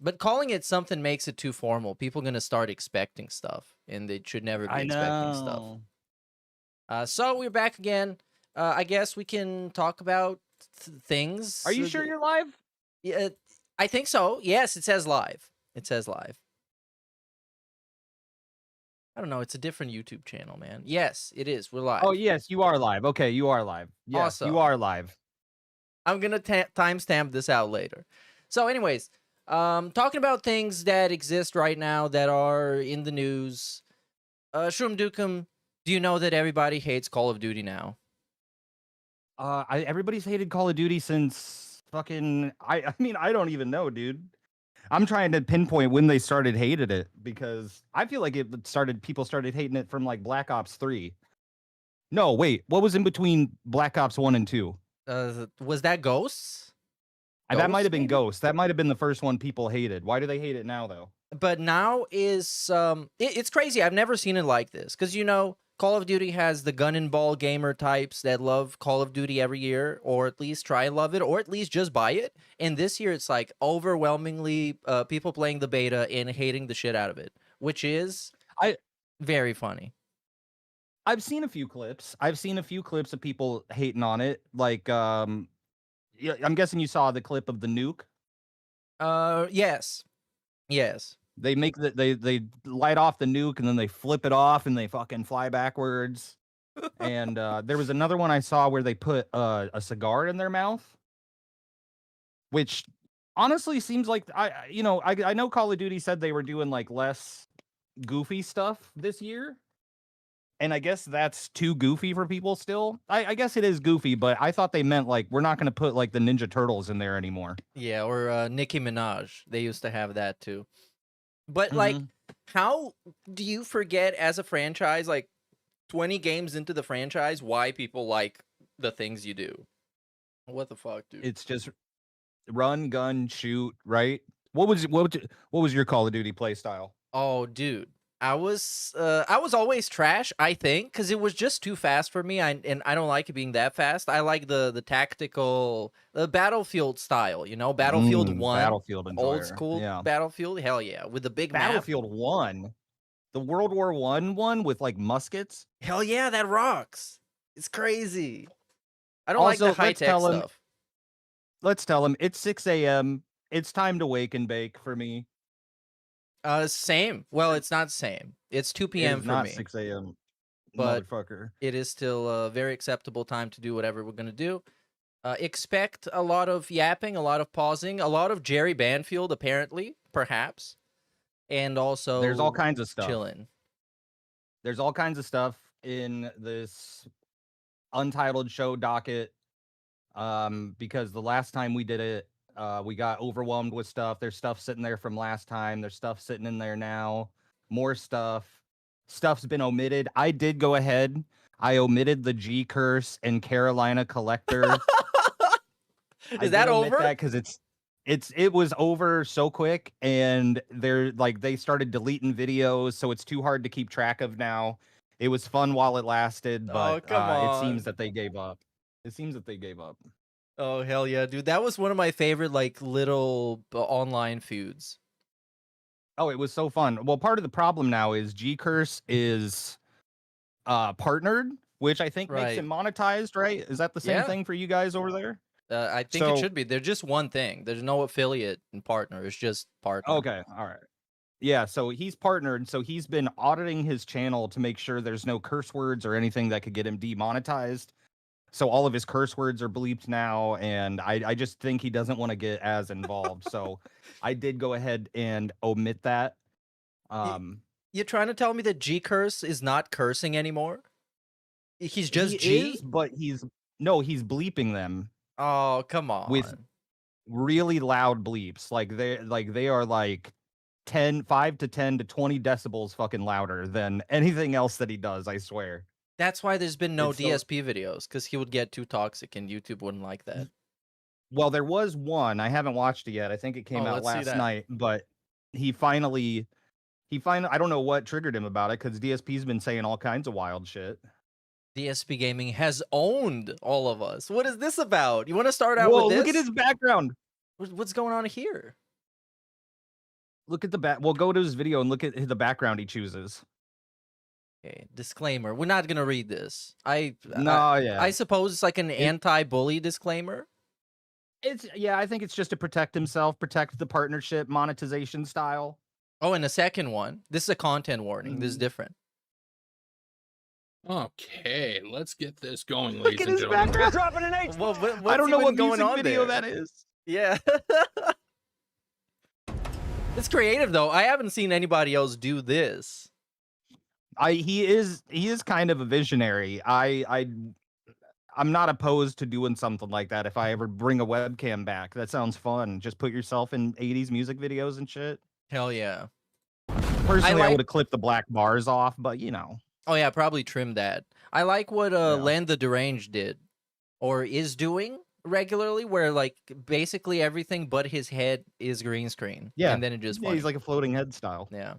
But calling it something makes it too formal. People gonna start expecting stuff, and they should never be I expecting stuff. know. So we're back again. I guess we can talk about Are things. you sure you're live? Yeah, I think so. Yes, it says live. It says live. I don't know. It's a different YouTube channel, man. Yes, it is. We're Oh, live. yes, you are live. Okay, you are live. Yes, you Awesome. are live. I'm gonna timestamp this out later. So, anyways, talking about things that exist right now that are in the news. shroomdukem, do you know that everybody hates Call of Duty now? Everybody's hated Call of Duty since fucking I mean, I don't even know, dude. I'm trying to pinpoint when they started hated it because I feel like people started hating it from like Black Ops 3. No, wait, what was in between Black Ops 1 and 2? Was that Ghosts? That might Ghosts, have been maybe? Ghost. That might have been the first one people hated. Why do they hate it now though? But now is it's crazy. I've never seen it like this because Call of Duty has the gun and ball gamer types that love Call of Duty every year, or at least try and love it, or at least just buy it. And this year, it's like overwhelmingly people playing the beta and hating the shit out of it, which is I very funny. I've seen a few clips. I've seen a few clips of people hating on it. Like, yeah, I'm guessing you saw the clip of the nuke. Yes, yes. They make they light off the nuke and then they flip it off and they fucking fly backwards. And there was another one I saw where they put a cigar in their mouth, which honestly seems like I know Call of Duty said they were doing like less goofy stuff this year. And I guess that's too goofy for people still. I guess it is goofy, but I thought they meant like we're not going to put like the Ninja Turtles in there anymore. Yeah, or Nicki Minaj. They used to have that too. But like, Mhm. how do you forget as a franchise, like 20 games into the franchise, why people like the things you do? What the fuck, dude? It's just run, gun, shoot, right? What was your Call of Duty play style? Oh, dude. I was always trash, I think, because it was just too fast for me. And I don't like it being that fast. I like the tactical, the Battlefield style, Battlefield 1, Battlefield old enjoyer. school Yeah. Battlefield. Hell yeah, with the big map. Battlefield 1, the World War one with like muskets. Hell yeah, that rocks. It's crazy. I don't like the Also, high tech stuff. let's tell him it's 6 a.m. It's time to wake and bake for me. Same. Well, it's not same. It's 2 It p.m. is for not me, 6 a.m. but motherfucker. it is still a very acceptable time to do whatever we're gonna do. Expect a lot of yapping, a lot of pausing, a lot of Jerry Banfield, apparently, perhaps, and There's all also kinds of stuff. chilling. There's all kinds of stuff in this untitled show docket. Because the last time we did it, we got overwhelmed with stuff. There's stuff sitting there from last time. There's stuff sitting in there now. More stuff. Stuff's been omitted. I did go ahead. I omitted the G curse and Carolina collector. Is that over? That because it was over so quick, and they started deleting videos, so it's too hard to keep track of now. It was fun while it lasted, Oh, but come it seems on. that they gave up. It seems that they gave up. Oh, hell yeah, dude. That was one of my favorite, like, little online feuds. Oh, it was so fun. Well, part of the problem now is G Curse is partnered, which I think makes Right. it monetized, right? Is that the same Yeah. thing for you guys over there? I think it should be. They're just one thing. There's no affiliate and partner. It's just partner. Okay, all right. Yeah, so he's partnered, so he's been auditing his channel to make sure there's no curse words or anything that could get him demonetized. So all of his curse words are bleeped now, and I just think he doesn't want to get as involved. So I did go ahead and omit that. You're trying to tell me that G curse is not cursing anymore? He's just G? But he's bleeping them. Oh, come on. With really loud bleeps. They are like 5 to 10 to 20 decibels fucking louder than anything else that he does, I swear. That's why there's been no DSP videos, because he would get too toxic and YouTube wouldn't like that. Well, there was one. I haven't watched it yet. I think it came out last night, but he finally I don't know what triggered him about it, because DSP's been saying all kinds of wild shit. DSP Gaming has owned all of us. What is this about? You want to start out with this? Look at his background. What's going on here? Look at the back. Well, go to his video and look at the background he chooses. Okay, disclaimer. We're not gonna read this. No, yeah. I suppose it's like an It anti-bully disclaimer. it's yeah, I think it's just to protect himself, protect the partnership monetization style. Oh, and the second one. This is a content warning. This is Mhm. different. Okay, let's get this going, Look ladies at and his gentlemen. background. Dropping an H. Well, I what's don't know even what going music on video there? that is. Yeah. It's creative though. I haven't seen anybody else do this. He is kind of a visionary. I'm not opposed to doing something like that if I ever bring a webcam back. That sounds fun. Just put yourself in 80s music videos and shit. Hell yeah. Personally, I like- would have clipped the black bars off, but you know. Oh yeah, probably trim that. I like what Land the Deranged did or is doing regularly, where like basically everything but his head is green screen. Yeah. And then it just Yeah, he's like a floating head style. yeah.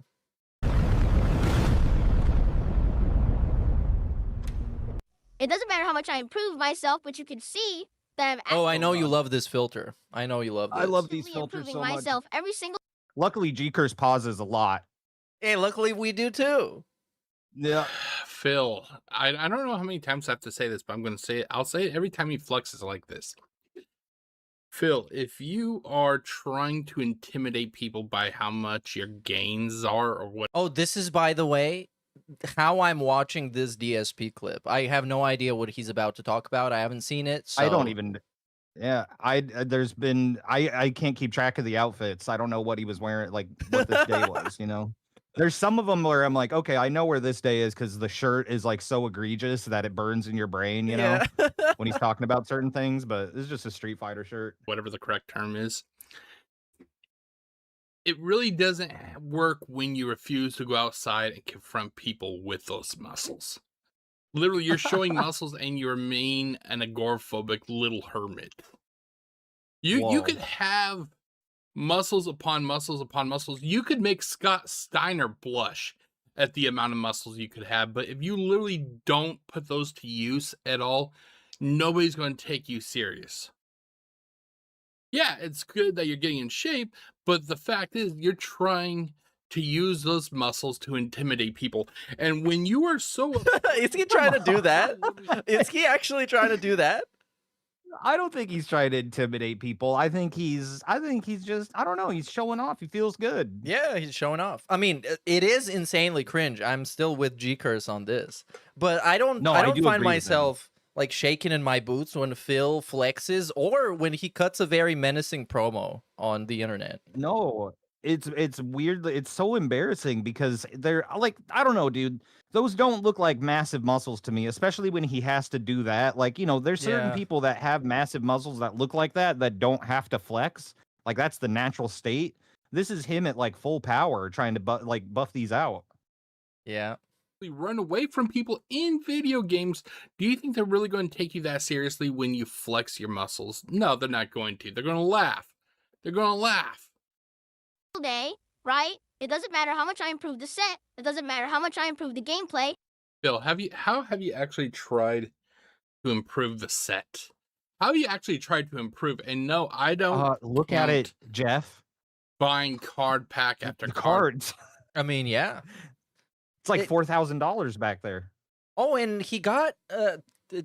It doesn't matter how much I improve myself, but you can see that I'm Oh, I know you love this filter. I know you love this. I love these actively filters improving so much. myself every single Luckily, G-Curse pauses a lot. Hey, luckily we do too. Yeah. Phil, I don't know how many times I have to say this, but I'm going to say it. I'll say it every time he flexes like this. Phil, if you are trying to intimidate people by how much your gains are or what, Oh, this is, by the way, how I'm watching this DSP clip. I have no idea what he's about to talk about. I haven't seen it. So... I don't even. Yeah, there's been I can't keep track of the outfits. I don't know what he was wearing, like what this day was. You know, there's some of them where I'm like, okay, I know where this day is because the shirt is like so egregious that it burns in your brain. You know, when he's talking about certain things. But this is just a Street Fighter shirt. whatever the correct term is. It really doesn't work when you refuse to go outside and confront people with those muscles. Literally, you're showing muscles and you remain an agoraphobic little hermit. You Whoa. could have muscles upon muscles upon muscles. You could make Scott Steiner blush at the amount of muscles you could have, but if you literally don't put those to use at all, nobody's going to take you serious. Yeah, it's good that you're getting in shape, but the fact is you're trying to use those muscles to intimidate people. And when you are so Is he trying to do that? Is he actually trying to do that? I don't think he's trying to intimidate people. I think he's just, I don't know, he's showing off. He feels good. Yeah, he's showing off. I mean, it is insanely cringe. I'm still with G-Curse on this. But I don't No, I I don't do find agree with him. myself like shaking in my boots when Phil flexes or when he cuts a very menacing promo on the internet. No, it's weird. It's so embarrassing because they're like, I don't know, dude. Those don't look like massive muscles to me, especially when he has to do that. Like, you know, there's certain Yeah. people that have massive muscles that look like that don't have to flex. Like that's the natural state. This is him at like full power trying to buff these out. Yeah. run away from people in video games, do you think they're really going to take you that seriously when you flex your muscles? No, they're not going to. They're going to laugh. They're going to laugh. day, right? It doesn't matter how much I improve the set. It doesn't matter how much I improve the gameplay. Bill, how have you actually tried to improve the set? How have you actually tried to improve? And no, I don't Look at it, Jeff. buying card pack after The card. cards. I mean, yeah. It's like It- $4,000 back there. Oh, and he got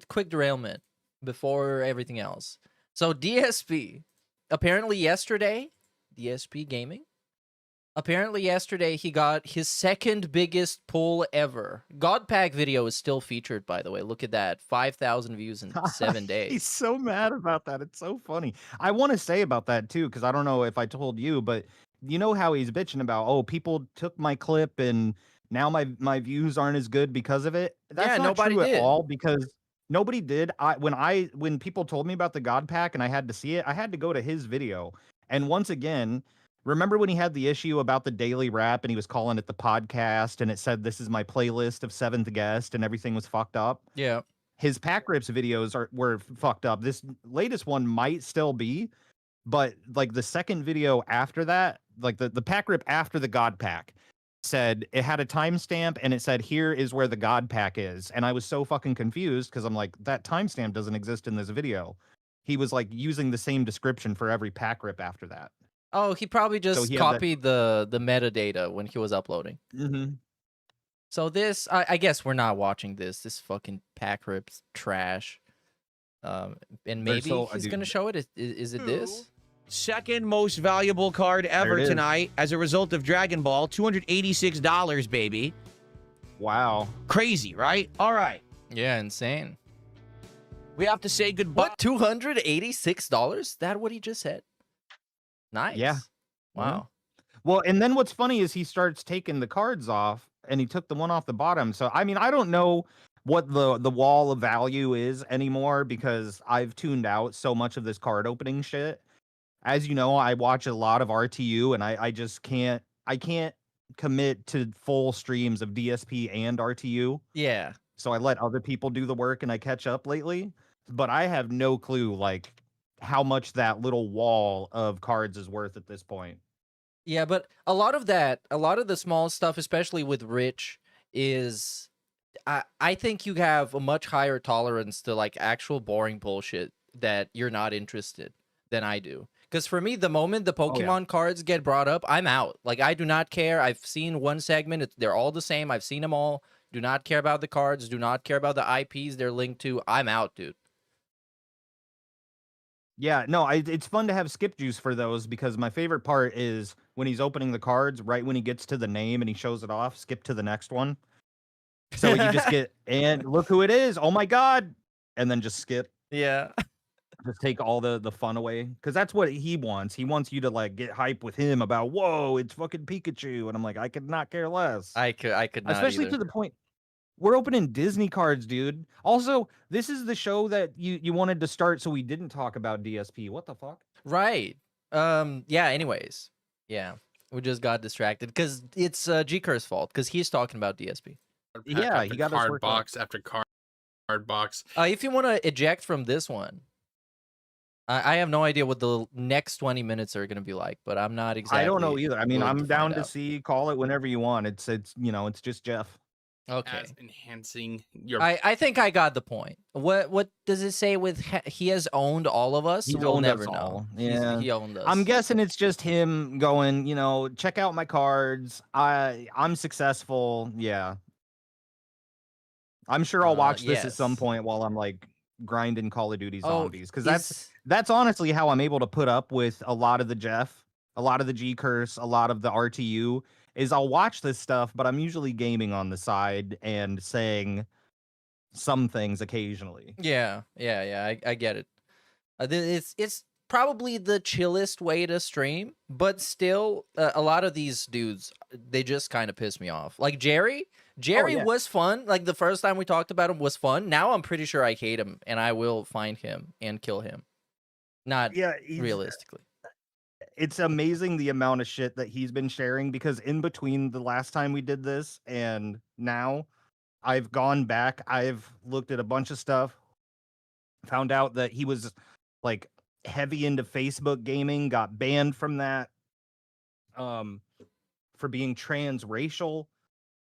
quick derailment before everything else. So DSP, apparently yesterday, DSP Gaming, apparently yesterday he got his second biggest pull ever. God Pack video is still featured, by the way. Look at that, 5,000 views in 7 days. He's so mad about that. It's so funny. I want to say about that too, because I don't know if I told you, but you know how he's bitching about, oh, people took my clip and now my views aren't as good because of it. That's Yeah, not nobody true did. at all because nobody did. When people told me about the God Pack and I had to see it, I had to go to his video. And once again, remember when he had the issue about the daily rap and he was calling it the podcast and it said this is my playlist of seventh guest and everything was fucked up? Yeah. His pack rips videos were fucked up. This latest one might still be, but like the second video after that, like the pack rip after the God Pack said it had a timestamp and it said here is where the God Pack is. And I was so fucking confused because I'm like, that timestamp doesn't exist in this video. He was like using the same description for every pack rip after that. Oh, he probably just he had that. copied the metadata when he was uploading. So this, I guess we're not watching this. This fucking pack rips trash. And maybe he's dude, gonna show it. Is it this? Second most valuable card ever it is. tonight as a result of Dragon Ball. $286, baby. Wow. Crazy, right? All right. Yeah, insane. We have to say goodbye. What? $286? That what he just said? Nice. Yeah. Wow. Well, and then what's funny is he starts taking the cards off, and he took the one off the bottom. So I mean, I don't know what the wall of value is anymore because I've tuned out so much of this card opening shit. As you know, I watch a lot of RTU, and I just can't commit to full streams of DSP and RTU. Yeah. So I let other people do the work, and I catch up lately. But I have no clue like how much that little wall of cards is worth at this point. Yeah, but a lot of the small stuff, especially with Rich, is I think you have a much higher tolerance to like actual boring bullshit that you're not interested than I do. Because for me, the moment the Pokemon cards get brought up, I'm out. Like, I do not care. I've seen one segment. They're all the same. I've seen them all. Do not care about the cards. Do not care about the IPs they're linked to. I'm out, dude. Yeah, no, it's fun to have skip juice for those because my favorite part is when he's opening the cards, right when he gets to the name and he shows it off, skip to the next one. So you just get, and look who it is. Oh my God. And then just skip. Yeah. Just take all the fun away. Because that's what he wants. He wants you to like get hype with him about, whoa, it's fucking Pikachu. And I'm like, I could not care less. I could not Especially either. to the point. We're opening Disney cards, dude. Also, this is the show that you wanted to start, so we didn't talk about DSP. What the fuck? Right. Yeah, anyways. Yeah. We just got distracted because it's G-Cur's fault because he's talking about DSP. Yeah, he got us card worked box after card box. If you want to eject from this one, I have no idea what the next 20 minutes are going to be like, but I'm not exactly. I don't know either. I mean, willing I'm to down find to out. see. Call it whenever you want. It's it's just Jeff. Okay. As enhancing your. I think I got the point. What does it say with he has owned all of us? He's We'll owned never us know. all. Yeah. He owned us. I'm guessing it's just him going, check out my cards. I'm successful. Yeah. I'm sure I'll watch this at some yes. point while I'm like grinding Call of Duty Oh, Zombies because that's honestly how I'm able to put up with a lot of the Jeff, a lot of the G Curse, a lot of the RTU. Is I'll watch this stuff, but I'm usually gaming on the side and saying some things occasionally. Yeah. I get it. It's probably the chillest way to stream, but still, a lot of these dudes, they just kind of piss me off. Like Jerry. Jerry was fun. Like the first time we talked about him was fun. Now I'm pretty sure I hate him, and I will find him and kill him. Not realistically. It's amazing the amount of shit that he's been sharing because in between the last time we did this and now, I've gone back. I've looked at a bunch of stuff, found out that he was like heavy into Facebook gaming, got banned from that for being transracial.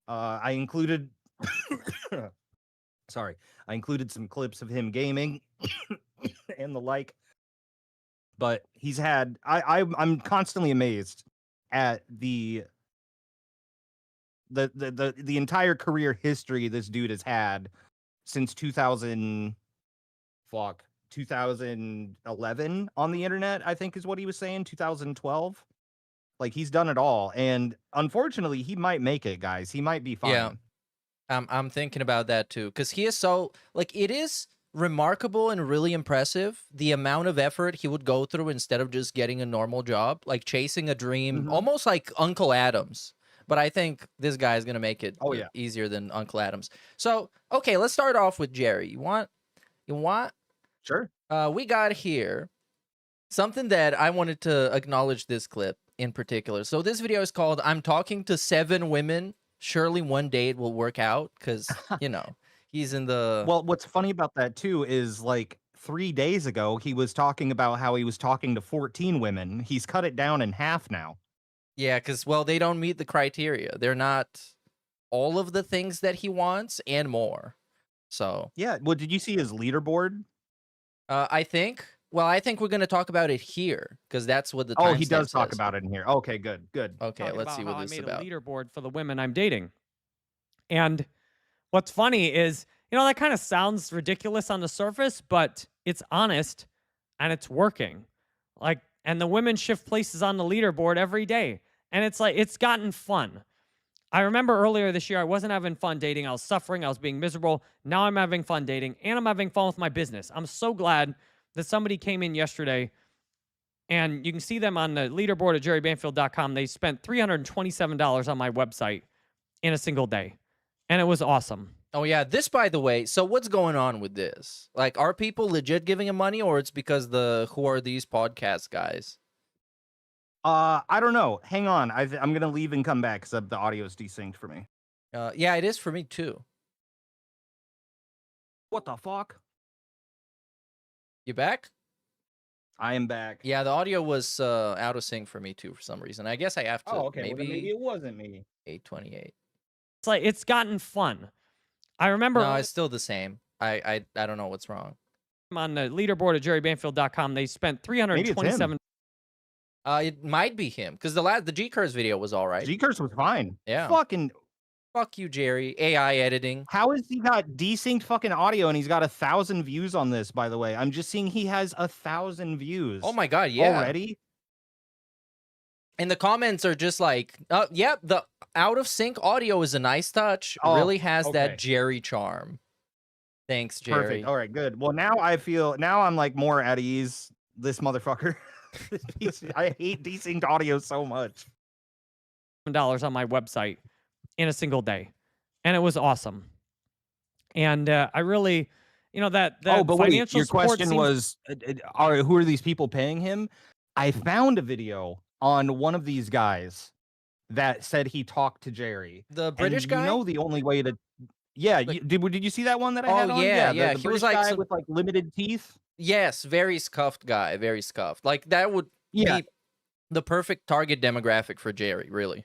I included sorry, I included some clips of him gaming and the like. But he's had I'm constantly amazed at the entire career history this dude has had since 2011 on the internet, I think is what he was saying, 2012. Like he's done it all, and unfortunately, he might make it, guys. He might be fine. Yeah. I'm thinking about that too, because he is so like it is remarkable and really impressive the amount of effort he would go through instead of just getting a normal job, like chasing a dream, almost like Uncle Adams. But I think this guy is gonna make it easier than Uncle Adams. So okay, let's start off with Jerry. You want? Sure. We got here something that I wanted to acknowledge this clip in particular. So this video is called "I'm Talking to 7 Women. Surely one day it will work out," because he's in the. Well, what's funny about that too is like 3 days ago he was talking about how he was talking to 14 women. He's cut it down in half now. Yeah, because they don't meet the criteria. They're not all of the things that he wants and more. So yeah. Well, did you see his leaderboard? I think Well, I think we're going to talk about it here because that's what the Oh, he timestamp does talk says. about it in here. Okay, good, good. Okay, talking let's about see how what I this is made about. a leaderboard for the women I'm dating. And what's funny is, that kind of sounds ridiculous on the surface, but it's honest and it's working. Like, and the women shift places on the leaderboard every day. And it's like, it's gotten fun. I remember earlier this year, I wasn't having fun dating. I was suffering. I was being miserable. Now I'm having fun dating and I'm having fun with my business. I'm so glad that somebody came in yesterday, and you can see them on the leaderboard at jerrybanfield.com. They spent $327 on my website in a single day, and it was awesome. Oh yeah, this by the way. So what's going on with this? Like, are people legit giving him money, or it's because who are these podcast guys? I don't know. Hang on. I'm gonna leave and come back because the audio is desynced for me. Yeah, it is for me too. What the fuck? You back? I am back. Yeah, the audio was out of sync for me too for some reason. I guess I have to Oh, okay. Well, then maybe it wasn't me. 828. It's like, it's gotten fun. I remember No, it's still the same. I don't know what's wrong. on the leaderboard at jerrybanfield.com, they spent $327. It might be him because the G Curse video was all right. G Curse was fine. Yeah. Fucking. Fuck you, Jerry. AI editing. How has he got desynced fucking audio and he's got 1,000 views on this? By the way, I'm just seeing he has 1,000 views. Oh my god, yeah. Already. And the comments are just like, yep, the out of sync audio is a nice touch. Oh, really has okay. that Jerry charm. Thanks, Jerry. Perfect. All right, good. Well, now I'm like more at ease. This motherfucker. I hate desynced audio so much. $7 on my website in a single day, and it was awesome. And I really, that Oh, but wait, financial your support question seems- was, who are these people paying him? I found a video on one of these guys that said he talked to Jerry. The British guy? You know, the only way to, yeah, Like- did you see that one that I Oh, had on? yeah, the yeah, he British was like guy some- with like limited teeth. Yes, very scuffed guy. Very scuffed. Like, that would Yeah. be the perfect target demographic for Jerry, really.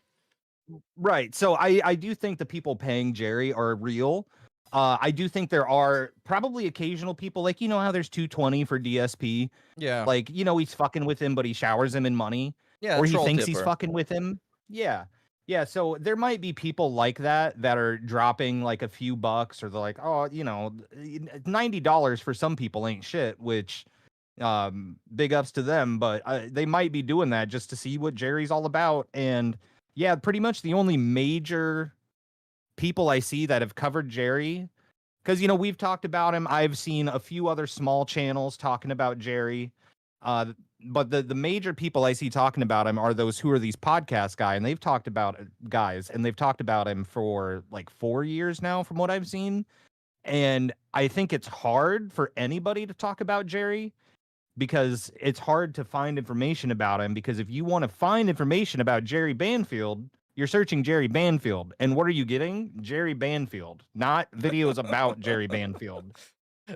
Right. So I do think the people paying Jerry are real. I do think there are probably occasional people, like, how there's 220 for DSP. Yeah. Like, he's fucking with him, but he showers him in money. Yeah, Or he troll thinks he's tipper. fucking with him. Yeah. Yeah. So there might be people like that are dropping like a few bucks, or they're like, oh, $90 for some people ain't shit, which big ups to them. But they might be doing that just to see what Jerry's all about. And yeah, pretty much the only major people I see that have covered Jerry, because we've talked about him. I've seen a few other small channels talking about Jerry. But the major people I see talking about him are those who are these podcast guys, and they've talked about him for like 4 years now, from what I've seen. And I think it's hard for anybody to talk about Jerry, because it's hard to find information about him. Because if you want to find information about Jerry Banfield, you're searching Jerry Banfield, and what are you getting? Jerry Banfield, not videos about Jerry Banfield.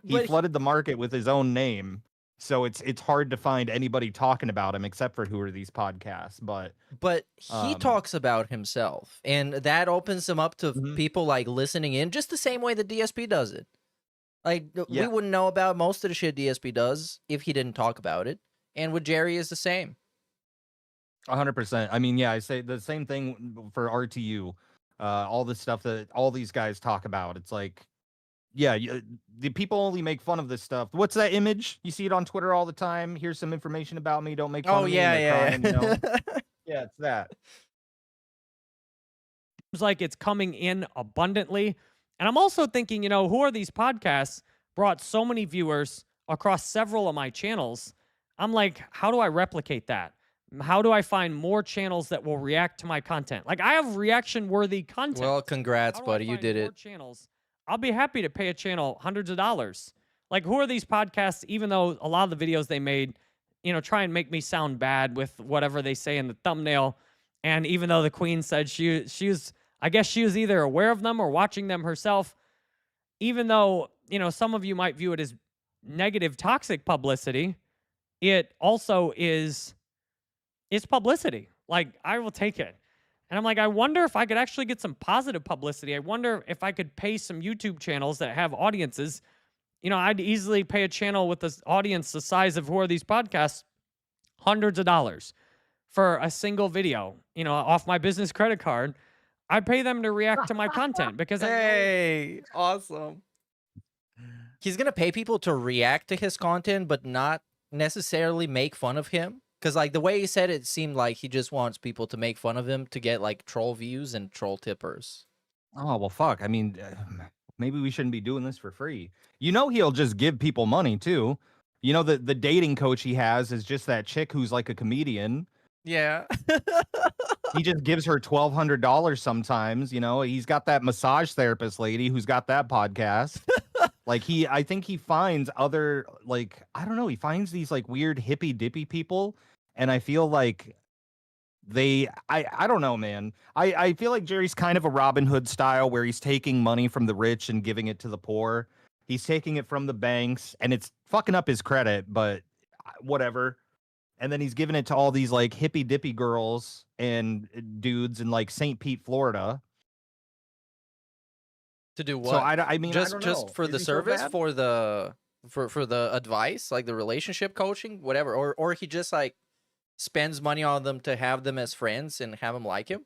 He But- flooded the market with his own name. So it's hard to find anybody talking about him except for who are these podcasts. But he talks about himself, and that opens him up to Mhm. people like listening in just the same way that DSP does it. Like, we Yeah. wouldn't know about most of the shit DSP does if he didn't talk about it. And with Jerry is the same. 100%. I mean, yeah, I say the same thing for RTU. All the stuff that all these guys talk about. It's like, yeah, the people only make fun of this stuff. What's that image? You see it on Twitter all the time. Here's some information about me. Don't make fun Oh, of me. and yeah, they're crying, yeah. Yeah, it's that. seems like it's coming in abundantly. And I'm also thinking, who are these podcasts brought so many viewers across several of my channels? I'm like, how do I replicate that? How do I find more channels that will react to my content? Like, I have reaction-worthy content. Well, congrats, How do I buddy. You find did more it. Channels? I'll be happy to pay a channel hundreds of dollars. Like, who are these podcasts, even though a lot of the videos they made, try and make me sound bad with whatever they say in the thumbnail. And even though the queen said she was, I guess she was either aware of them or watching them herself, even though, some of you might view it as negative, toxic publicity, it also is, it's publicity. Like, I will take it. And I'm like, I wonder if I could actually get some positive publicity. I wonder if I could pay some YouTube channels that have audiences I'd easily pay a channel with this audience the size of who are these podcasts hundreds of dollars for a single video, off my business credit card. I'd pay them to react to my content because I know Hey, awesome. He's gonna pay people to react to his content, but not necessarily make fun of him. Cause like the way he said it seemed like he just wants people to make fun of him to get like troll views and troll tippers. Oh, well, fuck. I mean, maybe we shouldn't be doing this for free. He'll just give people money too. The dating coach he has is just that chick who's like a comedian. Yeah. He just gives her $1,200 sometimes. He's got that massage therapist lady who's got that podcast. Like I think he finds other, like, I don't know, he finds these like weird hippy dippy people, and I feel like I don't know, man. I feel like Jerry's kind of a Robin Hood style where he's taking money from the rich and giving it to the poor. He's taking it from the banks, and it's fucking up his credit, but whatever. And then he's giving it to all these like hippy dippy girls and dudes in like St. Pete, Florida. To do what? So I mean, just I don't just know. for Is the he so service, bad? for the advice, like the relationship coaching, whatever, or he just like spends money on them to have them as friends and have them like him.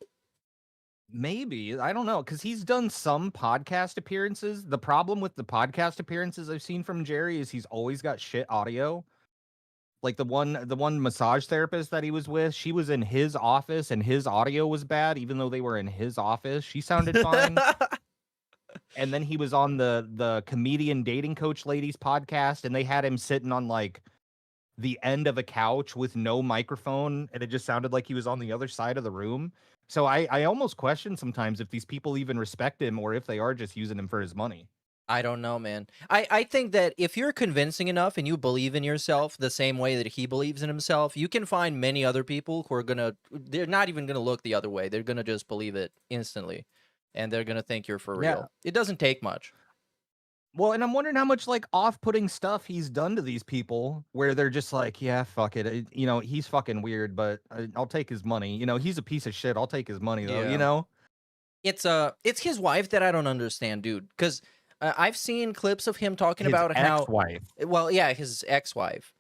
Maybe. I don't know, because he's done some podcast appearances. The problem with the podcast appearances I've seen from Jerry is he's always got shit audio. Like the one massage therapist that he was with, she was in his office and his audio was bad, even though they were in his office. She sounded fine. And then he was on the comedian dating coach lady's podcast, and they had him sitting on like the end of a couch with no microphone, and it just sounded like he was on the other side of the room. So I almost question sometimes if these people even respect him or if they are just using him for his money. I don't know, man. I think that if you're convincing enough and you believe in yourself the same way that he believes in himself, you can find many other people who are they're not even gonna look the other way. They're gonna just believe it instantly, and they're gonna think you're for real. Yeah. It doesn't take much. Well, and I'm wondering how much like off-putting stuff he's done to these people where they're just like, yeah, fuck it. He's fucking weird, but I'll take his money. He's a piece of shit. I'll take his money though, Yeah. It's his wife that I don't understand, dude. Because I've seen clips of him talking His about how, ex-wife. well, yeah, his ex-wife.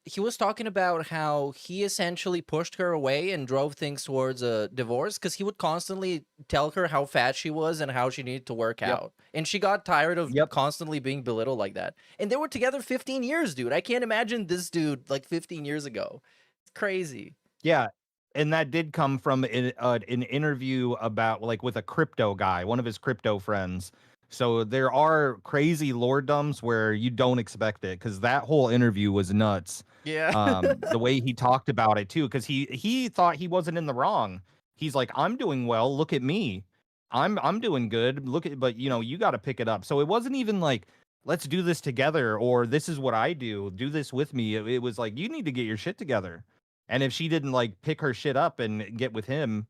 He was talking about how he essentially pushed her away and drove things towards a divorce because he would constantly tell her how fat she was and how she needed to work Yep. out. And she got tired of Yep. constantly being belittled like that. And they were together 15 years, dude. I can't imagine this dude like 15 years ago. It's crazy. Yeah, and that did come from an interview about like with a crypto guy, one of his crypto friends. So there are crazy lordoms where you don't expect it, because that whole interview was nuts. Yeah. The way he talked about it too, because he thought he wasn't in the wrong. He's like, I'm doing well. Look at me. I'm doing good. Look at, but you got to pick it up. So it wasn't even like, let's do this together, or this is what I do. Do this with me. It was like, you need to get your shit together. And if she didn't like pick her shit up and get with him,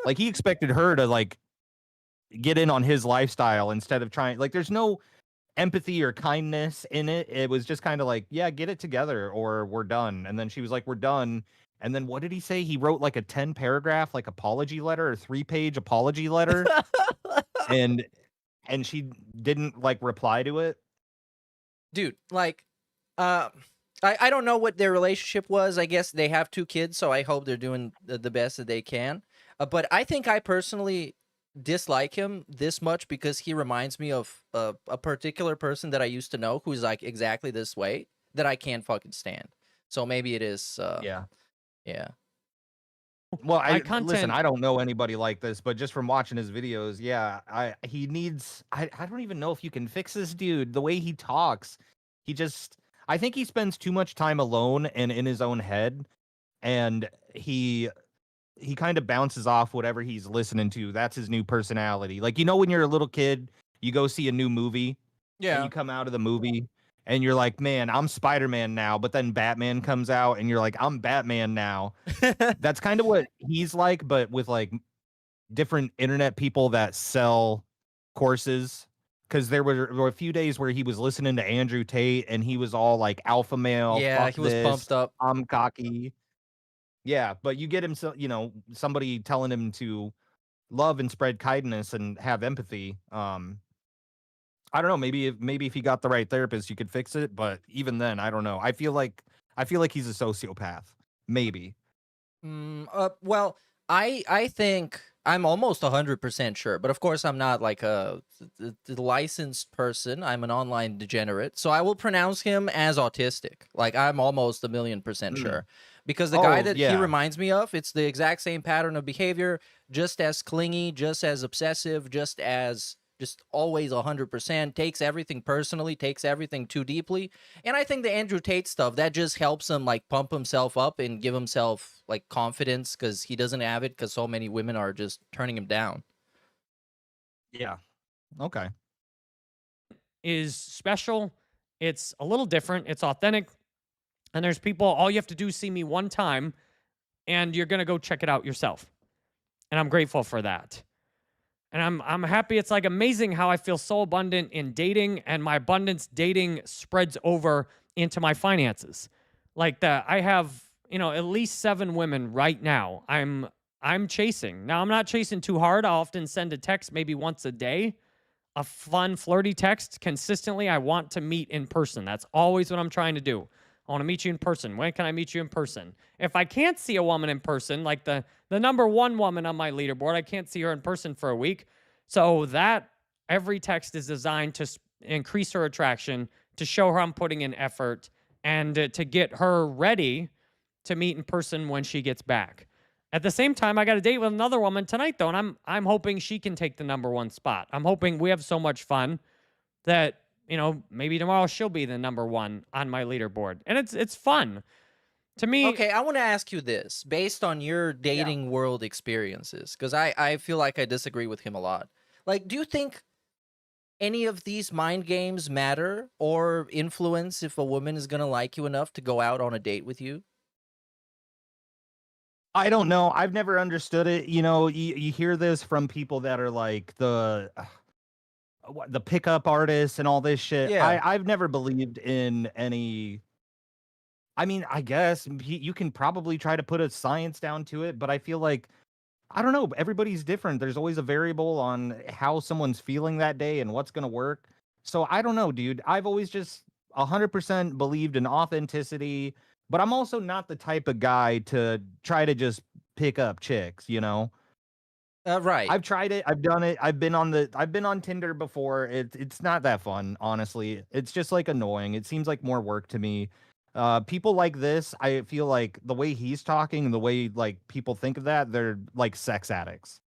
like he expected her to like get in on his lifestyle instead of trying, like there's no empathy or kindness in it. It was just kind of like, yeah, get it together or we're done. And then she was like, we're done. And then what did he say? He wrote like a 10 paragraph like apology letter or 3-page apology letter. and she didn't like reply to it. Dude, like, I don't know what their relationship was. I guess they have 2 kids, so I hope they're doing the best that they can. But I think I personally dislike him this much because he reminds me of a particular person that I used to know who's like exactly this way that I can't fucking stand. So maybe it is. Yeah. Yeah. Well, My listen, content- I don't know anybody like this, but just from watching his videos, yeah, he needs, I don't even know if you can fix this dude. The way he talks, I think he spends too much time alone and in his own head, and he kind of bounces off whatever he's listening to. That's his new personality. Like, when you're a little kid, you go see a new movie, and you come out of the movie, and you're like, man, I'm Spider-Man now, but then Batman comes out, and you're like, I'm Batman now. That's kind of what he's like, but with like different internet people that sell courses. Because there were a few days where he was listening to Andrew Tate, and he was all like alpha male. Yeah, Fuck he was this, pumped up. I'm cocky. Yeah, but you get him, somebody telling him to love and spread kindness and have empathy. I don't know. Maybe if he got the right therapist, you could fix it. But even then, I don't know. I feel like he's a sociopath. Maybe. Well, I think I'm almost 100% sure, but of course I'm not like a licensed person. I'm an online degenerate, so I will pronounce him as autistic. Like I'm almost 1,000,000% Mm. sure, because the guy Oh that he yeah. reminds me of, it's the exact same pattern of behavior, just as clingy, just as obsessive, just always 100%, takes everything personally, takes everything too deeply. And I think the Andrew Tate stuff, that just helps him like pump himself up and give himself like confidence, because he doesn't have it because so many women are just turning him down. Yeah. Okay. Is special. It's a little different. It's authentic. And there's people, all you have to do is see me one time and you're going to go check it out yourself. And I'm grateful for that. And I'm happy. It's like amazing how I feel so abundant in dating, and my abundance dating spreads over into my finances. Like that, I have, at least 7 women right now I'm chasing. Now I'm not chasing too hard. I often send a text maybe once a day, a fun, flirty text consistently. I want to meet in person. That's always what I'm trying to do. I want to meet you in person. When can I meet you in person? If I can't see a woman in person, like the number 1 woman on my leaderboard, I can't see her in person for a week. So that every text is designed to increase her attraction, to show her I'm putting in effort, and to get her ready to meet in person when she gets back. At the same time, I got a date with another woman tonight, though, and I'm hoping she can take the number 1 spot. I'm hoping we have so much fun that, maybe tomorrow she'll be the number 1 on my leaderboard. And it's fun. To me, Okay, I want to ask you this based on your dating world experiences, because I feel like I disagree with him a lot. Like, do you think any of these mind games matter or influence if a woman is going to like you enough to go out on a date with you? I don't know. I've never understood it. You hear this from people that are like the pickup artists and all this shit. Yeah. I've never believed in any. I mean, I guess you can probably try to put a science down to it, but I feel like I don't know. Everybody's different. There's always a variable on how someone's feeling that day and what's going to work. So I don't know, dude. I've always just 100% believed in authenticity, but I'm also not the type of guy to try to just pick up chicks, Right. I've tried it. I've done it. I've been on Tinder before. It's not that fun, honestly. It's just like annoying. It seems like more work to me. People like this, I feel like the way he's talking and the way like people think of that, they're like sex addicts.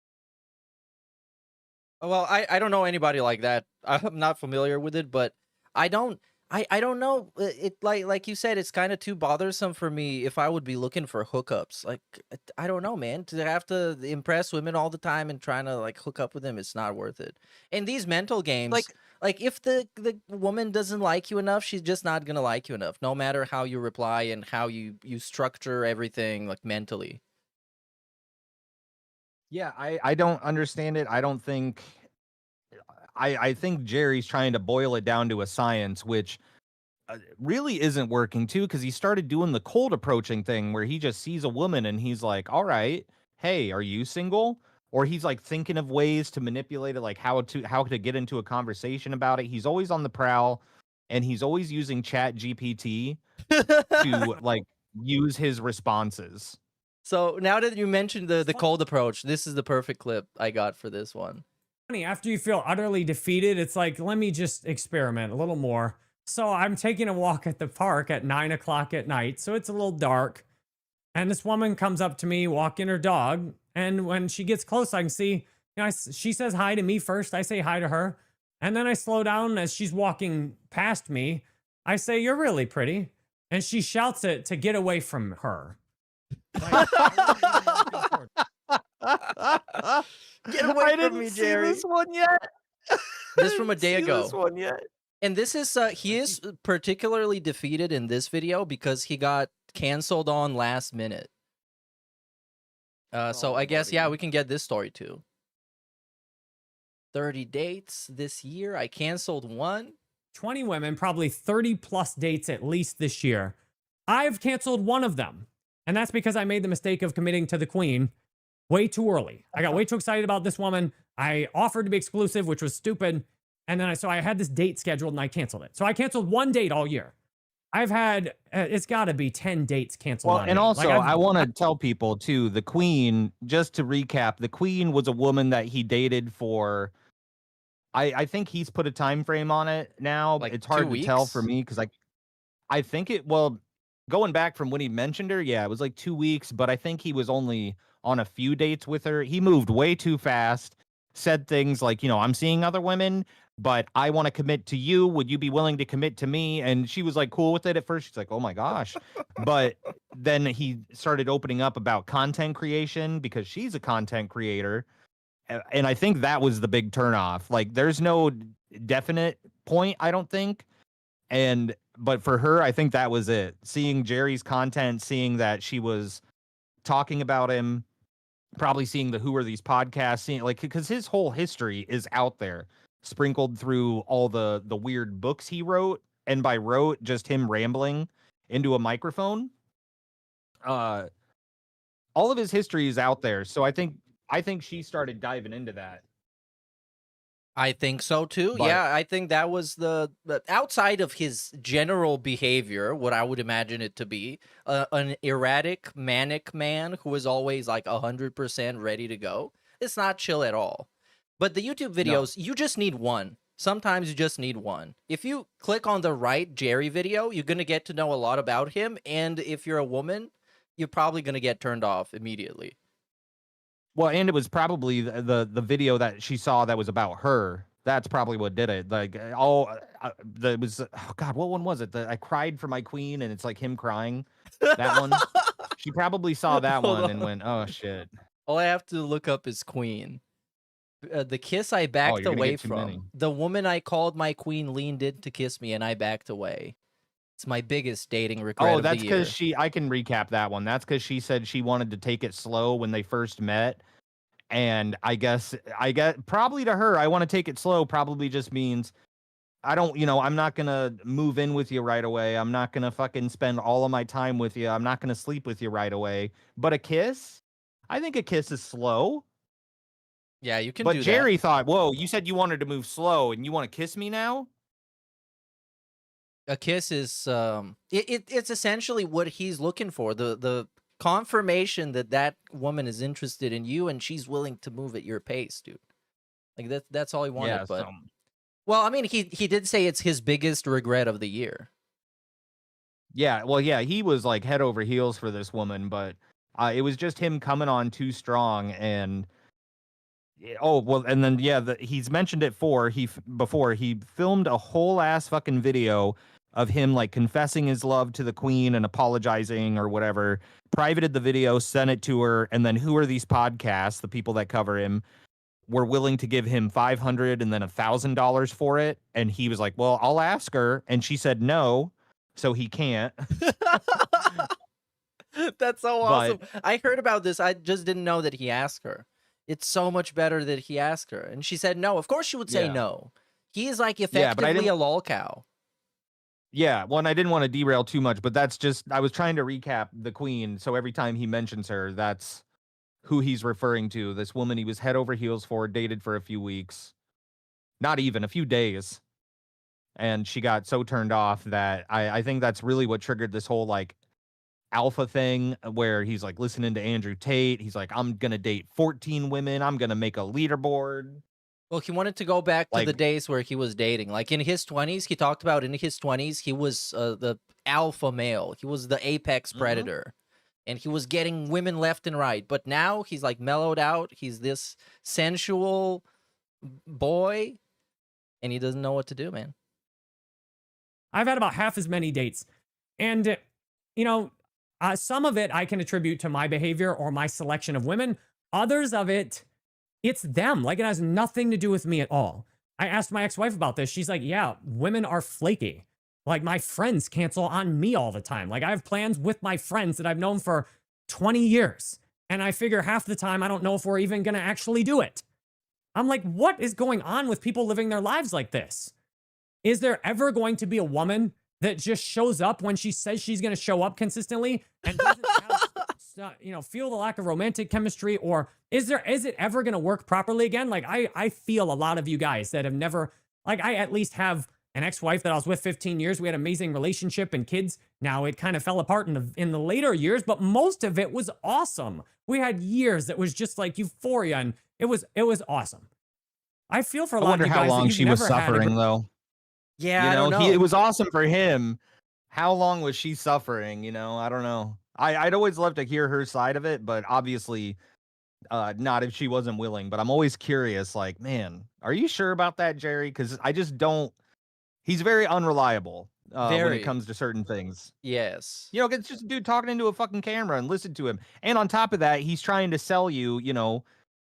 Well, I don't know anybody like that. I'm not familiar with it, but I don't I don't know. It like you said, it's kind of too bothersome for me if I would be looking for hookups. Like I don't know, man. To have to impress women all the time and trying to like hook up with them, it's not worth it. And these mental games, like if the woman doesn't like you enough, she's just not gonna like you enough, no matter how you reply and how you structure everything like mentally. Yeah, I don't understand it. I don't think I think Jerry's trying to boil it down to a science, which really isn't working too, because he started doing the cold approaching thing where he just sees a woman and he's like, all right, hey, are you single? Or he's like thinking of ways to manipulate it, like how to get into a conversation about it. He's always on the prowl, and he's always using Chat GPT to like use his responses. So now that you mentioned the cold approach, this is the perfect clip I got for this one. After you feel utterly defeated, it's like, let me just experiment a little more. So I'm taking a walk at the park at 9 o'clock at night, so it's a little dark. And this woman comes up to me walking her dog. And when she gets close, I can see, she says hi to me first. I say hi to her. And then I slow down as she's walking past me. I say, "You're really pretty." And she shouts it to get away from her. Like, Get away from me, Jerry. This one yet. This from a day ago. This one yet. And this is he is particularly defeated in this video because he got canceled on last minute. So I guess yeah, we can get this story too. 30 dates this year. I canceled one. 20 women, probably 30 plus dates at least this year. I've canceled one of them. And that's because I made the mistake of committing to the queen way too early. I got way too excited about this woman. I offered to be exclusive, which was stupid. And then so I had this date scheduled and I canceled it. So I canceled one date all year. I've had, it's got to be 10 dates canceled Well, on and me. also, Like, I want to tell people too, the Queen, just to recap, the Queen was a woman that he dated for, I think he's put a time frame on it now. Like It's 2 hard to tell for weeks? me because I think well, going back from when he mentioned her, yeah, it was like 2 weeks, but I think he was only on a few dates with her. He moved way too fast, said things like, I'm seeing other women, but I want to commit to you. Would you be willing to commit to me? And she was like cool with it at first. She's like, oh my gosh. But then he started opening up about content creation because she's a content creator. And I think that was the big turnoff. Like, there's no definite point, I don't think. But for her, I think that was it. Seeing Jerry's content, seeing that she was talking about him, probably seeing the Who Are These podcasts, seeing because his whole history is out there, sprinkled through all the weird books he wrote, and by wrote, just him rambling into a microphone. All of his history is out there, so I think she started diving into that. I think so too. But- Yeah, I think that was the outside of his general behavior, what I would imagine it to be, an erratic, manic man who is always like 100% ready to go. It's not chill at all. But the YouTube videos, you just need one. Sometimes you just need one. If you click on the right Jerry video, you're going to get to know a lot about him. And if you're a woman, you're probably going to get turned off immediately. Well, and it was probably the video that she saw that was about her. That's probably what did it. Like, it was, oh God, what one was it? I cried for my queen, and it's like him crying. That one. She probably saw that Hold one and on. went, oh shit. All I have to look up is queen. The kiss I Oh, backed you're gonna away get too from. many. The woman I called my queen leaned in to kiss me, and I backed away. It's my biggest dating regret Oh, of that's the year. because I can recap that one. That's because she said she wanted to take it slow when they first met. And I guess probably to her, I want to take it slow probably just means I don't, I'm not going to move in with you right away. I'm not going to fucking spend all of my time with you. I'm not going to sleep with you right away. But a kiss? I think a kiss is slow. Yeah, you can But do Jerry thought, whoa, you said you wanted to move slow and you want to kiss me now? that. A kiss is it's essentially what he's looking for. The confirmation that that woman is interested in you and she's willing to move at your pace, dude. Like that's all he wanted. Yeah, But well, I mean, he did say it's his biggest regret of the year. yeah, well, yeah, he was like head over heels for this woman, but it was just him coming on too strong. And oh well, and then yeah, he's mentioned it before he filmed a whole ass fucking video of him like confessing his love to the queen and apologizing or whatever. Privated the video, sent it to her, and then Who Are These podcasts? The people that cover him were willing to give him $500 and then $1,000 for it, and he was like, "Well, I'll ask her," and she said no, so he can't. That's so awesome. I heard about this. I just didn't know that he asked her. It's so much better that he asked her. And she said no. Of course she would say Yeah. no. He is like Yeah, but I effectively didn't- a lol cow. Yeah, well, and I didn't want to derail too much, but that's just, I was trying to recap the queen, so every time he mentions her, that's who he's referring to. This woman he was head over heels for, dated for a few weeks, not even, a few days. And she got so turned off that I think that's really what triggered this whole, like, alpha thing where he's, like, listening to Andrew Tate. He's like, I'm going to date 14 women. I'm going to make a leaderboard. Well, he wanted to go back to the Like- days where he was dating. Like in his 20s, he talked about in his 20s, he was the alpha male. He was the apex predator. And he was getting women left and right. But now he's like mellowed out. He's this sensual boy. And he doesn't know what to do, man. I've had about half as many dates. And, some of it I can attribute to my behavior or my selection of women. Others of it, it's them. Like, it has nothing to do with me at all. I asked my ex-wife about this. She's like, yeah, women are flaky. Like, my friends cancel on me all the time. Like, I have plans with my friends that I've known for 20 years. And I figure half the time I don't know if we're even going to actually do it. I'm like, what is going on with people living their lives like this? Is there ever going to be a woman that just shows up when she says she's going to show up consistently and doesn't have, feel the lack of romantic chemistry? Or is it ever going to work properly again? Like, I feel a lot of you guys that have never Like, I at least have an ex-wife that I was with 15 years. We had an amazing relationship and kids. Now it kind of fell apart in the later years, but most of it was awesome. We had years that was just like euphoria, and it was awesome. I feel for a I lot wonder of you how guys that long you've she was never had a suffering, though. Yeah, You I know, don't it know. was awesome for him. How long was she suffering? You know, I don't know. I'd always love to hear her side of it, but obviously, not if she wasn't willing. But I'm always curious, like, man, are you sure about that, Jerry? Because I just don't. He's very unreliable when it Very. comes to certain things. Yes. You know, it's just a dude talking into a fucking camera and listen to him. And on top of that, he's trying to sell you, you know,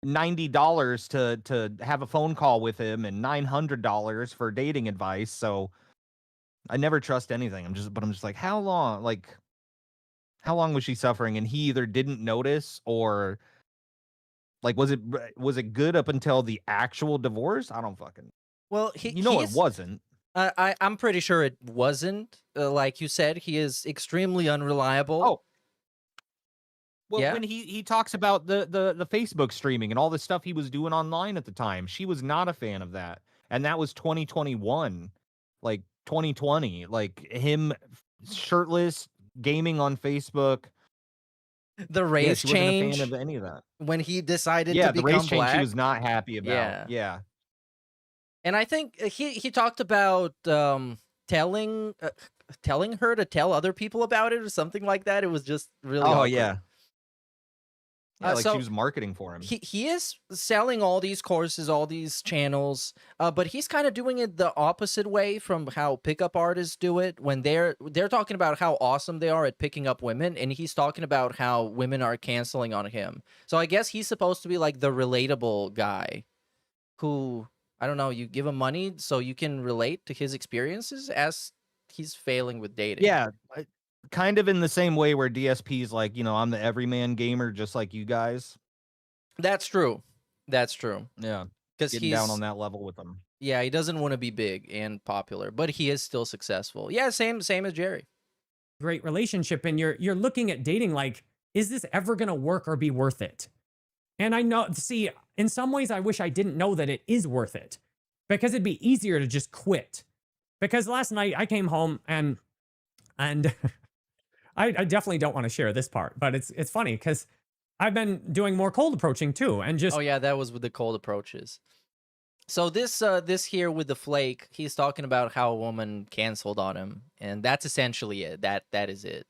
$90 to have a phone call with him and $900 for dating advice. So I never trust anything. I'm just like, how long? Like, how long was she suffering? And he either didn't notice or like, was it good up until the actual divorce? I don't fucking. Well, You know, it wasn't. I'm pretty sure it wasn't. Like you said, he is extremely unreliable. Oh. Well, Yeah? when he talks about the Facebook streaming and all the stuff he was doing online at the time, she was not a fan of that. And that was 2021, like 2020, like him shirtless gaming on Facebook. The Yeah, race she wasn't a change fan of any of that. when he decided Yeah, to the become race change black. she was not happy about. Yeah. Yeah. And I think he talked about telling her to tell other people about it or something like that. It was just really Oh awkward. yeah. Yeah, like so she was marketing for him. he is selling all these courses, all these channels, but he's kind of doing it the opposite way from how pickup artists do it when they're talking about how awesome they are at picking up women, and he's talking about how women are canceling on him. So I guess he's supposed to be like the relatable guy who, I don't know, you give him money so you can relate to his experiences as he's failing with dating. Yeah, kind of in the same way where DSP's like, you know, I'm the everyman gamer just like you guys. That's true. That's true. Yeah. Because Getting he's down on that level with them. Yeah, he doesn't want to be big and popular, but he is still successful. Yeah, same as Jerry. great relationship, and you're looking at dating like, is this ever going to work or be worth it? And I know, see, in some ways I wish I didn't know that it is worth it, because it'd be easier to just quit. Because last night I came home and I definitely don't want to share this part, but it's funny because I've been doing more cold approaching too, and just Oh yeah, that was with the cold approaches. So this here with the flake, he's talking about how a woman canceled on him, and that's essentially it. That is it.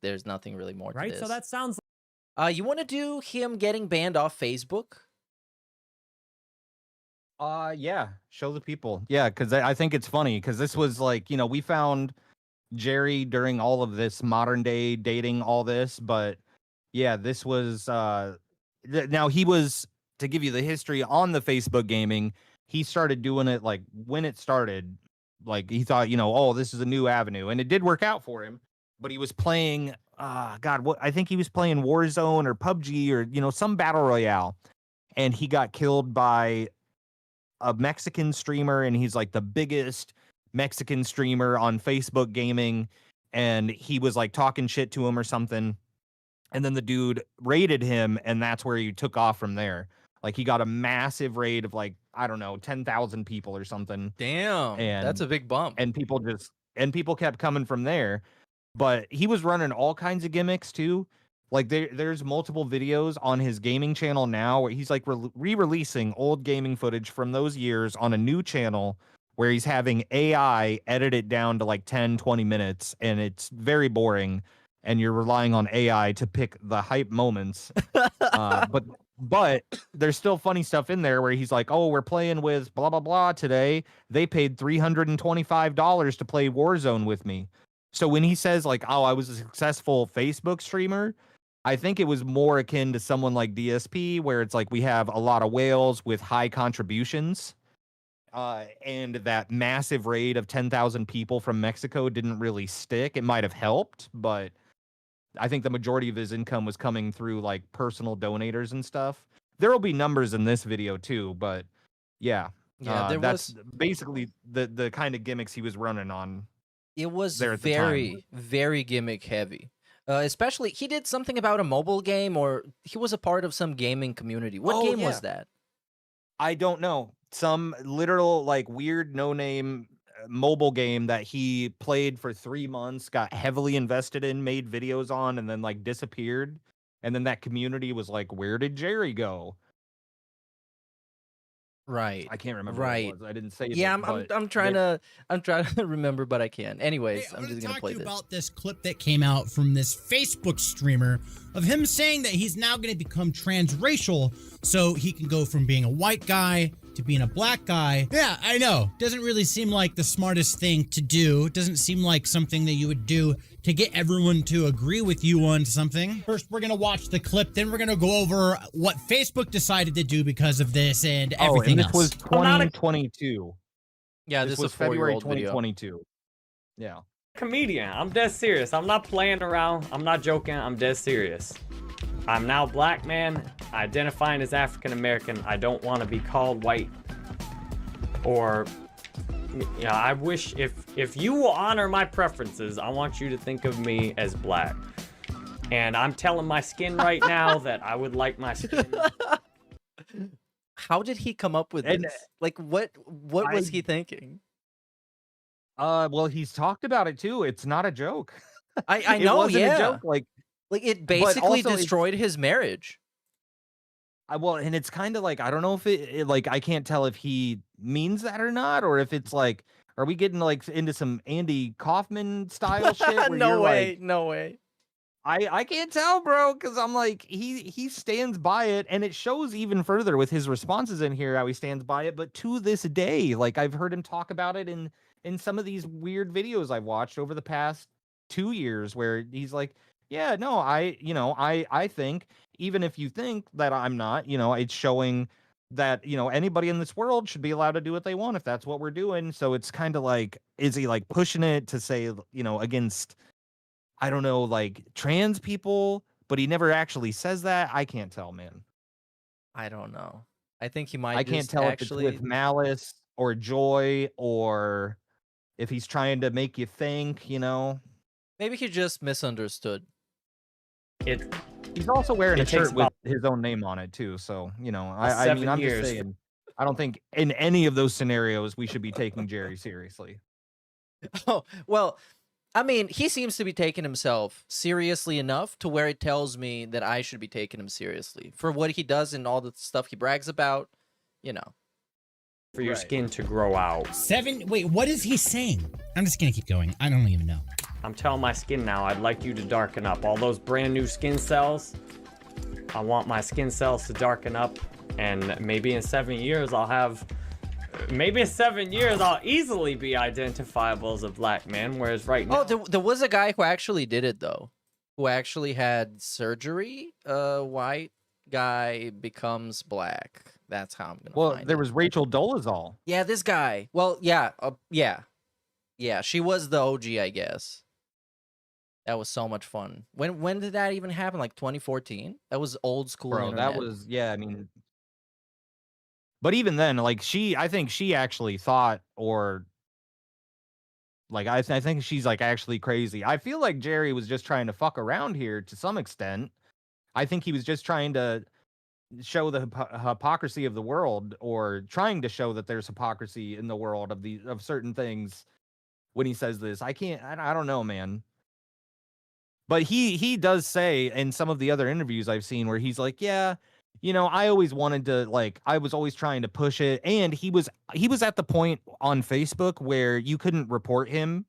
There's nothing really more to right. this. So that sounds You want to do him getting banned off Facebook? Yeah, show the people. Yeah, because I think it's funny because this was like, you know, we found Jerry during all of this modern day dating, all this, but yeah, this was now he was, to give you the history on the Facebook gaming, he started doing it like when it started, like he thought, you know, oh, this is a new avenue, and it did work out for him, but he was playing God, what, I think he was playing Warzone or PUBG or, you know, some battle royale, and he got killed by a Mexican streamer, and he's like the biggest Mexican streamer on Facebook gaming, and he was like talking shit to him or something, and then the dude raided him, and that's where he took off from there. Like he got a massive raid of like, I don't know, 10,000 people or something, Damn, that's and a big bump. and people kept coming from there. But he was running all kinds of gimmicks too. Like there's multiple videos on his gaming channel now where he's like re-releasing old gaming footage from those years on a new channel where he's having AI edit it down to like 10, 20 minutes, and it's very boring, and you're relying on AI to pick the hype moments. But there's still funny stuff in there where he's like, oh, we're playing with blah, blah, blah today. They paid $325 to play Warzone with me. So when he says like, oh, I was a successful Facebook streamer, I think it was more akin to someone like DSP, where it's like we have a lot of whales with high contributions. And that massive raid of 10,000 people from Mexico didn't really stick. It might have helped, but I think the majority of his income was coming through like personal donators and stuff. There will be numbers in this video too, but yeah. Yeah, that's basically the kind of gimmicks he was running on. It was there at the time. very, very gimmick heavy. Especially, he did something about a mobile game, or he was a part of some gaming community. What game was that? I don't know. some literal like weird no name mobile game that he played for 3 months, got heavily invested in, made videos on, and then like disappeared. And then that community was like, "Where did Jerry go?" Right. I can't remember Right. what it was. I didn't say Yeah, it, but I'm trying to remember, but I can't. Hey, Anyways, I'm I'm just going to gonna talk play to you this. about this clip that came out from this Facebook streamer of him saying that he's now going to become transracial so he can go from being a white guy to being a black guy. Yeah, I know. Doesn't really seem like the smartest thing to do. Doesn't seem like something that you would do to get everyone to agree with you on something. First, we're going to watch the clip. Then we're going to go over what Facebook decided to do because of this and everything and this else. was I'm not a 2022. Yeah, This this is a was February 4-year-old video. 2022. Yeah. Comedian. I'm dead serious. I'm not playing around. I'm not joking. I'm dead serious. I'm now black man, identifying as African American. I don't want to be called white. Or, yeah, I wish if you will honor my preferences, I want you to think of me as black. And I'm telling my skin right now that I would like my skin. How did he come up with And, this? Like, what was he thinking? Well, he's talked about it too. It's not a joke. I It know, wasn't yeah. a joke. Like it basically also it's- destroyed his marriage. well, and it's kind of like I don't know if it like I can't tell if he means that or not, or if it's like, are we getting like into some Andy Kaufman style shit? Where No you're way, like, no way. I can't tell, bro, because I'm like he stands by it, and it shows even further with his responses in here how he stands by it. But to this day, like I've heard him talk about it in some of these weird videos I've watched over the past 2 years, where he's like, yeah, no, I think even if you think that I'm not, it's showing that anybody in this world should be allowed to do what they want if that's what we're doing. So it's kind of like, is he like pushing it to say against, I don't know, like trans people, but he never actually says that. I can't tell, man. I don't know. I think he might. I can't just tell actually... if it's with malice or joy, or if he's trying to make you think, Maybe he just misunderstood. He's also wearing It a shirt takes with about his own name on it too. So, I mean, 7 I'm years just saying, I don't think in any of those scenarios we should be taking Jerry seriously. Oh, well, I mean, he seems to be taking himself seriously enough to where it tells me that I should be taking him seriously for what he does and all the stuff he brags about, For your Right. skin to grow out. Wait, what is he saying? I'm just going to keep going. I don't even know. I'm telling my skin now, I'd like you to darken up. All those brand new skin cells, I want my skin cells to darken up. And maybe in 7 years, I'll easily be identifiable as a black man. Whereas right now, Oh, there was a guy who actually did it, though. Who actually had surgery. White guy becomes black. That's how I'm going to Well, find there it. was Rachel Dolezal. Yeah, this guy. Well, yeah. Yeah, she was the OG, I guess. That was so much fun. When did that even happen? Like 2014? That was old school Bro, internet. that was, yeah, I mean, but even then, like I think she actually thought, or like, I think she's like actually crazy. I feel like Jerry was just trying to fuck around here to some extent. I think he was just trying to show the hypocrisy of the world, or trying to show that there's hypocrisy in the world of certain things when he says this. I don't know, man. But he does say in some of the other interviews I've seen where he's like, yeah, I always wanted to, like, I was always trying to push it. And he was at the point on Facebook where you couldn't report him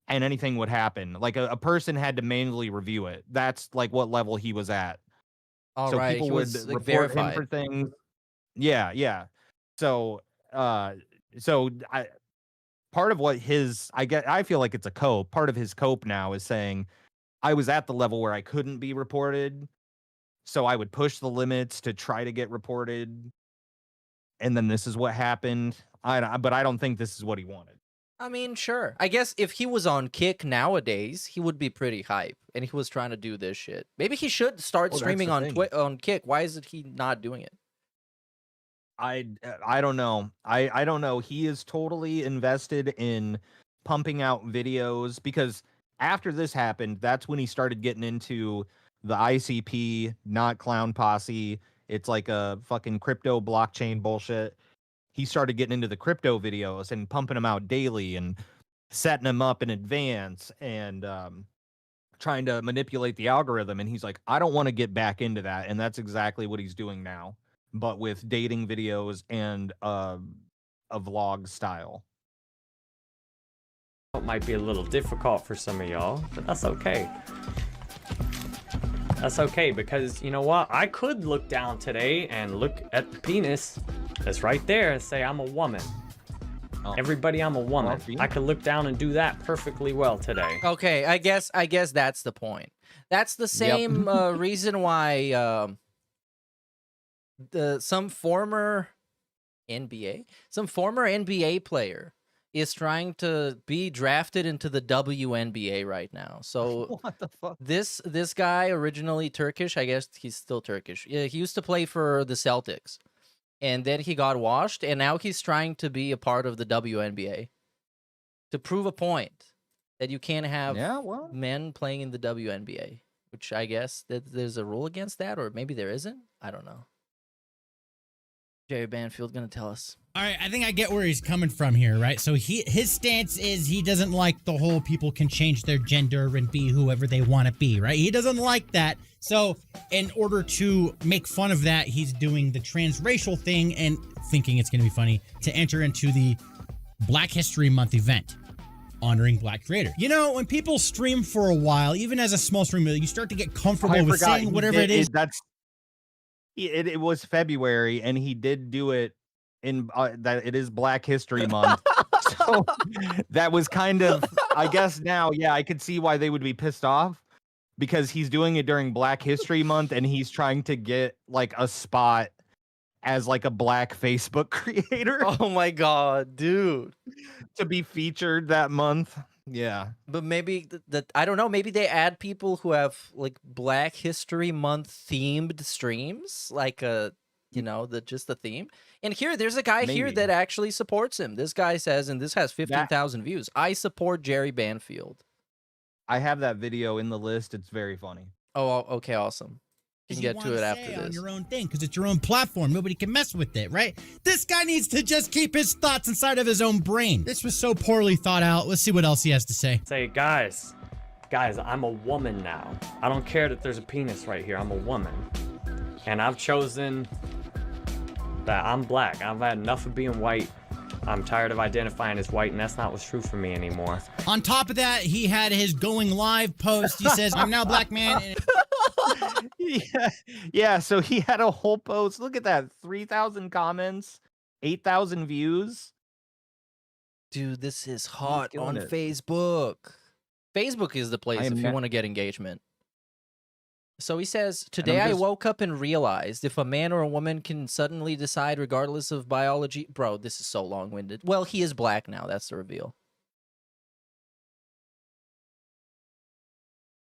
and anything would happen. Like a person had to manually review it. That's like what level he was at. All So right, people he would was like, report him verified. for things. Yeah. So part of what I feel like it's a cope. Part of his cope now is saying, I was at the level where I couldn't be reported, so I would push the limits to try to get reported, and then this is what happened. But I don't think this is what he wanted. I mean, sure. I guess if he was on Kick nowadays, he would be pretty hype, and he was trying to do this shit. Maybe he should start Well, that's streaming the on thing. on Kick. Why is he not doing it? I don't know. I don't know. He is totally invested in pumping out videos, because after this happened, that's when he started getting into the ICP, not Clown Posse. It's like a fucking crypto blockchain bullshit. he started getting into the crypto videos and pumping them out daily and setting them up in advance and trying to manipulate the algorithm. And he's like, I don't want to get back into that. And that's exactly what he's doing now, but with dating videos and a vlog style. It might be a little difficult for some of y'all, but that's okay. That's okay, because you know what? I could look down today and look at the penis that's right there and say I'm a woman. Oh. Everybody, I'm a woman. I could look down and do that perfectly well today. Okay, I guess that's the point. That's the same reason why some former NBA player is trying to be drafted into the WNBA right now. So What the fuck? this guy, originally Turkish, I guess he's still Turkish. Yeah, he used to play for the Celtics, and then he got washed, and now he's trying to be a part of the WNBA to prove a point that you can't have men playing in the WNBA, which I guess that there's a rule against that, or maybe there isn't. I don't know. Jerry Banfield gonna tell us. All right, I think I get where he's coming from here, right? So his stance is he doesn't like the whole people can change their gender and be whoever they want to be, right? He doesn't like that. So in order to make fun of that, he's doing the transracial thing and thinking it's going to be funny to enter into the Black History Month event honoring Black creators. You know, when people stream for a while, even as a small streamer, you start to get comfortable with saying whatever it is. It was February, and he did do it in that it is Black History Month. So that was kind of, I guess now, yeah, I could see why they would be pissed off, because he's doing it during Black History Month and he's trying to get like a spot as like a Black Facebook creator. Oh my god, dude. To be featured that month. Yeah. But maybe I don't know, maybe they add people who have like Black History Month themed streams, like you know, just the theme. And here, there's a guy here that actually supports him. This guy says, and this has 15,000 views, I support Jerry Banfield. I have that video in the list. It's very funny. Oh, okay, awesome. You can get to it after on this. your own thing, because it's your own platform. Nobody can mess with it, right? This guy needs to just keep his thoughts inside of his own brain. This was so poorly thought out. Let's see what else he has to say. Say, guys, I'm a woman now. I don't care that there's a penis right here. I'm a woman. And I've chosen that I'm Black. I've had enough of being white. I'm tired of identifying as white, and that's not what's true for me anymore. On top of that, he had his going live post. He says, I'm now Black man. Yeah, so he had a whole post. Look at that. 3,000 comments, 8,000 views. Dude, this is hot on Facebook. Facebook is the place if you want to get engagement. So he says, today I woke up and realized if a man or a woman can suddenly decide regardless of biology. Bro, this is so long-winded. Well, he is Black now. That's the reveal.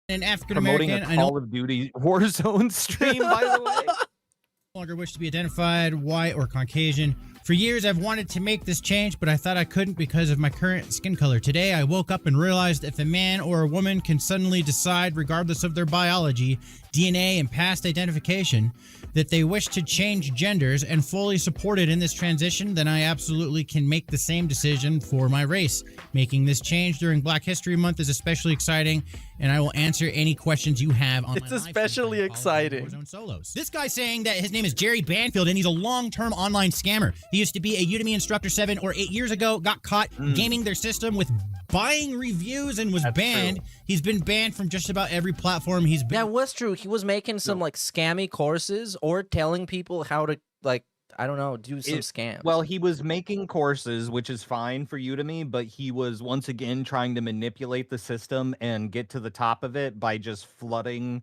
An African-American. Promoting a Call of Duty Warzone stream, by the way. No longer wish to be identified white or Caucasian. For years, I've wanted to make this change, but I thought I couldn't because of my current skin color. Today, I woke up and realized if a man or a woman can suddenly decide, regardless of their biology, DNA, and past identification, that they wish to change genders and fully support it in this transition, then I absolutely can make the same decision for my race. Making this change during Black History Month is especially exciting, and I will answer any questions you have on It's especially exciting. Solos. This guy saying that his name is Jerry Banfield and he's a long-term online scammer. He used to be a Udemy instructor 7 or 8 years ago, got caught gaming their system with buying reviews and was banned. True. He's been banned from just about every platform he's been. That was true. He was making some like scammy courses or telling people how to, like, I don't know, do some scams. Well, he was making courses, which is fine for Udemy, but he was once again trying to manipulate the system and get to the top of it by just flooding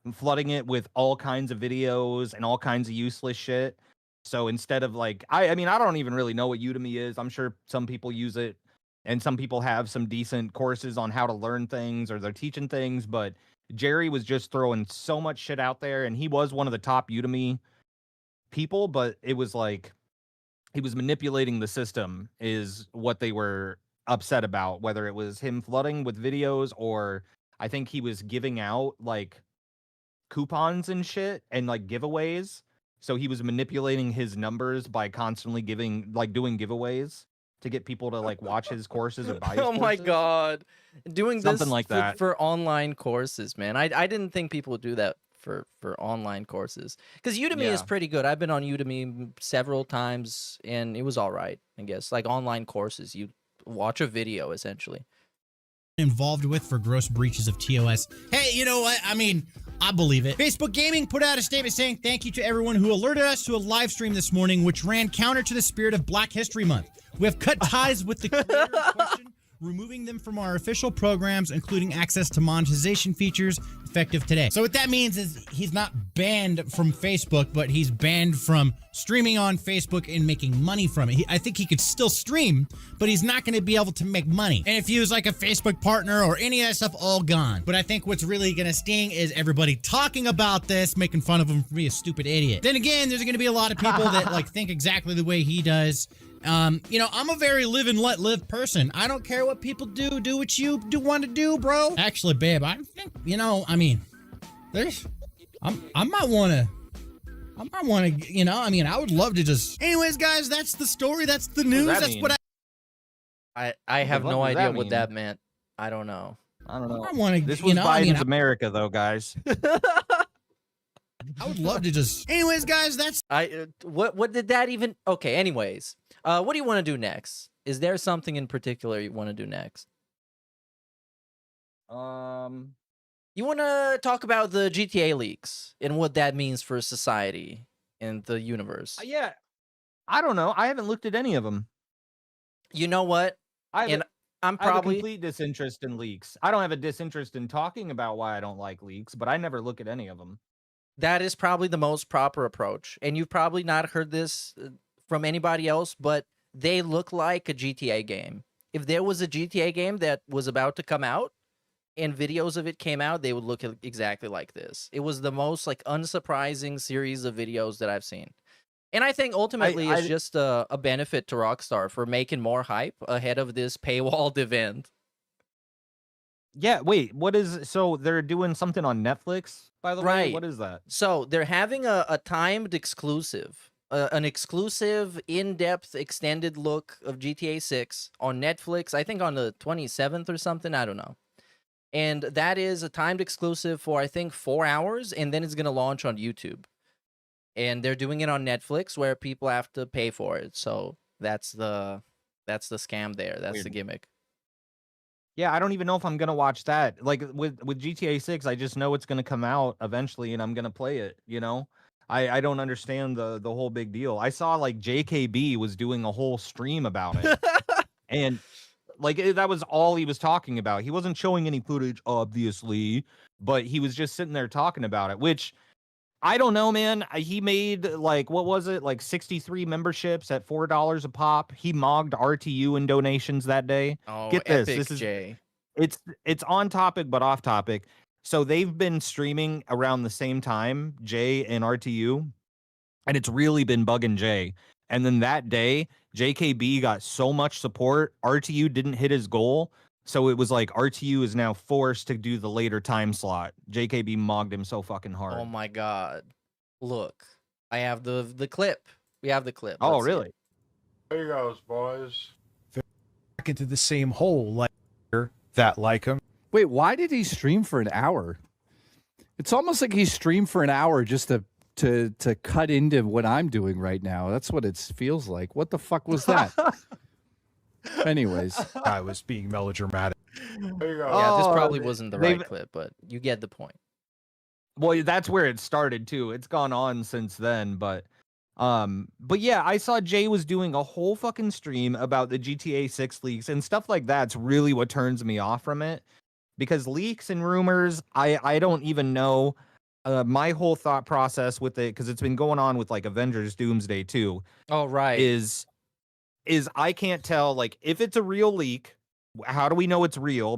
it with all kinds of videos and all kinds of useless shit. So instead of like, I mean, I don't even really know what Udemy is. I'm sure some people use it and some people have some decent courses on how to learn things or they're teaching things, but Jerry was just throwing so much shit out there, and he was one of the top Udemy people, but it was like he was manipulating the system is what they were upset about, whether it was him flooding with videos or I think he was giving out like coupons and shit and like giveaways So he was manipulating his numbers by constantly doing giveaways to get people to like watch his courses or buy his Oh my courses. god. Doing Something this like that. for online courses, man. I didn't think people would do that for online courses. Because Udemy is Yeah. pretty good. I've been on Udemy several times and it was all right, I guess. Like online courses, you watch a video essentially. Involved with for gross breaches of TOS. Hey, you know what? I mean, I believe it. Facebook Gaming put out a statement saying thank you to everyone who alerted us to a live stream this morning, which ran counter to the spirit of Black History Month. We have cut ties with the creator in question, removing them from our official programs, including access to monetization features effective today. So what that means is he's not banned from Facebook, but he's banned from streaming on Facebook and making money from it. I think he could still stream, but he's not going to be able to make money. And if he was like a Facebook partner or any of that stuff, all gone. But I think what's really going to sting is everybody talking about this, making fun of him for being a stupid idiot. Then again, there's going to be a lot of people that like think exactly the way he does. You know, I'm a very live and let live person. I don't care what people do. Do what you want to do, bro. Actually, babe, I think, you know, I mean, I might want to, you know, I mean, I would love to just. Anyways, guys, that's the story. That's the news. that That's mean? what I have what no does idea that what mean? that meant. I don't know. I don't know. I want to. This You was know, Biden's I mean, America, though, guys. I would love to just. Anyways, guys, that's. What did that even? Okay, anyways. What do you want to do next? Is there something in particular you want to do next? You want to talk about the GTA leaks and what that means for society and the universe? Yeah. I don't know. I haven't looked at any of them. You know what? I And I'm I have a probably complete disinterest in leaks. I don't have a disinterest in talking about why I don't like leaks, but I never look at any of them. that is probably the most proper approach. And you've probably not heard this from anybody else, but they look like a GTA game. If there was a GTA game that was about to come out and videos of it came out, they would look exactly like this. It was the most like unsurprising series of videos that I've seen. And I think ultimately it's just a benefit to Rockstar for making more hype ahead of this paywalled event. Yeah, wait, so they're doing something on Netflix, by the way? Right. What is that? So they're having a timed exclusive, an exclusive in-depth extended look of GTA 6 on Netflix, I think on the 27th or something, I don't know. And that is a timed exclusive for, I think, 4 hours, and then it's going to launch on YouTube. And they're doing it on Netflix where people have to pay for it. So that's the scam there. That's the Weird. gimmick. Yeah, I don't even know if I'm gonna watch that. Like with GTA 6, I just know it's gonna come out eventually, and I'm gonna play it. You know, I don't understand the whole big deal. I saw like JKB was doing a whole stream about it, and like that was all he was talking about. He wasn't showing any footage, obviously, but he was just sitting there talking about it, which I don't know, man. He made like, what was it? Like 63 memberships at $4 a pop. He mogged RTU in donations that day. Oh, Get this. epic, This is Jay. it's on topic but off topic. So they've been streaming around the same time, Jay and RTU, and it's really been bugging Jay. And then that day, JKB got so much support, RTU didn't hit his goal. So it was like RTU is now forced to do the later time slot. JKB mogged him so fucking hard. Oh my god. Look, I have the clip. We have the clip. Oh, Let's see really? it. There you goes, boys. Back into the same hole like that like him. Wait, why did he stream for an hour? It's almost like he streamed for an hour just to cut into what I'm doing right now. That's what it feels like. What the fuck was that? Anyways, I was being melodramatic. There you go. Yeah, this Oh, probably wasn't the right they've- clip, but you get the point. Well, that's where it started too. It's gone on since then, but yeah, I saw Jay was doing a whole fucking stream about the GTA 6 leaks and stuff like that's really what turns me off from it. Because leaks and rumors, I don't even know. My whole thought process with it, because it's been going on with like Avengers Doomsday too, Oh, right. is I can't tell, like, if it's a real leak, how do we know it's real?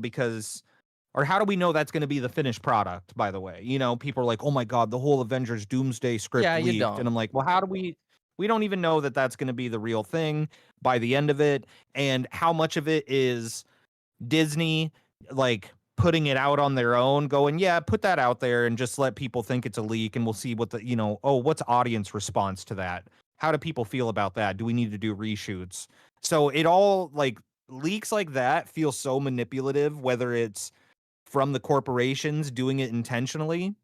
Or how do we know that's going to be the finished product, by the way? You know, people are like, oh my God, the whole Avengers Doomsday script Yeah, you leaked. don't. And I'm like, well, how do we don't even know that that's going to be the real thing by the end of it. And how much of it is Disney, like, putting it out on their own, going, yeah, put that out there and just let people think it's a leak, and we'll see what the, what's audience response to that? How do people feel about that? Do we need to do reshoots? So it all, like, leaks like that feel so manipulative, whether it's from the corporations doing it intentionally,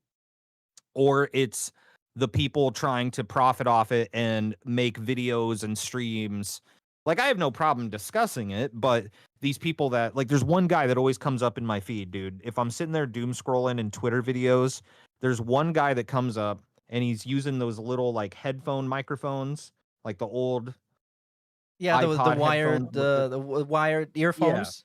or it's the people trying to profit off it and make videos and streams. Like, I have no problem discussing it, but these people that, like, there's one guy that always comes up in my feed, dude. If I'm sitting there doom scrolling in Twitter videos, there's one guy that comes up and he's using those little, like, headphone microphones, like the old Yeah, the iPod wired headphones. the wired earphones.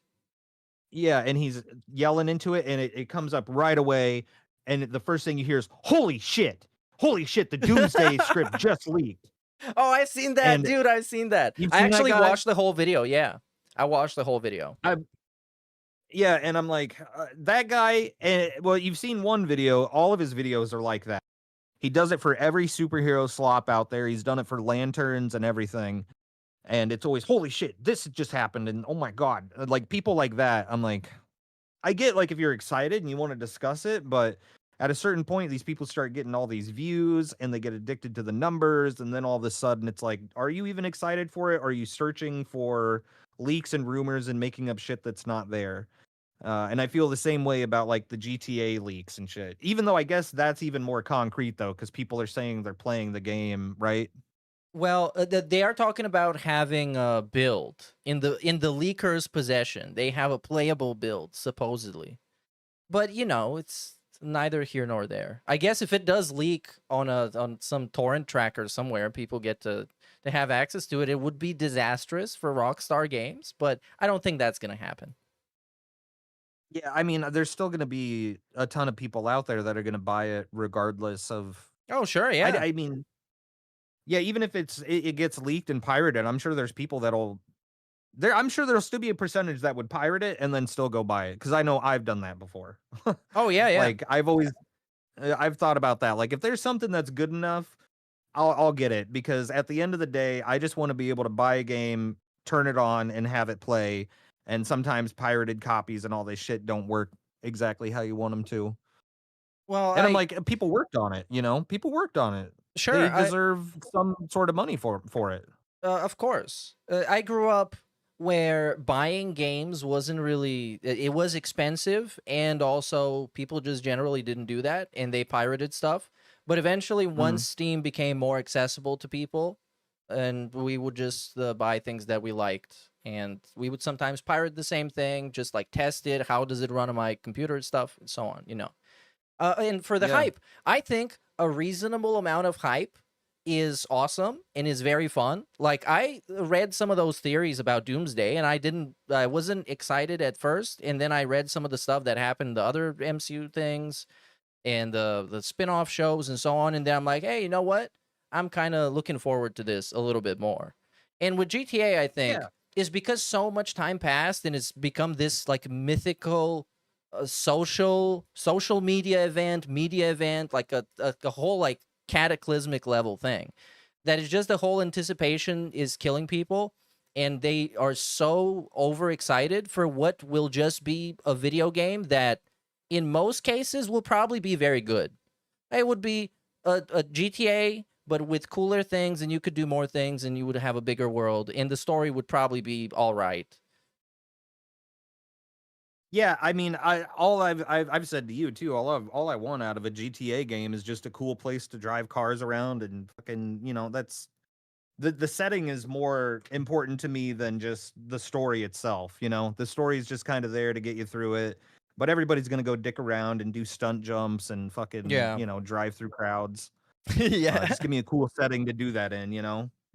Yeah, and he's yelling into it, and it comes up right away, and the first thing you hear is, holy shit, the Doomsday script just leaked. Oh, I've seen that, And dude. I've seen that. you've I seen that actually guy? watched the whole video. Yeah, I watched the whole video. Yeah, and I'm like, that guy, well, you've seen one video, all of his videos are like that. He does it for every superhero slop out there. He's done it for lanterns and everything. And it's always, holy shit, this just happened, and oh my god. Like, people like that, I'm like, I get, like, if you're excited and you want to discuss it, but at a certain point, these people start getting all these views and they get addicted to the numbers, and then all of a sudden it's like, are you even excited for it? Are you searching for leaks and rumors and making up shit that's not there? And I feel the same way about, like, the GTA leaks and shit. Even though I guess that's even more concrete, though, because people are saying they're playing the game, right? Well, they are talking about having a build in the leaker's possession. They have a playable build supposedly, but it's neither here nor there. I guess if it does leak on some torrent tracker somewhere, people get to have access to it. It would be disastrous for Rockstar Games, but I don't think that's gonna happen. Yeah, I mean, there's still going to be a ton of people out there that are going to buy it regardless of. Oh, sure, yeah. I mean, yeah, even if it gets leaked and pirated, I'm sure there's people that'll. I'm sure there'll still be a percentage that would pirate it and then still go buy it, because I know I've done that before. Oh yeah, yeah. Like, I've thought about that. Like, if there's something that's good enough, I'll get it, because at the end of the day, I just want to be able to buy a game, turn it on, and have it play. And sometimes pirated copies and all this shit don't work exactly how you want them to. Well, And I'm like, people worked on it, People worked on it. sure, They deserve some sort of money for it. Of course. I grew up where buying games wasn't really, it was expensive, and also people just generally didn't do that, and they pirated stuff. But eventually, once Steam became more accessible to people, and we would just buy things that we liked, and we would sometimes pirate the same thing, just like test it. How does it run on my computer and stuff, and so on, And for the hype, I think a reasonable amount of hype is awesome and is very fun. Like, I read some of those theories about Doomsday, and I wasn't excited at first, and then I read some of the stuff that happened, the other MCU things and the spin-off shows and so on, and then I'm like, hey, you know what? I'm kind of looking forward to this a little bit more. And with GTA, I think, is because so much time passed and it's become this, like, mythical social media event, like a whole, like, cataclysmic level thing, that is just the whole anticipation is killing people, and they are so overexcited for what will just be a video game that in most cases will probably be very good. It would be a GTA, but with cooler things, and you could do more things, and you would have a bigger world, and the story would probably be all right. Yeah, I mean, I've said to you too. All I want out of a GTA game is just a cool place to drive cars around, and fucking, that's the setting is more important to me than just the story itself. The story is just kind of there to get you through it, but everybody's gonna go dick around and do stunt jumps and fucking drive through crowds. Yeah. Just give me a cool setting to do that in.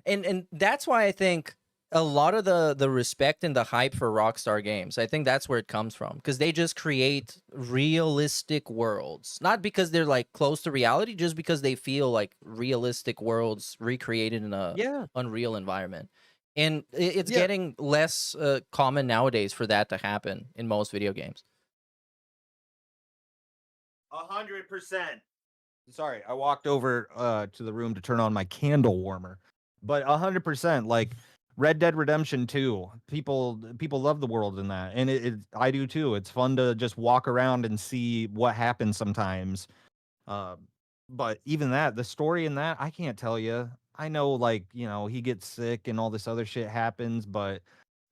And that's why I think a lot of the respect and the hype for Rockstar Games, I think that's where it comes from, because they just create realistic worlds, not because they're, like, close to reality, just because they feel like realistic worlds recreated in a Unreal environment. And it's getting less common nowadays for that to happen in most video games. 100%. Sorry, I walked over to the room to turn on my candle warmer, but 100%, like, Red Dead Redemption 2. People love the world in that, and I do too. It's fun to just walk around and see what happens sometimes. Uh, but even that, the story in that, I can't tell you. I know, like, he gets sick and all this other shit happens, but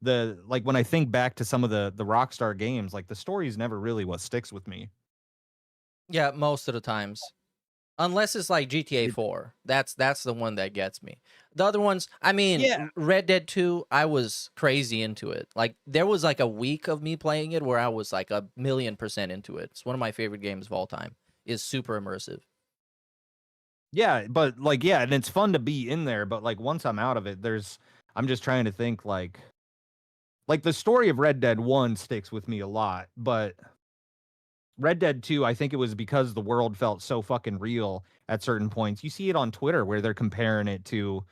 when I think back to some of the Rockstar games, like the story is never really what sticks with me. Yeah, most of the times. Unless it's like GTA 4. That's the one that gets me. The other ones, I mean, Yeah. Red Dead 2, I was crazy into it. Like there was like a week of me playing it where I was like 1,000,000% into it. It's one of my favorite games of all time. It's super immersive. Yeah, but like, yeah, and it's fun to be in there, but like once I'm out of it, I'm just trying to think like the story of Red Dead 1 sticks with me a lot, but Red Dead 2, I think it was because the world felt so fucking real at certain points. You see it on Twitter where they're comparing it to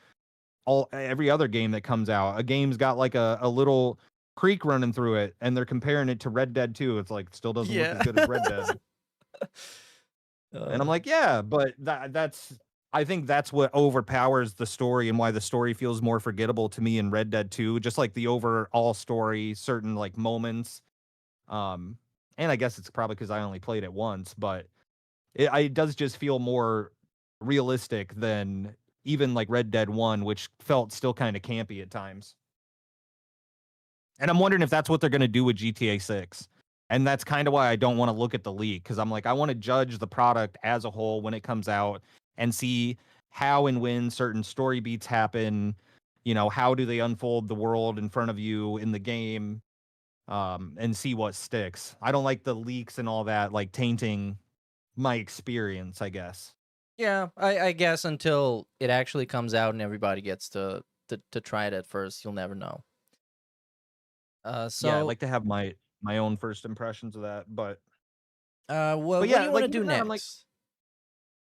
every other game that comes out. A game's got like a little creek running through it, and they're comparing it to Red Dead 2. It's like, still doesn't look as good as Red Dead. And I'm like, yeah, but I think that's what overpowers the story and why the story feels more forgettable to me in Red Dead 2, just like the overall story, certain like moments. And I guess it's probably because I only played it once, but it does just feel more realistic than even like Red Dead 1, which felt still kind of campy at times. And I'm wondering if that's what they're going to do with GTA 6. And that's kind of why I don't want to look at the leak, because I'm like, I want to judge the product as a whole when it comes out and see how and when certain story beats happen. How do they unfold the world in front of you in the game, and see what sticks. I don't like the leaks and all that, like tainting my experience, I guess. Yeah, I guess until it actually comes out and everybody gets to try it at first, you'll never know. So yeah, I'd like to have my own first impressions of that, but well, what yeah, do you like, want to do even that, next? I'm like,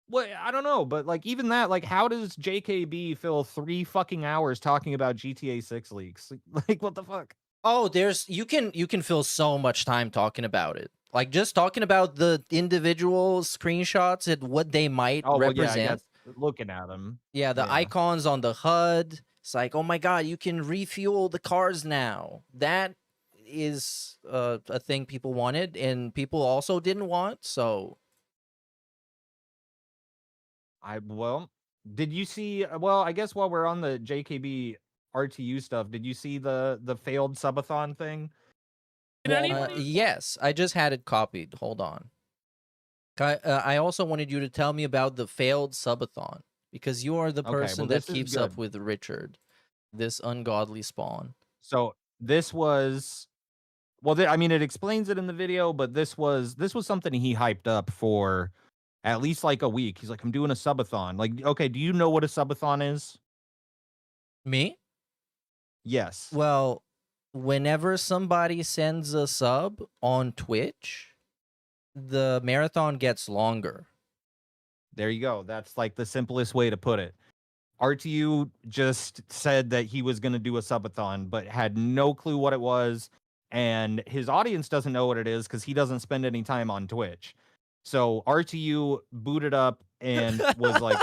well, I don't know, but like even that, like, how does JKB fill 3 fucking hours talking about GTA 6 leaks? Like, what the fuck? Oh, you can fill so much time talking about it. Like just talking about the individual screenshots and what they might Oh, well, yeah, I represent. guess looking at them. Yeah, the icons on the HUD. It's like, oh my god, you can refuel the cars now. That is a thing people wanted, and people also didn't want. So, Did you see? Well, I guess while we're on the JKB RTU stuff, did you see the failed subathon thing? yes, I just had it copied. Hold on. I also wanted you to tell me about the failed subathon, because you are the Okay, person well, that this is keeps up good. with Richard, this ungodly spawn. So this was, well, I mean, it explains it in the video, but this was something he hyped up for at least like a week. He's like, I'm doing a subathon. Like, okay, do you know what a subathon is? Me? Yes. Well, whenever somebody sends a sub on Twitch, the marathon gets longer. There you go. That's like the simplest way to put it. RTU just said that he was going to do a subathon, but had no clue what it was. And his audience doesn't know what it is because he doesn't spend any time on Twitch. So RTU booted up and was like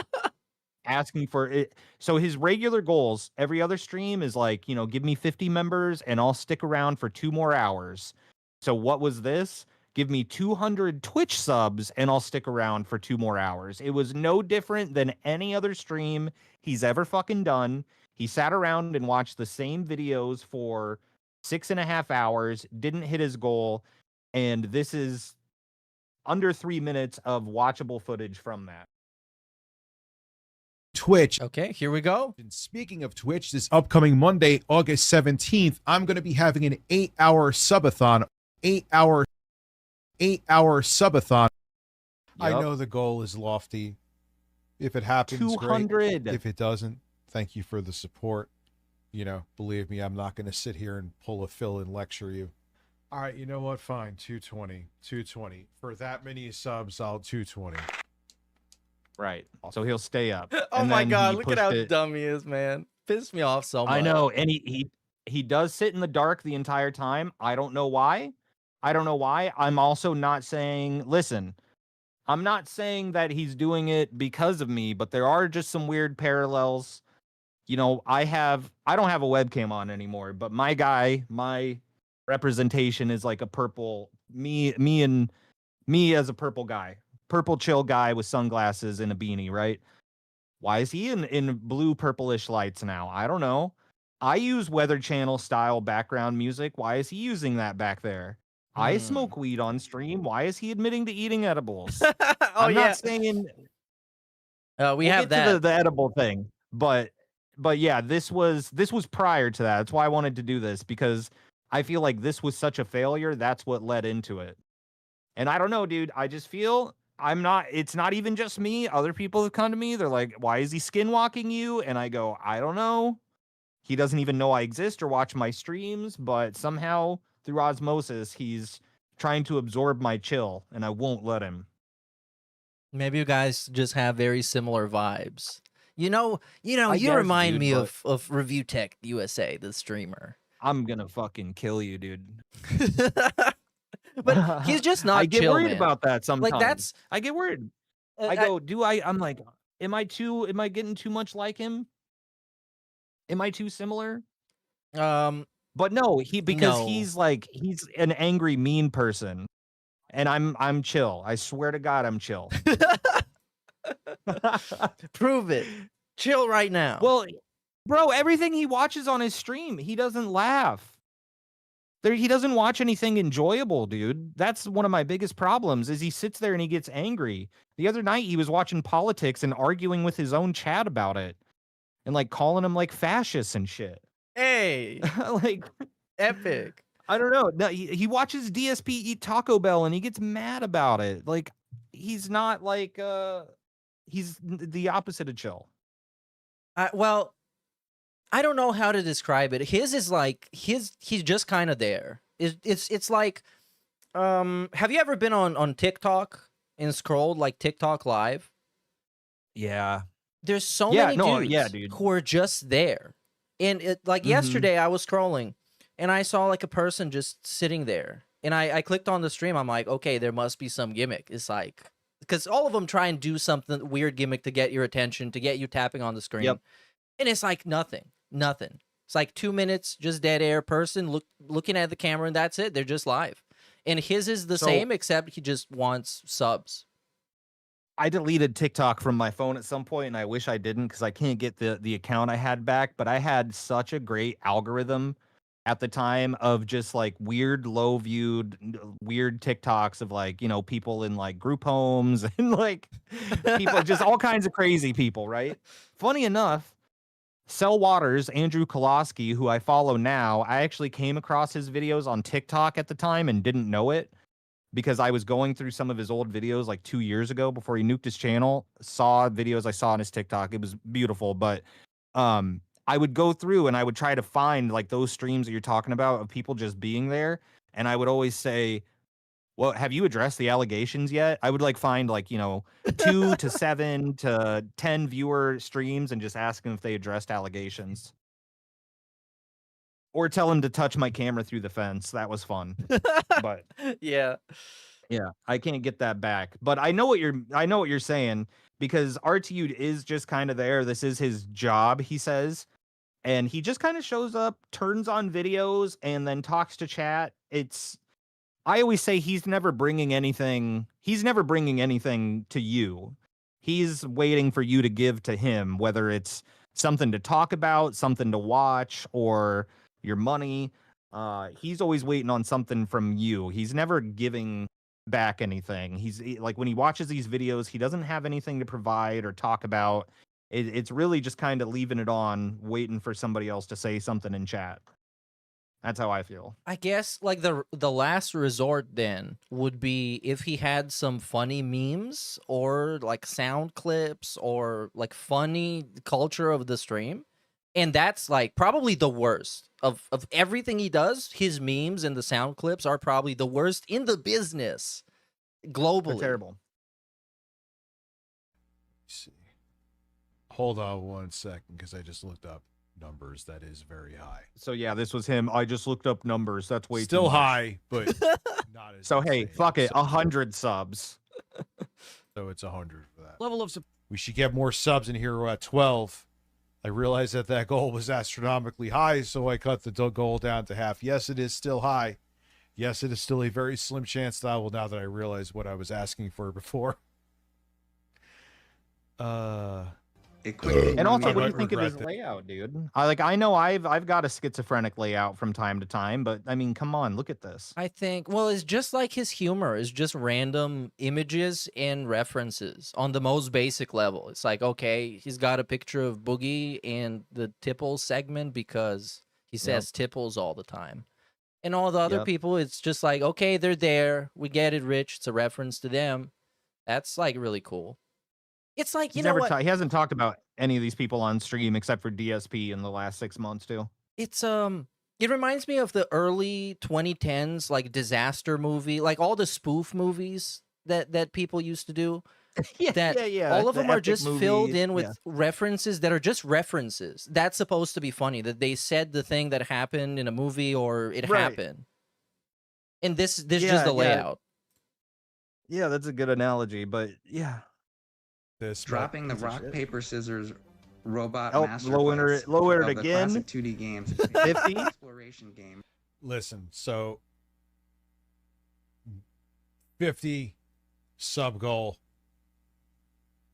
asking for it. So his regular goals every other stream is like, give me 50 members and I'll stick around for 2 more hours. So what was this? Give me 200 Twitch subs and I'll stick around for 2 more hours. It was no different than any other stream he's ever fucking done. He sat around and watched the same videos for 6.5 hours, didn't hit his goal, and this is under 3 minutes of watchable footage from that. Twitch. Okay, here we go. And speaking of Twitch, this upcoming Monday, August 17th, I'm going to be having an 8-hour subathon. 8-hour subathon. I know the goal is lofty. If it happens, 200. Great. If it doesn't, thank you for the support. Believe me, I'm not going to sit here and pull a Phil and lecture you. All right, you know what? Fine, 220. For that many subs, I'll 220. Right. So he'll stay up. Oh And my then god, he look at pushed how it. dumb he is, man. Pissed me off so much. I know, and he does sit in the dark the entire time. I don't know why. I'm also not saying, listen, I'm not saying that he's doing it because of me, but there are just some weird parallels. you know, I don't have a webcam on anymore, but my representation is like a purple me as a purple guy, purple chill guy with sunglasses and a beanie, right? Why is he in blue purplish lights now? I don't know. I use Weather Channel style background music. Why is he using that back there? I smoke weed on stream. Why is he admitting to eating edibles? I'm not saying we we'll have get to that. the edible thing, but yeah, this was prior to that. That's why I wanted to do this, because I feel like this was such a failure. That's what led into it. And I don't know, dude. I just feel it's not even just me. Other people have come to me. They're like, why is he skinwalking you? And I go, I don't know. He doesn't even know I exist or watch my streams, but somehow through osmosis, he's trying to absorb my chill, and I won't let him. Maybe you guys just have very similar vibes. You guess, remind dude, me but- of Review Tech USA, the streamer. I'm gonna fucking kill you, dude. But he's just not I get chill, worried man. about that sometimes. Like that's I get worried. I go, I'm like, am I getting too much like him? Am I too similar? But no, because No. he's an angry, mean person. And I'm chill. I swear to God, I'm chill. Prove it. Chill right now. Well, bro, everything he watches on his stream, he doesn't laugh. He doesn't watch anything enjoyable, dude. That's one of my biggest problems, is he sits there and he gets angry. The other night, he was watching politics and arguing with his own chat about it. And, like, calling him, like, fascists and shit. Hey. Like, epic. I don't know. No, he watches DSP eat Taco Bell and he gets mad about it. Like, he's not like he's the opposite of chill. Well, I don't know how to describe it. His is like he's just kind of there. It's like have you ever been on TikTok and scrolled like TikTok live? Yeah. There's so many dudes dude. who are just there. And yesterday I was scrolling and I saw like a person just sitting there. And I clicked on the stream. I'm like, okay, there must be some gimmick. It's like, because all of them try and do something weird gimmick to get your attention, to get you tapping on the screen. Yep. And it's like nothing. It's like 2 minutes, just dead air person looking at the camera, and that's it. They're just live. And his is the same, except he just wants subs. I deleted TikTok from my phone at some point, and I wish I didn't, because I can't get the account I had back. But I had such a great algorithm at the time of just like weird, low viewed, weird TikToks of like, people in like group homes and like people, just all kinds of crazy people, right? Funny enough, Cell Waters, Andrew Koloski, who I follow now, I actually came across his videos on TikTok at the time and didn't know it, because I was going through some of his old videos like 2 years ago before he nuked his channel, saw videos I saw on his TikTok. It was beautiful. But I would go through and I would try to find like those streams that you're talking about of people just being there. And I would always say, well, have you addressed the allegations yet? I would like find like, 2 to 7 to 10 viewer streams and just ask them if they addressed allegations. Or tell him to touch my camera through the fence. That was fun. But yeah, I can't get that back. But I know what you're saying, because RTU is just kind of there. This is his job, he says. And he just kind of shows up, turns on videos, and then talks to chat. I always say he's never bringing anything to you. He's waiting for you to give to him, whether it's something to talk about, something to watch, or your money. He's always waiting on something from you. He's never giving back anything. He's like, when he watches these videos, he doesn't have anything to provide or talk about. It's really just kind of leaving it on, waiting for somebody else to say something in chat. That's how I feel. I guess like the last resort then would be if he had some funny memes or like sound clips or like funny culture of the stream. And that's like probably the worst of everything he does. His memes and the sound clips are probably the worst in the business globally. They're terrible. Let's see. Hold on 1 second, because I just looked up numbers. That is very high. So yeah, this was him. I just looked up numbers. That's way Still too much. high, but not as So hey, insane. fuck it. So- 100 subs. So it's 100 for that. Level of We should get more subs in here. We're at 12. I realized that that goal was astronomically high, so I cut the goal down to half. Yes, it is still high. Yes, it is still a very slim chance that I will, now that I realize what I was asking for before. And also, I what do you might think of his regret that. layout, dude? I know I've got a schizophrenic layout from time to time, but I mean, come on, look at this. I think, well, it's just like his humor. It's just random images and references on the most basic level. It's like, okay, he's got a picture of Boogie and the Tipples segment because he says Tipples all the time. And all the other Yep. people, it's just like, okay, they're there. We get it, Rich. It's a reference to them. That's like really cool. It's like, you He's know never what? he hasn't talked about any of these people on stream except for DSP in the last 6 months too. It's it reminds me of the early 2010s like disaster movie, like all the spoof movies that people used to do. yeah. All of the them are epic just movie, filled in with yeah. references that are just references. That's supposed to be funny that they said the thing that happened in a movie or it Right. happened. And this Yeah, just the yeah. layout. Yeah, that's a good analogy, but yeah. This Dropping the rock, paper, scissors robot Oh, master lower it of the again. classic 2D games. 50? Exploration game. Listen, so 50 sub goal.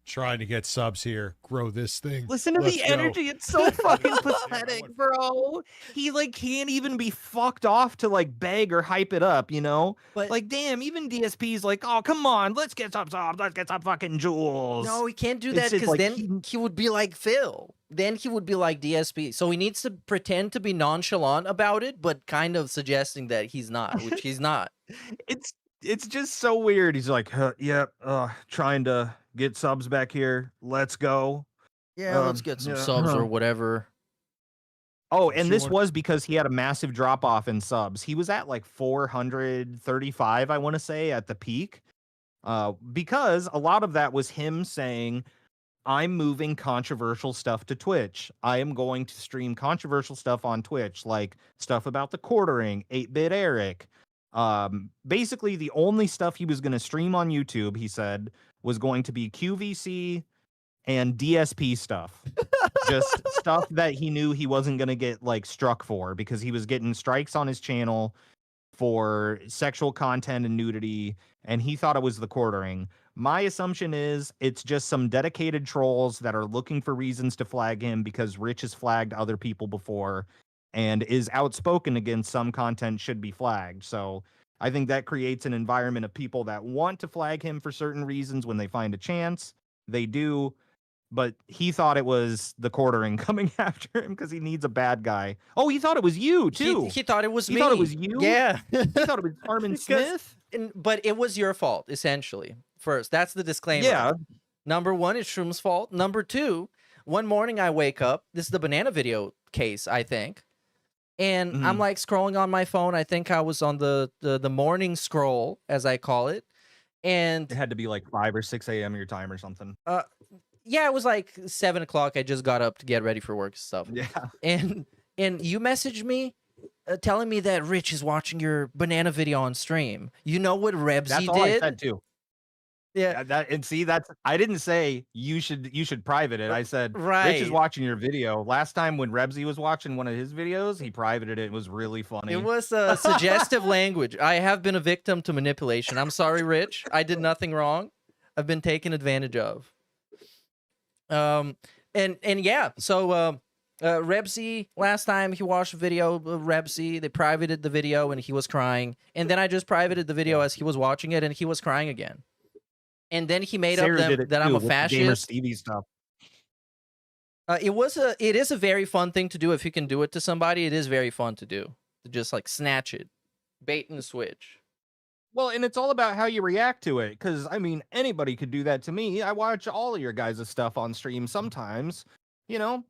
Trying to get subs here, grow this thing. Listen to Let's the go. energy. It's so fucking pathetic, bro. He like can't even be fucked off to like beg or hype it up, you know? But like, damn, even DSP's like, oh, come on, let's get some subs, let's get some fucking jewels. No, he can't do It's that just because like then he would be like Phil. Then he would be like DSP. So he needs to pretend to be nonchalant about it, but kind of suggesting that he's not, which he's not. It's just so weird. He's like, trying to get subs back here. Let's go. Yeah, let's get some yeah, subs huh. or whatever. Oh, She and this went- was because he had a massive drop off in subs. He was at like 435, I want to say, at the peak. Because a lot of that was him saying, I'm moving controversial stuff to Twitch. I am going to stream controversial stuff on Twitch, like stuff about the quartering, 8-Bit Eric. Basically, the only stuff he was going to stream on YouTube, he said, was going to be QVC and DSP stuff. Just stuff that he knew he wasn't going to get like struck for because he was getting strikes on his channel for sexual content and nudity, and he thought it was the quartering. My assumption is it's just some dedicated trolls that are looking for reasons to flag him because Rich has flagged other people before and is outspoken against some content should be flagged. So I think that creates an environment of people that want to flag him for certain reasons when they find a chance. They do, but he thought it was the quartering coming after him because he needs a bad guy. Oh, he thought it was you too. He thought it was me. He thought it was you? Yeah. He thought it was Armin Because- Smith. But it was your fault, essentially. First, that's the disclaimer. Yeah. Number one, it's Shroom's fault. Number two, one morning I wake up. This is the banana video case, I think. And I'm like scrolling on my phone. I think I was on the morning scroll, as I call it. And It had to be like 5 or 6 a.m. your time or something. yeah, it was like 7 o'clock. I just got up to get ready for work and stuff. Yeah. And you messaged me telling me that Rich is watching your banana video on stream. You know what Rebsy That's did? all I said too. Yeah. That's I didn't say you should private it. I said Rich is Right. watching your video. Last time when Rebsy was watching one of his videos, he privated it. It was really funny. It was suggestive language. I have been a victim to manipulation. I'm sorry, Rich. I did nothing wrong. I've been taken advantage of. And yeah, so Rebsy, last time he watched a video of Rebsy, they privated the video and he was crying. And then I just privated the video as he was watching it and he was crying again. And then he made Sarah up did it that I'm too a with the Gamer fascist. Stevie stuff. It is a very fun thing to do if you can do it to somebody. It is very fun to do. To just like snatch it. Bait and switch. Well, and it's all about how you react to it. Because, I mean, anybody could do that to me. I watch all of your guys' stuff on stream sometimes, you know?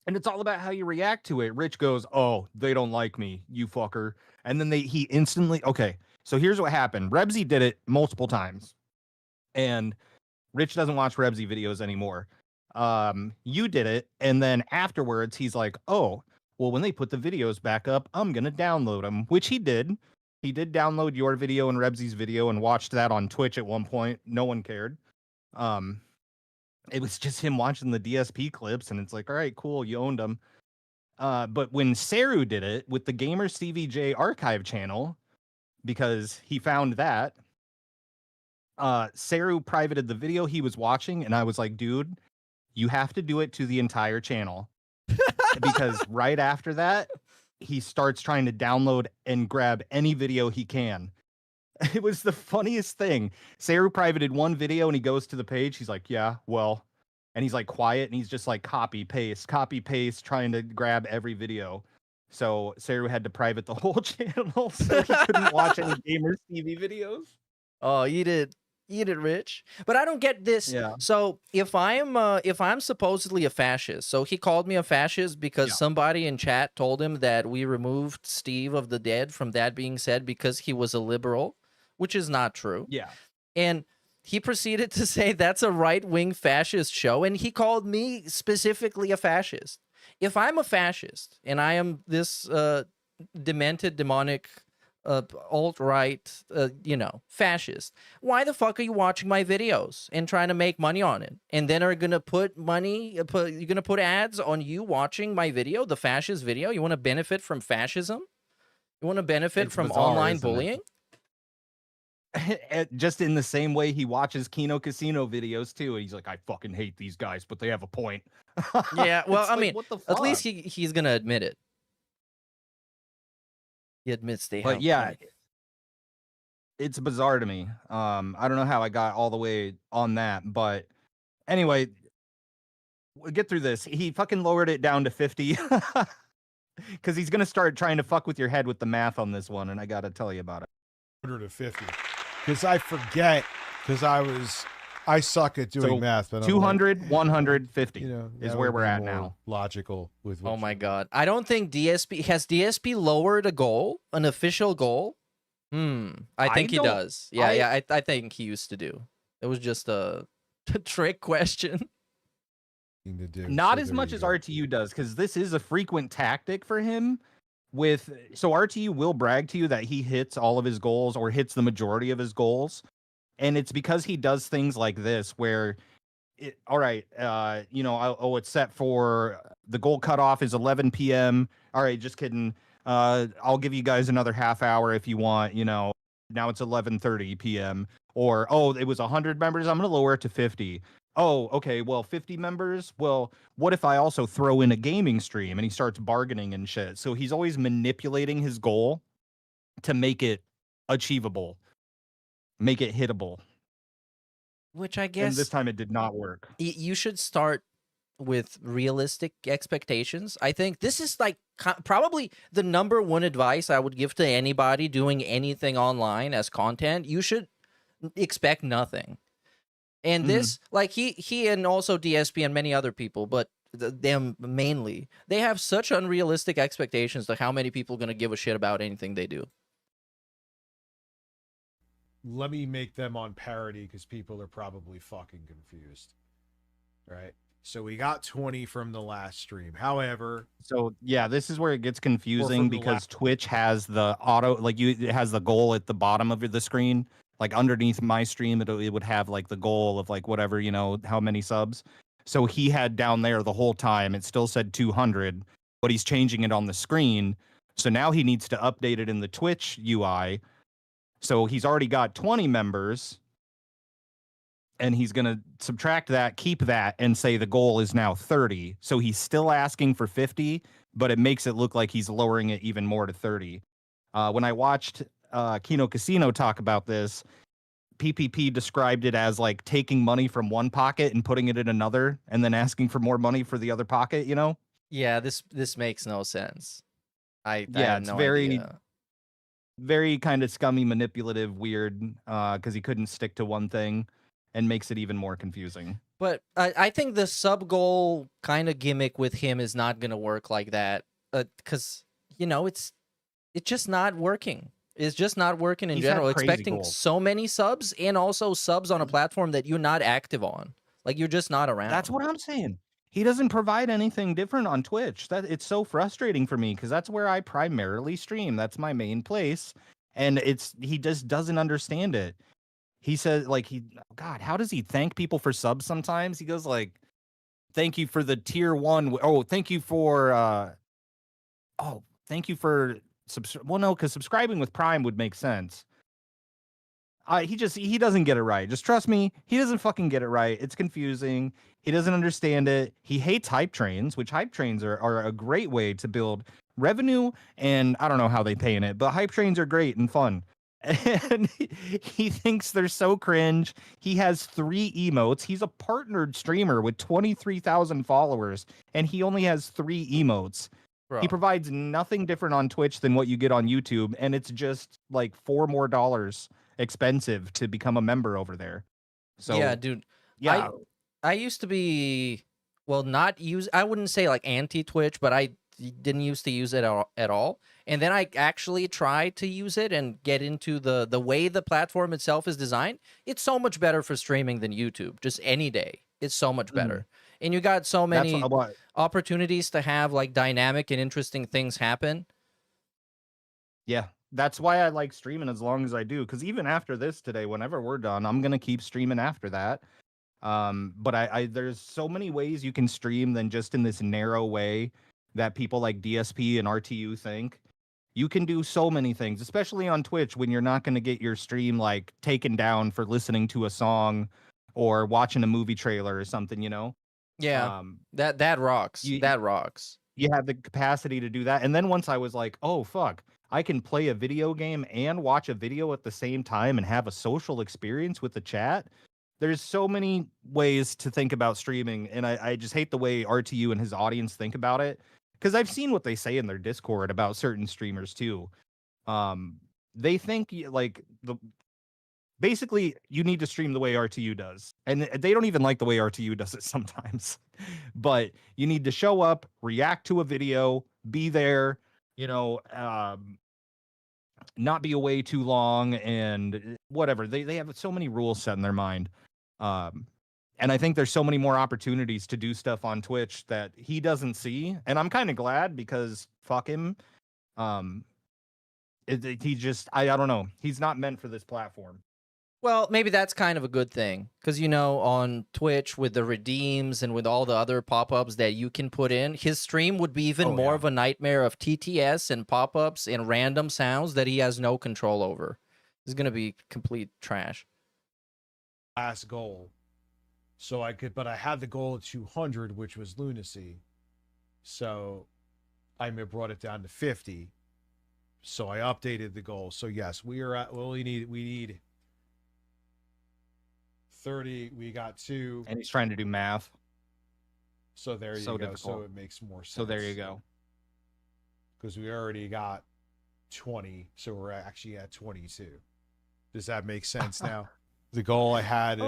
And it's all about how you react to it. Rich goes, oh, they don't like me, you fucker. And then he instantly, okay, so here's what happened. Rebsy did it multiple times. And Rich doesn't watch Rebsy videos anymore. You did it. And then afterwards, he's like, oh, well, when they put the videos back up, I'm going to download them, which he did. He did download your video and Rebsy's video and watched that on Twitch at one point. No one cared. And it was just him watching the DSP clips, and it's like, all right, cool, you owned him. But when Seru did it with the Gamer CVJ archive channel, because he found that, Seru privated the video he was watching, and I was like, dude, you have to do it to the entire channel. Because right after that, he starts trying to download and grab any video he can. It was the funniest thing. Seru privated one video and he goes to the page. He's like, yeah, well, and he's like quiet and he's just like copy, paste, trying to grab every video. So Seru had to private the whole channel so he couldn't watch any Gamers TV videos. Oh, eat it, Rich. But I don't get this. Yeah. So if I'm supposedly a fascist, so he called me a fascist because somebody in chat told him that we removed Steve of the Dead from That Being Said because he was a liberal, which is not true. Yeah. And he proceeded to say that's a right-wing fascist show, and he called me specifically a fascist. If I'm a fascist and I am this demented, demonic, alt-right, fascist, why the fuck are you watching my videos and trying to make money on it? And then are gonna put you're gonna put ads on you watching my video, the fascist video? You want to benefit from fascism? You want to benefit It's from bizarre, online isn't it? bullying? Just in the same way he watches Kino Casino videos too. And he's like, I fucking hate these guys, but they have a point. Yeah, well, It's I like, mean, what the at least fuck? he's gonna admit it. He admits they have. But a yeah, point. it's bizarre to me. I don't know how I got all the way on that, but anyway, we'll get through this. He fucking lowered it down to 50 because he's gonna start trying to fuck with your head with the math on this one, and I gotta tell you about it. 150. Because I forget, because I suck at doing So, math. But 200, 150 you know, is that where would we're be at more now. Logical with. Oh my god, I don't think DSP lowered a goal, an official goal. I think he don't- does. Yeah, I think he used to do. It was just a trick question. To do. Not So as there much you as go. RTU does, because this is a frequent tactic for him. So RTU will brag to you that he hits all of his goals or hits the majority of his goals, and it's because he does things like this where, all right, it's set for the goal cutoff is 11 p.m. All right, just kidding. I'll give you guys another half hour if you want. Now it's 11:30 p.m. Or it was 100 members. I'm gonna lower it to 50. Oh, okay, well, 50 members? Well, what if I also throw in a gaming stream? And he starts bargaining and shit. So he's always manipulating his goal to make it achievable, make it hittable. Which I And guess this time it did not work. you should start with realistic expectations. I think this is like probably the number one advice I would give to anybody doing anything online as content. You should expect nothing. And this, like he and also DSP and many other people, but them mainly, they have such unrealistic expectations to how many people are going to give a shit about anything they do. Let me make them on parity because people are probably fucking confused. Right? So we got 20 from the last stream. However, So yeah, this is where it gets confusing from the because Twitch has the it has the goal at the bottom of the screen. Like underneath my stream, it would have like the goal of like whatever, how many subs. So he had down there the whole time, it still said 200, but he's changing it on the screen. So now he needs to update it in the Twitch UI. So he's already got 20 members. And he's going to subtract that, keep that, and say the goal is now 30. So he's still asking for 50, but it makes it look like he's lowering it even more to 30. When I watched Kino Casino talk about this, PPP described it as like taking money from one pocket and putting it in another, and then asking for more money for the other pocket, Yeah, this makes no sense. I Yeah, have it's no very, idea. very kind of scummy, manipulative, weird, because he couldn't stick to one thing and makes it even more confusing. But I think the sub goal kind of gimmick with him is not going to work like that because, it's just not working. It's just not working in He's had general. crazy Expecting goals. so many subs and also subs on a platform that you're not active on. Like, you're just not around. That's what I'm saying. He doesn't provide anything different on Twitch. It's so frustrating for me because that's where I primarily stream. That's my main place, and he just doesn't understand it. he says like God, how does he thank people for subs sometimes? He goes like, thank you for the tier 1. Oh, thank you for thank you for well, no, because subscribing with Prime would make sense. He doesn't get it right. Just trust me, he doesn't fucking get it right. It's confusing. He doesn't understand it. He hates hype trains, which hype trains are a great way to build revenue. And I don't know how they pay in it, but hype trains are great and fun. And he thinks they're so cringe. He has 3 emotes. He's a partnered streamer with 23,000 followers, and he only has 3 emotes. Bro. He provides nothing different on Twitch than what you get on YouTube, and it's just like $4 more expensive to become a member over there. So yeah, dude. yeah, I used to be, well, I wouldn't say like anti-Twitch, but I didn't used to use it at all. And then I actually tried to use it and get into the way the platform itself is designed. It's so much better for streaming than YouTube, just any day. It's so much better. And you got so many opportunities to have like dynamic and interesting things happen. Yeah, that's why I like streaming as long as I do. Because even after this today, whenever we're done, I'm gonna keep streaming after that. But I there's so many ways you can stream than just in this narrow way that people like DSP and RTU think. You can do so many things, especially on Twitch when you're not going to get your stream like taken down for listening to a song or watching a movie trailer or something, you know? Yeah, that rocks. That rocks. You have the capacity to do that. And then once I was like, oh, fuck, I can play a video game and watch a video at the same time and have a social experience with the chat. There's so many ways to think about streaming, and I just hate the way RTU and his audience think about it, because I've seen what they say in their Discord about certain streamers too. They think like basically you need to stream the way RTU does, and they don't even like the way RTU does it sometimes. But you need to show up, react to a video, be there, you know, not be away too long, and whatever. They have so many rules set in their mind. And I think there's so many more opportunities to do stuff on Twitch that he doesn't see. And I'm kind of glad, because fuck him. He just, I don't know. He's not meant for this platform. Well, maybe that's kind of a good thing, because, you know, on Twitch with the redeems and with all the other pop-ups that you can put in, his stream would be even more of a nightmare of TTS and pop-ups and random sounds that he has no control over. It's going to be complete trash. Last goal. So but I had the goal at 200, which was lunacy. So I brought it down to 50. So I updated the goal. So yes, we need 30. We got 2. And he's trying to do math. So there you go. Difficult. So it makes more sense. So there you go. Because we already got 20. So we're actually at 22. Does that make sense now? The goal I had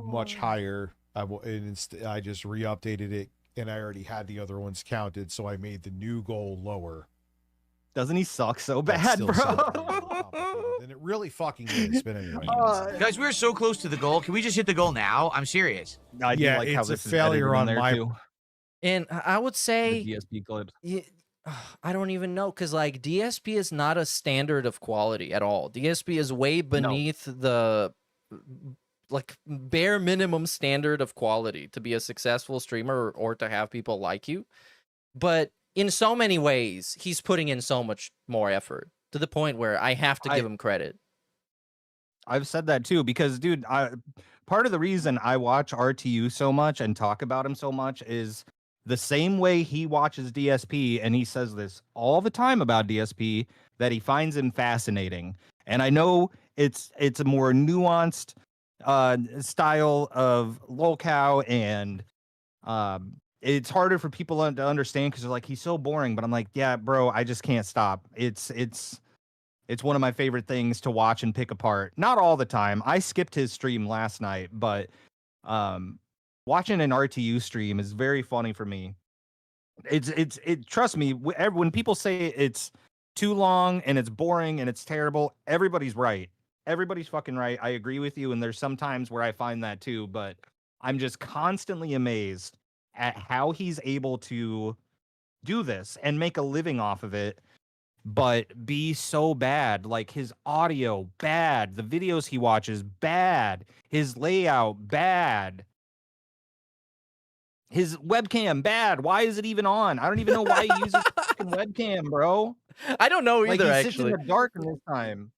much higher. I just re-updated it, and I already had the other ones counted, so I made the new goal lower. Doesn't he suck so bad, bro? And it really fucking is. But anyway, guys, we're so close to the goal. Can we just hit the goal now? I'm serious. I do like how it's this a failure on my. too. And I would say The DSP clips. I don't even know, because like DSP is not a standard of quality at all. DSP is way beneath the like bare minimum standard of quality to be a successful streamer or to have people like you. But in so many ways, he's putting in so much more effort, to the point where I have to give him credit. I've said that too, because dude, part of the reason I watch RTU so much and talk about him so much is the same way he watches DSP, and he says this all the time about DSP, that he finds him fascinating. And I know it's a more nuanced style of lolcow, and it's harder for people to understand, because they're like, he's so boring. But I'm like, yeah, bro, I just can't stop. It's one of my favorite things to watch and pick apart. Not all the time. I skipped his stream last night, but watching an RTU stream is very funny for me. Trust me, when people say it's too long and it's boring and it's terrible, everybody's right. Everybody's fucking right. I agree with you, and there's some times where I find that too, but I'm just constantly amazed at how he's able to do this and make a living off of it. but be so bad. Like his audio, bad. The videos he watches, bad. His layout, bad. His webcam, bad. Why is it even on? I don't even know why he uses fucking webcam, bro. I don't know Like either, he sits in actually. the dark in this time.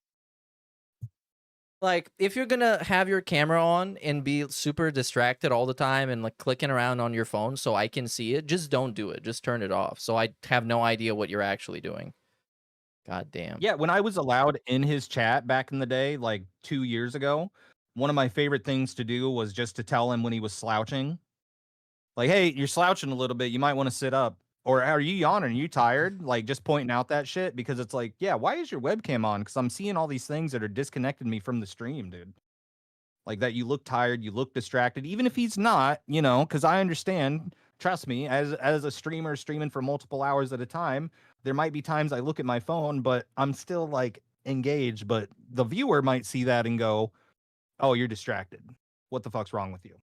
Like, if you're gonna have your camera on and be super distracted all the time and like clicking around on your phone so I can see it, just don't do it. Just turn it off. So I have no idea what you're actually doing. God damn. Yeah, when I was allowed in his chat back in the day, like 2 years ago, one of my favorite things to do was just to tell him when he was slouching. Like, hey, you're slouching a little bit. You might want to sit up. Or are you yawning? Are you tired? Like, just pointing out that shit because it's like, yeah, why is your webcam on? Because I'm seeing all these things that are disconnecting me from the stream, dude. Like that you look tired, you look distracted, even if he's not, you know, because I understand, trust me, as a streamer streaming for multiple hours at a time, there might be times I look at my phone, but I'm still like engaged. But the viewer might see that and go, oh, you're distracted. What the fuck's wrong with you?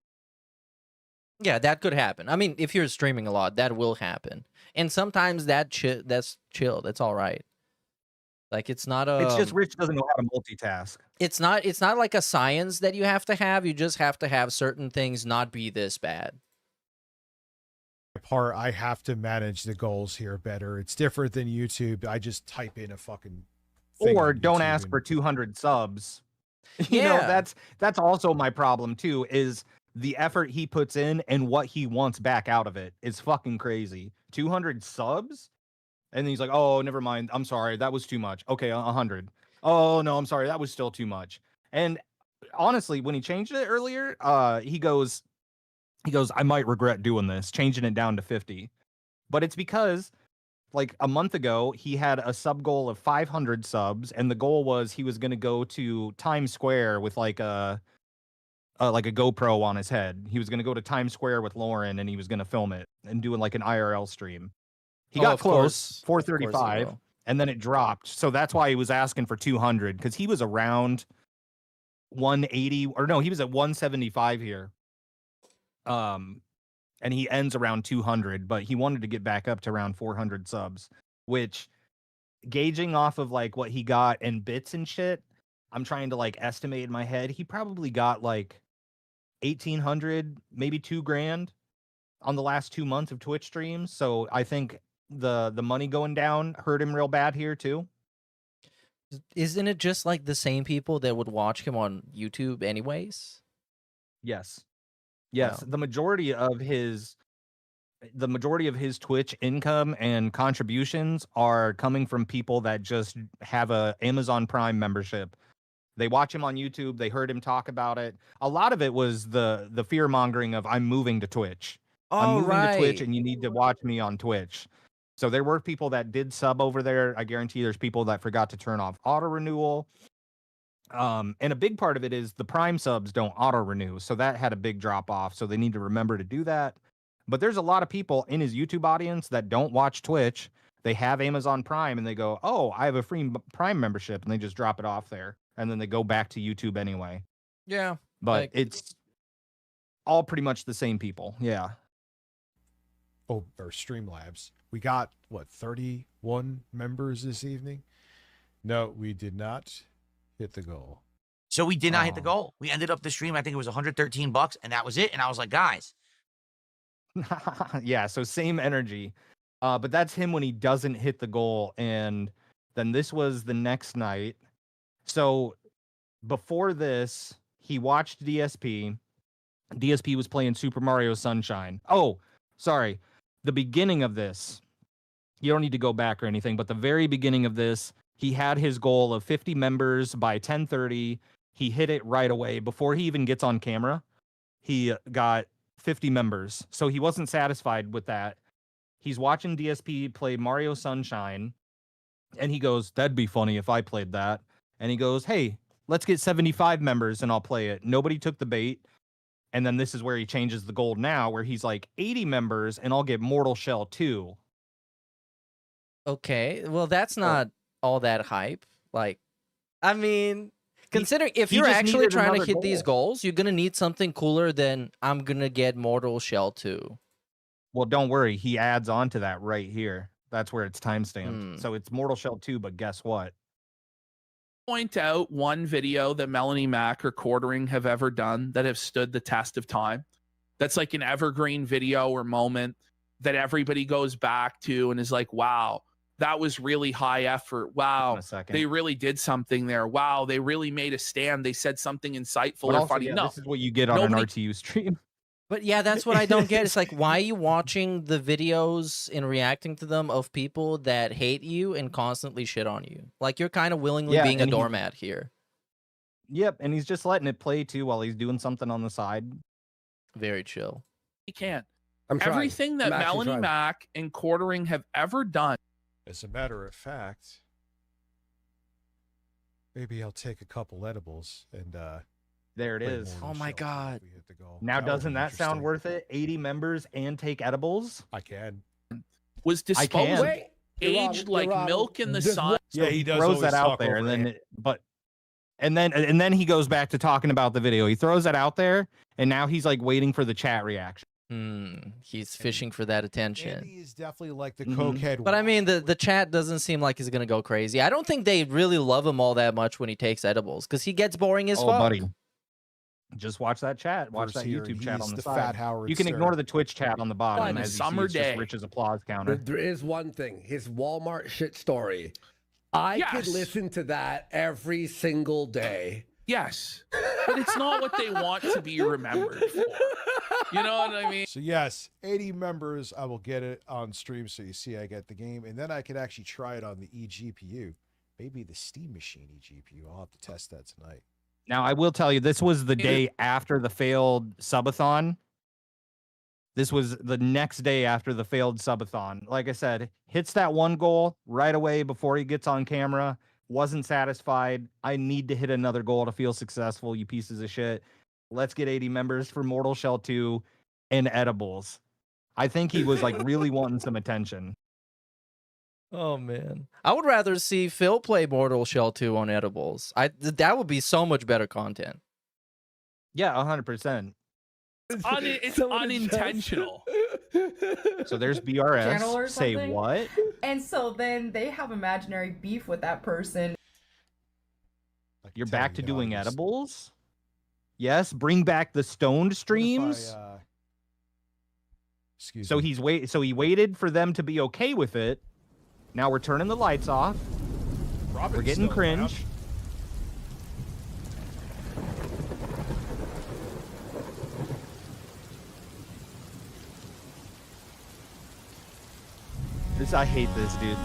Yeah, that could happen. I mean, if you're streaming a lot, that will happen. And sometimes that's chill. That's all right. Like it's not a It's just Rich doesn't know how to multitask. it's not like a science that you have to have. You just have to have certain things not be this bad. Part I have to manage the goals here better. It's different than YouTube. I just type in a fucking thing Or on don't YouTube ask and- for 200 subs. You know, Yeah. that's also my problem too, is the effort he puts in and what he wants back out of it is fucking crazy. 200 subs? And he's like, oh, never mind. I'm sorry. That was too much. Okay, 100. Oh, no, I'm sorry. That was still too much. And honestly, when he changed it earlier, he goes, I might regret doing this, changing it down to 50. But it's because like a month ago, he had a sub goal of 500 subs, and the goal was he was going to go to Times Square with like a GoPro on his head. He was going to go to Times Square with Lauren, and he was going to film it and do like an IRL stream. He got of close, course he 435, will. and then it dropped. So that's why he was asking for 200 because he was around 180, or no, he was at 175 here. And he ends around 200, but he wanted to get back up to around 400 subs, which gauging off of like what he got in bits and shit, I'm trying to like estimate in my head. He probably got like 1,800, maybe $2,000 on the last 2 months of Twitch streams. So I think the money going down hurt him real bad here too. Isn't it just like the same people that would watch him on YouTube anyways? Yes. Yes, Wow. the majority of his Twitch income and contributions are coming from people that just have a Amazon Prime membership. They watch him on YouTube, they heard him talk about it. A lot of it was the fear mongering of I'm moving to Twitch. I'm moving to Twitch and you need to watch me on Twitch. So there were people that did sub over there. I guarantee there's people that forgot to turn off auto renewal. And a big part of it is the Prime subs don't auto renew. So that had a big drop off. So they need to remember to do that. But there's a lot of people in his YouTube audience that don't watch Twitch. They have Amazon Prime and they go, oh, I have a free Prime membership. And they just drop it off there. And then they go back to YouTube anyway. Yeah. But like- it's all pretty much the same people. Yeah. Oh, or Streamlabs. We got what, 31 members this evening? No, we did not hit the goal. So we did not hit the Oh. goal. We ended up the stream, I think it was $113, and that was it. And I was like, guys, Yeah, so same energy. But that's him when he doesn't hit the goal. And then this was the next night. So before this, he watched DSP. DSP was playing Super Mario Sunshine. Oh, sorry. The beginning of this, you don't need to go back or anything, but the very beginning of this, he had his goal of 50 members by 10:30. He hit it right away. Before he even gets on camera, he got 50 members. So he wasn't satisfied with that. He's watching DSP play Mario Sunshine, and he goes, that'd be funny if I played that. And he goes, hey, let's get 75 members and I'll play it. Nobody took the bait. And then this is where he changes the goal now, where he's like 80 members and I'll get Mortal Shell 2. Okay, well, that's not all that hype. Like, I mean, considering if he you're just actually needed trying to another hit these goal. goals, you're gonna need something cooler than I'm gonna get Mortal Shell 2. Well, don't worry. He adds on to that right here. That's where it's timestamped. So it's Mortal Shell 2, but guess what? Point out one video that Melanie Mac or Quartering have ever done that have stood the test of time. That's like an evergreen video or moment that everybody goes back to and is like, wow, that was really high effort. Wow, they really did something there. Wow, they really made a stand. They said something insightful But or also, funny. yeah, No, this is what you get on an RTU stream. But yeah, that's what I don't get. It's like, why are you watching the videos and reacting to them of people that hate you and constantly shit on you? Like, you're kind of willingly being a doormat here. Yep, and he's just letting it play too while he's doing something on the side. Very chill. he can't. I'm trying. Everything that I'm actually Melanie trying. Mac and Quartering have ever done. As a matter of fact, maybe I'll take a couple edibles and there it play is. Mortal Oh my Shell God. if we hit the goal. Now, That would doesn't be that sound interesting. worth it? 80 members and take edibles? I can. Was I can. disposed, Wait, you're wrong, aged like you're wrong. milk in the Just sun. Yeah, he does throws always that out talk there, over and it. then he goes back to talking about the video. He throws that out there, and now he's like waiting for the chat reaction. He's fishing for that attention. Andy is definitely like the cokehead. But I mean, the chat doesn't seem like he's gonna go crazy. I don't think they really love him all that much when he takes edibles, because he gets boring as Oh, fuck. buddy. Just watch that chat. Watch that Versus here, YouTube chat he's on the, the side. fat Howard You can Stern. ignore the Twitch chat on the bottom On a as you summer see it's just day. Rich's applause counter. There is one thing. His Walmart shit story. I could Yes. listen to that every single day. Yes, but it's not what they want to be remembered for. You know what I mean? So yes, 80 members. I will get it on stream so you see I get the game, and then I could actually try it on the eGPU, maybe the Steam Machine eGPU. I'll have to test that tonight. Now, I will tell you, this was the day after the failed subathon. This was the next day after the failed subathon. Like I said, hits that one goal right away before he gets on camera. Wasn't satisfied. I need to hit another goal to feel successful, you pieces of shit. Let's get 80 members for Mortal Shell 2 and edibles. I think he was like really wanting some attention. Oh man, I would rather see Phil play Mortal Shell 2 on edibles. That would be so much better content. Yeah, 100%. It's unintentional. So there's Channel or BRS. Say something. what? And so then they have imaginary beef with that person. You're back to doing edibles? Yes, bring back the stoned streams. Excuse So me. he waited for them to be okay with it. Now we're turning the lights off. Robin's We're getting still cringe. around. I hate this, dude.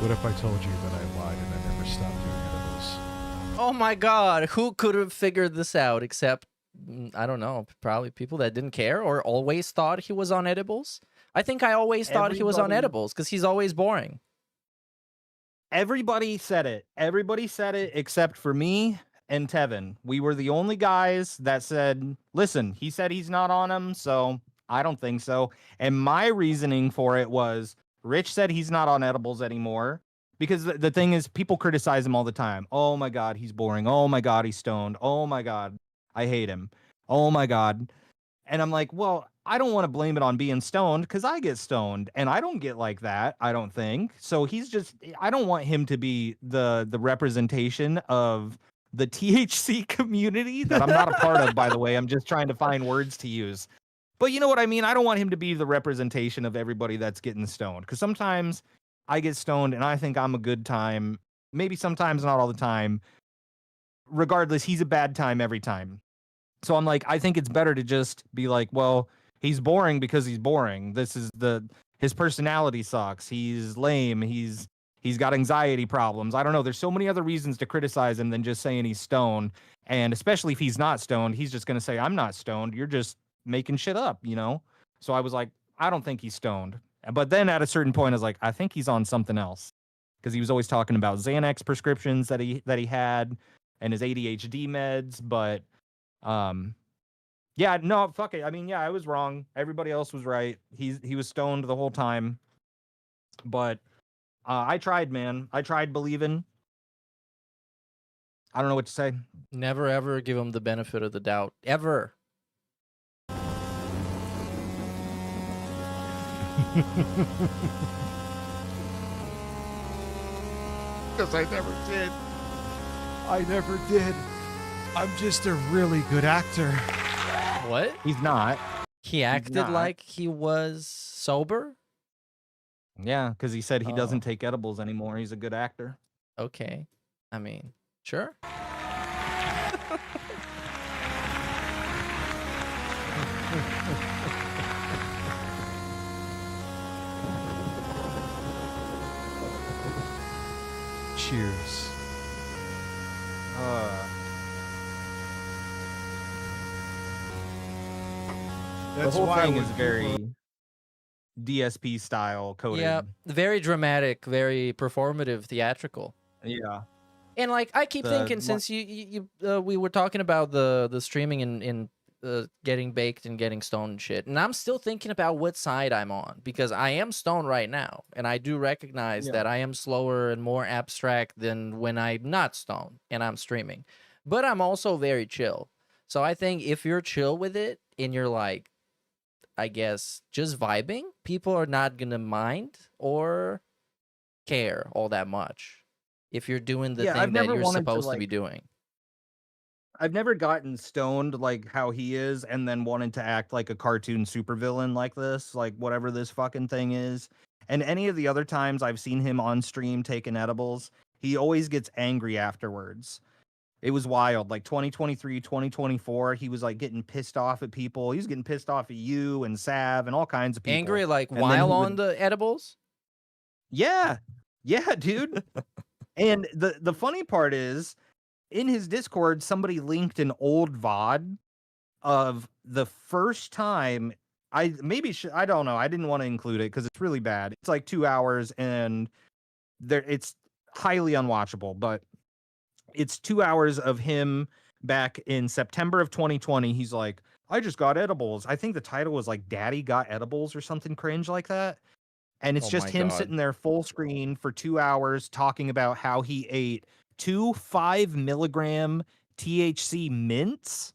What if I told you that I lied and I never stopped doing edibles? Oh my God, who could have figured this out except, I don't know, probably people that didn't care or always thought he was on edibles? I think I always thought he was on Everybody- edibles because he's always boring. Everybody said it. Everybody said it except for me and Tevin. We were the only guys that said, listen, he said he's not on them, so I don't think so. And my reasoning for it was Rich said he's not on edibles anymore because the thing is people criticize him all the time. Oh my God, he's boring. Oh my God, he's stoned. Oh my God, I hate him. Oh my God. And I'm like, well, I don't want to blame it on being stoned because I get stoned and I don't get like that, I don't think. So I don't want him to be the representation of the THC community that I'm not a part of, by the way. I'm just trying to find words to use. But you know what I mean? I don't want him to be the representation of everybody that's getting stoned. Because sometimes I get stoned and I think I'm a good time. Maybe sometimes, not all the time. Regardless, he's a bad time every time. So I'm like, I think it's better to just be like, well, he's boring because he's boring. His personality sucks. He's lame. He's got anxiety problems. I don't know. There's so many other reasons to criticize him than just saying he's stoned. And especially if he's not stoned, he's just going to say, I'm not stoned. You're just making shit up, you know? So I was like, I don't think he's stoned. But then at a certain point, I was like, I think he's on something else. Because he was always talking about Xanax prescriptions that he had and his ADHD meds. But yeah, no, fuck it. I mean, yeah, I was wrong. Everybody else was right. He was stoned the whole time. But I tried, man. I tried believing. I don't know what to say. Never ever give him the benefit of the doubt. Ever. Because I never did. I never did. I'm just a really good actor. What? He's not. He acted not. like he was sober? Yeah, because he said he Oh. doesn't take edibles anymore. He's a good actor. Okay. I mean, sure. Cheers. The That's whole why thing when is people- very DSP style coded. Yeah, very dramatic, very performative, theatrical. Yeah. And like I keep The thinking, mo- since we were talking about the streaming and getting baked and getting stoned and shit, and I'm still thinking about what side I'm on, because I am stoned right now, and I do recognize Yeah. that I am slower and more abstract than when I'm not stoned and I'm streaming, but I'm also very chill. So I think if you're chill with it and you're like, I guess, just vibing, people are not gonna mind or care all that much if you're doing the Yeah, thing I've that never you're wanted to, supposed to be like- doing. I've never gotten stoned like how he is and then wanted to act like a cartoon supervillain like this, like whatever this fucking thing is. And any of the other times I've seen him on stream taking edibles, he always gets angry afterwards. It was wild. Like 2023, 2024, he was like getting pissed off at people. He was getting pissed off at you and Sav and all kinds of people. Angry like And then while he on would- the edibles? Yeah. Yeah, dude. And the funny part is, in his Discord, somebody linked an old VOD of the first time I don't know. I didn't want to include it because it's really bad. It's like 2 hours and it's highly unwatchable, but it's 2 hours of him back in September of 2020. He's like, I just got edibles. I think the title was like Daddy Got Edibles or something cringe like that. And it's Oh just my him God. sitting there full screen for 2 hours talking about how he ate 2 5-milligram THC mints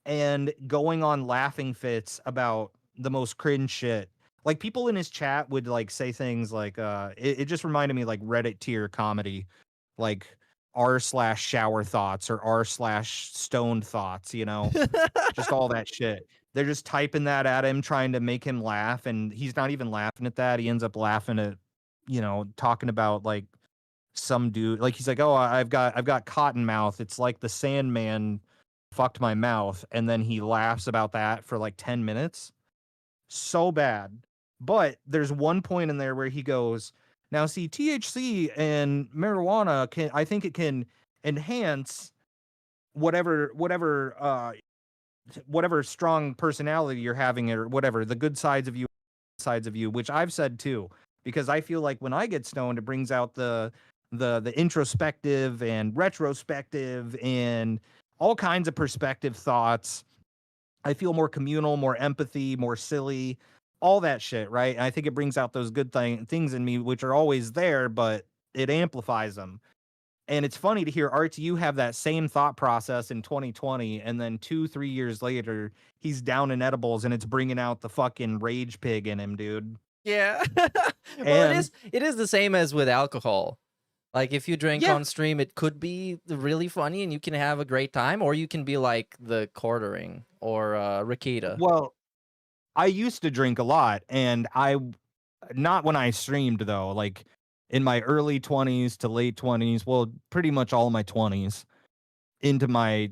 and going on laughing fits about the most cringe shit. Like people in his chat would like say things like, it just reminded me like Reddit tier comedy, like r/shower thoughts or r/stoned thoughts, you know, just all that shit. They're just typing that at him, trying to make him laugh, and he's not even laughing at that. He ends up laughing at, you know, talking about like some dude, like he's like, oh, I've got cotton mouth. It's like the Sandman fucked my mouth, and then he laughs about that for like 10 minutes. So bad. But there's one point in there where he goes, now see, THC and marijuana I think it can enhance whatever strong personality you're having or whatever, the good sides of you, which I've said too, because I feel like when I get stoned, it brings out the introspective and retrospective and all kinds of perspective thoughts. I feel more communal, more empathy, more silly, all that shit, right? And I think it brings out those good things in me, which are always there, but it amplifies them. And it's funny to hear RTU have that same thought process in 2020, and then 2-3 years later, he's down in edibles, and it's bringing out the fucking rage pig in him, dude. Yeah. Well, And- it is the same as with alcohol. Like if you drink Yeah. on stream, it could be really funny and you can have a great time, or you can be like the quartering or Rakita. Well, I used to drink a lot, and not when I streamed though, like in my early 20s to late 20s, well, pretty much all my 20s into my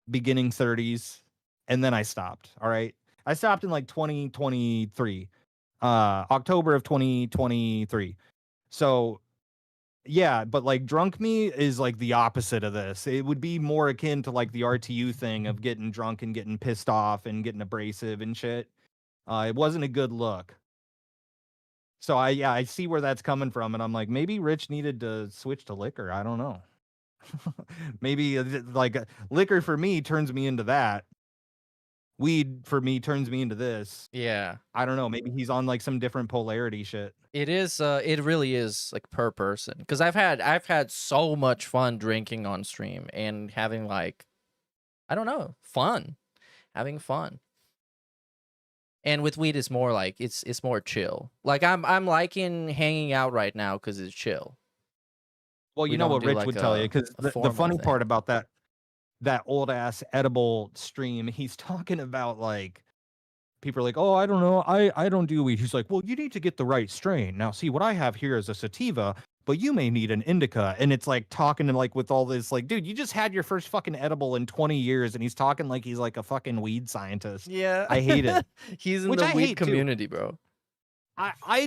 beginning 30s, and then I stopped. All right. I stopped in like 2023, October of 2023. So yeah, but like drunk me is like the opposite of this. It would be more akin to like the RTU thing of getting drunk and getting pissed off and getting abrasive and shit. It wasn't a good look. So I see where that's coming from, and I'm like, maybe Rich needed to switch to liquor. I don't know. Maybe like liquor for me turns me into that. Weed for me turns me into this. Yeah. I don't know. Maybe he's on like some different polarity shit. It is it really is like per person, because I've had so much fun drinking on stream and having like, I don't know, having fun. And with weed, it's more like it's more chill. Like I'm liking hanging out right now because it's chill. Well, We you know don't what do Rich like would tell you, because a the formal funny thing. part about that old ass edible stream, he's talking about like people are like, oh, I don't know, I don't do weed. He's like, well, you need to get the right strain. Now, see, what I have here is a sativa, but you may need an indica. And it's like talking to like with all this, like, dude, you just had your first fucking edible in 20 years, and he's talking like he's like a fucking weed scientist. Yeah, I hate it. He's in Which the I weed hate too. community, bro. I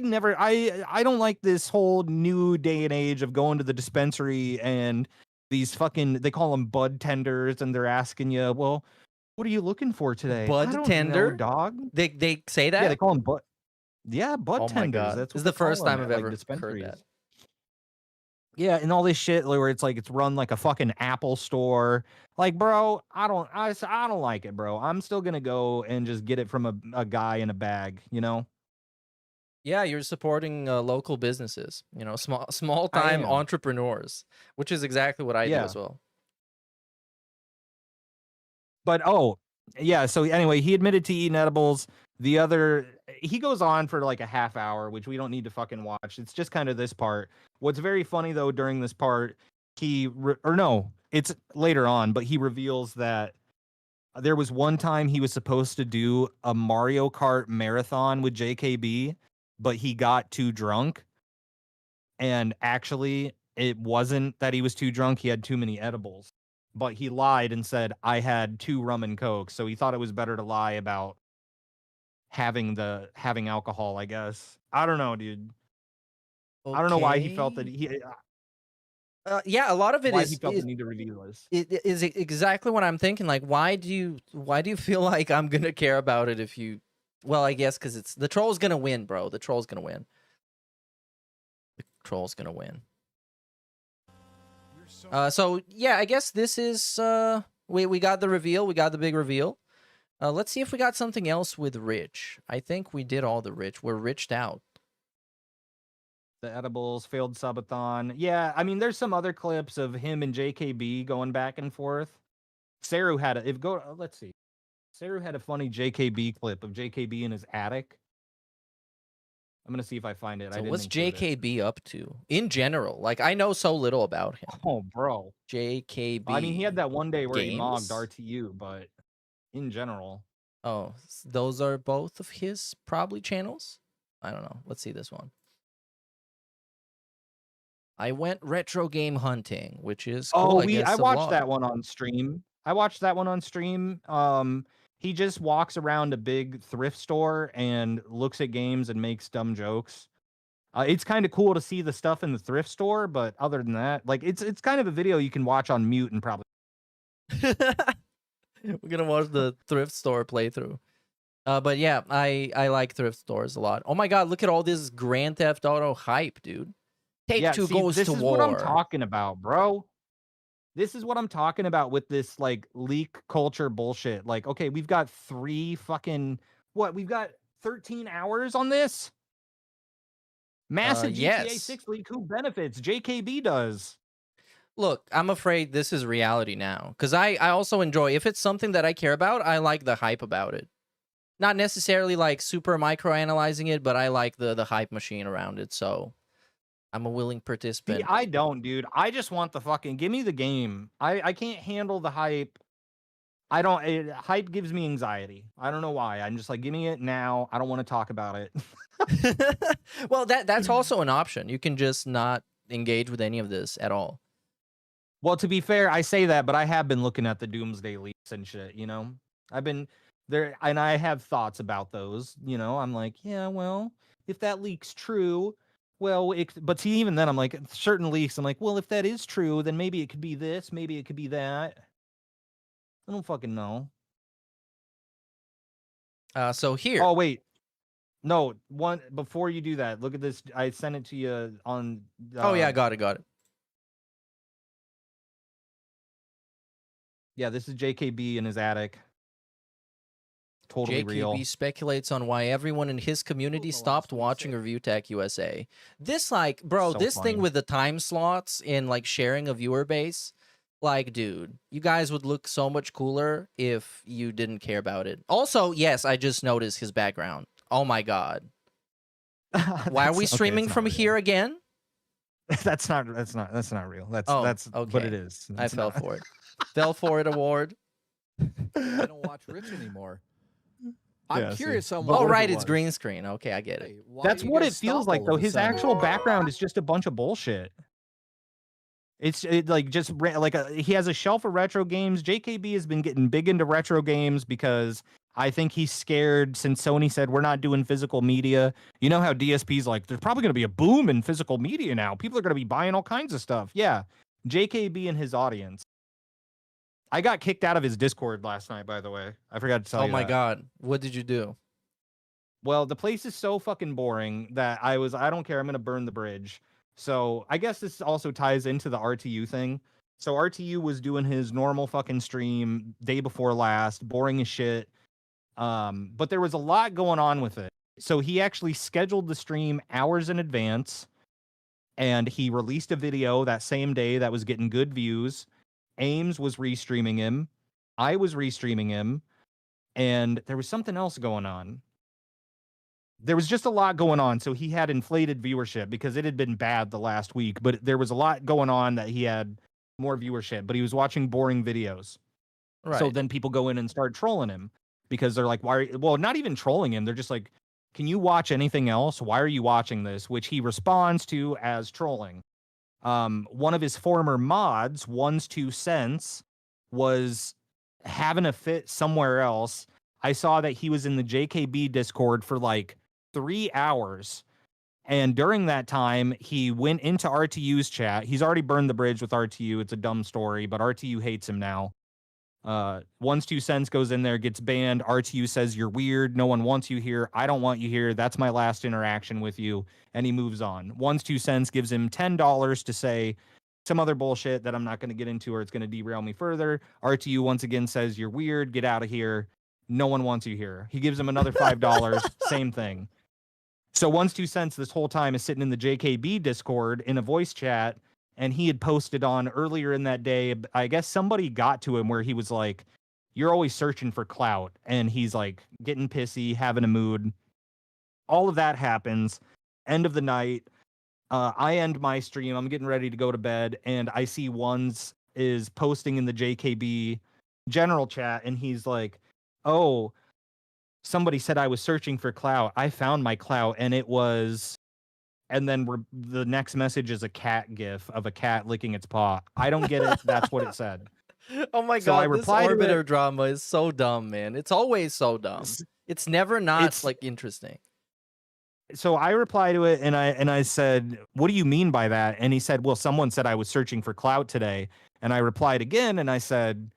don't like this whole new day and age of going to the dispensary and these fucking, they call them bud tenders, and they're asking you, well, what are you looking for today? I Bud don't tender, know, dog. They say that. Yeah, they call them bud. Yeah, bud Oh my tenders. god, That's this what is they the call first them time at, I've like, ever heard dispensaries. that. Yeah, and all this shit where it's like it's run like a fucking Apple store. Like, bro, I don't like it, bro. I'm still gonna go and just get it from a guy in a bag, you know? Yeah, you're supporting local businesses. You know, small I time am. entrepreneurs, which is exactly what I do Yeah. as well. But oh, yeah, so anyway, he admitted to eating edibles. He goes on for like a half hour, which we don't need to fucking watch. It's just kind of this part. What's very funny though during this part, it's later on, but he reveals that there was one time he was supposed to do a Mario Kart marathon with JKB, but he got too drunk. And actually, it wasn't that he was too drunk, he had too many edibles. But he lied and said, I had 2 rum and coke. So he thought it was better to lie about having alcohol, I guess. I don't know, dude. I don't know why he felt that Yeah, a lot of it why is he felt the need to reveal this. it is exactly what I'm thinking. Like, why do you feel like I'm gonna care about it if you? Well, I guess because it's the troll's gonna win, bro. The troll's gonna win. The troll's gonna win. So yeah, I guess this is we got the reveal. We got the big reveal. Let's see if we got something else with Rich. I think we did all the Rich. We're riched out. The edibles, failed subathon. Yeah, I mean, there's some other clips of him and JKB going back and forth. Saru had let's see. Saru had a funny JKB clip of JKB in his attic. I'm gonna see if I find it. So what's JKB up to in general? Like, I know so little about him. Oh, bro. JKB. I mean, he had that one day where he Games? mogged RTU, but in general. Oh, those are both of his probably channels? I don't know. Let's see this one. I went retro game hunting, which is cool, I watched that one on stream. He just walks around a big thrift store and looks at games and makes dumb jokes. It's kind of cool to see the stuff in the thrift store, but other than that, like it's kind of a video you can watch on mute and probably. We're gonna watch the thrift store playthrough. But yeah, I like thrift stores a lot. Oh my god, look at all this Grand Theft Auto hype, dude. Take Two goes this to is war. what I'm talking about, bro. This is what I'm talking about with this like leak culture bullshit. Like, okay, we've got 3 fucking we've got 13 hours on this. Massive GTA yes. 6 leak. Who benefits? JKB does. Look, I'm afraid this is reality now. Because I also enjoy, if it's something that I care about, I like the hype about it. Not necessarily like super micro-analyzing it, but I like the hype machine around it, so I'm a willing participant. See, I don't, dude. I just want the fucking, give me the game. I can't handle the hype. Hype gives me anxiety. I don't know why. I'm just like, give me it now. I don't want to talk about it. Well, that's also an option. You can just not engage with any of this at all. Well, to be fair, I say that, but I have been looking at the Doomsday leaks and shit, you know? I've been there, and I have thoughts about those, you know? I'm like, yeah, well, if that leak's true, well, but see, even then, I'm like, certain leaks, I'm like, well, if that is true, then maybe it could be this, maybe it could be that. I don't fucking know. So here. Oh, wait. No, before you do that, look at this. I sent it to you on. Oh, yeah, got it. Yeah, this is JKB in his attic. Totally real. JKB speculates on why everyone in his community stopped watching Review Tech USA. This, like, bro, So this funny. thing with the time slots and, like, sharing a viewer base, Like, dude, you guys would look so much cooler if you didn't care about it. Also, yes, I just noticed his background. Oh my god. Why are we streaming from here again? That's not real. That's Oh, that's okay. what it is. I It's fell not. for it. Fell for it award. I don't watch Rich anymore. I'm Yeah, see. curious on Oh, what right, it it's was. green screen. Okay, I get it. Why That's do you what guys it feels stop like, all though. of a His sudden? actual background is just a bunch of bullshit. Like just he has a shelf of retro games. JKB has been getting big into retro games because I think he's scared since Sony said we're not doing physical media. You know how DSP's like, there's probably going to be a boom in physical media now. People are going to be buying all kinds of stuff. Yeah, JKB and his audience. I got kicked out of his Discord last night, by the way. I forgot to tell Oh you my that. god. What did you do? Well, the place is so fucking boring that I don't care. I'm going to burn the bridge. So I guess this also ties into the RTU thing. So RTU was doing his normal fucking stream day before last, boring as shit. But there was a lot going on with it. So he actually scheduled the stream hours in advance, and he released a video that same day that was getting good views. Ames was restreaming him. I was restreaming him. And there was something else going on. There was just a lot going on. So he had inflated viewership because it had been bad the last week, but there was a lot going on that he had more viewership, but he was watching boring videos. Right. So then people go in and start trolling him because they're like, well, not even trolling him. They're just like, can you watch anything else? Why are you watching this? Which he responds to as trolling. One of his former mods, One's 2 Cents, was having a fit somewhere else. I saw that he was in the JKB Discord for like 3 hours. And during that time, he went into RTU's chat. He's already burned the bridge with RTU. It's a dumb story, but RTU hates him now. One's 2 Cents goes in there, gets banned. RTU says, you're weird. No one wants you here. I don't want you here. That's my last interaction with you. And he moves on. One's 2 Cents gives him $10 to say some other bullshit that I'm not going to get into or it's going to derail me further. RTU once again says, you're weird. Get out of here. No one wants you here. He gives him another $5. Same thing. So One's 2 Cents this whole time is sitting in the JKB Discord in a voice chat. And he had posted on earlier in that day, I guess somebody got to him where he was like, you're always searching for clout. And he's like getting pissy, having a mood. All of that happens. End of the night. I end my stream. I'm getting ready to go to bed. And I see Ones is posting in the JKB general chat. And he's like, oh, somebody said I was searching for clout. I found my clout and it was... And then the next message is a cat gif of a cat licking its paw. I don't get it. That's what it said. Oh my So I god, this replied to Orbiter it. drama is so dumb, man. It's always so dumb. It's never not like interesting. So I reply to it and I said, what do you mean by that? And he said, well, someone said I was searching for clout today. And I replied again and I said,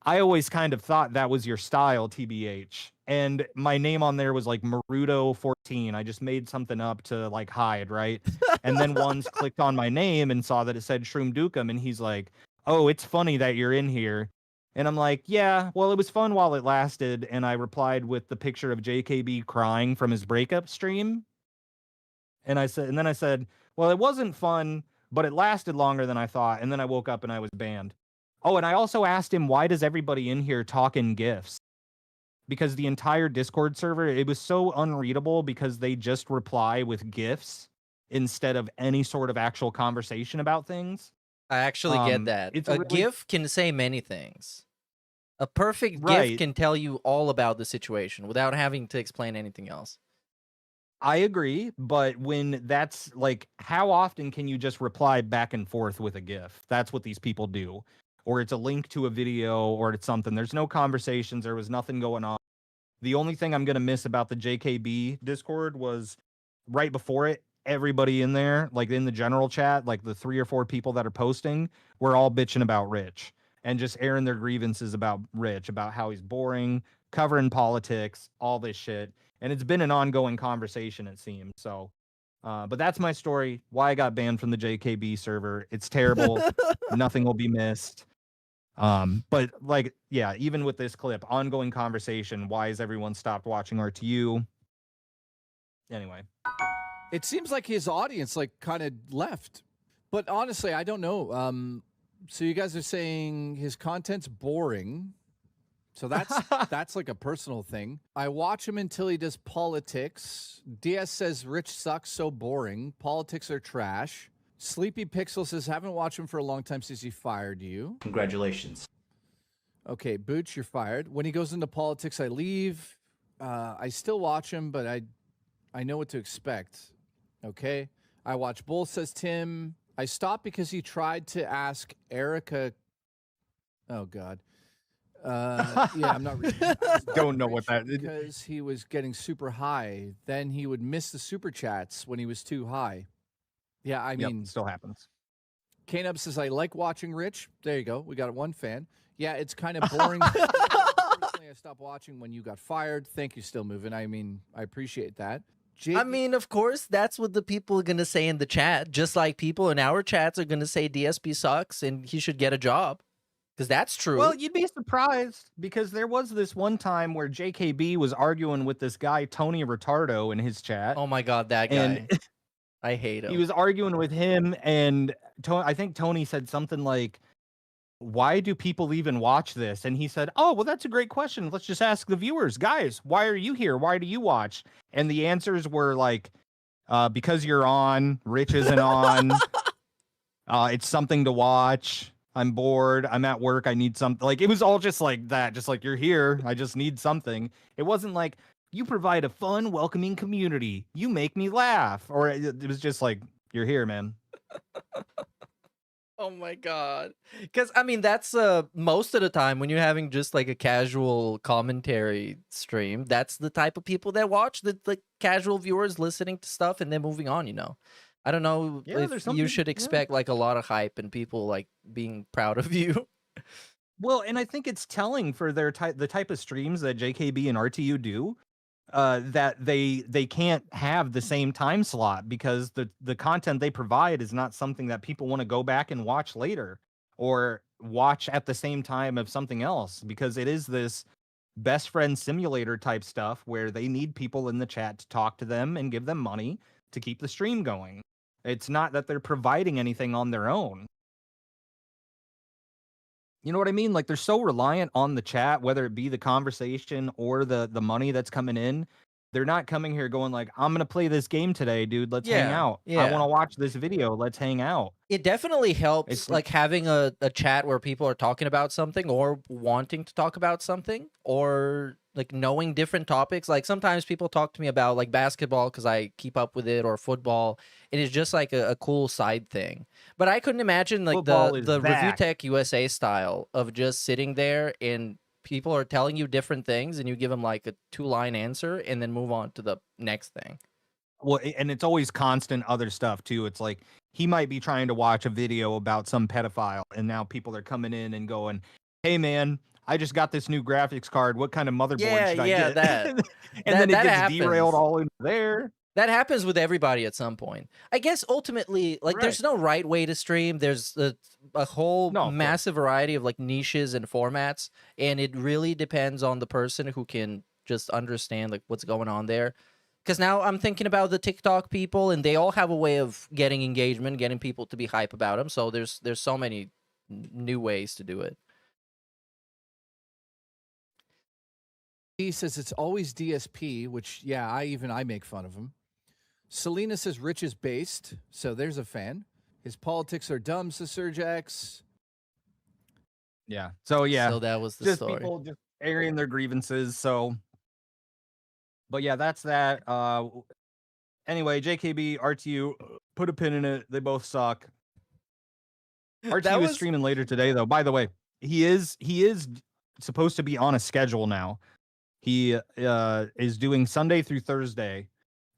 I always kind of thought that was your style, TBH. And my name on there was like Marudo14. I just made something up to like hide, right? And then One's clicked on my name and saw that it said shroomdukem, and he's like, oh, it's funny that you're in here. And I'm like, yeah, well, it was fun while it lasted. And I replied with the picture of JKB crying from his breakup stream. And then I said, well, it wasn't fun, but it lasted longer than I thought. And then I woke up and I was banned. Oh, and I also asked him, why does everybody in here talk in GIFs? Because the entire Discord server, it was so unreadable because they just reply with GIFs instead of any sort of actual conversation about things. I actually get that. It's A really... GIF can say many things. A perfect Right. GIF can tell you all about the situation without having to explain anything else. I agree, but when that's like, how often can you just reply back and forth with a GIF? That's what these people do. Or it's a link to a video, or it's something. There's no conversations. There was nothing going on. The only thing I'm going to miss about the JKB Discord was right before it, everybody in there, like in the general chat, like the 3 or 4 people that are posting, were all bitching about Rich and just airing their grievances about Rich, about how he's boring, covering politics, all this shit. And it's been an ongoing conversation, it seems. So, but that's my story, why I got banned from the JKB server. It's terrible. Nothing will be missed. But like, yeah, even with this clip, ongoing conversation, why has everyone stopped watching RTU? Anyway. It seems like his audience like kind of left. But honestly, I don't know. So you guys are saying his content's boring. So that's like a personal thing. I watch him until he does politics. DS says Rich sucks, so boring. Politics are trash. Sleepy Pixel says haven't watched him for a long time since he fired you. Congratulations. Okay, Booch, you're fired. When he goes into politics, I leave. I still watch him, but I know what to expect. Okay. I watch Bull, says Tim. I stopped because he tried to ask Erica. Oh God. Yeah, I'm not reading. Don't know what that is. Because he was getting super high. Then he would miss the super chats when he was too high. Yeah, I mean, Yep, still happens. Kanub says I like watching Rich. There you go. We got one fan. Yeah, it's kind of boring. Personally, I stopped watching when you got fired. Thank you, Still Moving. I mean, I appreciate that. I mean, of course, that's what the people are going to say in the chat. Just like people in our chats are going to say DSP sucks and he should get a job. Because that's true. Well, you'd be surprised because there was this one time where JKB was arguing with this guy, Tony Retardo, in his chat. Oh my God, that guy. And I hate him. he was arguing with him, and I think Tony said something like, why do people even watch this? And he said, oh, well, that's a great question. Let's just ask the viewers. Guys, why are you here? Why do you watch? And the answers were like, because you're on, Rich isn't on, it's something to watch. I'm bored. I'm at work. I need something. Like, it was all just like that. Just like, you're here. I just need something. It wasn't like, you provide a fun, welcoming community. You make me laugh. Or it was just like, you're here, man. Oh my God. Because, I mean, that's most of the time when you're having just like a casual commentary stream, that's the type of people that watch, the casual viewers listening to stuff and then moving on, you know. I don't know if you should expect like a lot of hype and people like being proud of you. Well, and I think it's telling for their the type of streams that JKB and RTU do, that they can't have the same time slot because the content they provide is not something that people want to go back and watch later or watch at the same time of something else, because it is this best friend simulator type stuff where they need people in the chat to talk to them and give them money to keep the stream going. It's not that they're providing anything on their own. You know what I mean? Like, they're so reliant on the chat, whether it be the conversation or the money that's coming in. They're not coming here going like, I'm going to play this game today, dude. Let's hang out. I want to watch this video. Let's hang out. It definitely helps, like having a chat where people are talking about something or wanting to talk about something or like knowing different topics. Like sometimes people talk to me about like basketball because I keep up with it, or football. It is just like a cool side thing. But I couldn't imagine like the Review Tech USA style of just sitting there and people are telling you different things and you give them like a 2-line answer and then move on to the next thing. Well, and it's always constant other stuff too. It's like he might be trying to watch a video about some pedophile, and now people are coming in and going, "Hey, man, I just got this new graphics card. What kind of motherboard should I get?" That. And then it gets derailed all in there. That happens with everybody at some point. I guess ultimately, like, there's no right way to stream. There's a whole massive variety of like niches and formats, and it really depends on the person who can just understand like what's going on there. Because now I'm thinking about the TikTok people, and they all have a way of getting engagement, getting people to be hype about them. So there's so many new ways to do it. He says it's always DSP, which, yeah, I make fun of him. Selena says Rich is based, so there's a fan. His politics are dumb, says Surgex. Yeah. So, yeah. So that was the just story. People just airing their grievances. So, but yeah, that's that. Anyway, JKB, RTU, put a pin in it. They both suck. RTU is streaming later today, though. By the way, he is supposed to be on a schedule now. He is doing Sunday through Thursday,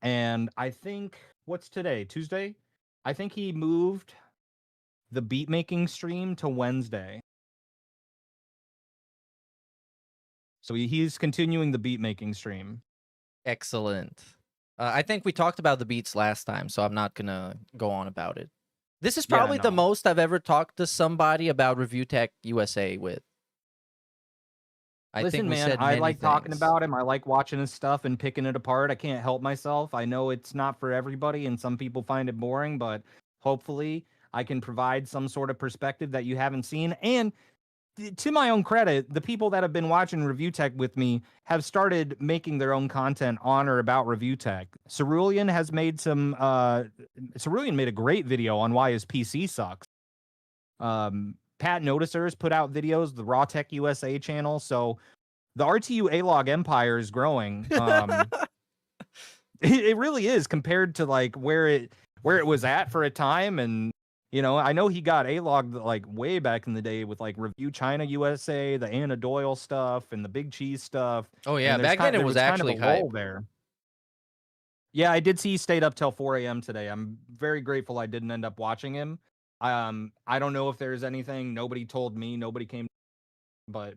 and I think what's today? Tuesday? I think he moved the beat making stream to Wednesday. So he's continuing the beat making stream. Excellent. I think we talked about the beats last time, so I'm not gonna go on about it. This is probably the most I've ever talked to somebody about Review Tech USA with. Listen, man, I like talking about him. I like watching his stuff and picking it apart. I can't help myself. I know it's not for everybody, and some people find it boring, but hopefully I can provide some sort of perspective that you haven't seen. And to my own credit, the people that have been watching Review Tech with me have started making their own content on or about Review Tech. Cerulean has made Cerulean made a great video on why his PC sucks. Pat Noticers put out videos, the Raw Tech USA channel. So the RTU A-Log empire is growing. It really is, compared to like where it was at for a time. And I know he got A-Log like way back in the day with like Review China USA, the Anna Doyle stuff, and the Big Cheese stuff. Oh yeah, And back then it there was kind of actually a lull hype. there. Yeah, I did see he stayed up till 4 a.m. today. I'm very grateful I didn't end up watching him. I don't know if there's anything. Nobody told me. Nobody came. But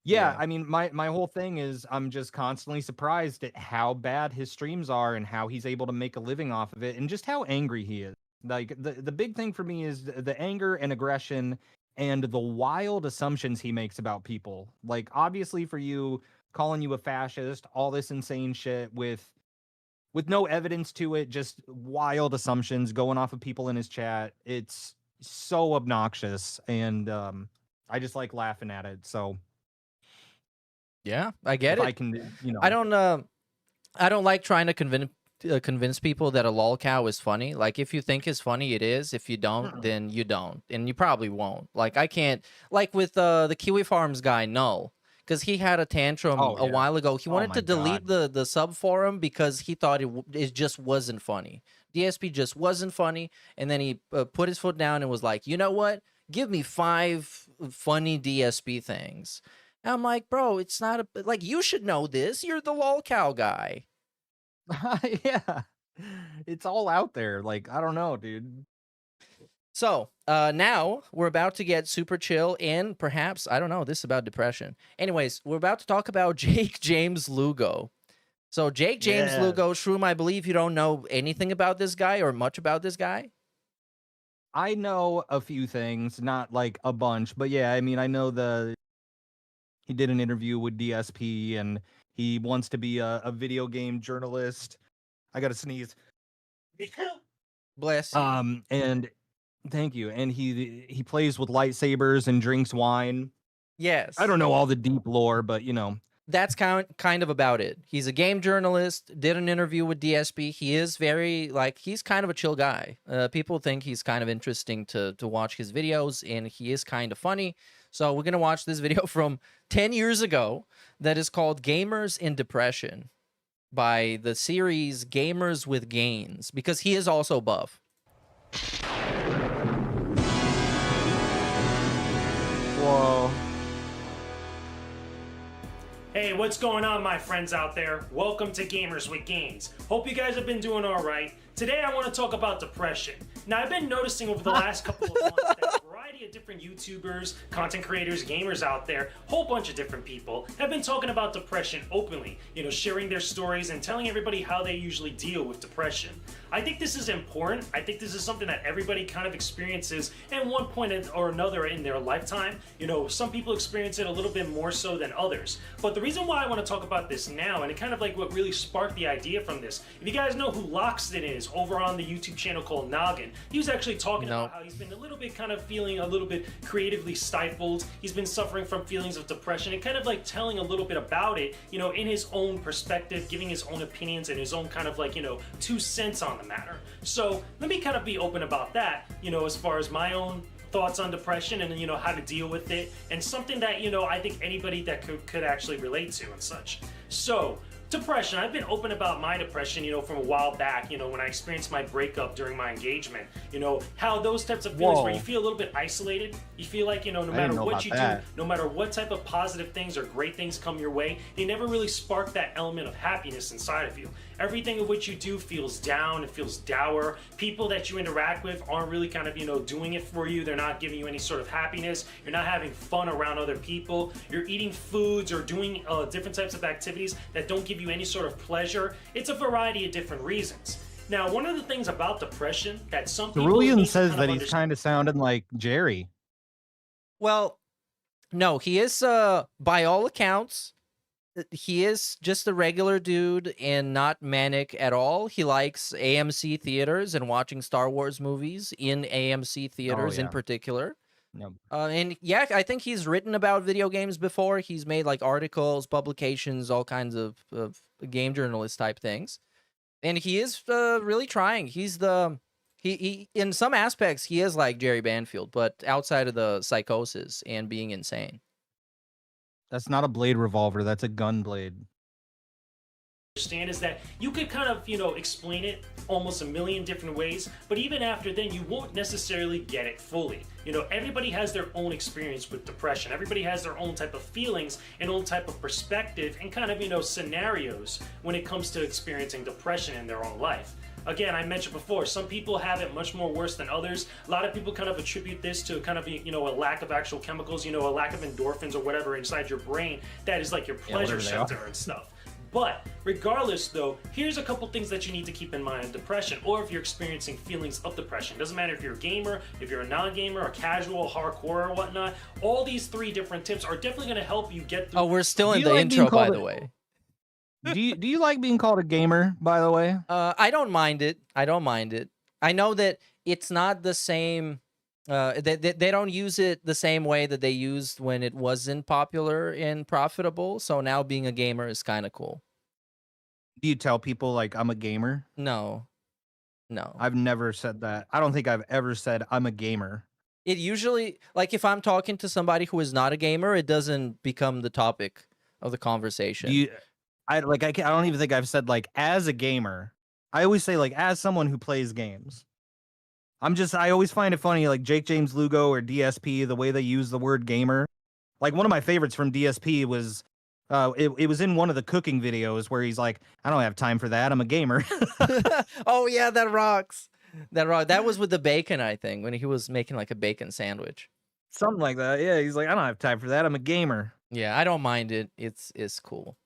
yeah, I mean, my whole thing is I'm just constantly surprised at how bad his streams are and how he's able to make a living off of it, and just how angry he is. Like the big thing for me is the anger and aggression and the wild assumptions he makes about people. Like, obviously for you, calling you a fascist, all this insane shit with no evidence to it, just wild assumptions going off of people in his chat. It's so obnoxious, and I just like laughing at it. So yeah, I get if it. I can, I don't like trying to convince people that a lol cow is funny. Like, if you think it's funny, it is. If you don't, then you don't, and you probably won't. Like, I can't, like with the Kiwi Farms guy, Null, because he had a tantrum a while ago. He wanted to delete the sub forum because he thought it just wasn't funny. DSP just wasn't funny, and then he put his foot down and was like, you know what? Give me 5 funny DSP things. And I'm like, bro, it's not like, you should know this. You're the lol cow guy. yeah, it's all out there. Like, I don't know, dude. So now we're about to get super chill, and perhaps, I don't know, this is about depression. Anyways, we're about to talk about Jake James Lugo. So Jake James Lugo, Shroom, I believe you don't know anything about this guy or much about this guy. I know a few things, not like a bunch, but yeah, I mean, I know he did an interview with DSP, and he wants to be a video game journalist. I gotta sneeze. Bless you. And thank you. And he plays with lightsabers and drinks wine. Yes. I don't know all the deep lore, but that's kind of about it. He's a game journalist, did an interview with DSP. He is very, like, he's kind of a chill guy. People think he's kind of interesting to watch his videos, and he is kind of funny. So we're going to watch this video from 10 years ago that is called Gamers in Depression by the series Gamers with Gains, because he is also buff. Whoa. Hey, what's going on, my friends out there? Welcome to Gamers with Gains. Hope you guys have been doing all right. Today I want to talk about depression. Now, I've been noticing over the last couple of months that a variety of different YouTubers, content creators, gamers out there, whole bunch of different people have been talking about depression openly, sharing their stories and telling everybody how they usually deal with depression. I think this is important. I think this is something that everybody kind of experiences at one point or another in their lifetime. Some people experience it a little bit more so than others. But the reason why I want to talk about this now, and it kind of like what really sparked the idea from this, if you guys know who Lockston is over on the YouTube channel called Noggin, he was actually talking about how he's been a little bit kind of feeling a little bit creatively stifled. He's been suffering from feelings of depression and kind of like telling a little bit about it, in his own perspective, giving his own opinions and his own kind of like, 2 cents on the matter. So let me kind of be open about that, as far as my own thoughts on depression and how to deal with it, and something that I think anybody that could actually relate to and such. So depression, I've been open about my depression, from a while back, when I experienced my breakup during my engagement, how those types of feelings where you feel a little bit isolated, you feel like, no matter what you do, no matter what type of positive things or great things come your way, they never really spark that element of happiness inside of you. Everything of which you do feels down, it feels dour. People that you interact with aren't really kind of, doing it for you. They're not giving you any sort of happiness. You're not having fun around other people. You're eating foods or doing different types of activities that don't give you any sort of pleasure. It's a variety of different reasons. Now, one of the things about depression that some people Cerulean says that he's kind of sounding like Jerry. Well, no, he is, by all accounts, he is just a regular dude and not manic at all. He likes AMC theaters and watching Star Wars movies in AMC theaters in yeah. particular. Yep. And yeah, I think he's written about video games before. He's made like articles, publications, all kinds of game journalist type things. And he is really trying. He's he in some aspects he is like Jerry Banfield, but outside of the psychosis and being insane. That's not a blade revolver. That's a gun blade. Understand is that you could kind of, explain it almost a million different ways, but even after then, you won't necessarily get it fully. Everybody has their own experience with depression. Everybody has their own type of feelings and own type of perspective and kind of, scenarios when it comes to experiencing depression in their own life. Again, I mentioned before, some people have it much more worse than others. A lot of people kind of attribute this to kind of, a lack of actual chemicals, a lack of endorphins or whatever inside your brain that is like your pleasure center and stuff. But regardless, though, here's a couple things that you need to keep in mind in depression, or if you're experiencing feelings of depression. Doesn't matter if you're a gamer, if you're a non-gamer, a casual, hardcore, or whatnot. All these 3 different tips are definitely going to help you get through. Oh, we're still in the intro, by the way. Do you like being called a gamer, by the way? I don't mind it. I don't mind it. I know that it's not the same. They don't use it the same way that they used when it wasn't popular and profitable. So now being a gamer is kind of cool. Do you tell people like I'm a gamer? No. I've never said that. I don't think I've ever said I'm a gamer. It usually, like if I'm talking to somebody who is not a gamer, it doesn't become the topic of the conversation. I don't even think I've said like as a gamer. I always say like as someone who plays games. I always find it funny, like Jake James Lugo or DSP, the way they use the word gamer. Like one of my favorites from DSP was, it was in one of the cooking videos where he's like, I don't have time for that. I'm a gamer. Oh yeah, that rocks. That was with the bacon, I think, when he was making like a bacon sandwich. Something like that. Yeah, he's like, I don't have time for that. I'm a gamer. Yeah, I don't mind it. It's cool.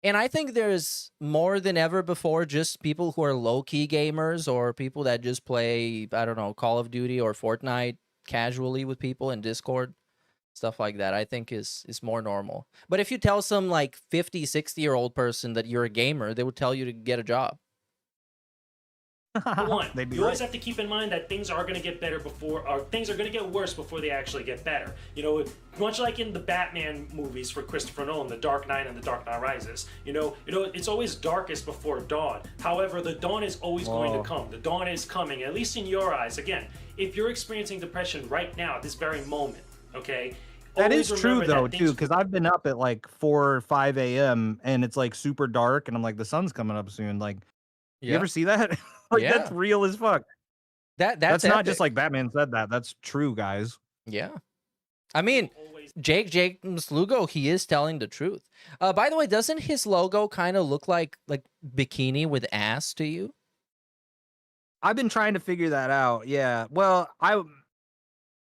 And I think there's more than ever before just people who are low-key gamers or people that just play, I don't know, Call of Duty or Fortnite casually with people in Discord, stuff like that, I think is more normal. But if you tell some like 50, 60-year-old person that you're a gamer, they would tell you to get a job. One, you always have to keep in mind that things are going to get better or things are going to get worse before they actually get better. Much like in the Batman movies for Christopher Nolan, The Dark Knight and The Dark Knight Rises, it's always darkest before dawn. However, the dawn is always going to come. The dawn is coming, at least in your eyes. Again, if you're experiencing depression right now at this very moment, okay? That is true though, too, because I've been up at like 4 or 5 a.m. and it's like super dark and I'm like, the sun's coming up soon. Like, you ever see that? Like that's real as fuck. That's not just like Batman said that. That's true, guys. Yeah. I mean, Jake James Lugo, he is telling the truth. By the way, doesn't his logo kind of look like bikini with ass to you? I've been trying to figure that out. Yeah. Well, I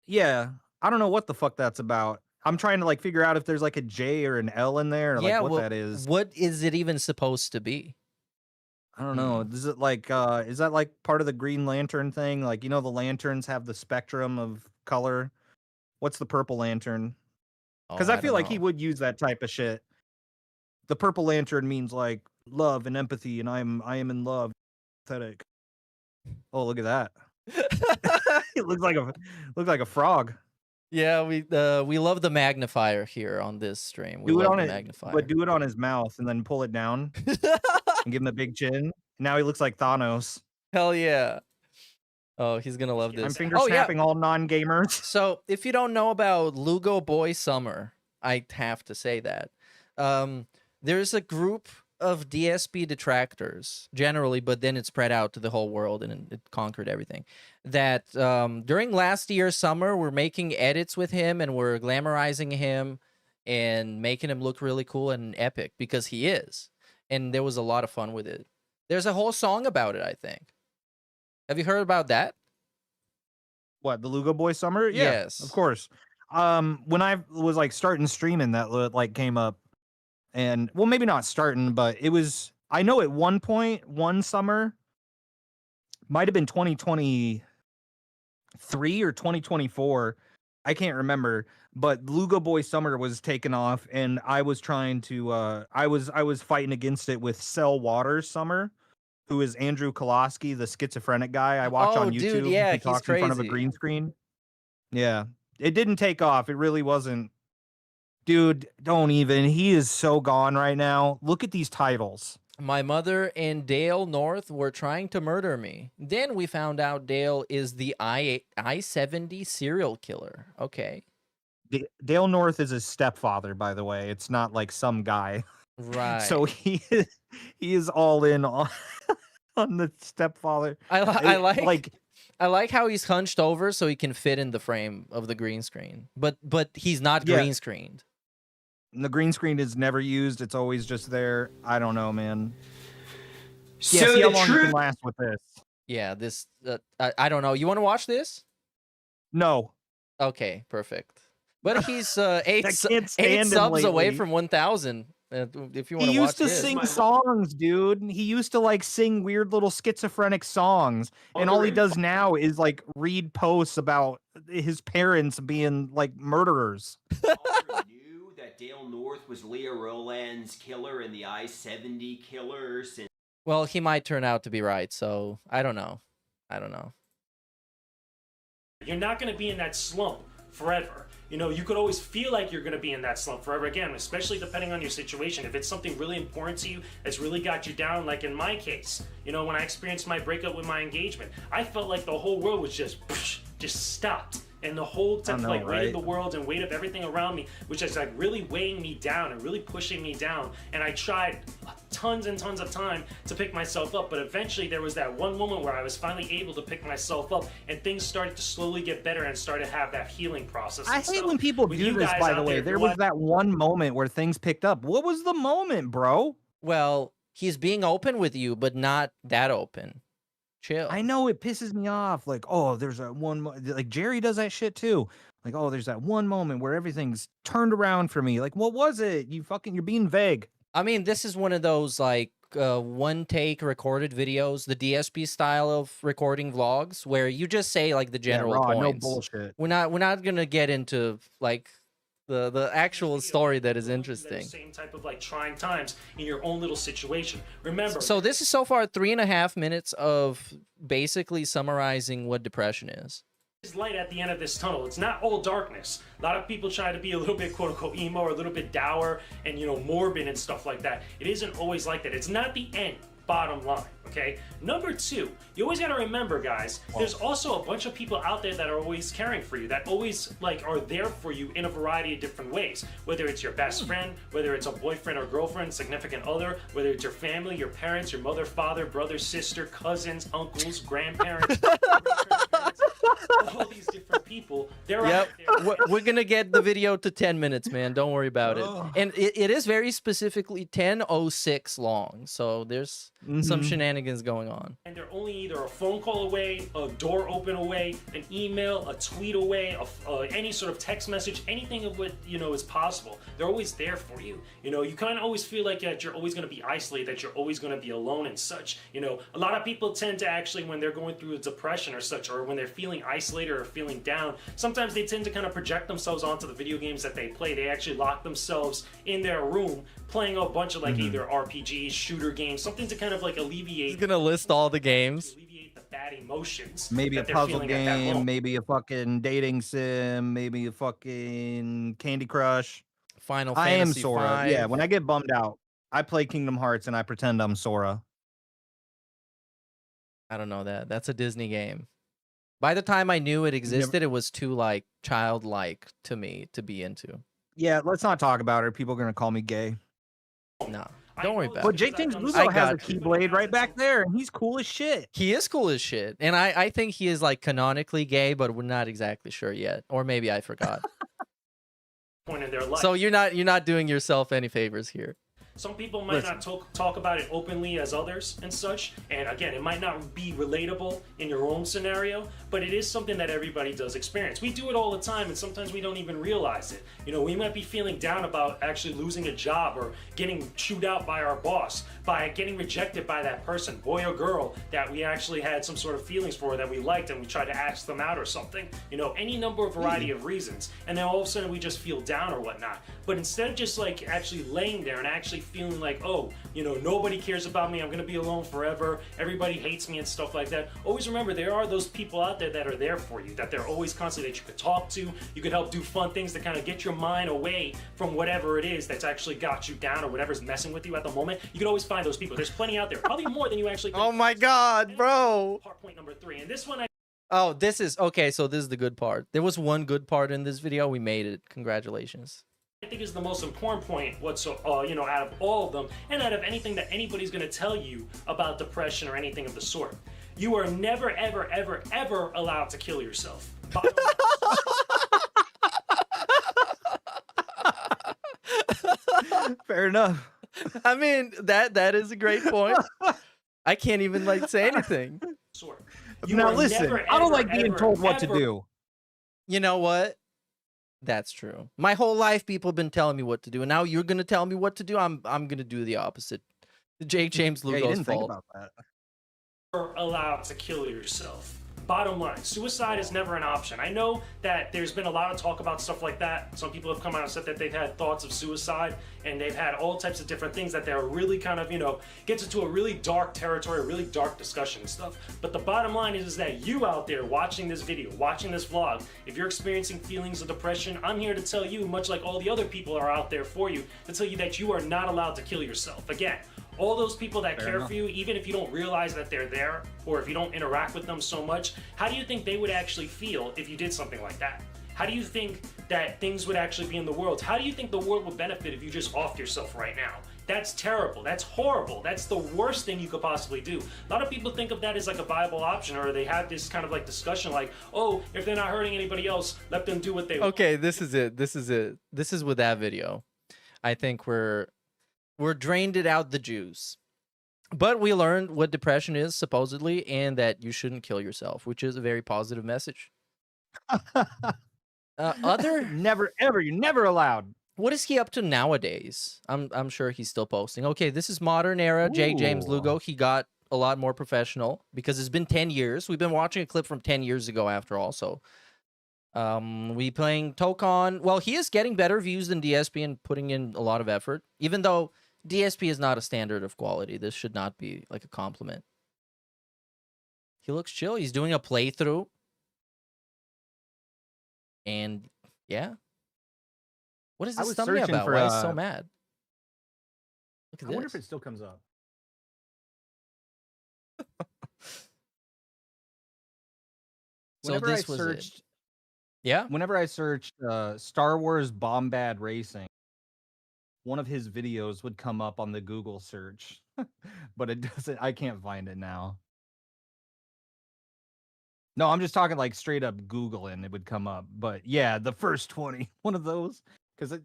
don't know what the fuck that's about. I'm trying to like figure out if there's like a J or an L in there, or like what that is. What is it even supposed to be? I don't know. Is it like is that like part of the Green Lantern thing? Like, the lanterns have the spectrum of color. What's the Purple Lantern? Because I feel like he would use that type of shit. The Purple Lantern means like love and empathy, and I am in love. Pathetic. Oh, look at that. It looks like a frog. Yeah, we love the magnifier here on this stream. We do it love on the it, magnifier. but do it on his mouth and then pull it down and give him a big chin. Now he looks like Thanos. Hell yeah. Oh, he's gonna love this. I'm finger snapping all non-gamers. So if you don't know about Lugo Boy Summer, I have to say that. There's a group of DSP detractors generally, but then it spread out to the whole world and it conquered everything. That during last year's summer, we're making edits with him and we're glamorizing him and making him look really cool and epic because he is. And there was a lot of fun with it. There's a whole song about it, I think. Have you heard about that? What, the Lugo Boy Summer? Yeah, yes, of course. When I was like starting streaming, that like came up. And well, maybe not starting, but it was, I know at one point, one summer, might have been 2023 or 2024, I can't remember, but Luga Boy Summer was taken off, and I was trying to I was fighting against it with Cell Waters Summer, who is Andrew Kolosky, the schizophrenic guy I watch Oh, on dude, YouTube, yeah, who he's talks in front of a crazy. green screen. Yeah, it didn't take off. It really wasn't. Dude, don't even. He is so gone right now. Look at these titles. My mother and Dale North were trying to murder me. Then we found out Dale is the I-70 serial killer. Okay. Dale North is his stepfather, by the way. It's not like some guy. Right. So he is all in on, on the stepfather. I It- like how he's hunched over so he can fit in the frame of the green screen. But he's not Yeah. green screened. the green screen is never used. It's always just there. I don't know, man. So Yeah, see how the long you can truth. last with this. Yeah, this I don't know. You want to watch this? No. Okay, perfect. But he's eight I can't stand eight him subs away lately. from 1,000. If you want He to watch used to this. sing songs, dude. He used to like sing weird little schizophrenic songs, and all he does now is like read posts about his parents being like murderers. Knew that Dale North was Leo Roland's killer and the I-70 killer since. Well, he might turn out to be right, so I don't know. I don't know. You're not going to be in that slump forever. You know, you could always feel like you're going to be in that slump forever again, especially depending on your situation. If it's something really important to you that's really got you down, like in my case, you know, when I experienced my breakup with my engagement, I felt like the whole world was just stopped. And the whole type of like weight of the world and weight of everything around me, which is like really weighing me down and really pushing me down. And I tried tons and tons of time to pick myself up, but eventually there was that one moment where I was finally able to pick myself up, and things started to slowly get better and started to have that healing process. I and hate stuff. when people With do you this, guys by the out way. there, There if was you're that one moment where things picked up. What was the moment, bro? Well, he's being open with you, but not that open. Chill. I know it pisses me off. Like, oh, there's that one, like Jerry does that shit too. Like, oh, there's that one moment where everything's turned around for me. Like, what was it? You're being vague. I mean, this is one of those like one take recorded videos, the DSP style of recording vlogs, where you just say like the general raw, no points. bullshit. We're not gonna get into like the actual story that is interesting. same type of like trying times in your own little situation. Remember, So this is so far 3.5 minutes of basically summarizing what depression is. there's light at the end of this tunnel. It's not all darkness. A lot of people try to be a little bit quote unquote emo or a little bit dour and, you know, morbid and stuff like that. It isn't always like that. It's not the end. Bottom line, okay? Number two, you always gotta remember, guys, there's also a bunch of people out there that are always caring for you, that always like are there for you in a variety of different ways. Whether it's your best friend, whether it's a boyfriend or girlfriend, significant other, whether it's your family, your parents, your mother, father, brother, sister, cousins, uncles, grandparents, great-grandparents, all these different people. They're out there. We're gonna get the video to 10 minutes, man. Don't worry about it. And it is very specifically 10:06 long, so there's some shenanigans going on. And they're only either a phone call away, a door open away, an email, a tweet away, any sort of text message, anything of what, you know, is possible. They're always there for you. You know, you kind of always feel like that you're always going to be isolated, that you're always going to be alone and such. You know, a lot of people tend to actually, when they're going through a depression or such, or when they're feeling isolated or feeling down, sometimes they tend to kind of project themselves onto the video games that they play. They actually lock themselves in their room playing a bunch of like either RPGs, shooter games, something to kind of like alleviate. He's gonna list all the games. The bad emotions. Maybe a that they're puzzle feeling at that game, moment. maybe a fucking dating sim, maybe a fucking Candy Crush. Final I am Fantasy Sora. 5. Yeah, when I get bummed out, I play Kingdom Hearts and I pretend I'm Sora. I don't know that. That's a Disney game. By the time I knew it existed, it was too like childlike to me to be into. Yeah, let's not talk about it. People are gonna call me gay. No, don't worry about But it. Jake James I Lugo has a got you. Keyblade right back there, and he's cool as shit. He is cool as shit, and I think he is like canonically gay, but we're not exactly sure yet, or maybe I forgot. Point in their life. So you're not doing yourself any favors here. Some people might not talk about it openly as others and such. And again, it might not be relatable in your own scenario, but it is something that everybody does experience. We do it all the time, and sometimes we don't even realize it. You know, we might be feeling down about actually losing a job or getting chewed out by our boss, by getting rejected by that person, boy or girl, that we actually had some sort of feelings for that we liked, and we tried to ask them out or something. You know, any number of variety of reasons. And then all of a sudden we just feel down or whatnot. But instead of just like actually laying there and actually feeling like, oh, you know, nobody cares about me, I'm gonna be alone forever, everybody hates me and stuff like that, always remember there are those people out there that are there for you, that they're always constantly that you could talk to, you could help do fun things to kind of get your mind away from whatever it is that's actually got you down or whatever's messing with you at the moment. You could always find those people. There's plenty out there, probably more than you actually think. Oh my God, bro. Point number 3, and this one Oh, this is okay. So this is the good part. There was one good part in this video. We made it. Congratulations. I think is the most important point, you know, out of all of them, and out of anything that anybody's going to tell you about depression or anything of the sort. You are never, ever, ever, ever allowed to kill yourself. Fair enough. I mean, that is a great point. I can't even like say anything. Now listen, I don't like being told what to do. You know what? That's true. My whole life, people have been telling me what to do, and now you're gonna tell me what to do. I'm gonna do the opposite. The Jake James Lugo's you didn't fault. think about that. You're allowed to kill yourself. Bottom line, suicide is never an option. I know that there's been a lot of talk about stuff like that. Some people have come out and said that they've had thoughts of suicide, and they've had all types of different things that they're really kind of, you know, gets into a really dark territory, a really dark discussion and stuff. But the bottom line is that you out there watching this video, watching this vlog, if you're experiencing feelings of depression, I'm here to tell you, much like all the other people are out there for you, to tell you that you are not allowed to kill yourself. Again, all those people that care for you, even if you don't realize that they're there, or if you don't interact with them so much, how do you think they would actually feel if you did something like that? How do you think that things would actually be in the world? How do you think the world would benefit if you just offed yourself right now? That's terrible. That's horrible. That's the worst thing you could possibly do. A lot of people think of that as like a viable option, or they have this kind of like discussion like, oh, if they're not hurting anybody else, let them do what they want. Okay, this is it. This is it. This is with that video. I think we're drained it out the juice. But we learned what depression is, supposedly, and that you shouldn't kill yourself, which is a very positive message. Never, ever, you're never allowed. What is he up to nowadays? I'm sure he's still posting. Okay, this is modern era. Jake James Lugo. He got a lot more professional because it's been 10 years. We've been watching a clip from 10 years ago after all. So we playing Tokon. Well, he is getting better views than DSP and putting in a lot of effort, even though DSP is not a standard of quality. This should not be like a compliment. He looks chill. He's doing a playthrough. And yeah. What is this thumbnail about? Why is he so mad? Look at this. I wonder if it still comes up. Whenever I searched, whenever I searched Star Wars Bombad Racing, one of his videos would come up on the Google search, but it doesn't. I can't find it now. No, I'm just talking like straight up Googling. It would come up, but yeah, the first 20, one of those, because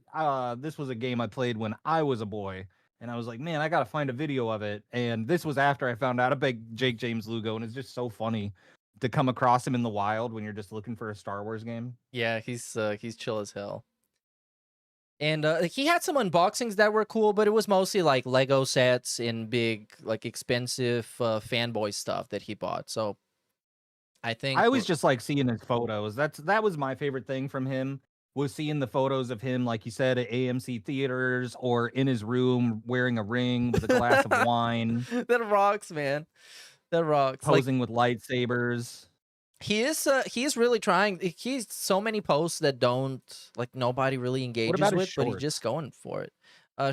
this was a game I played when I was a boy, and I was like, man, I gotta find a video of it. And this was after I found out about Jake James Lugo, and it's just so funny to come across him in the wild when you're just looking for a Star Wars game. Yeah, he's chill as hell. And he had some unboxings that were cool, but it was mostly like Lego sets and big, like expensive fanboy stuff that he bought. So I think I always just like seeing his photos. That was my favorite thing from him, was seeing the photos of him, like you said, at AMC theaters or in his room wearing a ring with a glass of wine. That rocks, man. That rocks. Posing with lightsabers. He is really trying. He's so many posts that don't, like, nobody really engages with, but he's just going for it.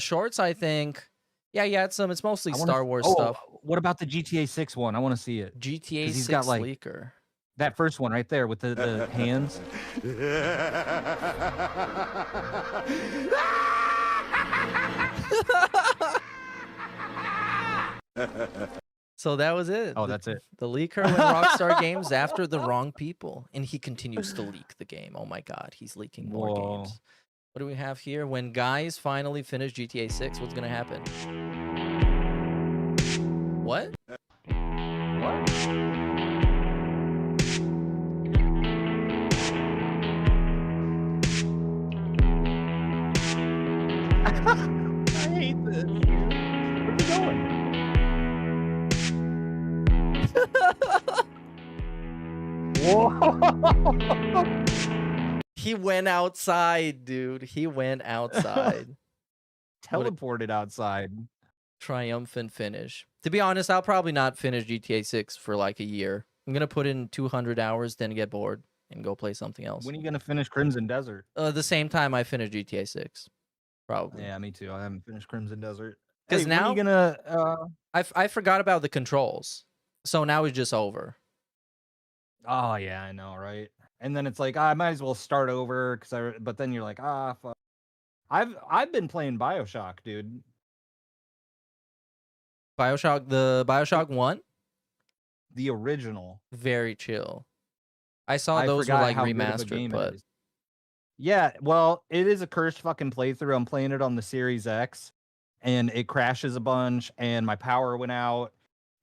Shorts, I think. Yeah, he had some. It's mostly Star Wars stuff. What about the GTA 6 one? I want to see it. GTA 6 got, like, leaker. That first one right there with the hands. So that was it. Oh, that's it. The leaker went Rockstar Games after the wrong people, and he continues to leak the game. Oh my God, he's leaking more games. What do we have here? When guys finally finish GTA 6, what's gonna happen? What? I hate this. Where's he going? Whoa! He went outside, dude. He went outside. Teleported outside. Triumphant finish. To be honest, I'll probably not finish GTA 6 for like a year. I'm gonna put in 200 hours, then get bored and go play something else. When are you gonna finish Crimson Desert? The same time I finish GTA 6, probably. Yeah, me too. I haven't finished Crimson Desert. Because Hey, now when are you gonna? I forgot about the controls, so now it's just over. Oh yeah, I know, right? And then it's like I might as well start over but then you're like, fuck. I've been playing BioShock, dude. The Bioshock 1? The original. Very chill. I saw I those were forgot like how good of a remastered, game it but is. Yeah, well, it is a cursed fucking playthrough. I'm playing it on the Series X, and it crashes a bunch, and my power went out,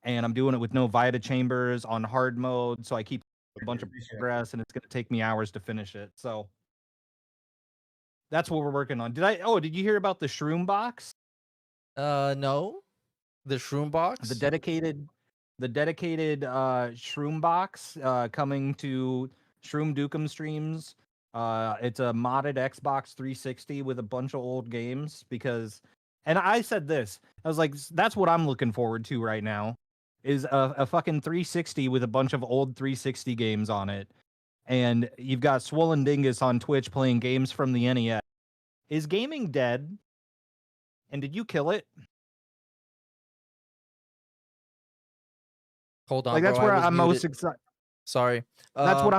and I'm doing it with no Vita chambers on hard mode, so I keep a bunch of progress, and it's gonna take me hours to finish it. So that's what we're working on. Did you hear about the Shroom box? No. The Shroom box? The dedicated Shroom box coming to shroomdukem streams. It's a modded Xbox 360 with a bunch of old games and I said this. I was like, that's what I'm looking forward to right now is a fucking 360 with a bunch of old 360 games on it. And you've got Swollen Dingus on Twitch playing games from the NES. Is gaming dead? And did you kill it? Hold on, Like that's bro, where I was I'm muted. most excited. Sorry. That's what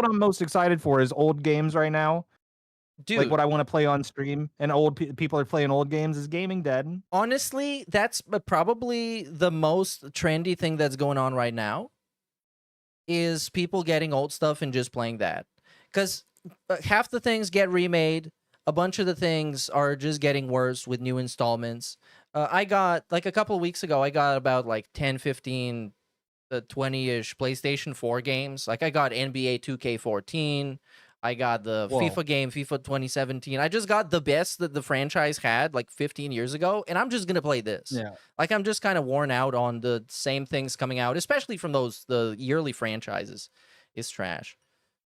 I'm most excited for is old games right now. Dude, like what I want to play on stream, and people are playing old games. Is gaming dead? Honestly, that's probably the most trendy thing that's going on right now. Is people getting old stuff and just playing that? Because half the things get remade. A bunch of the things are just getting worse with new installments. I got like a couple of weeks ago. I got about like 10, 15, 20-ish PlayStation 4 games. Like I got NBA 2K14. I got the FIFA game, FIFA 2017. I just got the best that the franchise had like 15 years ago, and I'm just gonna play this. Yeah. Like I'm just kind of worn out on the same things coming out, especially from the yearly franchises. Is trash.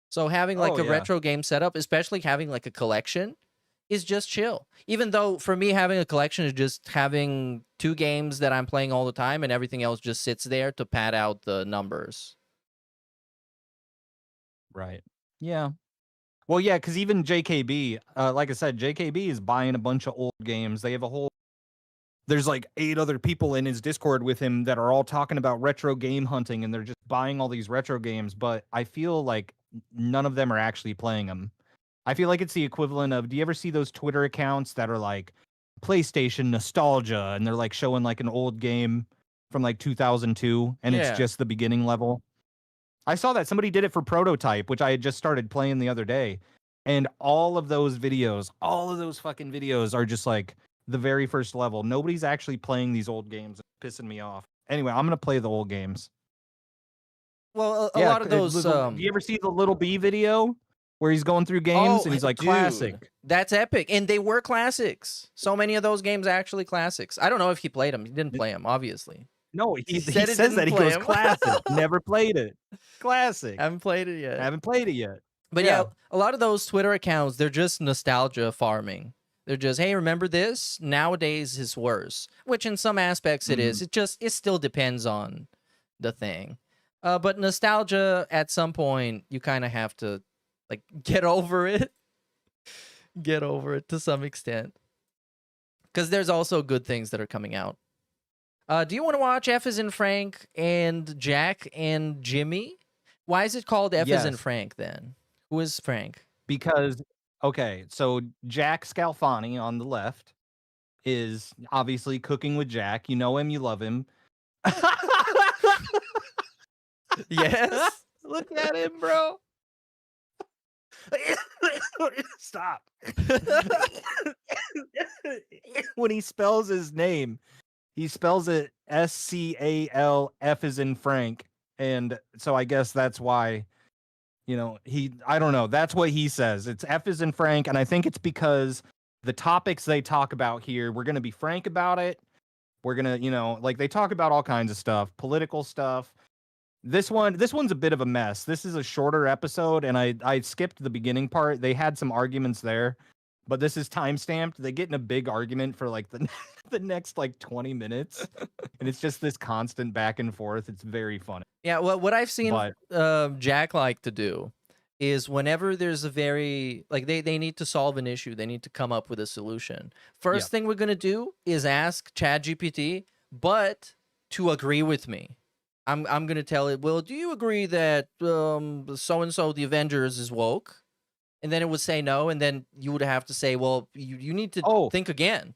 So having like a retro game setup, especially having like a collection, is just chill. Even though for me having a collection is just having 2 games that I'm playing all the time, and everything else just sits there to pad out the numbers. Right. Yeah. Well, yeah, because even JKB, like I said, JKB is buying a bunch of old games. They have there's like 8 other people in his Discord with him that are all talking about retro game hunting, and they're just buying all these retro games, but I feel like none of them are actually playing them. I feel like it's the equivalent of, do you ever see those Twitter accounts that are like PlayStation nostalgia, and they're like showing like an old game from like 2002, and Yeah. it's just the beginning level? I saw that somebody did it for Prototype, which I had just started playing the other day. And all of those fucking videos are just like the very first level. Nobody's actually playing these old games. It's pissing me off. Anyway, I'm going to play the old games. Well, a lot of those. Do you ever see the Little B video where he's going through games and he's like, dude, classic? That's epic. And they were classics. So many of those games are actually classics. I don't know if he played them. He didn't play them, obviously. No, he said it says that. didn't He play goes, 'em. classic. Never played it. Classic. Haven't played it yet. Haven't played it yet. But yeah, a lot of those Twitter accounts, they're just nostalgia farming. They're just, hey, remember this? Nowadays is worse. Which in some aspects it is. It still depends on the thing. But nostalgia, at some point, you kind of have to like get over it. Get over it to some extent. Because there's also good things that are coming out. Do you want to watch F as in Frank and Jack and Jimmy? Why is it called F as in Yes. Frank then? Who is Frank? Because, okay, so Jack Scalfani on the left is obviously cooking with Jack. You know him, you love him. Yes. Look at him, bro. Stop. When he spells his name, he spells it SCALF as in Frank. And so I guess that's why, I don't know. That's what he says. It's F as in Frank. And I think it's because the topics they talk about here, we're going to be frank about it. We're going to, they talk about all kinds of stuff, political stuff. This one's a bit of a mess. This is a shorter episode, and I skipped the beginning part. They had some arguments there, but this is time-stamped. They get in a big argument for the next 20 minutes, and it's just this constant back and forth. It's very funny. Yeah, well, what I've seen Jack like to do is whenever there's a very they need to solve an issue, they need to come up with a solution. First thing we're gonna do is ask ChatGPT, but to agree with me. I'm gonna tell it, well, do you agree that so and so the Avengers is woke? And then it would say no, and then you would have to say, well, you need to think again.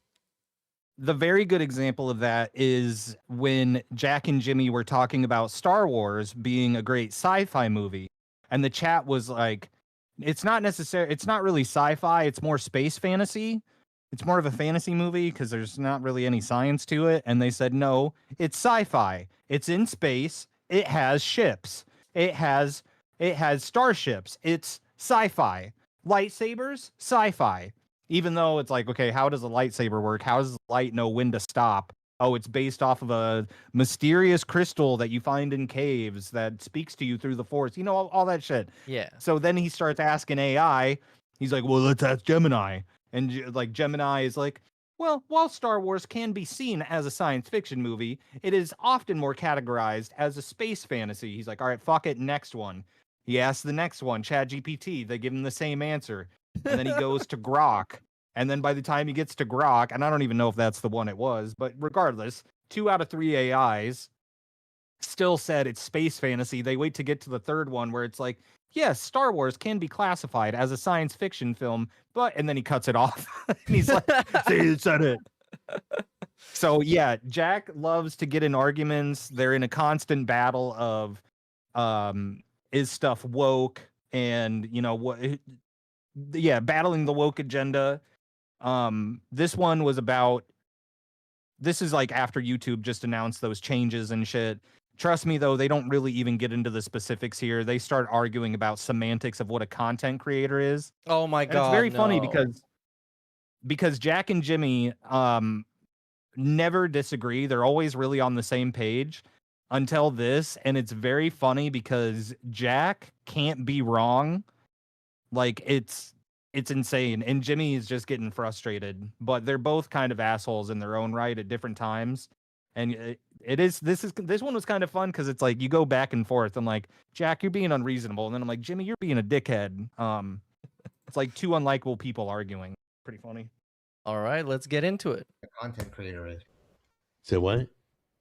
The very good example of that is when Jack and Jimmy were talking about Star Wars being a great sci-fi movie, and the chat was like, it's not really sci-fi, it's more space fantasy. It's more of a fantasy movie because there's not really any science to it. And they said, no, it's sci-fi. It's in space. It has ships. It has starships. It's sci-fi. Lightsabers, sci-fi. Even though it's like, okay, how does a lightsaber work? How does the light know when to stop? Oh, it's based off of a mysterious crystal that you find in caves that speaks to you through the Force. All that shit. Yeah. So then he starts asking AI. He's like, well, let's ask Gemini. And Gemini is like, well, while Star Wars can be seen as a science fiction movie, it is often more categorized as a space fantasy. He's like, all right, fuck it, next one. He asks the next one, ChatGPT. They give him the same answer. And then he goes to Grok. And then by the time he gets to Grok, and I don't even know if that's the one it was, but regardless, 2 out of 3 AIs still said it's space fantasy. They wait to get to the third one where it's like, yes, Star Wars can be classified as a science fiction film, and then he cuts it off. And he's like, see, you said it. So yeah, Jack loves to get in arguments. They're in a constant battle of, is stuff woke, and battling the woke agenda. This one was about, this is like after YouTube just announced those changes and shit. Trust me, though, they don't really even get into the specifics here. They start arguing about semantics of what a content creator is. Oh my God, it's very funny no. because Jack and Jimmy never disagree. They're always really on the same page until this, and it's very funny because Jack can't be wrong. It's insane, and Jimmy is just getting frustrated. But they're both kind of assholes in their own right at different times, and this one was kind of fun because it's like you go back and forth. I'm like, Jack, you're being unreasonable, and then I'm like, Jimmy, you're being a dickhead. It's like two unlikable people arguing. Pretty funny. All right, let's get into it. A content creator is. Say what?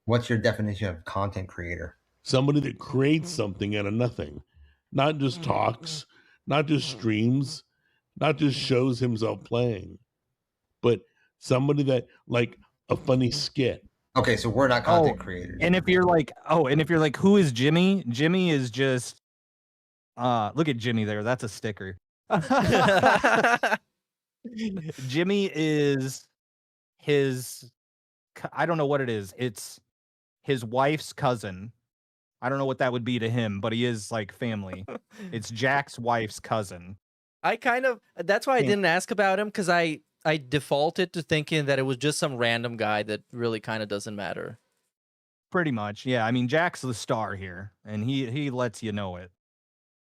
What's your definition of content creator? Somebody that creates something out of nothing, not just talks, not just streams, not just shows himself playing, but somebody that like a funny skit. Okay, so we're not content creators. And if you're like, who is Jimmy? Jimmy is just, look at Jimmy there. That's a sticker. Jimmy is I don't know what it is. It's his wife's cousin. I don't know what that would be to him, but he is like family. It's Jack's wife's cousin. That's why I didn't ask about him, because I defaulted to thinking that it was just some random guy that really kind of doesn't matter. Pretty much, yeah. I mean, Jack's the star here, and he lets you know it.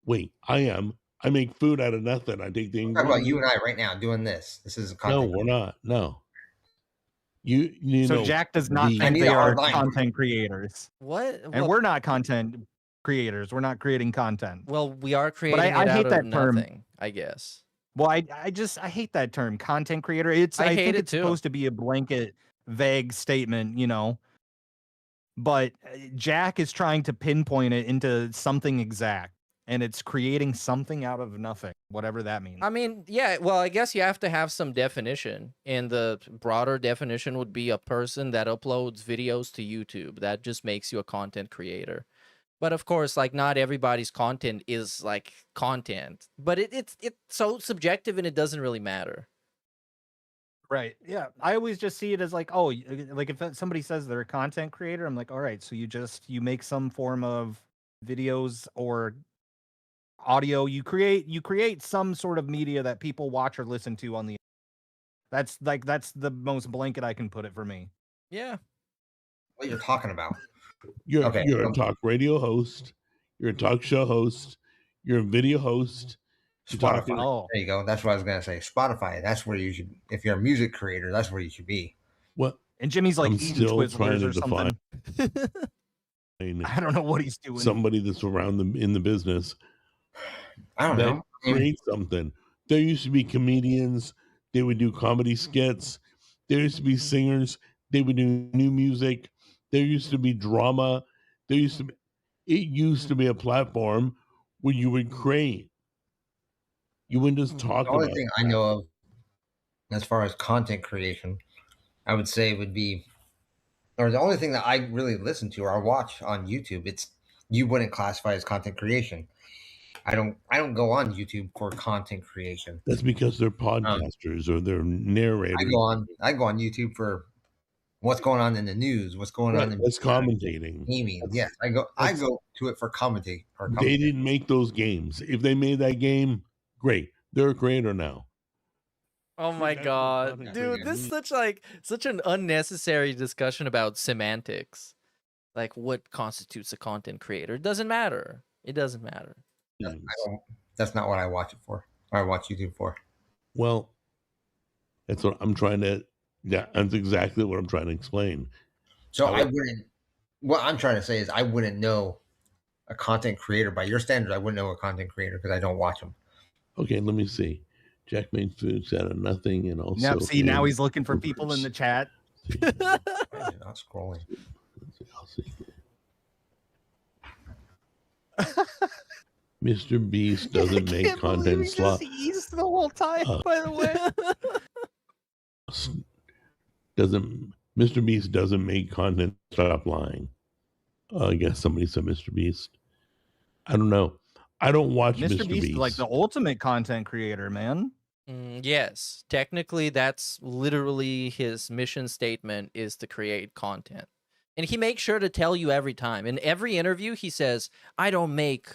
Wait, I make food out of nothing. I take the ingredients. Talk about you and I right now doing this. This is a content. No, we're not. No. You so know, Jack does not think they are content creators. What? And we're not content creators. We're not creating content. Well, we are creating I hate out that of term. nothing, I guess. Well, I hate that term, content creator. I think it's supposed to be a blanket, vague statement, But Jack is trying to pinpoint it into something exact, and it's creating something out of nothing, whatever that means. I mean, yeah, well, I guess you have to have some definition, and the broader definition would be a person that uploads videos to YouTube. That just makes you a content creator. But of course, like not everybody's content is like content. But it's so subjective and it doesn't really matter. Right. Yeah. I always just see it as like, oh, like if somebody says they're a content creator, I'm like, all right, so you make some form of videos or audio. You create some sort of media that people watch or listen to on the. That's the most blanket I can put it for me. Yeah. What you're talking about? You're a talk radio host. You're a talk show host. You're a video host. You're Spotify. talking. There you go. That's what I was gonna say. Spotify. That's where you should. If you're a music creator, that's where you should be. What? And Jimmy's like I'm eating still trying Twizzlers to or something. I don't know what he's doing. Somebody that's around them in the business. I don't know. Create something. There used to be comedians. They would do comedy skits. There used to be singers. They would do new music. There used to be drama. It used to be a platform where you would create. You wouldn't just talk The only about thing it. I know of, as far as content creation, I would say would be, or the only thing that I really listen to or watch on YouTube, you wouldn't classify as content creation. I don't go on YouTube for content creation. That's because they're podcasters or they're narrators. I go on YouTube for what's going on in the news, what's going on in that's commentating. gaming. Yes, I go to it for commentate. They didn't make those games. If they made that game, great. They're a creator now. Oh my god, dude, this is such an unnecessary discussion about semantics. Like what constitutes a content creator? It doesn't matter. It doesn't matter. That's not what I watch it for. Or I watch YouTube for. Well, that's what I'm trying to. Yeah, that's exactly what I'm trying to explain. So I wouldn't. What I'm trying to say is I wouldn't know a content creator by your standards. I wouldn't know a content creator because I don't watch them. Okay, let me see. Jack made foods out of nothing, and also. Yep. See, now he's looking for people in the chat. Not scrolling. I'll see. Mr. Beast doesn't make content slot. East the whole time, by the way. Mr. Beast doesn't make content. Stop lying. I guess somebody said Mr. Beast. I don't know. I don't watch Mr. Beast. Beast, like the ultimate content creator, man. Yes, technically that's literally his mission statement is to create content. And he makes sure to tell you every time. In every interview he says, I don't make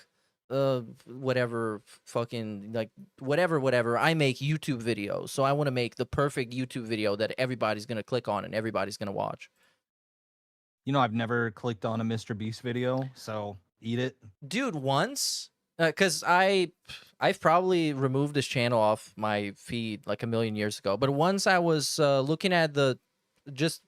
whatever fucking like whatever. I make YouTube videos. So I want to make the perfect YouTube video that everybody's going to click on and everybody's going to watch. You know, I've never clicked on a Mr. Beast video, so eat it. Dude, once because I've probably removed this channel off my feed like a million years ago. But once I was looking at the just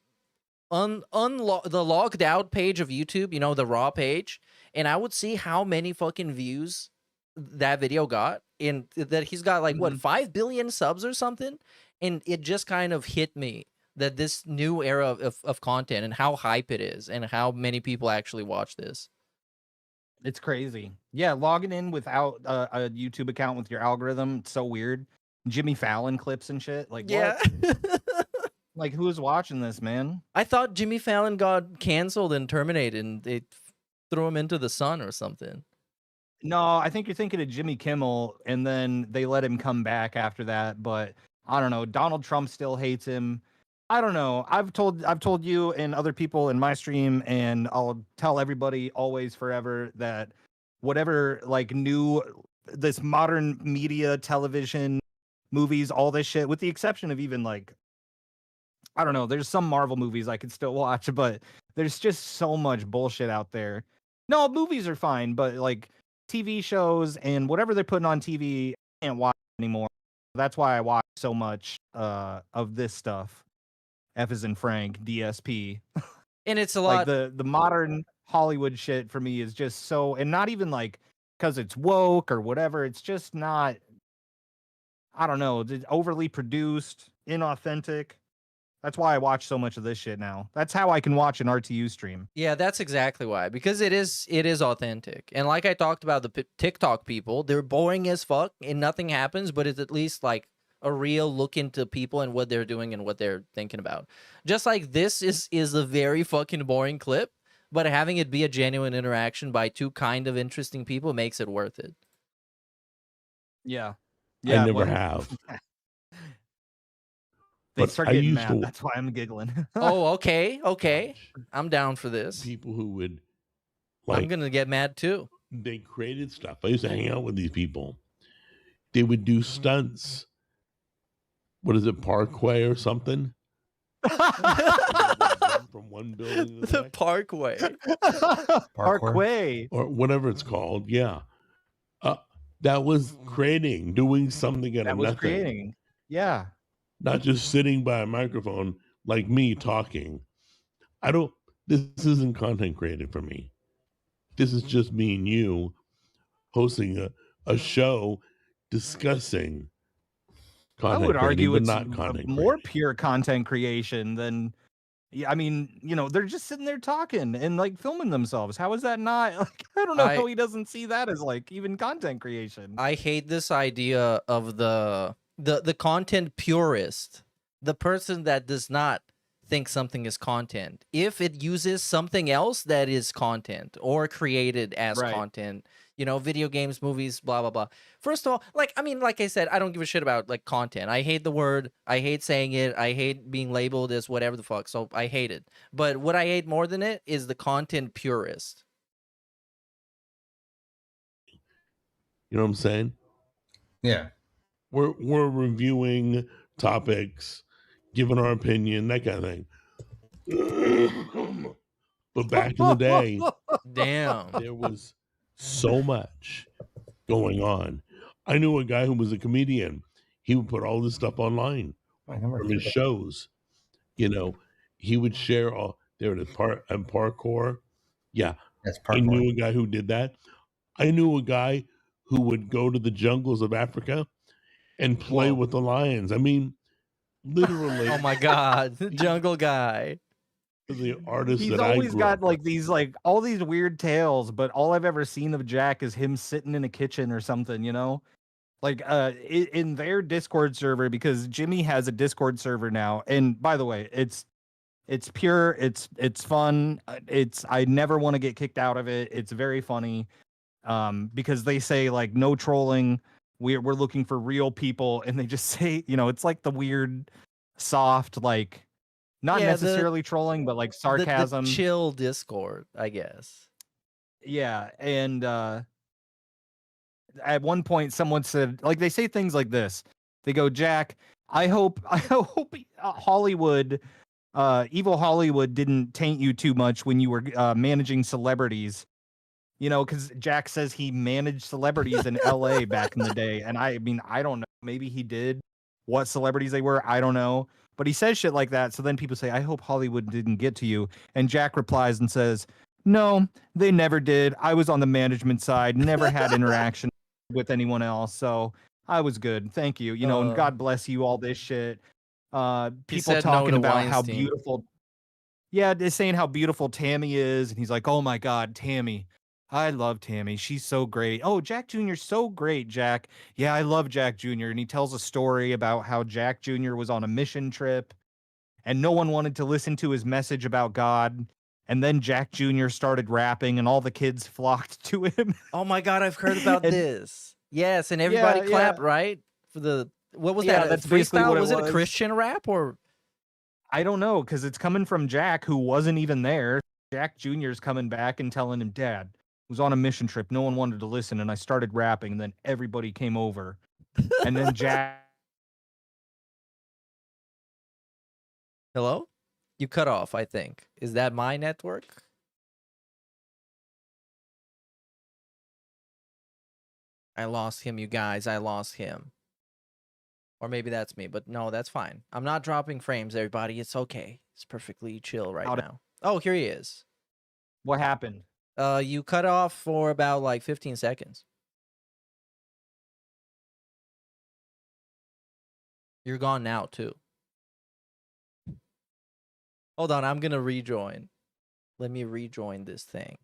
the logged out page of YouTube, you know, the raw page, and I would see how many fucking views that video got, and that he's got like what 5 billion subs or something, and it just kind of hit me that this new era of content and how hype it is and how many people actually watch this. It's crazy. Yeah, logging in without a YouTube account with your algorithm, it's so weird. Jimmy Fallon clips and shit. Like, yeah. What? Like, who's watching this, man? I thought Jimmy Fallon got canceled and terminated, and they threw him into the sun or something. No, I think you're thinking of Jimmy Kimmel, and then they let him come back after that. But I don't know. Donald Trump still hates him. I don't know. I've told you and other people in my stream, and I'll tell everybody always forever that whatever like this modern media, television, movies, all this shit, with the exception of even like, I don't know, there's some Marvel movies I could still watch, but there's just so much bullshit out there. No, movies are fine, but like TV shows and whatever they're putting on TV, I can't watch anymore. That's why I watch so much of this stuff. F as in Frank, DSP. And it's a lot. Like the modern Hollywood shit for me is just so, and not even like because it's woke or whatever. It's just not, I don't know, overly produced, inauthentic. That's why I watch so much of this shit now. That's how I can watch an RTU stream. Yeah, that's exactly why. Because it is authentic. And like I talked about the TikTok people, they're boring as fuck and nothing happens, but it's at least like a real look into people and what they're doing and what they're thinking about. Just like this is a very fucking boring clip, but having it be a genuine interaction by two kind of interesting people makes it worth it. Yeah. I never have. They But start I getting used mad. to That's why I'm giggling. Oh, okay. I'm down for this. people who would I'm like gonna get mad too. they created stuff. I used to hang out with these people. They would do stunts. What is it, Parkway or something? From one building to the next. Parkway. Parkway. Or whatever it's called. Yeah. That was doing something out That of was nothing. creating. Yeah. Not just sitting by a microphone like me talking. This isn't content created for me. This is just me and you hosting a show discussing I content would creating, argue but it's not content more pure content creation than. Yeah, I mean, they're just sitting there talking and like filming themselves. How is that not? Like, I don't know how he doesn't see that as like even content creation. I hate this idea of the content purist, the person that does not think something is content if it uses something else that is content or created as content. Video games, movies, blah blah blah. First of all, like I said, I don't give a shit about like content. I hate the word. I hate saying it. I hate being labeled as whatever the fuck. So I hate it. But what I hate more than it is the content purist. You know what I'm saying? Yeah. We're reviewing topics, giving our opinion, that kind of thing. But back in the day, damn, there was so much going on. I knew a guy who was a comedian. He would put all this stuff online from his shows. He would share all there it is and parkour. Yeah. That's I parkour. knew a guy who did that. I knew a guy who would go to the jungles of Africa and play with the lions. I mean, literally. Oh my god, the jungle guy. The artist He's that I always grew got up like these all these weird tales, but all I've ever seen of Jack is him sitting in a kitchen or something, Like in their Discord server, because Jimmy has a Discord server now. And by the way, it's pure, it's fun. I never want to get kicked out of it. It's very funny. Because they say like no trolling. We're looking for real people, and they just say, it's like the weird soft, like not necessarily trolling, but like sarcasm. The chill Discord, I guess. Yeah, and at one point someone said, like, they say things like this. They go, Jack, I hope Hollywood, evil Hollywood didn't taint you too much when you were managing celebrities. Because Jack says he managed celebrities in LA back in the day. And I mean, I don't know. Maybe he did. What celebrities they were, I don't know. But he says shit like that. So then people say, I hope Hollywood didn't get to you. And Jack replies and says, no, they never did. I was on the management side, never had interaction with anyone else. So I was good. Thank you. And God bless you, all this shit. People talking about how beautiful. Yeah, they're saying how beautiful Tammy is. And he's like, oh my God, Tammy. I love Tammy. She's so great. Oh, Jack Jr.'s so great, Jack. Yeah, I love Jack Jr. And he tells a story about how Jack Jr. was on a mission trip and no one wanted to listen to his message about God. And then Jack Jr. started rapping and all the kids flocked to him. Oh my God, I've heard about this. Yes, and everybody clapped, right? For what was that? That's basically freestyle? what Was it it a Christian rap or? I don't know, because it's coming from Jack, who wasn't even there. Jack Jr.'s coming back and telling him, Dad, was on a mission trip. No one wanted to listen, and I started rapping, and then everybody came over. And then Jack. Hello? You cut off, I think. Is that my network? I lost him, you guys. I lost him. Or maybe that's me, but no, that's fine. I'm not dropping frames, everybody. It's okay. It's perfectly chill right now. Oh, here he is. What happened? You cut off for about like 15 seconds. You're gone now, too. Hold on, I'm gonna rejoin. Let me rejoin this thing.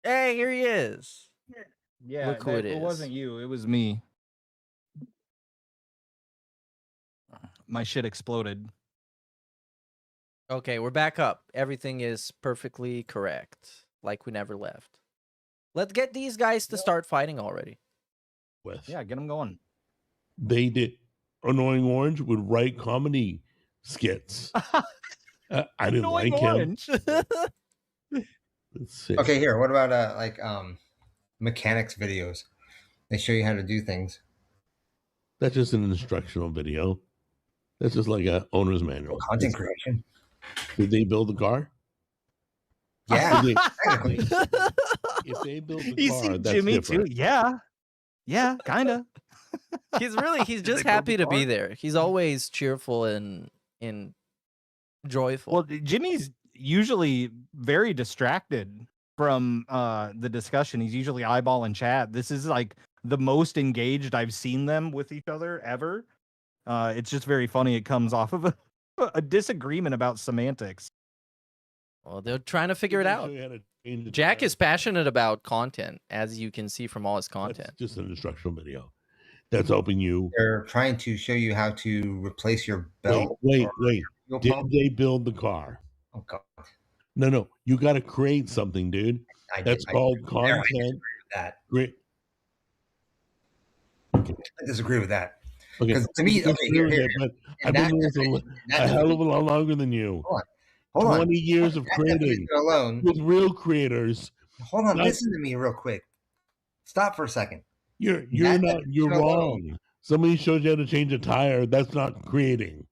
Hey, here he is. Yeah, Look who it it is. wasn't you. It was me. My shit exploded. Okay, we're back up. Everything is perfectly correct. Like we never left. Let's get these guys to start fighting already. With Yeah, get them going. they did. Annoying Orange would write comedy skits. I didn't Annoying like him. Orange. Let's see. Okay, here. What about like mechanics videos? They show you how to do things. That's just an instructional video. That's just like a owner's manual. Content creation. Did they build the car? Yeah. Did Technically. if they build the You car, see that's Jimmy different. too? Yeah, kinda. He's just happy to be there. He's always cheerful and joyful. Well, Jimmy's usually very distracted from the discussion. He's usually eyeballing chat. This is like the most engaged I've seen them with each other ever. It's just very funny. It comes off of a disagreement about semantics. Well, they're trying to figure it They out. show you how to change the Jack tire. is passionate about content, as you can see from all his content. That's just an instructional video. That's helping you. They're trying to show you how to replace your belt. Wait. fuel Did pump. they build the car? Oh God. No. You got to create something, dude. That's called I content. disagree with that. Great. I disagree with that. Okay. Because to me, You okay, disagree with here. that, but in I've that been doing this definition- a hell of a lot longer than you. Hold on. 20 years of That creating definition alone. with real creators. Hold on, Not- listen to me real quick. Stop for a second. You're That you're definition alone- wrong. Somebody shows you how to change a tire. That's not creating.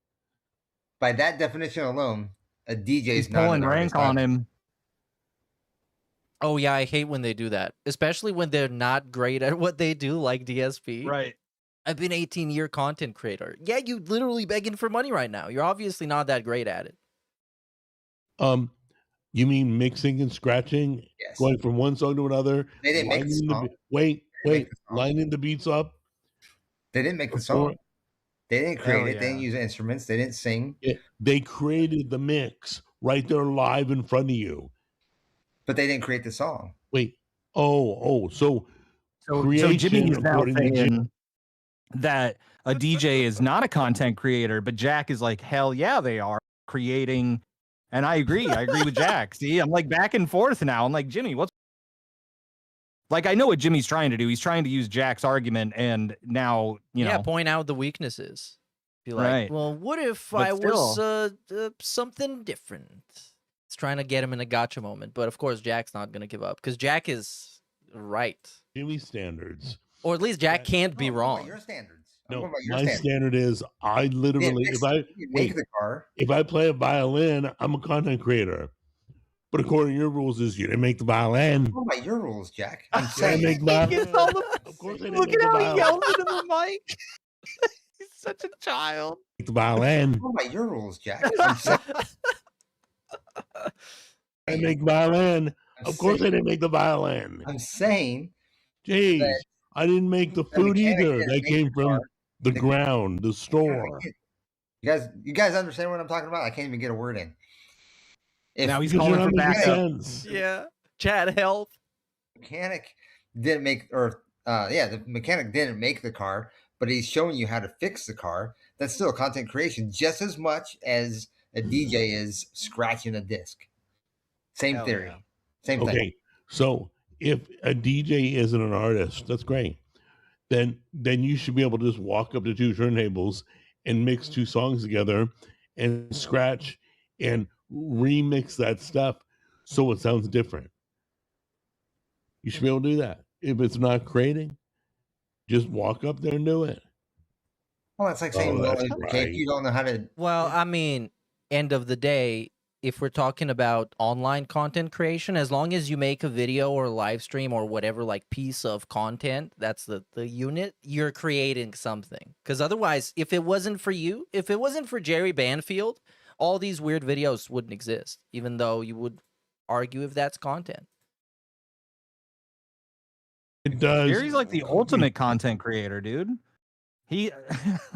By that definition alone, a DJ is He's not pulling an rank artist. on him. Oh yeah, I hate when they do that, especially when they're not great at what they do, like DSP. Right. I've been 18-year content creator. Yeah, you literally begging for money right now. You're obviously not that great at it. You mean mixing and scratching, Yes. going from one song to another? They didn't make the lining song. Wait, make the song. lining the beats up. They didn't make the Before- song. They didn't create Hell it. They didn't yeah. use instruments. They didn't sing. They created the mix right there live in front of you. But they didn't create the song. Wait, so So creation, Jimmy is now according to Jim- saying that a DJ is not a content creator, but Jack is like, hell yeah, they are creating. And I agree with Jack. See, I'm like back and forth now. I'm like, Jimmy, what's like? I know what Jimmy's trying to do. He's trying to use Jack's argument, and now you know. Point out the weaknesses. Be like, Right. well, what if But I was something different? It's trying to get him in a gotcha moment, but of course Jack's not gonna give up because Jack is right, Jimmy's standards. or at least Jack can't be No, wrong. Your standards. I'm No, talking about your my standards. standard is I literally mix- if I you make the car. if I play a violin, I'm a content creator. But according to your rules, is you didn't make the violin. What about your rules, Jack? I'm Did I saying. make of course I didn't Look make at the how he violin. yells into the mic. He's such a child. Make the violin. What about your rules, Jack? I'm saying. I make violin. I'm Of course I saying- didn't make the violin. I'm saying. Jeez, that I didn't make the the food mechanic either. didn't That make came the from car. the The- ground, the store. You guys understand what I'm talking about? I can't even get a word in. If Now he's Because calling you're for not making backup. sense. Yeah, Chad, help. mechanic didn't make the mechanic didn't make the car, but he's showing you how to fix the car. That's still content creation just as much as a DJ is scratching a disc. Same Hell theory. yeah. Same thing. Okay, so if a DJ isn't an artist, that's great. Then you should be able to just walk up to two turntables and mix two songs together and scratch and remix that stuff so it sounds different. You should be able to do that. If it's not creating, just walk up there and do it. Well, it's like saying, Oh, well, that's okay, if right. you don't know how to. Well, I mean, end of the day, if we're talking about online content creation, as long as you make a video or live stream or whatever like piece of content, that's the unit, you're creating something. Because otherwise, if it wasn't for you, if it wasn't for Jerry Banfield, all these weird videos wouldn't exist, even though you would argue if that's content. It does. Jerry's like the ultimate content creator, dude. He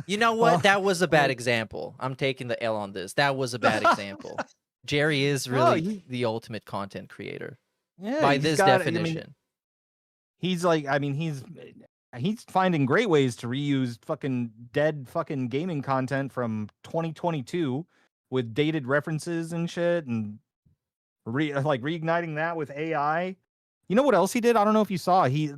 You know what? That was a bad example. I'm taking the L on this. That was a bad example. Jerry is No, really the ultimate content creator yeah, by he's this got- I mean, definition. he's like, I mean, he's finding great ways to reuse fucking dead fucking gaming content from 2022 with dated references and shit, and reigniting that with AI. You know what else he did? I don't know if you saw. He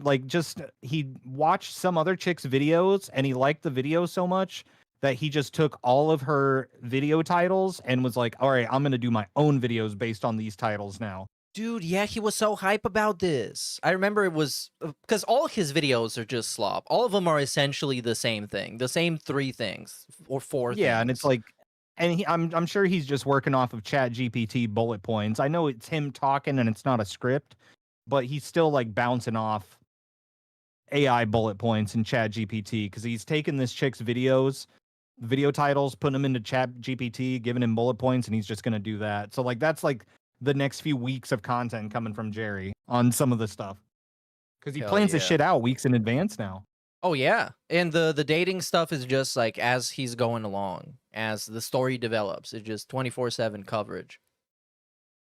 watched some other chick's videos and he liked the video so much that he just took all of her video titles and was like, all right, I'm going to do my own videos based on these titles now. Dude, yeah, he was so hype about this. I remember it was because all his videos are just slop. All of them are essentially the same thing, the same 3 things or 4 things. Yeah, and it's like, and I'm sure he's just working off of Chat GPT bullet points. I know it's him talking and it's not a script, but he's still like bouncing off AI bullet points in Chat GPT because he's taking this chick's videos, video titles, putting them into Chat GPT, giving him bullet points, and he's just gonna do that. So like that's like the next few weeks of content coming from Jerry on some of the stuff because he plans this shit out weeks in advance now. Oh yeah, and the dating stuff is just like as he's going along, as the story develops, it's just 24/7 coverage.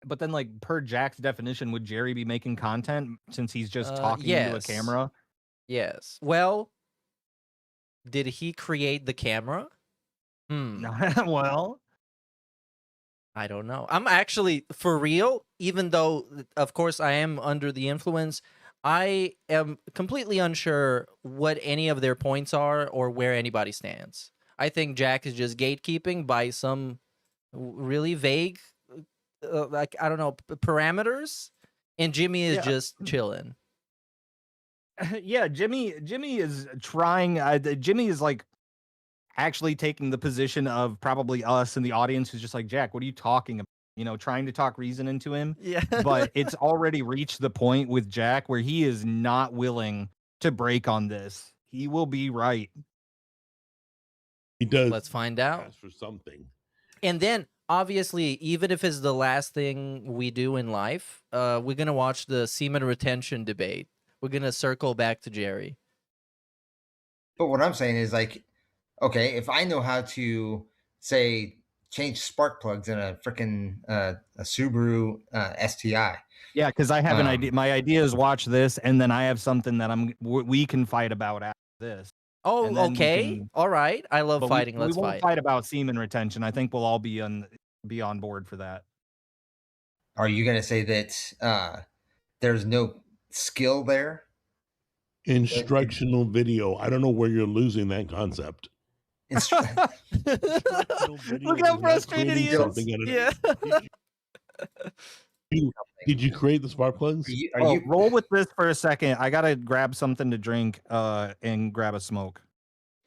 But then, like, per Jack's definition, would Jerry be making content since he's just talking into a Yes. camera? Yes. Well, did he create the camera? Well, I don't know. I'm actually, for real, even though, of course, I am under the influence, I am completely unsure what any of their points are or where anybody stands. I think Jack is just gatekeeping by some really vague, like, I don't know, parameters, and Jimmy is just chilling. Yeah, Jimmy is trying. Jimmy is like actually taking the position of probably us in the audience who's just like, Jack, what are you talking about? You know, trying to talk reason into him. Yeah. But it's already reached the point with Jack where he is not willing to break on this. He will be right. He does. Let's find out. Ask for something. And then, obviously, even if it's the last thing we do in life, we're going to watch the semen retention debate. We're going to circle back to Jerry. But what I'm saying is, like, okay, if I know how to, say, change spark plugs in a freaking a Subaru STI. Yeah, because I have an idea. My idea is watch this, and then I have something that we can fight about after this. Oh, okay. All right. I love fighting. Let's we won't fight. fight about semen retention. I think we'll all be on board for that. Are you going to say that there's no skill there? Instructional video. I don't know where you're losing that concept. Look how frustrated he is. Yeah. Did you create the spark plugs? Roll with this for a second. I gotta grab something to drink and grab a smoke.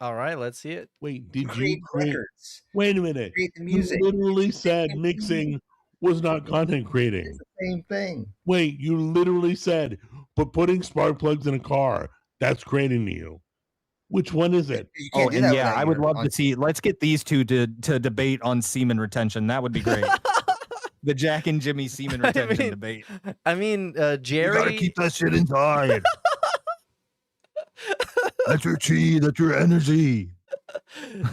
All right, let's see it. Wait, did create you create? records. Wait a minute. Create the music. You literally said mixing was not content creating. It's the same thing. Wait, you literally said, but putting spark plugs in a car, that's creating to you. Which one is it? Oh, and yeah, I would love to see. Let's get these two to debate on semen retention. That would be great. The Jack and Jimmy semen retention debate. I mean, Jerry. You gotta keep that shit inside. That's your chi. That's your energy.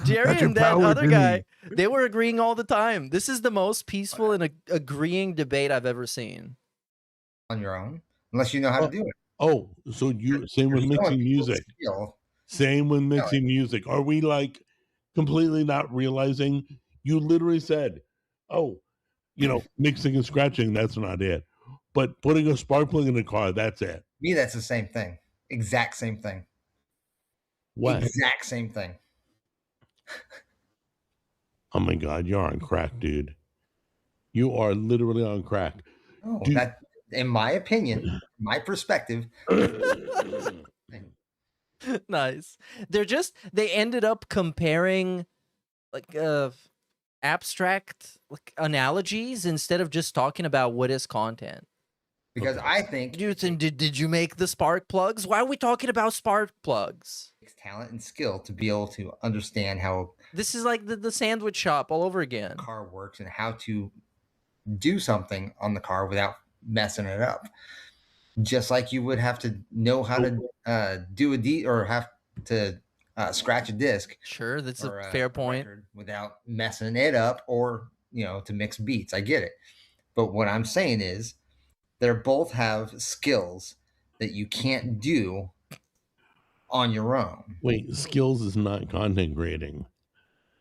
Jerry That's your and that power, other Jimmy. guy, they were agreeing all the time. This is the most peaceful and agreeing debate I've ever seen. On your own, unless you know how to do it. Oh, so you same with mixing music. Same with mixing music. Are we like completely not realizing you literally said, oh, you know, mixing and scratching, that's not it. But putting a spark plug in the car, that's it. Me, that's the same thing. Exact same thing. What? Exact same thing. Oh my God, you're on crack, dude. You are literally on crack. Oh, Dude. that, in my opinion, my perspective. Nice. They ended up comparing like abstract like analogies instead of just talking about what is content. Because I think did you make the spark plugs? Why are we talking about spark plugs? It's talent and skill to be able to understand how This is like the sandwich shop all over again. the car works and how to do something on the car without messing it up. Just like you would have to know how to do or have to scratch a disc. Sure, that's or a fair point. record without messing it up, or to mix beats. I get it, but what I'm saying is they both have skills that you can't do on your own. Wait, skills is not content creating.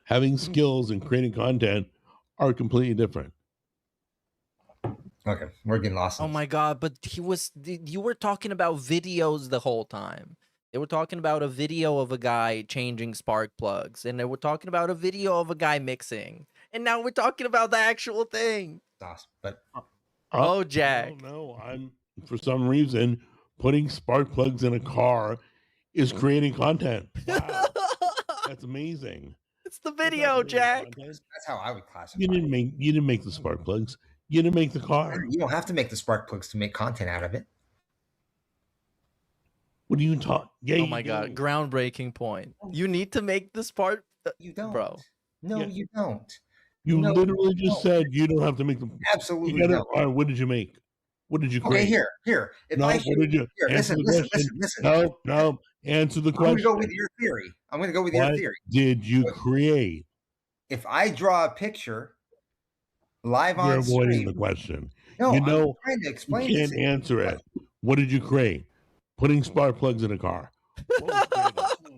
Having skills and creating content are completely different. Okay, we're getting lost. Oh my god! But you were talking about videos the whole time. They were talking about a video of a guy changing spark plugs, and they were talking about a video of a guy mixing, and now we're talking about the actual thing. But oh, Jack. No, I'm for some reason putting spark plugs in a car is creating content. Wow, that's amazing. It's the video, Jack. That's how I would classify. You didn't make the spark plugs. You didn't make the car. You don't have to make the spark plugs to make content out of it. What do you talk? Yeah, oh my god, groundbreaking point. You need to make the spark. You don't, bro. No, you don't. You literally just said you don't have to make them. Absolutely You no. All right, what did you make? What did you create? Okay, here. If no, I what did you? here, Answer listen. the question. No. Answer the question. I'm going to go with your theory. What did you create? If I draw a picture live You're on avoiding stream, the question. No, you I'm know, trying to explain you it can't to you. answer it. What did you create? Putting spark plugs in a car.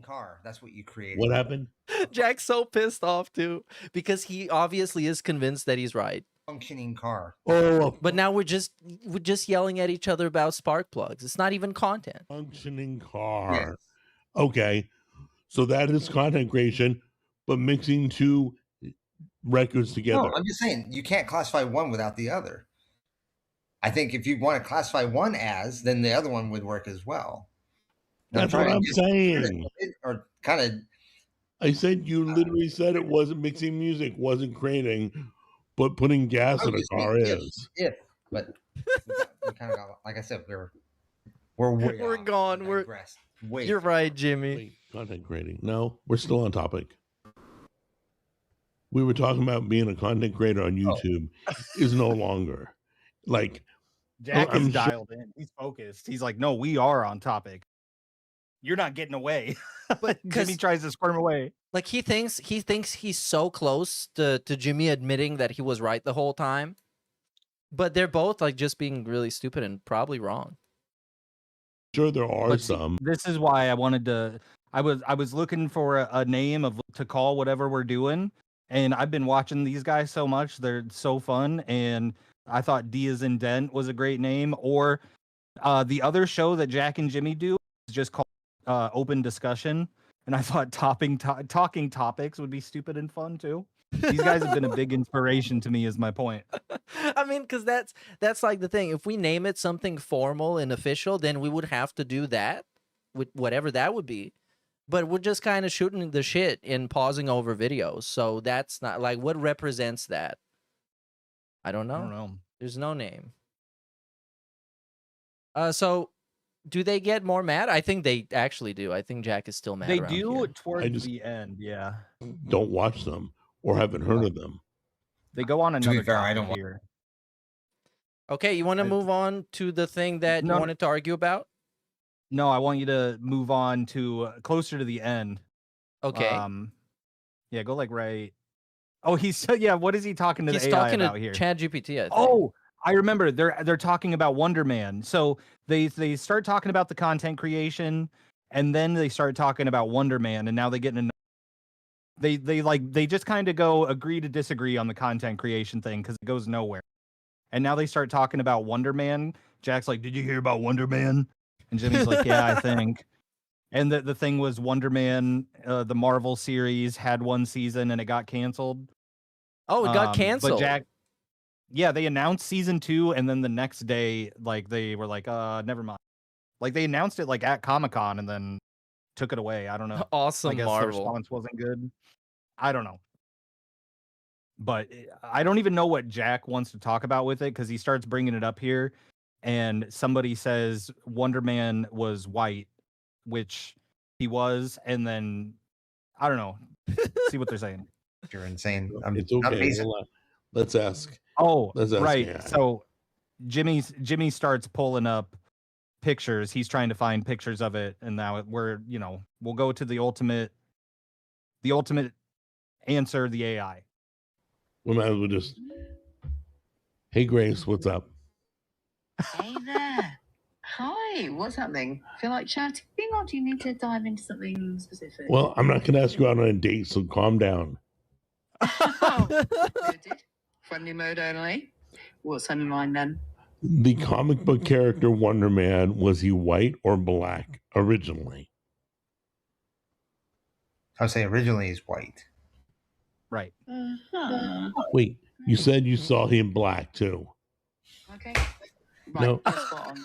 Car. That's what you created. What happened? Jack's so pissed off too because he obviously is convinced that he's right. Functioning car. Oh, but now we're just yelling at each other about spark plugs. It's not even content. Functioning car. Yes. Okay, so that is content creation, but mixing two records together. No, I'm just saying you can't classify one without the other. I think if you want to classify one as, then the other one would work as well. That's what I'm saying. Or kind of. I said you literally said it wasn't mixing music, wasn't creating, but putting gas in a car is. If, but we kind of got, like I said, we're gone. You're right, Jimmy. Wait, content creating. No, we're still on topic. We were talking about being a content creator on YouTube is no longer. Like Jack is dialed in. He's focused. He's like, no, we are on topic. You're not getting away. But Jimmy tries to squirm away. Like he thinks he's so close to Jimmy admitting that he was right the whole time. But they're both like just being really stupid and probably wrong. Sure, there are some. This is why I wanted to. I was looking for a name to call whatever we're doing, and I've been watching these guys so much. They're so fun, and I thought D as in Dent was a great name. Or the other show that Jack and Jimmy do is just called Open Discussion, and I thought talking topics would be stupid and fun too. These guys have been a big inspiration to me, is my point. I mean, because that's like the thing. If we name it something formal and official, then we would have to do that with whatever that would be. But we're just kind of shooting the shit and pausing over videos. So that's not like what represents that. I don't know. There's no name. So do they get more mad? I think they actually do. I think Jack is still mad. They around do here. towards the end, yeah. Don't watch them or haven't heard of them. They go on To be another fair, I topic don't here. Okay, you want to move on to the thing that you wanted to argue about? No, I want you to move on to closer to the end. Okay. Yeah, go like right. Oh, yeah. What is he talking to He's the AI talking about to here? ChatGPT, I think. Oh, I remember. They're talking about Wonder Man. So they start talking about the content creation, and then they start talking about Wonder Man, and now they get in. They just kind of go agree to disagree on the content creation thing because it goes nowhere. And now they start talking about Wonder Man. Jack's like, "Did you hear about Wonder Man?" And Jimmy's like, "Yeah, I think." And the thing was, Wonder Man, the Marvel series, had one season and it got canceled. Oh, it got canceled. But Jack, yeah, they announced season 2, and then the next day, like they were like, never mind. Like they announced it like at Comic-Con and then took it away. I don't know. Awesome, I guess Marvel. the response wasn't good. I don't know. But I don't even know what Jack wants to talk about with it because he starts bringing it up here, and somebody says Wonder Man was white, which he was, and then I don't know. See what they're saying. You're insane. It's okay. Let's ask. Oh, Let's ask right. AI. So Jimmy starts pulling up pictures. He's trying to find pictures of it, and now we'll go to the ultimate answer, the AI. We might as well just. Hey Grace, what's up? Hey there. Hi, what's happening? Feel like chatting, or do you need to dive into something specific? Well, I'm not going to ask you out on a date, so calm down. Noted. Friendly mode only. What's on your mind then? The comic book character Wonder Man, was he white or black originally? I would say originally he's white. Right. Wait, you said you saw him black too. Okay. No,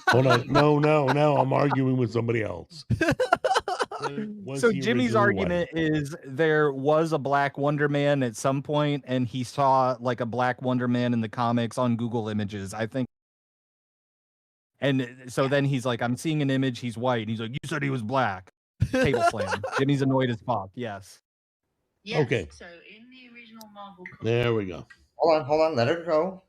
hold on. No. I'm arguing with somebody else. Was So he Jimmy's originally argument is there was a Black Wonder Man at some point, and he saw like a Black Wonder Man in the comics on Google Images, I think. And so then he's like, I'm seeing an image, he's white. He's like, you said he was black. Table slam. Jimmy's annoyed as fuck. Yes. Yes. Okay. So in the original Marvel There we go. Hold on, let her go.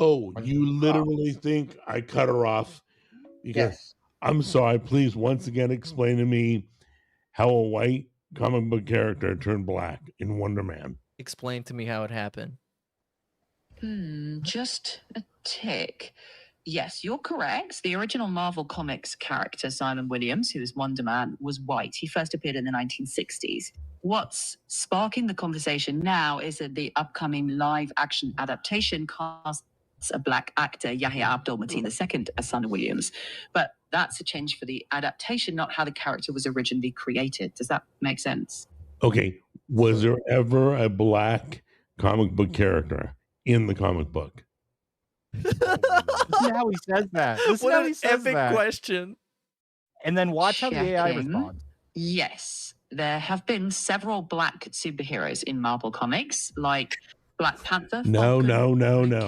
Oh, you literally think I cut her off? Because Yes. I'm sorry, please once again explain to me how a white comic book character turned black in Wonder Man. Explain to me how it happened. Just a tick. Yes, you're correct. The original Marvel Comics character, Simon Williams, who was Wonder Man, was white. He first appeared in the 1960s. What's sparking the conversation now is that the upcoming live-action adaptation casts a black actor, Yahya Abdul-Mateen II, as Simon Williams. But that's a change for the adaptation, not how the character was originally created. Does that make sense? Okay, was there ever a black comic book character in the comic book? Listen how he says that. Listen What how an he says epic that. question. And then watch how the AI Checking. responds. Yes, there have been several black superheroes in Marvel Comics, like Black Panther. No.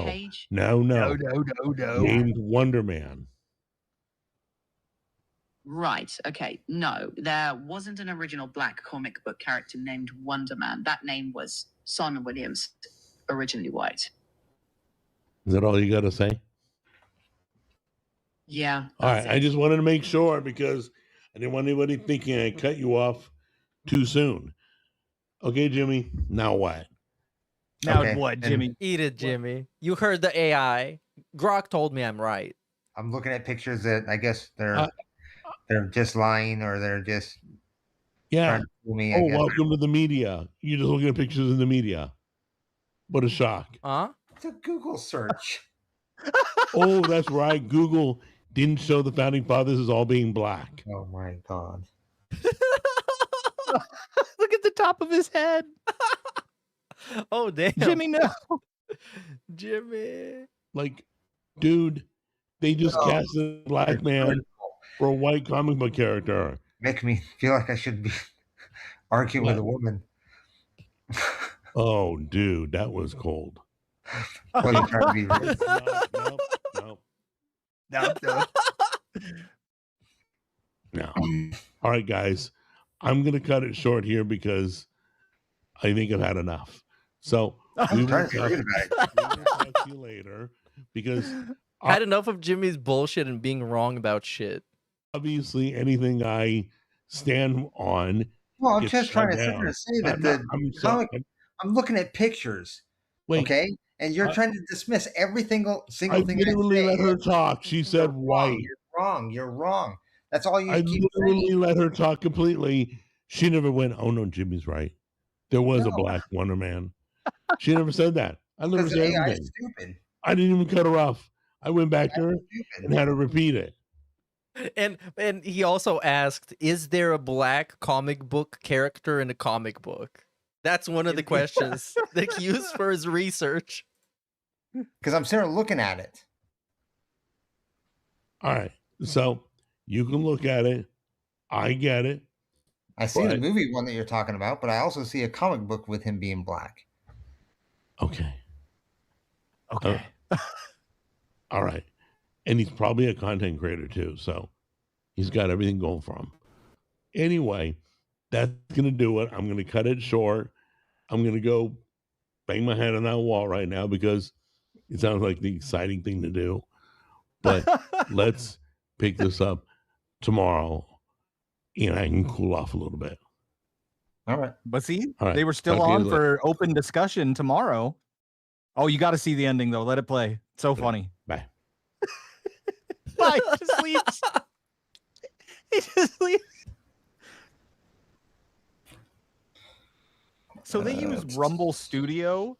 Cage. No. No. Named Wonder Man. Right, okay. No, there wasn't an original black comic book character named Wonder Man. That name was Simon Williams, originally white. Is that all you got to say? Yeah. All right, I just wanted to make sure because I didn't want anybody thinking I cut you off too soon. Okay, Jimmy, now what? Now Okay, what, and- Jimmy? Eat it, Jimmy. You heard the AI. Grok told me I'm right. I'm looking at pictures that I guess they're just lying or they're just Yeah. trying to fool me. I Oh, guess. welcome to the media. You're just looking at pictures in the media. What a shock. Huh? It's a Google search. Oh, that's right. Google didn't show the founding fathers as all being black. Oh my god. Look at the top of his head. Oh, damn. Jimmy, no. Jimmy. Like, dude, they just Oh. cast a black man for a white comic book character. Make me feel like I should be arguing with a woman. Oh, dude, that was cold. Well, you trying to be rude. No. No. All right, guys. I'm going to cut it short here because I think I've had enough. So we will talk to you later because Had enough of Jimmy's bullshit and being wrong about shit. obviously anything I stand on. Well, I'm gets just trying to shut sit down. here and say that I'm looking at pictures. Wait. Okay? And you're trying to dismiss every single I thing literally I say. let her talk. She said white. You're wrong. You're wrong. That's all you I keep literally saying. let her talk completely. She never went, oh no, Jimmy's right. There was a No. black Wonder Man. She never said that. I let her Because say AI everything. is stupid. I didn't even cut her off. I went back to her and had her repeat it. And he also asked, is there a black comic book character in a comic book? That's one of the questions that he used for his research. Because I'm sitting here looking at it. All right. So you can look at it. I get it. I see the But- movie one that you're talking about, but I also see a comic book with him being black. Okay. Okay. All right. And he's probably a content creator too. So he's got everything going for him. Anyway, that's going to do it. I'm going to cut it short. I'm going to go bang my head on that wall right now because it sounds like the exciting thing to do. But let's pick this up tomorrow and I can cool off a little bit. All right. But see, All right. they were still Talk to you on later. for open discussion tomorrow. Oh, you got to see the ending though. Let it play. It's so funny. Bye. Bye. Just leaves. He just leaves. So they use Rumble Studio,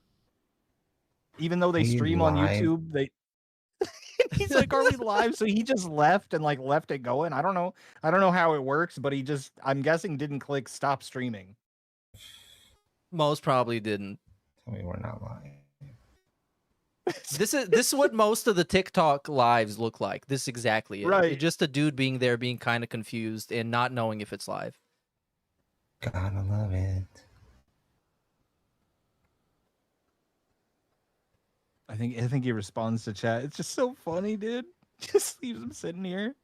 even though they We stream on live? YouTube. He's like, "Are we live?" So he just left and left it going. I don't know how it works, but he just, I'm guessing, didn't click stop streaming. Most probably didn't. Tell me we're not lying. This is what most of the TikTok lives look like. This is exactly it. Right. It's just a dude being there, being kind of confused, and not knowing if it's live. Gotta love it. I think he responds to chat. It's just so funny, dude. Just leaves him sitting here.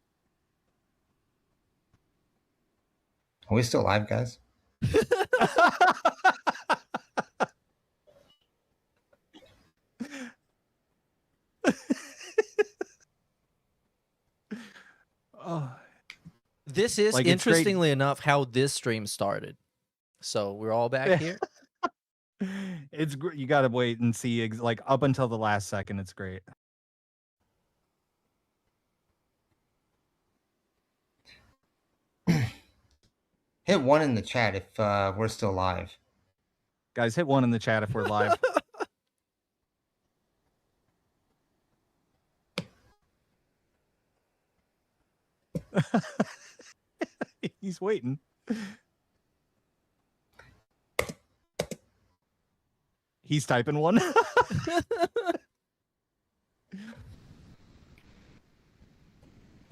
Are we still live, guys? Oh. This is, Like, it's great. interestingly enough, how this stream started. So we're all back here. It's great. You gotta wait and see. Like up until the last second, it's great. Hit 1 in the chat if we're still live. Guys, hit 1 in the chat if we're live. He's waiting. He's typing 1.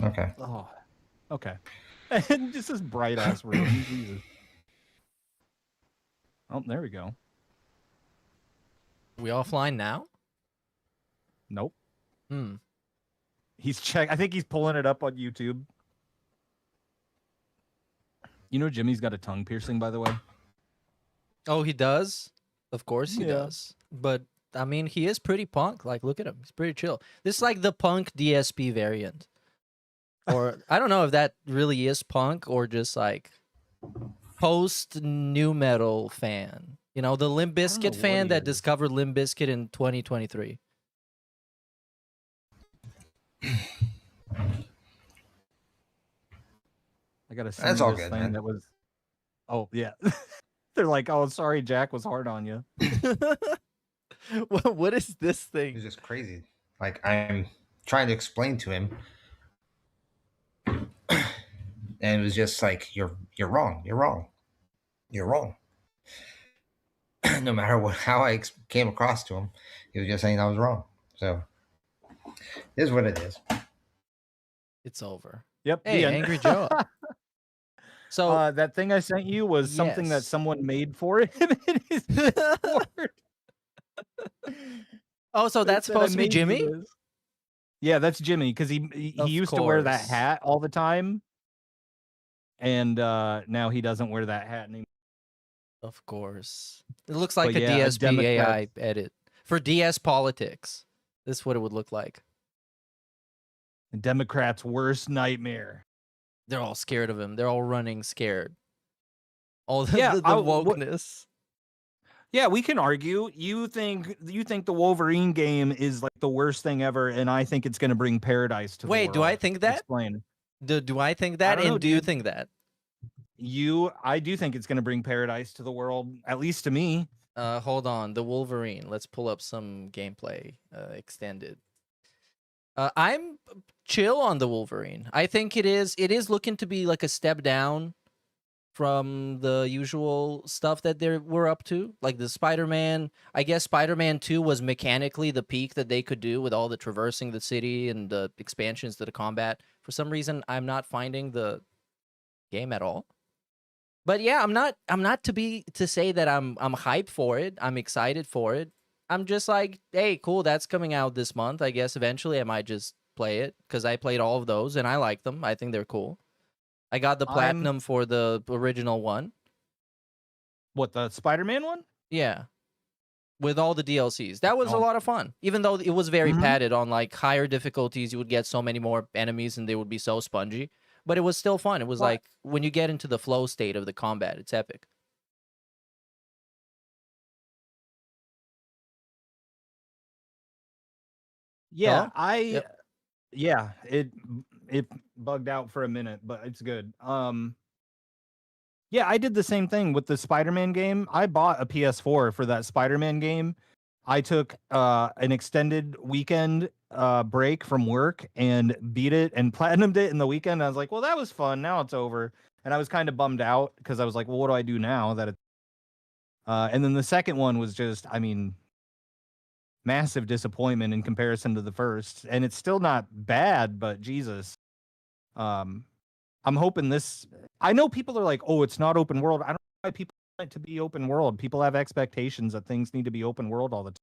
Okay. Oh, okay. And just this bright ass room. Jesus. Oh, there we go. We offline now? Nope. Hmm. I think he's pulling it up on YouTube. You know Jimmy's got a tongue piercing, by the way? Oh, he does? Of course he Yeah. does. But, I mean, he is pretty punk. Like, look at him. He's pretty chill. This is like the punk DSP variant. Or, I don't know if that really is punk or just like post-new metal fan. You know, the Limp Bizkit fan that discovered Limp Bizkit in 2023. I gotta send That's you all this good, thing man. that was. Oh yeah, they're like, oh sorry, Jack was hard on you. What is this thing? It's just crazy. Like, I'm trying to explain to him, and it was just like, you're wrong. You're wrong. You're wrong. No matter how I came across to him, he was just saying I was wrong. So, it is what it is. It's over. Yep. Hey, the end. Angry Joe. So that thing I sent you was something that Yes. someone made for him in his Discord. Oh, so They that's said, "I supposed to be made you Jimmy? this." Yeah, that's Jimmy because he Of used to wear that course. hat all the time, and now he doesn't wear that hat anymore. Of course. It looks like But a yeah, a DSP AI Democrat- edit. For DS politics. This is what it would look like. A Democrat's worst nightmare. They're all scared of him. They're all running scared. All the, Yeah, the wokeness. Yeah, we can argue. You think the Wolverine game is like the worst thing ever, and I think it's going to bring paradise to the world. Wait, do I think that? Explain. Do I think that? don't know, And do you dude. think that? I do think it's going to bring paradise to the world, at least to me. Hold on. The Wolverine. Let's pull up some gameplay extended. I'm chill on the Wolverine. I think it is looking to be like a step down from the usual stuff that we're up to. Like the Spider-Man. I guess Spider-Man 2 was mechanically the peak that they could do with all the traversing the city and the expansions to the combat. For some reason, I'm not finding the game at all. But yeah, I'm not to say that I'm hyped for it. I'm excited for it. I'm just like, hey, cool, that's coming out this month. I guess eventually I might just play it because I played all of those and I like them. I think they're cool. I got the platinum for the original one. What, the Spider-Man one? Yeah. With all the DLCs. That was a lot of fun. Even though it was very Mhm. padded on like higher difficulties, you would get so many more enemies and they would be so spongy. But it was still fun. It was What? like when you get into the flow state of the combat, it's epic. Yeah, Hello? Yep. Yeah, it bugged out for a minute, but it's good. Yeah, I did the same thing with the Spider-Man game. I bought a PS4 for that Spider-Man game. I took an extended weekend break from work and beat it and platinumed it in the weekend. I was like, well, that was fun. Now it's over. And I was kind of bummed out because I was like, well, what do I do now that and then the second one was just, I mean, massive disappointment in comparison to the first. And it's still not bad, but Jesus. Um, I'm hoping this. I know people are like, "Oh, it's not open world." I don't know why people want it to be open world. People have expectations that things need to be open world all the time.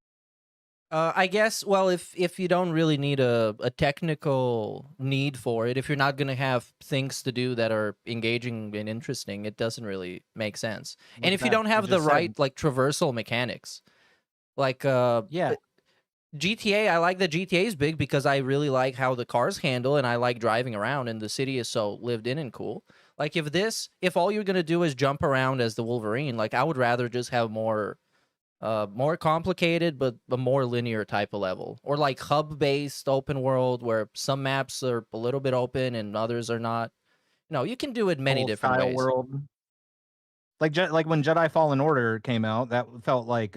I guess, well, if you don't really need a technical need for it, if you're not gonna have things to do that are engaging and interesting, it doesn't really make sense. And Look if at you that. don't You have the just said- right like traversal mechanics, like Yeah. GTA, I like that GTA is big because I really like how the cars handle and I like driving around and the city is so lived in and cool. Like if all you're gonna do is jump around as the Wolverine, like I would rather just have more complicated but a more linear type of level, or like hub-based open world where some maps are a little bit open and others are not. No, you can do it many Whole different style ways. world. Like when Jedi Fallen Order came out, that felt like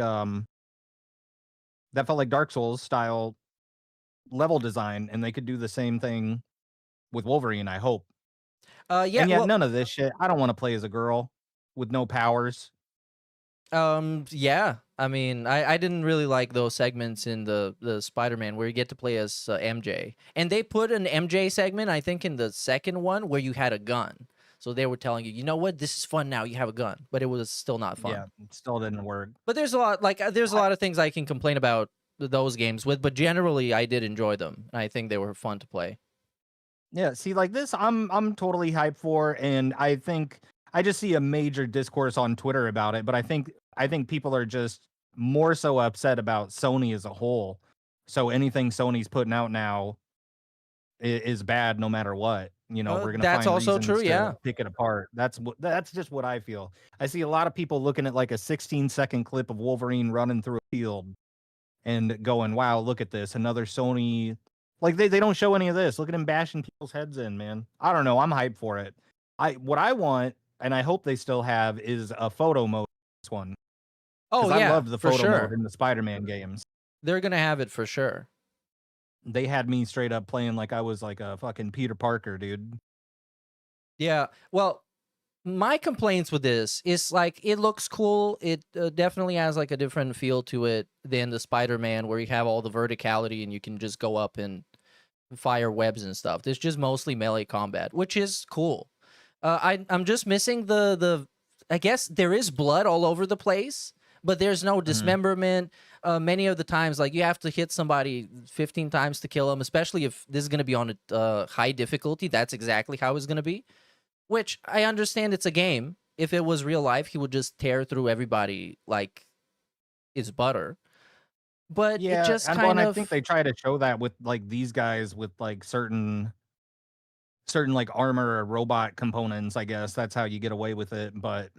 Dark Souls style level design, and they could do the same thing with Wolverine, I hope. Yeah, And yet well, none of this shit. I don't want to play as a girl with no powers. yeah, I mean, I didn't really like those segments in the Spider-Man where you get to play as MJ, and they put an MJ segment, I think, in the second one where you had a gun. So they were telling you, you know what, this is fun now. You have a gun, but it was still not fun. Yeah, it still didn't work. But there's a lot, like there's a lot of things I can complain about those games with, but generally I did enjoy them, and I think they were fun to play. Yeah, see, like this, I'm totally hyped for, and I think I just see a major discourse on Twitter about it. But I think people are just more so upset about Sony as a whole. So anything Sony's putting out now is bad, no matter what. You know, we're gonna That's find also reasons true, to yeah. pick it apart. That's just what I feel. I see a lot of people looking at like a 16-second clip of Wolverine running through a field and going, "Wow, look at this, another Sony." Like they don't show any of this. Look at him bashing people's heads in, man. I don't know. I'm hyped for it. What I want, and I hope they still have, is a photo mode. This one. Oh I yeah, loved the for photo sure. mode in the Spider-Man games. They're gonna have it for sure. They had me straight up playing like I was like a fucking Peter Parker, dude. Yeah. Well, my complaints with this is like it looks cool. It definitely has like a different feel to it than the Spider-Man where you have all the verticality and you can just go up and fire webs and stuff. There's just mostly melee combat, which is cool. I'm just missing the I guess there is blood all over the place, but there's no dismemberment. Many of the times, like you have to hit somebody 15 times to kill them, especially if this is going to be on a high difficulty. That's exactly how it's going to be. Which I understand it's a game. If it was real life, he would just tear through everybody like it's butter. But Yeah, it just and kind I of think they try to show that with like these guys with like certain like armor or robot components. I guess that's how you get away with it. But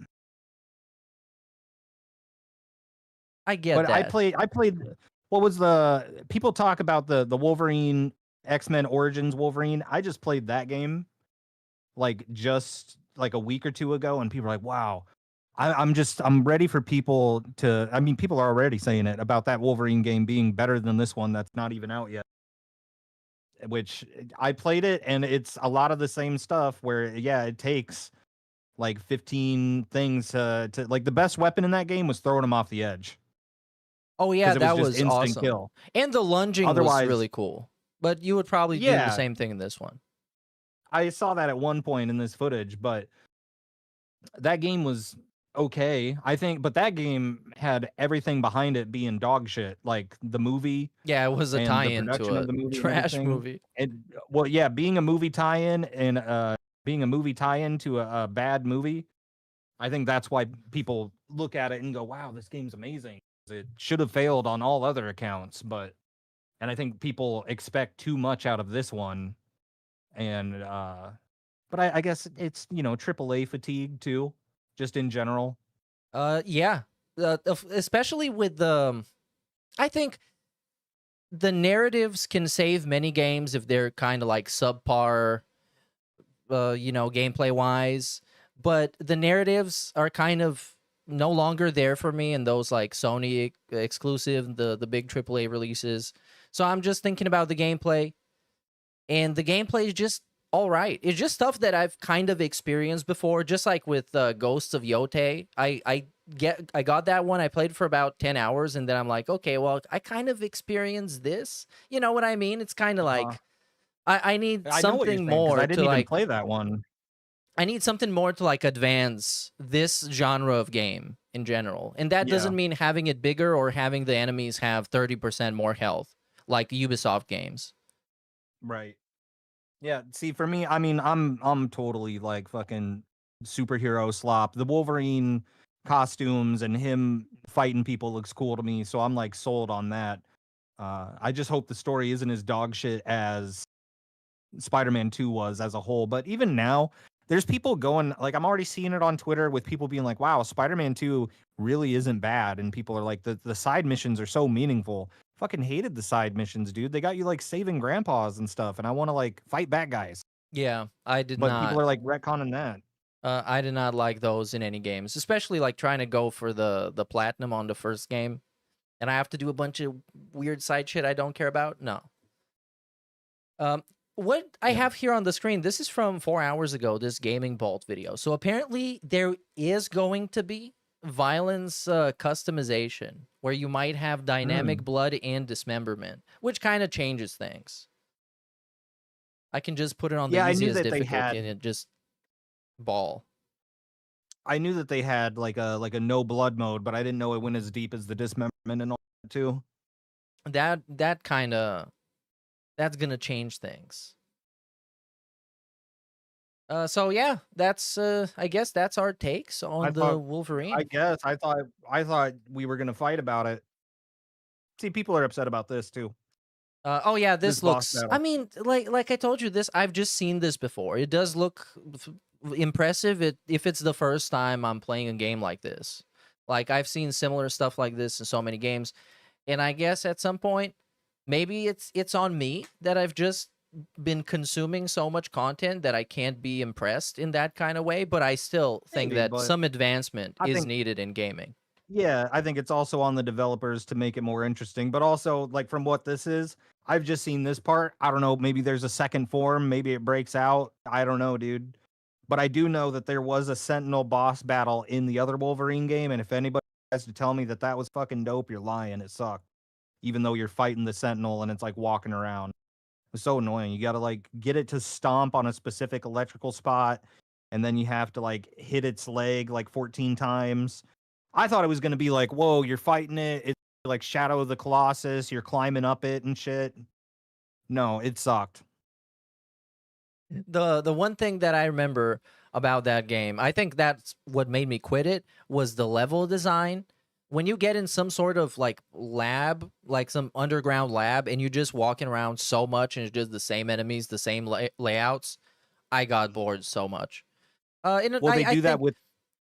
I get that. I played. What was the people talk about the Wolverine X-Men Origins Wolverine? I just played that game like just like a week or two ago, and people are like, "Wow." I'm ready for people to. I mean, people are already saying it about that Wolverine game being better than this one that's not even out yet. Which I played it, and it's a lot of the same stuff. Where yeah, it takes like 15 things to like the best weapon in that game was throwing him off the edge. Oh yeah, 'Cause it that just was instant awesome. kill. And the lunging was Otherwise- really cool. But you would probably do the Yeah. same thing in this one. I saw that at one point in this footage, but that game was okay, I think. But that game had everything behind it being dog shit, like the movie. Yeah, it was a and the tie-in to production a of the movie and trash everything. movie. And well, yeah, being a movie tie-in and being a movie tie-in to a bad movie, I think that's why people look at it and go, "Wow, this game's amazing." It should have failed on all other accounts, and I think people expect too much out of this one, and but I guess it's AAA fatigue too, just in general. Yeah. Especially with the I think the narratives can save many games if they're kind of like subpar, gameplay wise. But the narratives are kind of no longer there for me in those like Sony exclusive, the big AAA releases. So I'm just thinking about the gameplay, and the gameplay is just all right. It's just stuff that I've kind of experienced before, just like with Ghosts of Yote. I got that one. I played for about 10 hours, and then I'm like, okay, well, I kind of experienced this. You know what I mean? It's kind of like I need I know what you're something saying, 'cause more I to didn't even like play that one. I need something more to like advance this genre of game in general. And that Yeah. doesn't mean having it bigger or having the enemies have 30% more health like Ubisoft games. Right. Yeah, see, for me, I mean, I'm totally like fucking superhero slop. The Wolverine costumes and him fighting people looks cool to me, so I'm like sold on that. I just hope the story isn't as dog shit as Spider-Man 2 was as a whole. But even now, there's people going like I'm already seeing it on Twitter with people being like, "Wow, Spider-Man 2 really isn't bad," and people are like, "The side missions are so meaningful." Fucking hated the side missions, dude. They got you like saving grandpas and stuff, and I want to like fight bad guys. Yeah, I did But people not. are like retconning that. I did not like those in any games, especially like trying to go for the platinum on the first game, and I have to do a bunch of weird side shit I don't care about. No. What I have here on the screen, this is from 4 hours ago, this Gaming Bolt video. So apparently there is going to be violence customization where you might have dynamic blood and dismemberment, which kind of changes things. I can just put it on the Yeah, I knew easiest that they difficulty and had. it just ball. I knew that they had like a no blood mode, but I didn't know it went as deep as the dismemberment and all that too. That kind of that's gonna change things. So yeah, that's I guess that's our takes on the Wolverine. I guess I thought we were gonna fight about it. See, people are upset about this too. Oh yeah, This this boss looks. I battle. mean, like I told you, this I've just seen this before. It does look impressive. If it's the first time I'm playing a game like this, like I've seen similar stuff like this in so many games, and I guess at some point, maybe it's on me that I've just been consuming so much content that I can't be impressed in that kind of way. But I still think Maybe, that but some advancement I is think needed in gaming. yeah, I think it's also on the developers to make it more interesting. But also, like from what this is, I've just seen this part. I don't know. Maybe there's a second form. Maybe it breaks out. I don't know, dude. But I do know that there was a Sentinel boss battle in the other Wolverine game, and if anybody has to tell me that that was fucking dope, you're lying. It sucked. Even though you're fighting the Sentinel and it's like walking around. It's so annoying. You got to like get it to stomp on a specific electrical spot, and then you have to like hit its leg like 14 times. I thought it was gonna be like, whoa, you're fighting it. It's like Shadow of the Colossus. You're climbing up it and shit. No, it sucked. The one thing that I remember about that game, I think that's what made me quit it, was the level design. When you get in some sort of like lab, like some underground lab, and you're just walking around so much and it's just the same enemies, the same layouts, I got bored so much. And Well, they I do that think with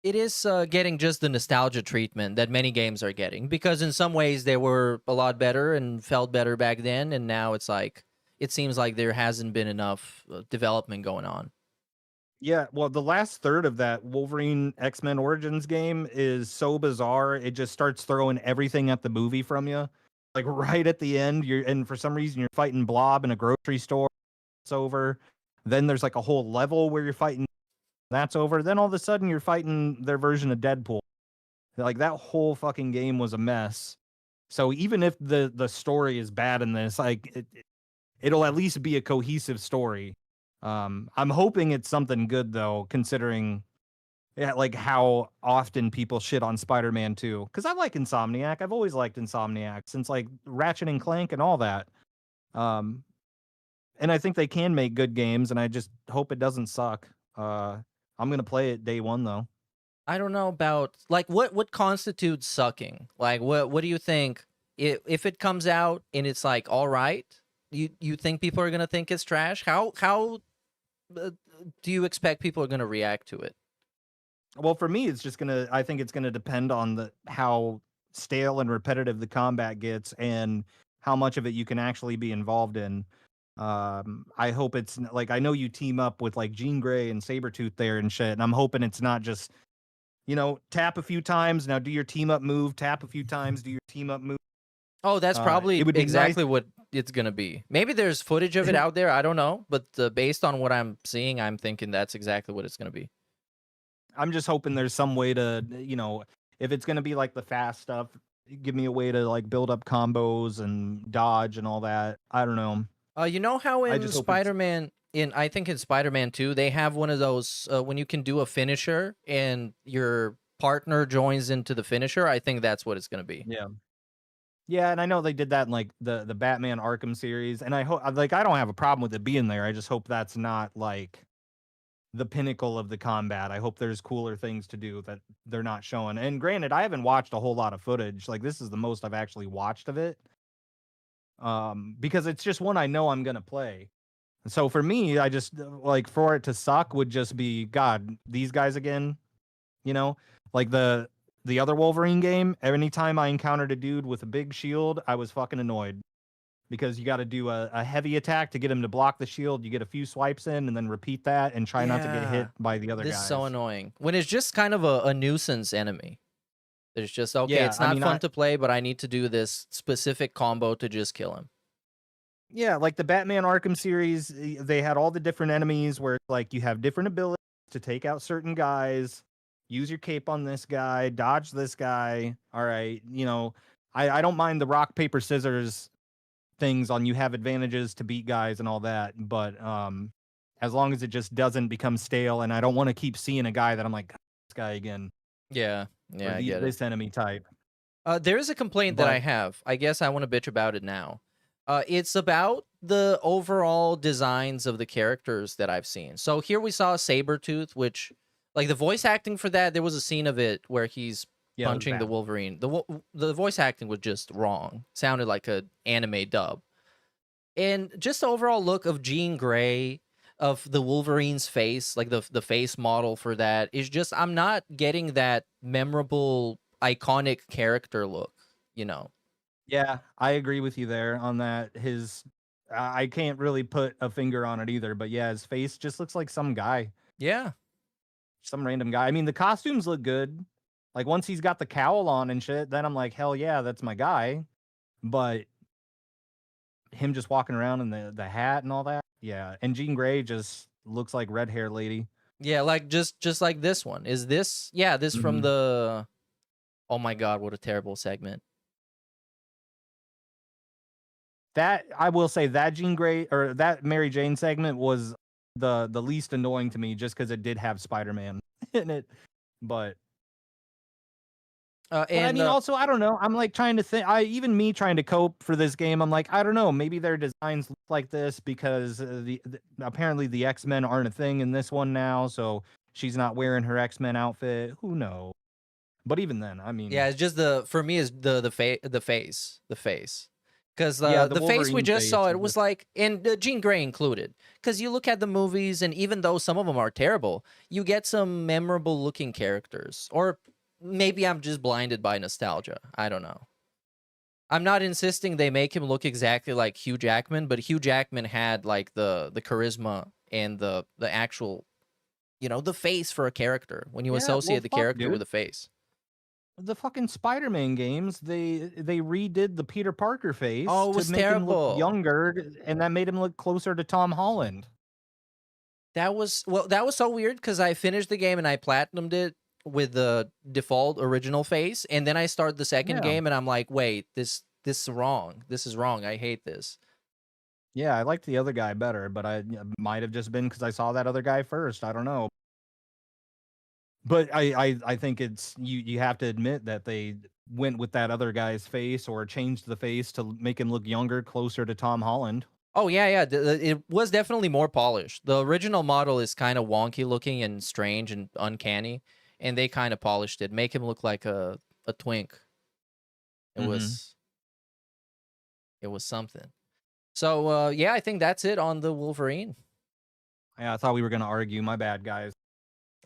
it is getting just the nostalgia treatment that many games are getting, because in some ways they were a lot better and felt better back then, and now it's like it seems like there hasn't been enough development going on. yeah, well, the last third of that Wolverine X-Men Origins game is so bizarre. It just starts throwing everything at the movie from you. Like right at the end, and for some reason you're fighting Blob in a grocery store. It's over. Then there's like a whole level where you're fighting. That's over. Then all of a sudden you're fighting their version of Deadpool. Like that whole fucking game was a mess. So even if the story is bad in this, like it'll at least be a cohesive story. I'm hoping it's something good though, considering yeah, like how often people shit on Spider-Man 2. Because I like Insomniac. I've always liked Insomniac since like Ratchet and Clank and all that. Um, and I think they can make good games, and I just hope it doesn't suck. I'm gonna play it day one though. I don't know about like what constitutes sucking. Like what do you think if it comes out and it's like all right? You think people are gonna think it's trash? How do you expect people are gonna react to it? Well, for me, it's just gonna. I think it's gonna depend on the how stale and repetitive the combat gets, and how much of it you can actually be involved in. I hope it's like, I know you team up with like Jean Grey and Sabretooth there and shit, and I'm hoping it's not just, tap a few times, now do your team up move, tap a few times, do your team up move. Oh, that's It probably would be exactly nice. what it's gonna be. Maybe there's footage of it out there. I don't know, but based on what I'm seeing, I'm thinking that's exactly what it's gonna be. I'm just hoping there's some way to, if it's gonna be like the fast stuff, give me a way to like build up combos and dodge and all that. I don't know. You know how I in just hope it's- Spider-Man, I think in Spider-Man 2, they have one of those when you can do a finisher and your partner joins into the finisher. I think that's what it's gonna be. Yeah. Yeah, and I know they did that in like the Batman Arkham series, and I hope, like, I don't have a problem with it being there. I just hope that's not like the pinnacle of the combat. I hope there's cooler things to do that they're not showing. And granted, I haven't watched a whole lot of footage. Like, this is the most I've actually watched of it. Because it's just one I know I'm gonna play. So for me, I just like, for it to suck would just be, God, these guys again. Like the other Wolverine game, anytime I encountered a dude with a big shield, I was fucking annoyed. Because you got to do a heavy attack to get him to block the shield. You get a few swipes in and then repeat that and try not to get hit by the other This guys. is so annoying. When it's just kind of a nuisance enemy. There's just, okay, Yeah, it's I not mean, fun to play, but I need to do this specific combo to just kill him. Yeah, like the Batman Arkham series, they had all the different enemies where like you have different abilities to take out certain guys. Use your cape on this guy, dodge this guy. All right, I don't mind the rock paper scissors things on, you have advantages to beat guys and all that, but as long as it just doesn't become stale, and I don't want to keep seeing a guy that I'm like, this guy again. Yeah, Or I get it. this enemy type. There is a complaint that I have. I guess I want to bitch about it now. It's about the overall designs of the characters that I've seen. So here we saw Sabretooth, which, like, the voice acting for that, there was a scene of it where he's punching the Wolverine. The voice acting was just wrong. Sounded like an anime dub. And just the overall look of Jean Grey, of the Wolverine's face, like the face model for that, is just, I'm not getting that memorable, iconic character look, Yeah, I agree with you there on that. I can't really put a finger on it either, but yeah, his face just looks like some guy. Yeah. Some random guy. I mean, the costumes look good. Like, once he's got the cowl on and shit, then I'm like, hell yeah, that's my guy. But him just walking around in the hat and all that, yeah. And Jean Grey just looks like red hair lady. Yeah, like just like this one. Is this? Yeah, this from the. Oh my God, what a terrible segment. That, I will say, that Jean Grey or that Mary Jane segment was the least annoying to me, just because it did have Spider-Man in it. But and I mean, also, I don't know. I'm like trying to think. Even me trying to cope for this game, I'm like, I don't know. Maybe their designs look like this because apparently the X-Men aren't a thing in this one now, so she's not wearing her X-Men outfit. Who knows? But even then, I mean, yeah, it's just for me is the face. Because Yeah, the the face we Wolverine just saw, face it is was like, and Jean Grey included. Because you look at the movies, and even though some of them are terrible, you get some memorable looking characters. Or maybe I'm just blinded by nostalgia. I don't know. I'm not insisting they make him look exactly like Hugh Jackman, but Hugh Jackman had like the charisma and the actual, the face for a character when you associate the character with a face. The fucking Spider-Man games, they redid the Peter Parker face Oh, it was to make him terrible. look younger, and that made him look closer to Tom Holland. That was so weird because I finished the game and I platinumed it with the default original face, and then I started the second game and I'm like, wait, this is wrong. This is wrong. I hate this. Yeah, I liked the other guy better, but I might have just been because I saw that other guy first. I don't know. But I think it's you have to admit that they went with that other guy's face or changed the face to make him look younger, closer to Tom Holland. Oh, yeah. It was definitely more polished. The original model is kind of wonky looking and strange and uncanny, and they kind of polished it, make him look like a twink. It was something. So, yeah, I think that's it on the Wolverine. Yeah, I thought we were going to argue. My bad, guys.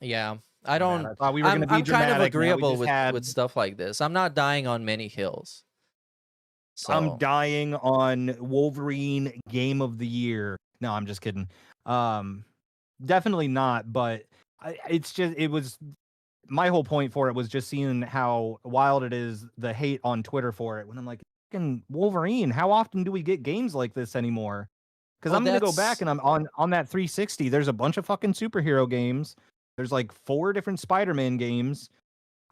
Yeah. I don't. I thought we were going to be I'm kind of dramatic. Now we agreeable just had... with stuff like this. I'm not dying on many hills. I'm So dying on Wolverine Game of the Year. No, I'm just kidding. Definitely not. But it was my whole point for it was just seeing how wild it is, the hate on Twitter for it. When I'm like, fucking Wolverine, how often do we get games like this anymore? Because well, I'm gonna go back that's and I'm on that 360. There's a bunch of fucking superhero games. There's like 4 different Spider-Man games.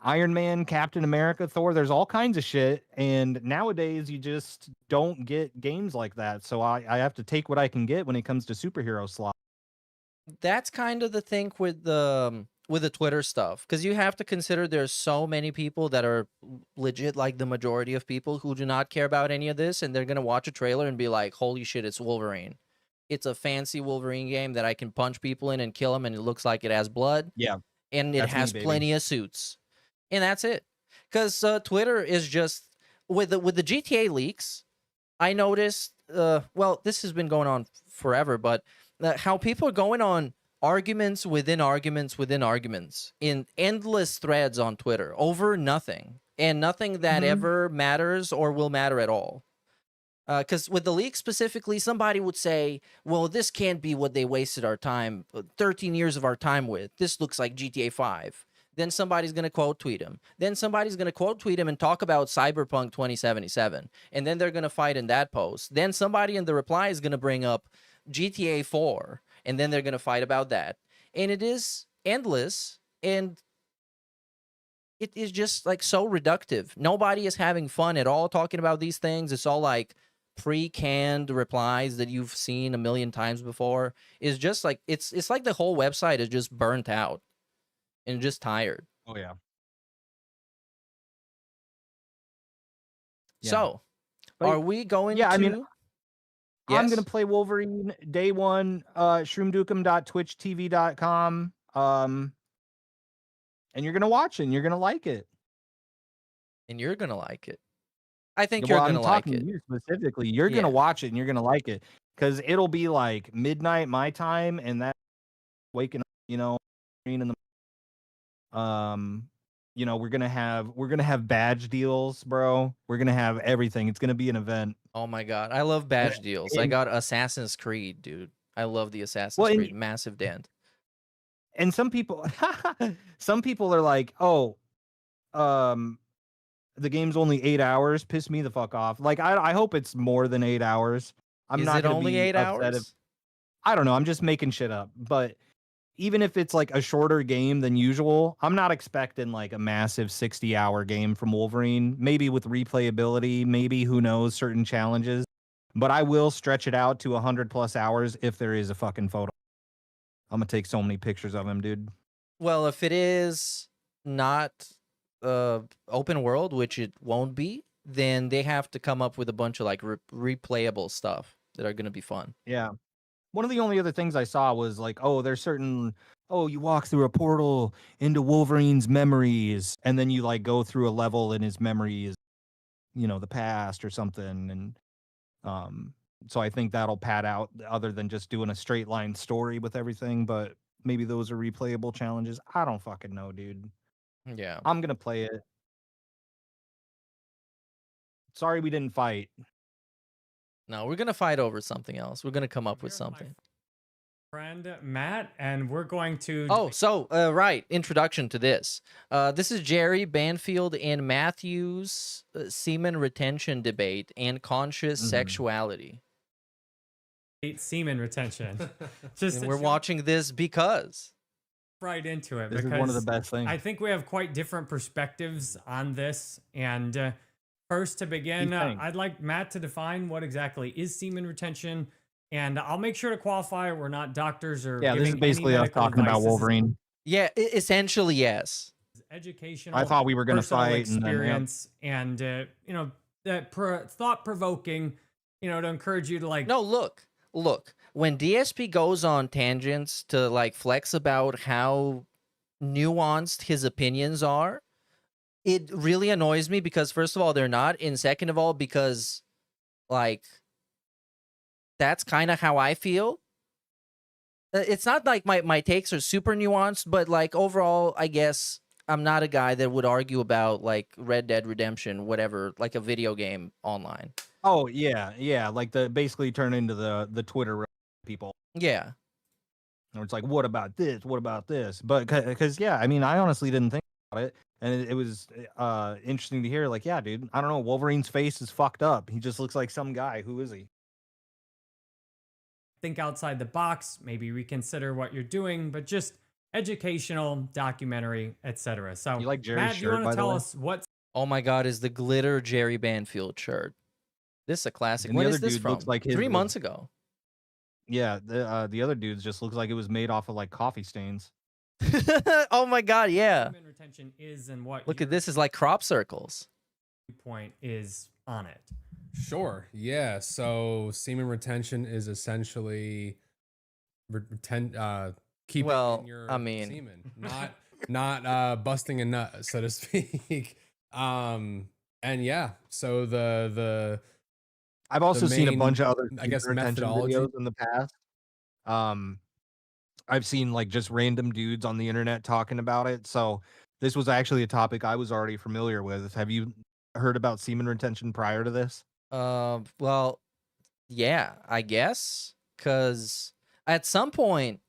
Iron Man, Captain America, Thor, there's all kinds of shit. And nowadays you just don't get games like that. So I have to take what I can get when it comes to superhero slot. that's kind of the thing with the Twitter stuff, because you have to consider there's so many people that are legit, like the majority of people who do not care about any of this, and they're gonna watch a trailer and be like, "Holy shit, it's Wolverine! It's a fancy Wolverine game that I can punch people in and kill them, and it looks like it has blood, Yeah, and it that's me, has baby. plenty of suits, and that's it." Because Twitter is just with the GTA leaks. I noticed, well, this has been going on forever, but how people are going on arguments within arguments within arguments in endless threads on Twitter over nothing and nothing that ever matters or will matter at all. Because with the leak specifically, somebody would say, well, this can't be what they wasted our time, 13 years of our time with. This looks like GTA 5. Then somebody's going to quote tweet him. Then somebody's going to quote tweet him and talk about Cyberpunk 2077. And then they're going to fight in that post. Then somebody in the reply is going to bring up GTA 4. And then they're going to fight about that. And it is endless. And it is just like so reductive. Nobody is having fun at all talking about these things. It's all like pre-canned replies that you've seen a million times before. It's just like it's like the whole website is just burnt out and just tired. Oh yeah. So, But are we going yeah, to I mean, I'm Yes? gonna play Wolverine day one, shroomdukem.twitchtv.com. And you're gonna watch it and you're gonna like it. And you're gonna like it. I think Well, you're I'm gonna like talking it. to you specifically. You're Yeah. gonna watch it and you're gonna like it. Because it'll be like midnight my time, and that waking up, in the we're gonna have badge deals, bro. We're gonna have everything. It's gonna be an event. Oh my god, I love badge deals. I and- got Assassin's Creed, dude. I love the Assassin's Well, and- Creed. Massive dent. And some people are like, oh, the game's only 8 hours. Piss me the fuck off. Like, I hope it's more than 8 hours. I'm Is not it gonna only be 8 upset hours? I don't know. I'm just making shit up. But even if it's like a shorter game than usual, I'm not expecting like a massive 60-hour game from Wolverine. Maybe with replayability, maybe, who knows, certain challenges. But I will stretch it out to 100+ hours if there is a fucking photo. I'm gonna take so many pictures of him, dude. Well, if it is not open world, which it won't be, then they have to come up with a bunch of like replayable stuff that are going to be fun. Yeah. One of the only other things I saw was like, oh, there's you walk through a portal into Wolverine's memories, and then you like go through a level in his memories, the past or something. And so I think that'll pad out other than just doing a straight line story with everything, but maybe those are replayable challenges. I don't fucking know, dude. Yeah. I'm gonna play it. Sorry we didn't fight. No, we're going to fight over something else. We're going to come up with something. Friend Matt, and we're going to. Oh, so right, introduction to this. This is Jerry Banfield and Matthew's semen retention debate and conscious sexuality. Semen retention. And we're watching this because right into it. This is because one of the best things. I think we have quite different perspectives on this. And first, to begin, I'd like Matt to define what exactly is semen retention. And I'll make sure to qualify we're not doctors or Yeah, this is giving basically any us medical talking about advice. This is Wolverine. Yeah, essentially, yes. Educational. I thought we were gonna personal fight and then, yeah. experience, and that thought provoking. To encourage you to like. No, look. When DSP goes on tangents to like flex about how nuanced his opinions are, it really annoys me because first of all, they're not, and second of all, because like that's kind of how I feel. It's not like my takes are super nuanced, but like overall, I guess I'm not a guy that would argue about like Red Dead Redemption, whatever, like a video game online. Oh yeah, like the basically turn into the Twitter people. Yeah. Or it's like, what about this? What about this? But because yeah, I mean, I honestly didn't think about it, and it was interesting to hear. Like, yeah, dude, I don't know. Wolverine's face is fucked up. He just looks like some guy. Who is he? Think outside the box, maybe reconsider what you're doing, but just educational, documentary, etc. So, You like Jerry's Matt, do you shirt, want by to the tell way? us what? Oh my God, is the glitter Jerry Banfield shirt? This is a classic. And the When other is this dude from? looks like his 3 was- months ago. Yeah, the other dudes just looks like it was made off of like coffee stains. Oh my God, yeah. Semen retention is and what Look at this, is like crop circles. point is on it. Sure. Yeah. So semen retention is essentially keeping in your semen, not busting a nut, so to speak. And yeah, so the I've also seen a main, bunch of other I guess, retention methodology. videos in the past. I've seen like just random dudes on the internet talking about it. So this was actually a topic I was already familiar with. Have you heard about semen retention prior to this? Well, yeah, I guess, because at some point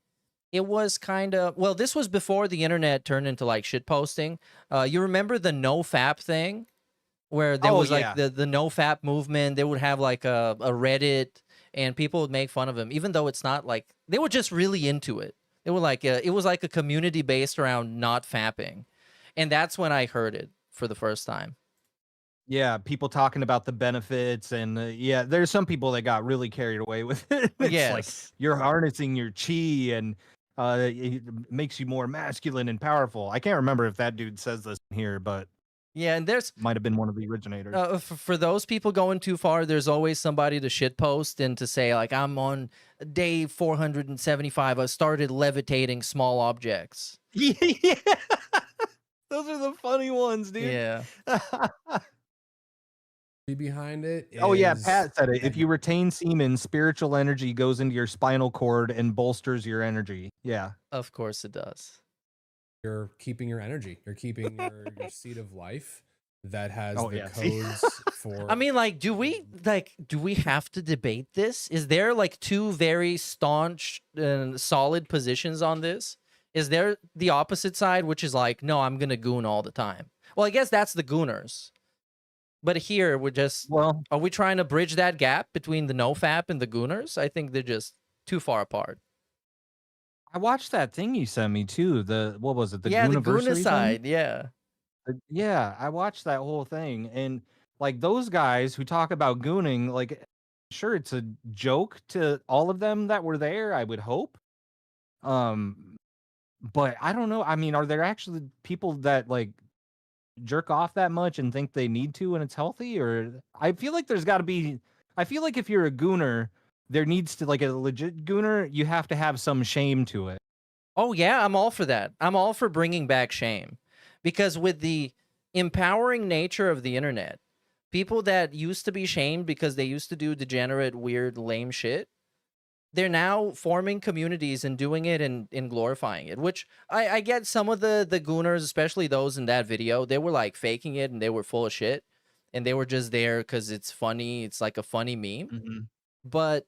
it was kind of, well, this was before the internet turned into like shit posting. You remember the no-fap thing, where there was like the no-fap movement? They would have like a Reddit, and people would make fun of him, even though it's not like, they were just really into it. They were like, it was like a community based around not fapping, and that's when I heard it for the first time. Yeah, people talking about the benefits, and yeah, there's some people that got really carried away with it. It's like Yes. you're harnessing your chi, and it makes you more masculine and powerful. I can't remember if that dude says this here, but Yeah, and there's might have been one of the originators. For those people going too far, there's always somebody to shitpost and to say like, I'm on day 475. I started levitating small objects. Yeah, those are the funny ones, dude. Yeah. Behind it. Oh yeah, is- Pat said it. If you retain semen, spiritual energy goes into your spinal cord and bolsters your energy. Yeah. Of course it does. You're keeping your energy. You're keeping your seed of life that has Oh, the yeah. codes for. I mean, like, do we have to debate this? Is there like two very staunch and solid positions on this? Is there the opposite side, which is like, no, I'm gonna goon all the time? Well, I guess that's the gooners. But here we're just, are we trying to bridge that gap between the no-fap and the gooners? I think they're just too far apart. I watched that thing you sent me too. What was it? The the Gooniversary thing? Goonicide, yeah. Yeah, I watched that whole thing, and like those guys who talk about gooning, like, sure, it's a joke to all of them that were there, I would hope. But I don't know. I mean, are there actually people that like jerk off that much and think they need to and it's healthy? Or I feel like there's got to be. I feel like if you're a gooner, there needs to, like a legit gooner, you have to have some shame to it. Oh yeah, I'm all for that. I'm all for bringing back shame, because with the empowering nature of the internet, people that used to be shamed because they used to do degenerate, weird, lame shit, they're now forming communities and doing it and glorifying it, which I get. Some of the gooners, especially those in that video, they were like faking it and they were full of shit, and they were just there because it's funny. It's like a funny meme. But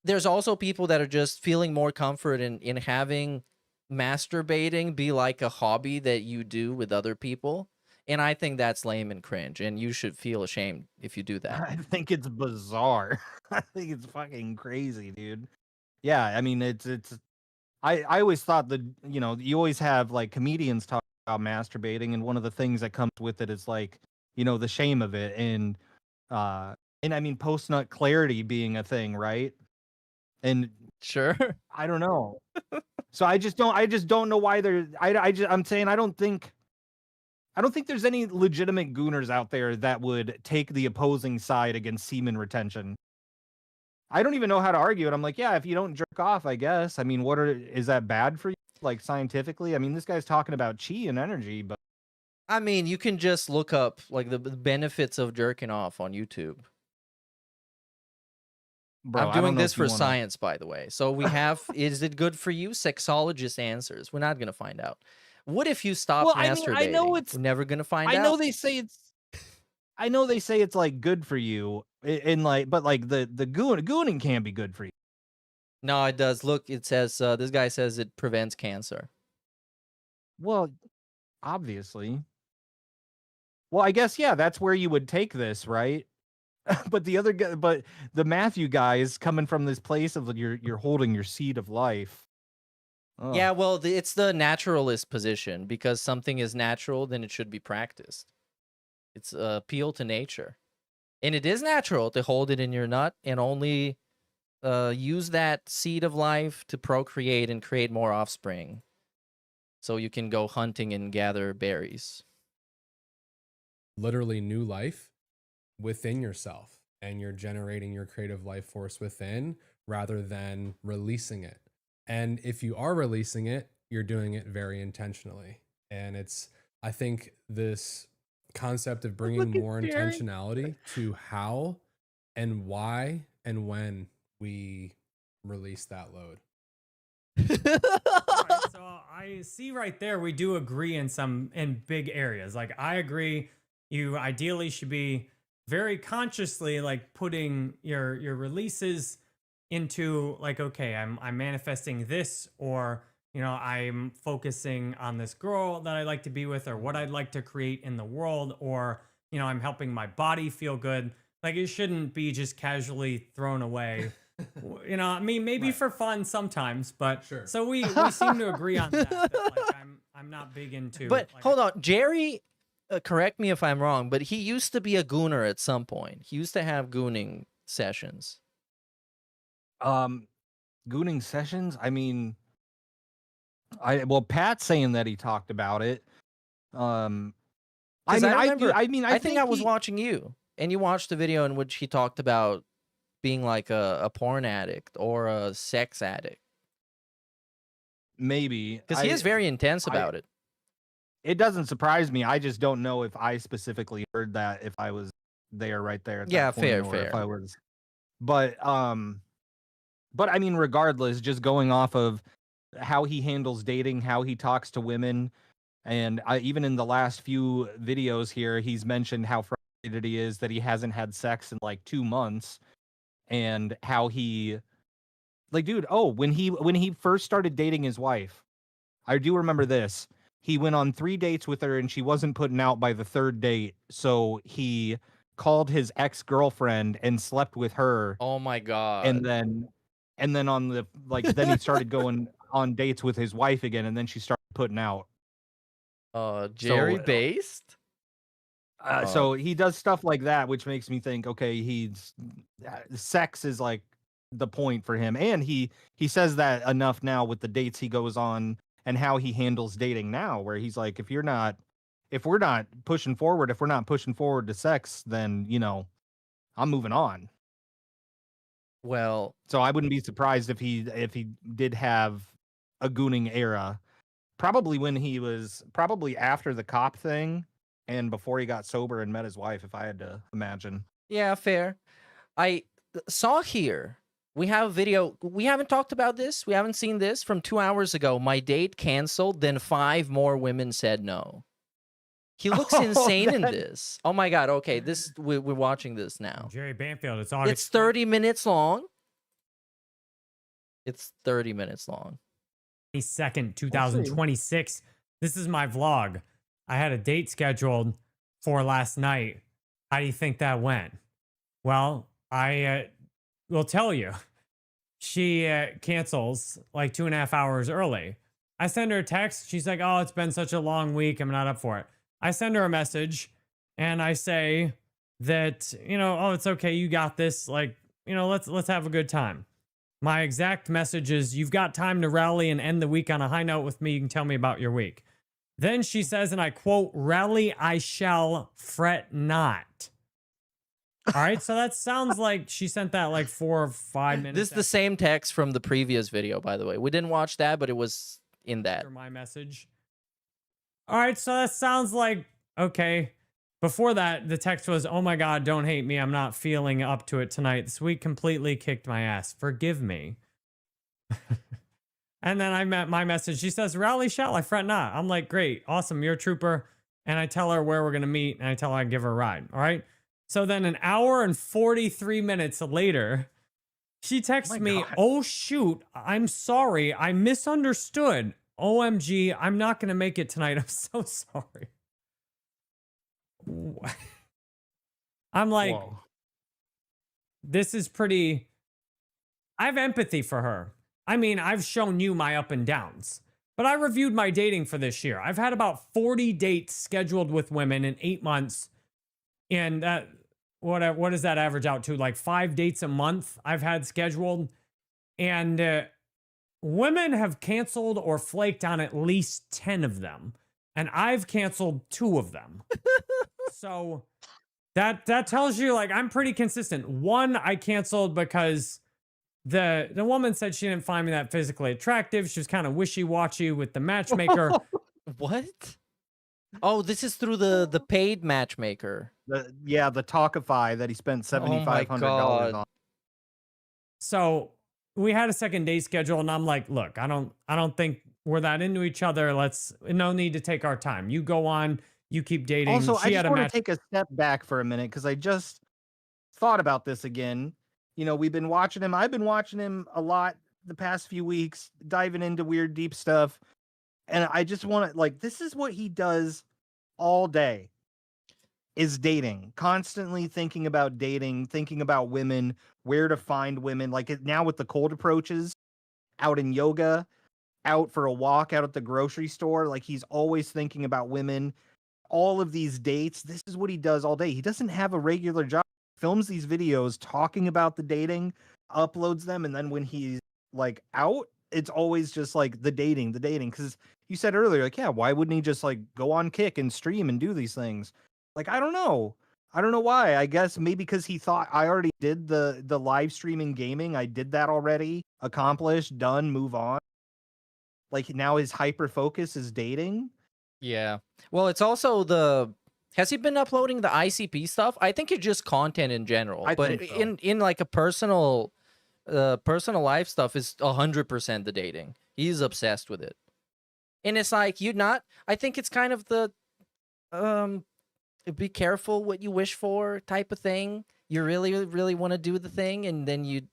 there's also people that are just feeling more comfort in having masturbating be like a hobby that you do with other people. And I think that's lame and cringe, and you should feel ashamed if you do that. I think it's bizarre. I think it's fucking crazy, dude. Yeah, I mean, it's. I always thought that, you know, you always have like comedians talk about masturbating, and one of the things that comes with it is like, you know, the shame of it, and I mean, post nut clarity being a thing, right? And sure, I don't know. So I just don't know why they're. I'm saying I don't think there's any legitimate gooners out there that would take the opposing side against semen retention. I don't even know how to argue it. I'm like, yeah, if you don't jerk off, I guess. I mean, is that bad for you, like scientifically? I mean, this guy's talking about chi and energy, but I mean, you can just look up like the benefits of jerking off on YouTube. Bro, I'm I don't doing know this if you for wanna- science, by the way. So we have, is it good for you? Sexologist answers. We're not going to find out. What if you stopped Well, I mean, masturbating? I know it's. We're never gonna find I out. know they say it's. I know they say it's like good for you, in like, but like the gooning can be good for you. No, it does. Look, it says this guy says it prevents cancer. Well, obviously. Well, I guess yeah, that's where you would take this, right? But the other guy, but the Matthew guy is coming from this place of you're holding your seed of life. Ugh. Yeah, well, it's the naturalist position because something is natural, then it should be practiced. It's appeal to nature, and it is natural to hold it in your nut and only use that seed of life to procreate and create more offspring, so you can go hunting and gather berries. Literally new life within yourself, and you're generating your creative life force within rather than releasing it. And if you are releasing it, you're doing it very intentionally. And it's, I think, this concept of bringing more intentionality to how and why and when we release that load. Alright, so I see right there we do agree in big areas. Like I agree, you ideally should be very consciously like putting your releases into like, okay, I'm manifesting this, or you know, I'm focusing on this girl that I like to be with, or what I'd like to create in the world, or you know, I'm helping my body feel good. Like it shouldn't be just casually thrown away. You know, I mean, maybe for fun sometimes, but Sure. So we seem to agree on that. Like I'm not big into. But like, hold on, Jerry, correct me if I'm wrong, but he used to be a gooner at some point. He used to have gooning sessions. Gooning sessions. I mean, Pat's saying that he talked about it. I mean, I think I was watching you, and you watched the video in which he talked about being like a porn addict or a sex addict. Maybe Because he is very intense about it. It doesn't surprise me. I just don't know if I specifically heard that, if I was there right there. At Yeah, that point, or fair. If I was, but I mean, regardless, just going off of how he handles dating, how he talks to women, and even in the last few videos here, he's mentioned how frustrated he is that he hasn't had sex in like 2 months, and how he, like, dude, when he first started dating his wife, I do remember this. He went on 3 dates with her, and she wasn't putting out by the 3rd date, so he called his ex-girlfriend and slept with her. Oh my god! And then on the then he started going on dates with his wife again, and then she started putting out. Jerry based. So he does stuff like that, which makes me think, okay, sex is like the point for him, and he says that enough now with the dates he goes on and how he handles dating now, where he's like, if we're not pushing forward to sex, then you know, I'm moving on. Well, so I wouldn't be surprised if he did have a gooning era, probably after the cop thing and before he got sober and met his wife, if I had to imagine. Yeah, fair. I saw here, we have a video. We haven't talked about this. We haven't seen this from 2 hours ago. My date canceled, then 5 more women said no. He looks insane in this. Oh my god. Okay, we're watching this now. Jerry Banfield. It's August. It's 30 minutes long. It's 30 minutes long. 22nd, 2026. This is my vlog. I had a date scheduled for last night. How do you think that went? Well, I will tell you. She cancels like 2.5 hours early. I send her a text. She's like, oh, it's been such a long week. I'm not up for it. I send her a message and I say that, you know, oh, it's okay. You got this. Like, you know, let's have a good time. My exact message is, you've got time to rally and end the week on a high note with me. You can tell me about your week. Then she says, and I quote, rally I shall, fret not. All right, so that sounds like she sent that like 4 or 5 minutes. This is the same text from the previous video, by the way. We didn't watch that, but it was in that. After my message. All right, so that sounds like, okay. Before that, the text was, oh my God, don't hate me. I'm not feeling up to it tonight. This week completely kicked my ass. Forgive me. And then I met my message. She says, rally shall I fret not. I'm like, great, awesome, you're a trooper. And I tell her where we're going to meet, and I tell her I give her a ride. All right. So then an hour and 43 minutes later, she texts me, oh, shoot, I'm sorry. I misunderstood. OMG, I'm not going to make it tonight. I'm so sorry. I'm like, Whoa. this is pretty. I have empathy for her. I mean, I've shown you my up and downs, but I reviewed my dating for this year. I've had about 40 dates scheduled with women in 8 months. And that, what does that average out to? Like 5 dates a month I've had scheduled. And women have canceled or flaked on at least 10 of them. And I've canceled 2 of them. So that tells you, like, I'm pretty consistent. One, I canceled because the woman said she didn't find me that physically attractive. She was kind of wishy-washy with the matchmaker. What? Oh, this is through the paid matchmaker. The Talkify that he spent $7,500 on. So we had a second date schedule, and I'm like, look, I don't think we're that into each other. No need to take our time. You go on, you keep dating. Also, She I had just a want match. to take a step back for a minute because I just thought about this again. You know, we've been watching him. I've been watching him a lot the past few weeks, diving into weird, deep stuff. And I just want to, like, this is what he does all day, is dating, constantly thinking about dating, thinking about women, where to find women. Like now with the cold approaches, out in yoga, out for a walk, out at the grocery store. Like he's always thinking about women. All of these dates, this is what he does all day. He doesn't have a regular job. Films these videos talking about the dating, uploads them, and then when he's like out, it's always just like the dating. Because you said earlier, like, yeah, why wouldn't he just like go on Kick and stream and do these things? Like, I don't know why. I guess maybe because he thought I already did the live streaming gaming. I did that already, accomplished, done, move on. Like now his hyper focus is dating. Yeah. Well, it's also has he been uploading the ICP stuff? I think it's just content in general. I but think so. in like a personal life stuff is 100% the dating. He's obsessed with it. And it's like I think it's kind of the be careful what you wish for type of thing. You really, really want to do the thing and then you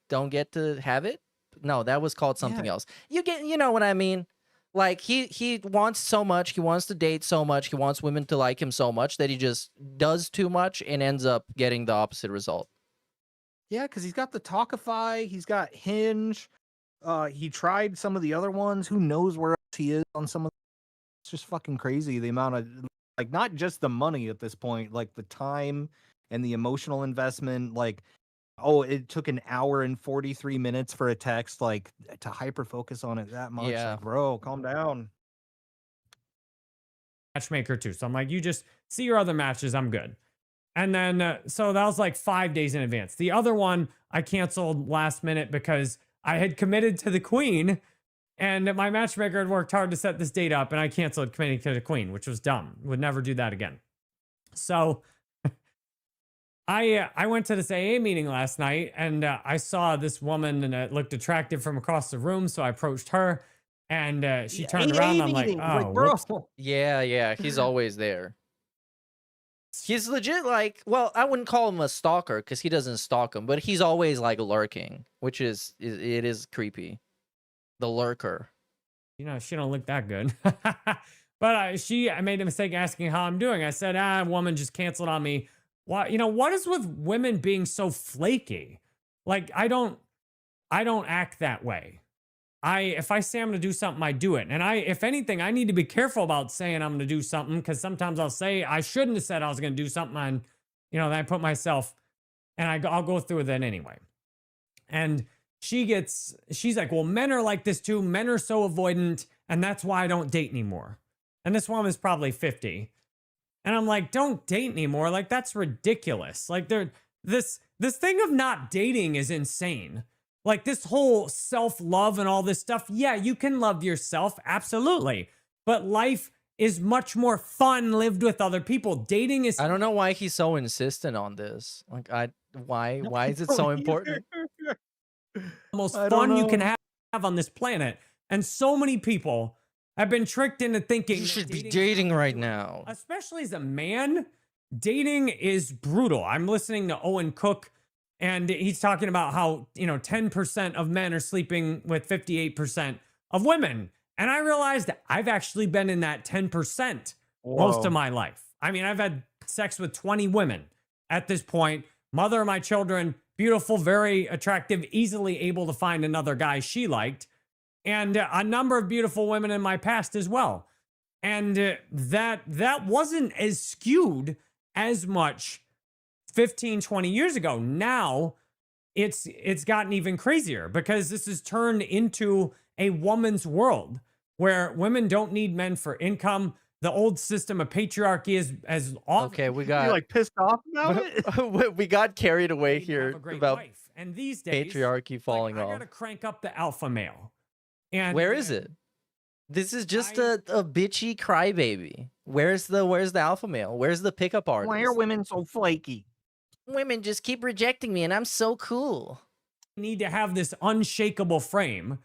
don't get to have it. No, that was called something else. You know what I mean? Like he wants so much, he wants to date so much, he wants women to like him so much that he just does too much and ends up getting the opposite result. Yeah, because he's got the Talkify, he's got Hinge. He tried some of the other ones. Who knows where else he is on some of them. It's just fucking crazy the amount of, like, not just the money at this point, like the time and the emotional investment. Like, oh, it took an hour and 43 minutes for a text, like, to hyper focus on it that much. Yeah. Like, bro, calm down. Matchmaker too. So I'm like, you just see your other matches. I'm good. And then, so that was like 5 days in advance. The other one I canceled last minute because I had committed to the queen and my matchmaker had worked hard to set this date up and I canceled committing to the queen, which was dumb. Would never do that again. So I went to this AA meeting last night and I saw this woman and it looked attractive from across the room. So I approached her and she turned around. And I'm like, oh, whoops. Yeah. He's always there. He's legit like, well, I wouldn't call him a stalker because he doesn't stalk him, but he's always like lurking, which it is creepy. The lurker. You know, she don't look that good. But I made a mistake asking how I'm doing. I said, a woman just canceled on me. Why? You know, what is with women being so flaky? Like, I don't act that way. If I say I'm going to do something, I do it. And if anything, I need to be careful about saying I'm going to do something because sometimes I'll say I shouldn't have said I was going to do something and, you know, then I put myself and I'll go through with it anyway. And she's like, well, men are like this too. Men are so avoidant and that's why I don't date anymore. And this woman's probably 50. And I'm like, don't date anymore. Like, that's ridiculous. Like this thing of not dating is insane. Like this whole self-love and all this stuff. Yeah, you can love yourself. Absolutely. But life is much more fun lived with other people. Dating is... I don't know why he's so insistent on this. Like, why is it so important? Most fun you can have have on this planet. And so many people have been tricked into thinking You that should be dating is dating not right doing- now. Especially as a man, dating is brutal. I'm listening to Owen Cook, and he's talking about how, 10% of men are sleeping with 58% of women. And I realized that I've actually been in that 10% most Whoa. of my life. I mean, I've had sex with 20 women at this point. Mother of my children, beautiful, very attractive, easily able to find another guy she liked. And a number of beautiful women in my past as well. And that wasn't as skewed as much 15, 20 years ago. Now it's gotten even crazier because this has turned into a woman's world where women don't need men for income. The old system of patriarchy is as awful. Okay, we You got like pissed off about it? we got carried away Need to have here a great about wife. And these days, patriarchy falling I off. gotta crank up the alpha male. And Where is it? This is just a bitchy crybaby. Where's the alpha male? Where's the pickup artist? Why are women so flaky? Women just keep rejecting me, and I'm so cool. Need to have this unshakable frame,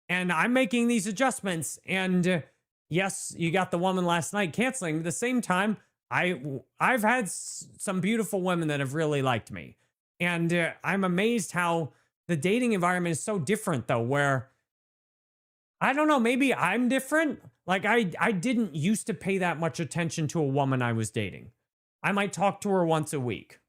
and I'm making these adjustments. And yes, you got the woman last night canceling. At the same time, I've had some beautiful women that have really liked me, and I'm amazed how the dating environment is so different, though. Where I don't know, maybe I'm different. Like I didn't used to pay that much attention to a woman I was dating. I might talk to her once a week.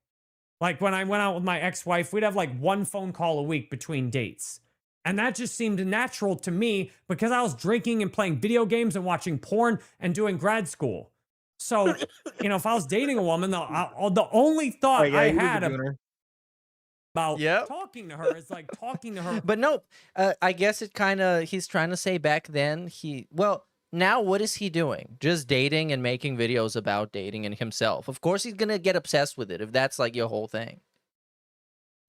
Like when I went out with my ex-wife, we'd have like one phone call a week between dates. And that just seemed natural to me because I was drinking and playing video games and watching porn and doing grad school. So, if I was dating a woman, the only thought I had about talking to her is like talking to her. But no, I guess he's trying to say back then now what is he doing? Just dating and making videos about dating and himself. Of course he's gonna get obsessed with it if that's like your whole thing.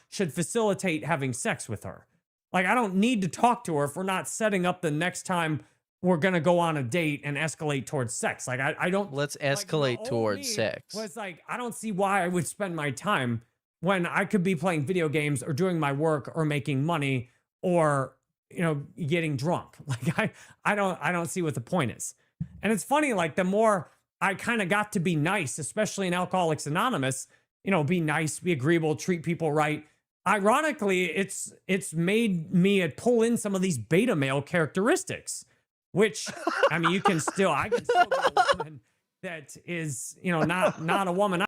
Should facilitate having sex with her. Like I don't need to talk to her if we're not setting up the next time we're gonna go on a date and escalate towards sex. Like I don't. Let's escalate towards sex. Was like I don't see why I would spend my time when I could be playing video games or doing my work or making money or getting drunk. Like I don't see what the point is. And it's funny, like the more I kind of got to be nice, especially in Alcoholics Anonymous, be nice, be agreeable, treat people right. Ironically, it's made me pull in some of these beta male characteristics, which I mean, I can still get a woman that is, not a woman.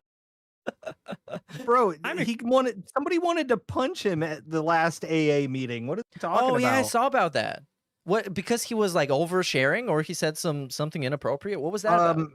Bro, somebody wanted to punch him at the last AA meeting. What are you talking about? Oh yeah, I saw about that. What, because he was like oversharing or he said something inappropriate? What was that about?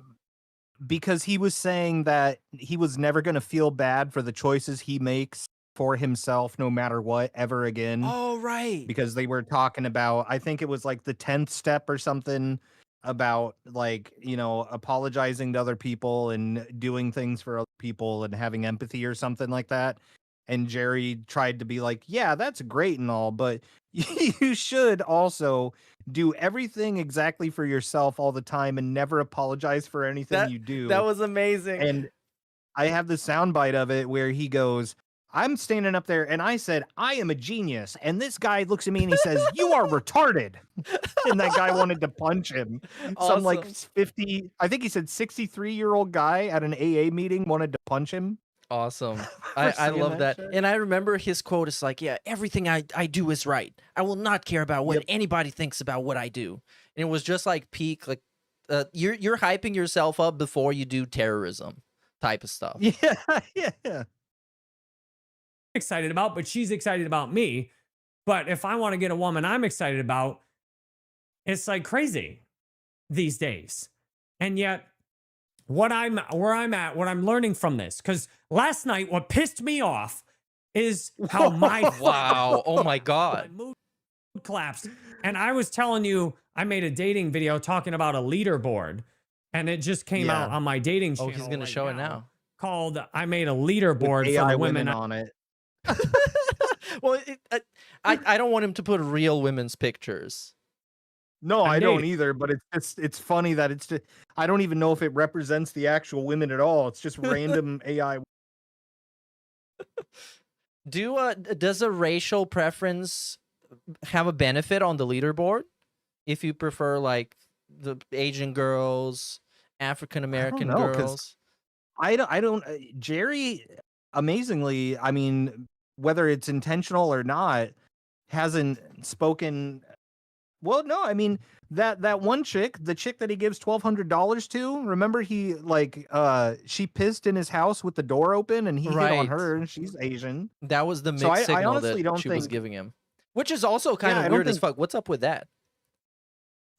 Because he was saying that he was never going to feel bad for the choices he makes for himself no matter what ever again. Oh right. Because they were talking about, I think it was like the 10th step or something, about like apologizing to other people and doing things for other people and having empathy or something like that. And Jerry tried to be like, yeah, that's great and all, but you should also do everything exactly for yourself all the time and never apologize for anything you do. That was amazing. And I have the soundbite of it where he goes, I'm standing up there and I said, I am a genius. And this guy looks at me and he says, you are retarded. And that guy wanted to punch him. Awesome. Some like 50, I think he said 63-year-old guy at an AA meeting wanted to punch him. Awesome. I love that. shit. And I remember his quote is like, yeah, everything I do is right. I will not care about what anybody thinks about what I do. And it was just like peak, like you're hyping yourself up before you do terrorism type of stuff. Yeah. Excited about, but she's excited about me. But if I want to get a woman I'm excited about, it's like crazy these days. And yet where I'm at, what I'm learning from this, because last night what pissed me off is how oh my god, my mood collapsed. And I was telling you, I made a dating video talking about a leaderboard, and it just came out on my dating channel. Oh, he's gonna show it now. Called I made a leaderboard With for AI the women on it. Well, I don't want him to put real women's pictures. No, I don't either, but it's funny that it's just, I don't even know if it represents the actual women at all. It's just random AI. Does a racial preference have a benefit on the leaderboard if you prefer like the Asian girls, African American know, 'cause girls. I don't Jerry, amazingly, I mean, whether it's intentional or not, hasn't spoken. Well, no, I mean that one chick, the chick that he gives $1,200 to. Remember, he like she pissed in his house with the door open, and he hit on Right. her, and she's Asian. That was the So mixed I signal honestly that don't she was think. giving him, which is also kind Yeah, of I don't weird as think. fuck. What's up with that?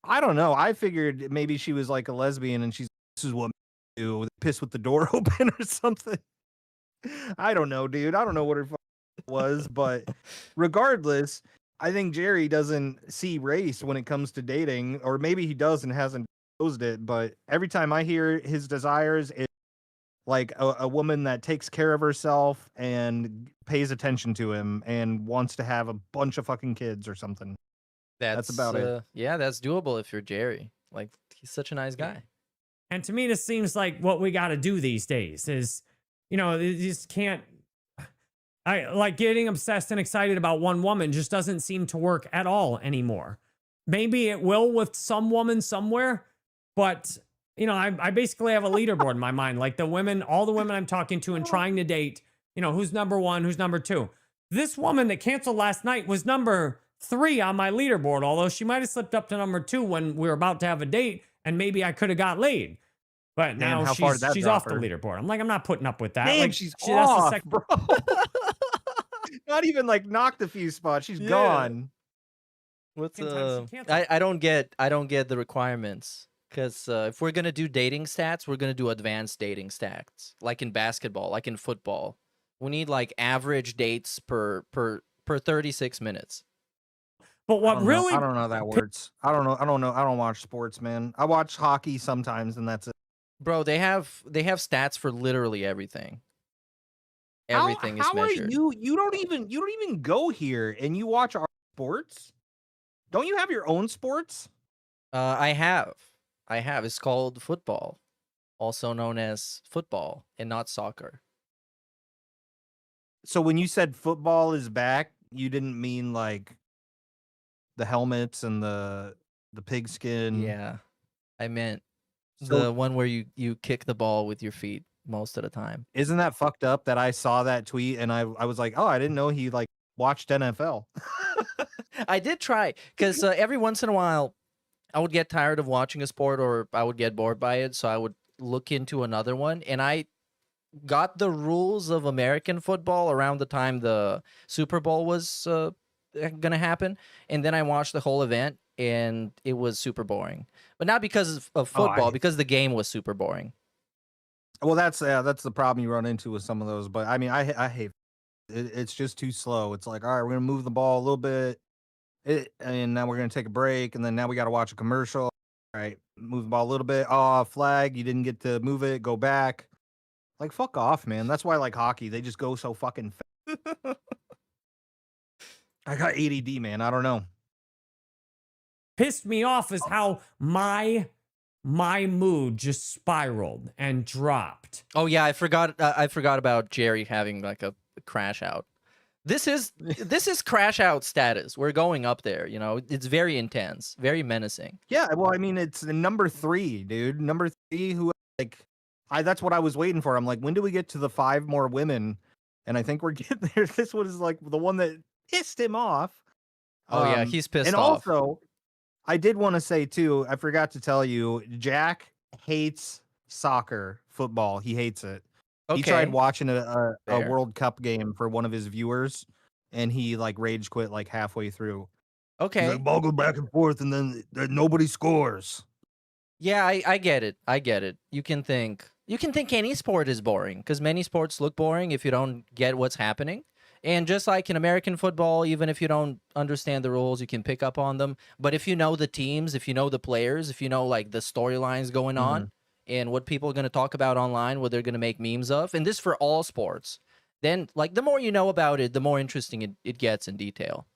I don't know. I figured maybe she was like a lesbian, and she's this is what men do, piss with the door open or something. I don't know, dude. I don't know what her was, but regardless, I think Jerry doesn't see race when it comes to dating, or maybe he does and hasn't disclosed it. But every time I hear his desires, it's like a woman that takes care of herself and pays attention to him and wants to have a bunch of fucking kids or something. That's about it. Yeah, that's doable if you're Jerry. Like, he's such a nice guy. And to me, this seems like what we got to do these days is, you know, you just can't. I like getting obsessed and excited about one woman just doesn't seem to work at all anymore. Maybe it will with some woman somewhere, but you know, I basically have a leaderboard in my mind. Like the women, all the women I'm talking to and trying to date, you know, who's number one, who's number two. This woman that canceled last night was number 3 on my leaderboard, although she might have slipped up to number 2 when we were about to have a date, and maybe I could have got laid. But Man, now how far did that she's drop off the her? leaderboard. I'm like, I'm not putting up with that. Man, Like, she's that's the off, second. bro. Not even like knocked a few spots. She's Yeah. gone. What's Sometimes she canceled. I don't get the requirements, because if we're gonna do dating stats, we're gonna do advanced dating stats, like in basketball, like in football. We need like average dates per 36 minutes. But what really I don't know how that works. I don't know. I don't watch sports, man. I watch hockey sometimes, and that's it. Bro, they have stats for literally everything. Everything is How are measured. you? You don't even go here, and you watch our sports. Don't you have your own sports? I have. It's called football, also known as football and not soccer. So when you said football is back, you didn't mean like the helmets and the pigskin. Yeah, I meant So- the one where you kick the ball with your feet most of the time. Isn't that fucked up that I saw that tweet and I was like, oh, I didn't know he like watched NFL. I did try, because every once in a while I would get tired of watching a sport, or I would get bored by it, so I would look into another one. And I got the rules of American football around the time the Super Bowl was gonna happen, and then I watched the whole event, and it was super boring. But not because of football, because the game was super boring. Well, that's the problem you run into with some of those. But I mean, I hate it. It's just too slow. It's like, all right, we're gonna move the ball a little bit, and now we're gonna take a break, and then now we got to watch a commercial. All right, move the ball a little bit. Oh, flag! You didn't get to move it. Go back. Like, fuck off, man. That's why I like hockey. They just go so fucking fast. I got ADD, man. I don't know. pissed me off is how my mood just spiraled and dropped. Oh yeah, I forgot about Jerry having like a crash out. This is crash out status. We're going up there, you know. It's very intense, very menacing. Yeah, well, I mean, it's the number 3, dude. Number 3, who like, that's what I was waiting for. I'm like, when do we get to the 5 more women? And I think we're getting there. This one is like the one that pissed him off. Oh yeah, he's pissed and off. And also, I did want to say too, I forgot to tell you, Jack hates soccer, football. He hates it. He tried watching a World Cup game for one of his viewers, and he like rage quit like halfway through. Okay. He's like, ball goes back and forth, and then nobody scores. Yeah, I get it. I get it. You can think any sport is boring, because many sports look boring if you don't get what's happening. And just like in American football, even if you don't understand the rules, you can pick up on them. But if you know the teams, if you know the players, if you know like the storylines going on and what people are going to talk about online, what they're going to make memes of, and this for all sports, then like the more you know about it, the more interesting it gets in detail.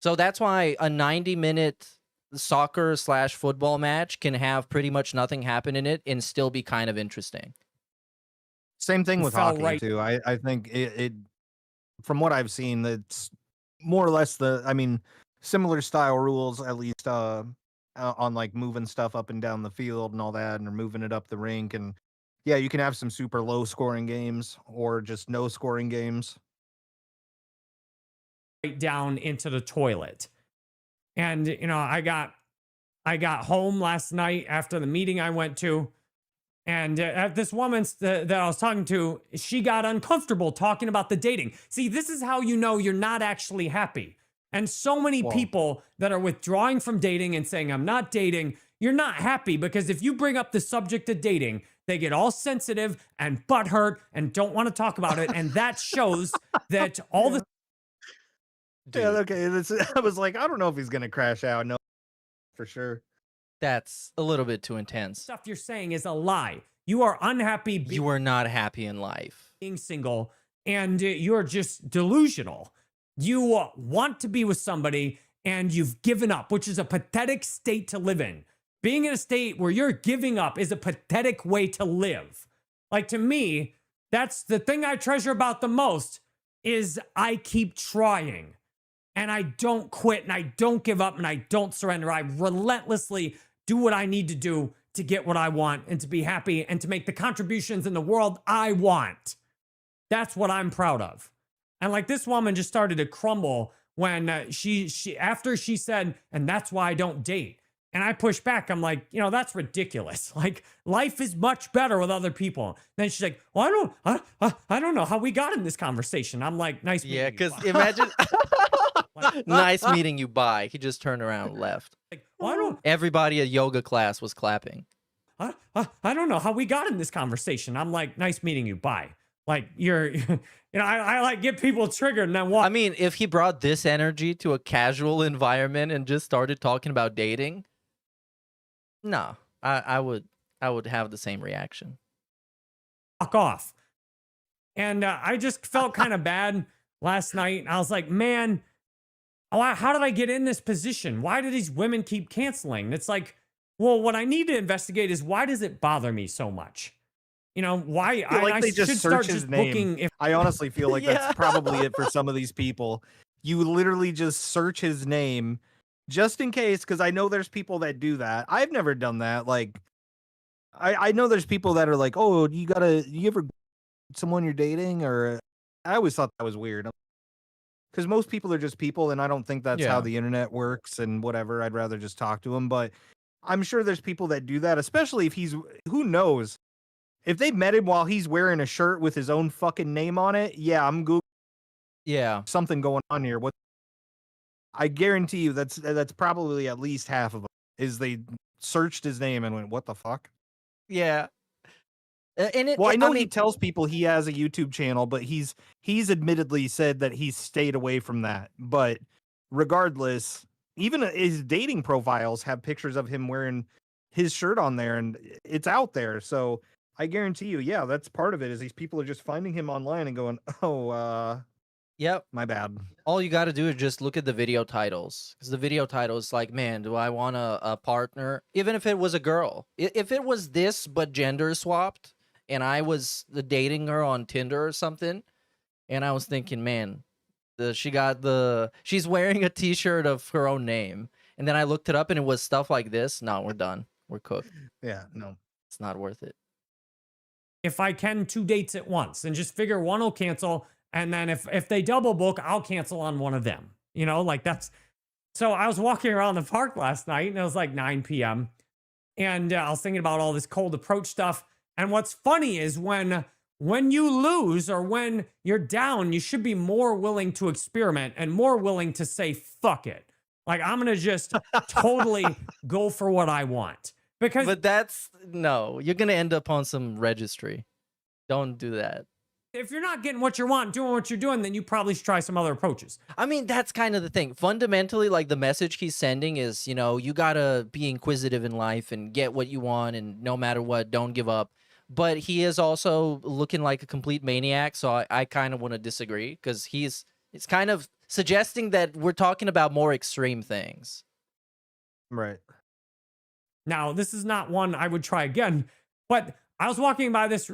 So that's why a 90-minute soccer/football match can have pretty much nothing happen in it and still be kind of interesting. Same thing with fell hockey right- too. I think it from what I've seen, it's more or less similar style rules, at least on like moving stuff up and down the field and all that, and moving it up the rink. And yeah, you can have some super low scoring games or just no scoring games. Right down into the toilet. And I got home last night after the meeting I went to, and this woman that I was talking to, she got uncomfortable talking about the dating. See, this is how you know you're not actually happy. And so many people that are withdrawing from dating and saying, I'm not dating, you're not happy, because if you bring up the subject of dating, they get all sensitive and butthurt and don't want to talk about it. And that shows that all the... Yeah, okay. I was like, I don't know if he's going to crash out. No, for sure. That's a little bit too intense. Stuff you're saying is a lie. You are unhappy. You are not happy in life. Being single, and you're just delusional. You want to be with somebody and you've given up, which is a pathetic state to live in. Being in a state where you're giving up is a pathetic way to live. Like, to me, that's the thing I treasure about the most, is I keep trying and I don't quit and I don't give up and I don't surrender. I relentlessly do what I need to do to get what I want and to be happy and to make the contributions in the world I want. That's what I'm proud of. And like, this woman just started to crumble when she after she said, and that's why I don't date. And I pushed back. I'm like, that's ridiculous. Like, life is much better with other people. Then she's like, well, I don't know how we got in this conversation. I'm like, nice meeting you. Yeah, because imagine, nice meeting you, bye. He just turned around and left. Like, well, Everybody at yoga class was clapping. I don't know how we got in this conversation. I'm like, nice meeting you, bye. Like, I like get people triggered and then what? I mean, if he brought this energy to a casual environment and just started talking about dating, no, I would have the same reaction. Fuck off. And I just felt kind of bad last night. I was like, man, how did I get in this position? Why do these women keep canceling? It's like, well, what I need to investigate is, why does it bother me so much? Why I they just should search start his just name. booking. I honestly feel like Yeah. that's probably it for some of these people. You literally just search his name just in case, because I know there's people that do that. I've never done that. Like, I know there's people that are like, oh, you ever someone you're dating? Or I always thought that was weird. Because most people are just people, and I don't think that's how the internet works and whatever. I'd rather just talk to them. But I'm sure there's people that do that, especially if who knows? If they met him while he's wearing a shirt with his own fucking name on it, yeah, I'm Googling. Yeah, something going on here. What? I guarantee you, that's probably at least half of them. Is they searched his name and went, "What the fuck?" Yeah. And I know he tells people he has a YouTube channel, but he's admittedly said that he's stayed away from that. But regardless, even his dating profiles have pictures of him wearing his shirt on there, and it's out there. So I guarantee you, yeah, that's part of it. Is these people are just finding him online and going, "Oh, yep, my bad." All you got to do is just look at the video titles, because the video title is like, man, do I want a partner? Even if it was a girl, if it was this but gender swapped, and I was dating her on Tinder or something, and I was thinking, man, she's wearing a T-shirt of her own name, and then I looked it up and it was stuff like this. No, we're done. We're cooked. Yeah, no, it's not worth it. If I can, 2 dates at once, and just figure one will cancel. And then if they double book, I'll cancel on one of them. Like that's... So I was walking around the park last night, and it was like 9 p.m. And I was thinking about all this cold approach stuff. And what's funny is when you lose or when you're down, you should be more willing to experiment and more willing to say, fuck it. Like, I'm going to just totally go for what I want. But no, you're going to end up on some registry. Don't do that. If you're not getting what you want, doing what you're doing, then you probably should try some other approaches. I mean, that's kind of the thing. Fundamentally, like, the message he's sending is, you got to be inquisitive in life and get what you want, and no matter what, don't give up. But he is also looking like a complete maniac, so I kind of want to disagree, because it's kind of suggesting that we're talking about more extreme things. Right. Now, this is not one I would try again, but I was walking by this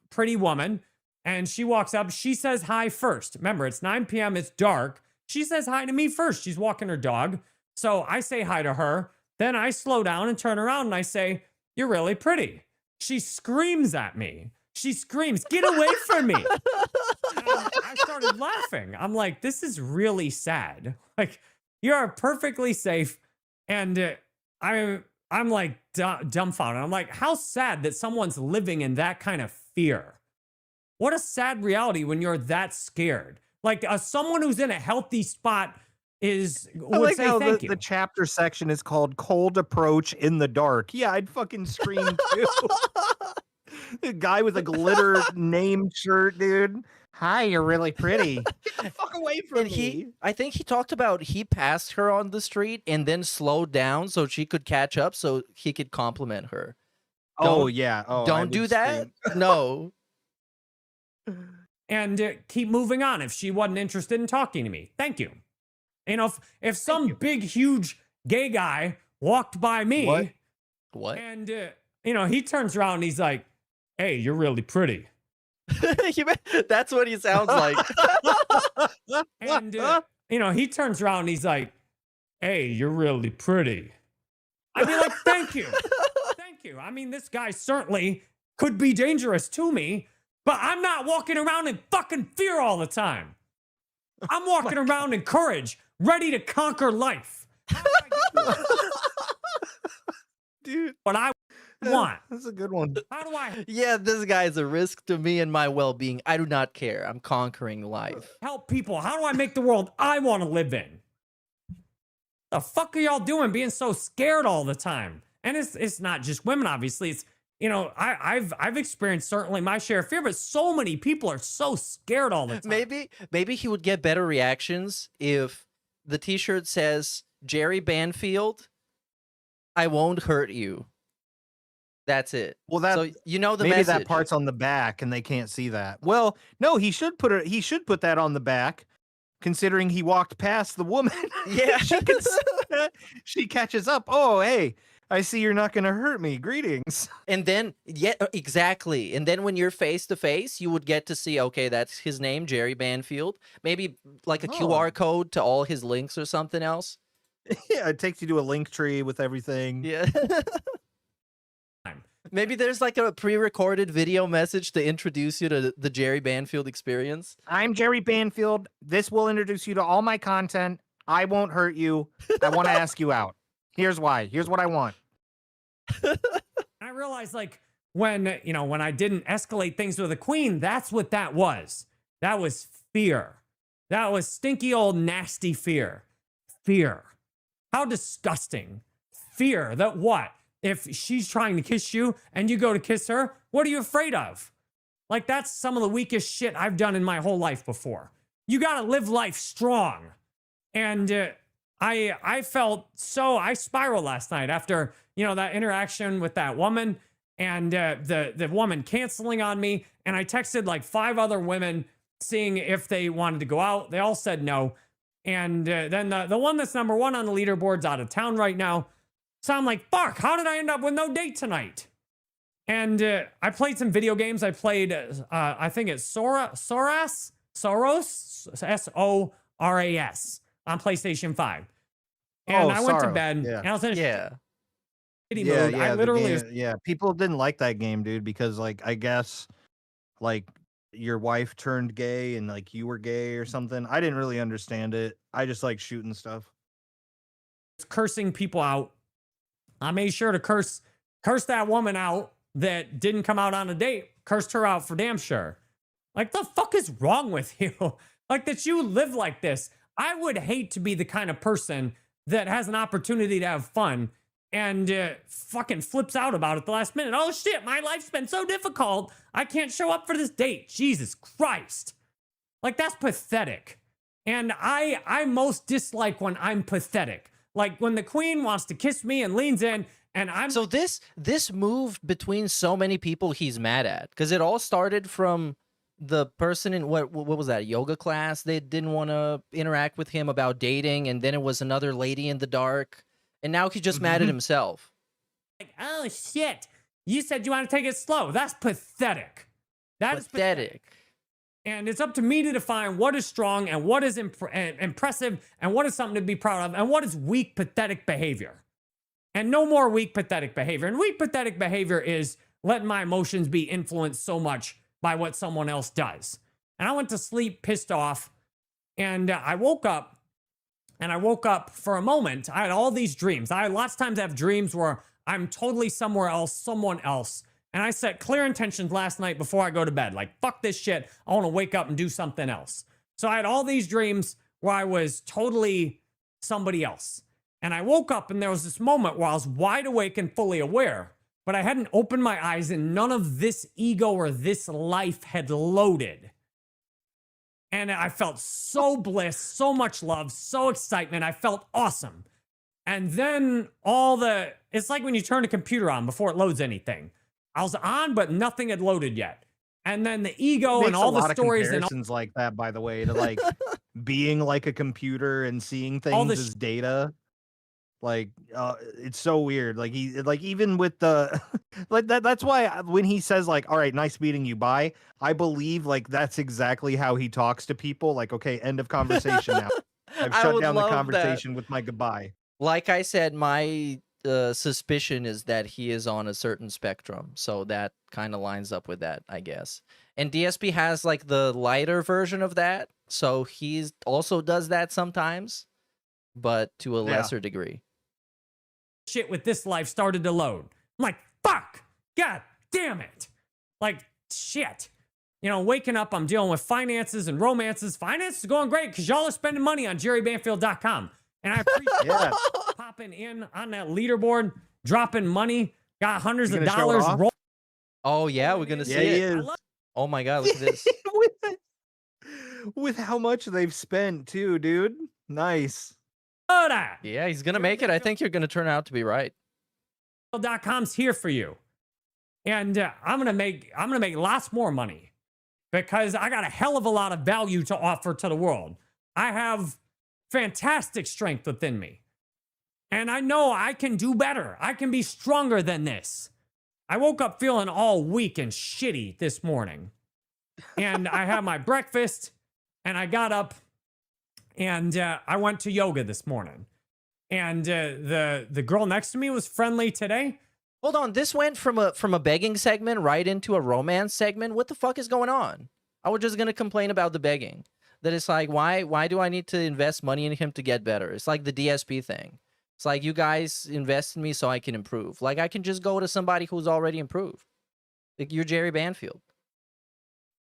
pretty woman, and she walks up. She says hi first. Remember, it's 9 p.m. It's dark. She says hi to me first. She's walking her dog. So I say hi to her. Then I slow down and turn around and I say, "You're really pretty." She screams at me. She screams, "Get away from me." I started laughing. I'm like, this is really sad. Like, you're perfectly safe. And I'm like dumbfounded. I'm like, how sad that someone's living in that kind of fear. What a sad reality when you're that scared. Like someone who's in a healthy spot I would like say how thank you. the chapter section is called "Cold Approach in the Dark." Yeah, I'd fucking scream too. The guy with a glitter name shirt, dude. Hi, you're really pretty. Get the fuck away from me. I think he talked about he passed her on the street and then slowed down so she could catch up so he could compliment her. Oh, yeah. Oh, I don't would do that. scream. No. And keep moving on if she wasn't interested in talking to me. Thank you. You know, if some big, huge gay guy walked by me, What? And, you know, he turns around and he's like, "Hey, you're really pretty." That's what he sounds like. And, you know, he turns around and he's like, "Hey, you're really pretty." I'd be like, "Thank you. Thank you." I mean, this guy certainly could be dangerous to me, but I'm not walking around in fucking fear all the time. I'm walking around in courage, ready to conquer life. Dude, what I want. That's a good one. How do I Yeah, this guy's a risk to me and my well-being. I do not care. I'm conquering life. help people? How do I make the world I want to live in? The fuck are y'all doing being so scared all the time? And it's not just women, obviously. It's, you know, I've experienced certainly my share of fear, but so many people are so scared all the time. Maybe he would get better reactions if the t-shirt says Jerry Banfield, I won't hurt you. That's it. Well, that so you know the maybe message. that part's on the back and they can't see that. Well, no, he should put it. He should put that on the back, considering he walked past the woman. Yeah, she catches up. Oh, hey, I see you're not going to hurt me. Greetings. And then, yeah, exactly. And then when you're face to face, you would get to see, okay, that's his name, Jerry Banfield. Maybe like a QR code to all his links or something else. Yeah, it takes you to a link tree with everything. Yeah. Maybe there's like a pre-recorded video message to introduce you to the Jerry Banfield experience. I'm Jerry Banfield. This will introduce you to all my content. I won't hurt you. I want to ask you out. Here's why. Here's what I want. I realized, like, when, you know, when I didn't escalate things with the queen, that's what that was. That was fear. That was stinky old nasty fear. Fear. How disgusting. Fear that what? If she's trying to kiss you and you go to kiss her, what are you afraid of? Like, that's some of the weakest shit I've done in my whole life before. You got to live life strong. And I felt so, I spiraled last night after, you know, that interaction with that woman and the woman canceling on me. And I texted like 5 other women seeing if they wanted to go out. They all said no. And then the one that's number 1 on the leaderboard's out of town right now. So I'm like, fuck, how did I end up with no date tonight? And I played some video games. I played, I think it's Soros, S-O-R-A-S on PlayStation 5. And I went to bed and I was in a shitty mood. I literally yeah, people didn't like that game, dude, because like I guess like your wife turned gay and like you were gay or something. I didn't really understand it. I just like shooting stuff. Cursing people out. I made sure to curse that woman out that didn't come out on a date. Cursed her out for damn sure. Like, the fuck is wrong with you? Like, that you live like this. I would hate to be the kind of person that has an opportunity to have fun and fucking flips out about it the last minute. Oh shit, my life's been so difficult. I can't show up for this date. Jesus Christ. Like, that's pathetic. And I most dislike when I'm pathetic. Like when the queen wants to kiss me and leans in and I'm... So this moved between so many people he's mad at. Because it all started from the person in, what was that, yoga class? They didn't want to interact with him about dating. And then it was another lady in the dark. And now he's just mad at himself. Like, oh shit. You said you want to take it slow. That's pathetic. That is pathetic. And it's up to me to define what is strong and what is impressive and what is something to be proud of and what is weak, pathetic behavior. And no more weak, pathetic behavior. And weak, pathetic behavior is letting my emotions be influenced so much by what someone else does. And I went to sleep pissed off, and I woke up, and I woke up for a moment. I had all these dreams. I lots of times have dreams where I'm totally somewhere else, someone else. And I set clear intentions last night before I go to bed. Like, fuck this shit. I want to wake up and do something else. So I had all these dreams where I was totally somebody else. And I woke up and there was this moment where I was wide awake and fully aware, but I hadn't opened my eyes and none of this ego or this life had loaded. And I felt so bliss, so much love, so excitement. I felt awesome. And then it's like when you turn a computer on before it loads anything. I was on, but nothing had loaded yet. And then the ego and all the stories and comparisons like that, by the way, to like being like a computer and seeing things as data. Like, it's so weird. Like even with the like that's why when he says like, all right, nice meeting you, bye, I believe like that's exactly how he talks to people. Like, okay, end of conversation now. I've shut down the conversation with my goodbye. Like I said, my suspicion is that he is on a certain spectrum, so that kind of lines up with that, I guess. And DSP has like the lighter version of that, so he's also does that sometimes, but to a lesser degree. Shit with this life started to load. I'm like, fuck, god damn it. Like, shit. You know, waking up, I'm dealing with finances and romances. Finance is going great because y'all are spending money on jerrybanfield.com. And I appreciate popping in on that leaderboard, dropping money, got hundreds of dollars. Oh, yeah, we're going to see it. Oh, my God, look at this. with how much they've spent, too, dude. Nice. Yeah, he's going to make it. I think you're going to turn out to be right. .com's here for you. And I'm going to make lots more money because I got a hell of a lot of value to offer to the world. I have fantastic strength within me. And I know I can do better. I can be stronger than this. I woke up feeling all weak and shitty this morning. And I had my breakfast and I got up and I went to yoga this morning. And the girl next to me was friendly today. Hold on, this went from a begging segment right into a romance segment. What the fuck is going on? I was just going to complain about the begging. That it's like, why do I need to invest money in him to get better? It's like the DSP thing. It's like, you guys invest in me so I can improve. Like, I can just go to somebody who's already improved. Like, you're Jerry Banfield.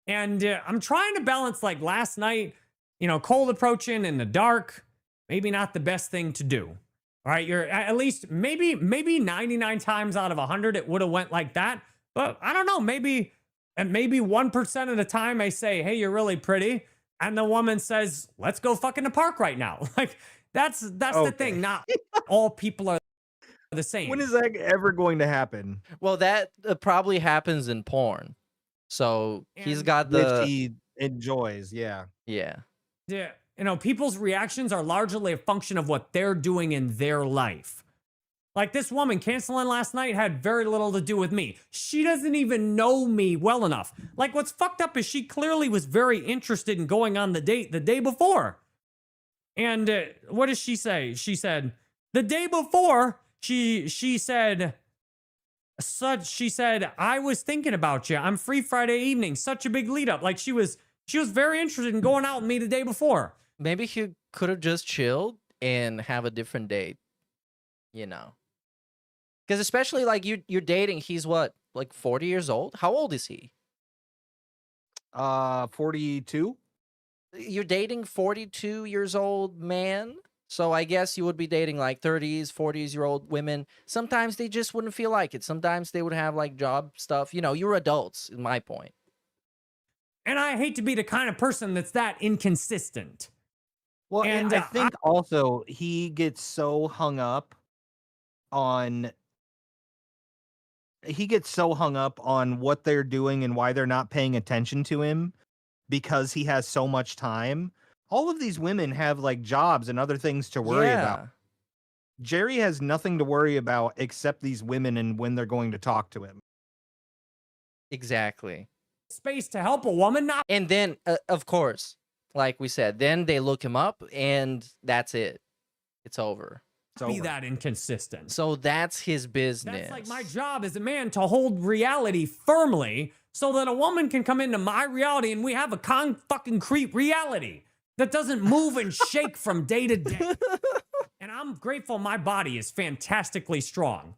And I'm trying to balance, like last night, you know, cold approaching in the dark, maybe not the best thing to do. All right, you're at least maybe 99 times out of 100 it would have went like that. But I don't know, maybe 1% of the time I say, hey, you're really pretty. And the woman says, let's go fuck in the park right now. Like, that's the thing. Not all people are the same. When is that ever going to happen? Well, that probably happens in porn. So he's got the... Which he enjoys, yeah. Yeah. Yeah. You know, people's reactions are largely a function of what they're doing in their life. Like this woman canceling last night had very little to do with me. She doesn't even know me well enough. Like what's fucked up is she clearly was very interested in going on the date the day before. And what does she say? She said, the day before, she said, I was thinking about you. I'm free Friday evening. Such a big lead up. Like she was very interested in going out with me the day before. Maybe he could have just chilled and have a different date, you know. Because especially like you're dating, he's what, like 40 years old? How old is he? 42. You're dating 42 years old man? So I guess you would be dating like 30s, 40s-year-old women. Sometimes they just wouldn't feel like it. Sometimes they would have like job stuff. You know, you're adults, is my point. And I hate to be the kind of person that's that inconsistent. Well, and I think also he gets so hung up on what they're doing and why they're not paying attention to him because he has so much time. All of these women have like jobs and other things to worry about. Jerry has nothing to worry about except these women and when they're going to talk to him. Exactly. space to help a woman, not And then, of course, like we said, then they look him up, and that's it. It's over. be that inconsistent. So that's his business. That's like my job as a man to hold reality firmly so that a woman can come into my reality and we have a concrete reality that doesn't move and shake from day to day. And I'm grateful my body is fantastically strong.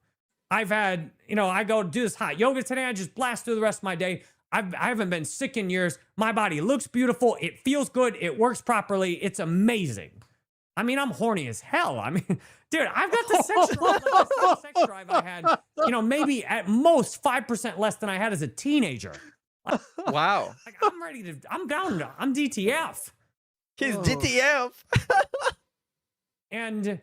I've had, I go do this hot yoga today. I just blast through the rest of my day. I haven't been sick in years. My body looks beautiful. It feels good. It works properly. It's amazing. I mean, I'm horny as hell. I mean, dude, I've got the sex drive, like the same sex drive I had, maybe at most 5% less than I had as a teenager. Wow. Like, I'm down. I'm DTF. He's DTF. And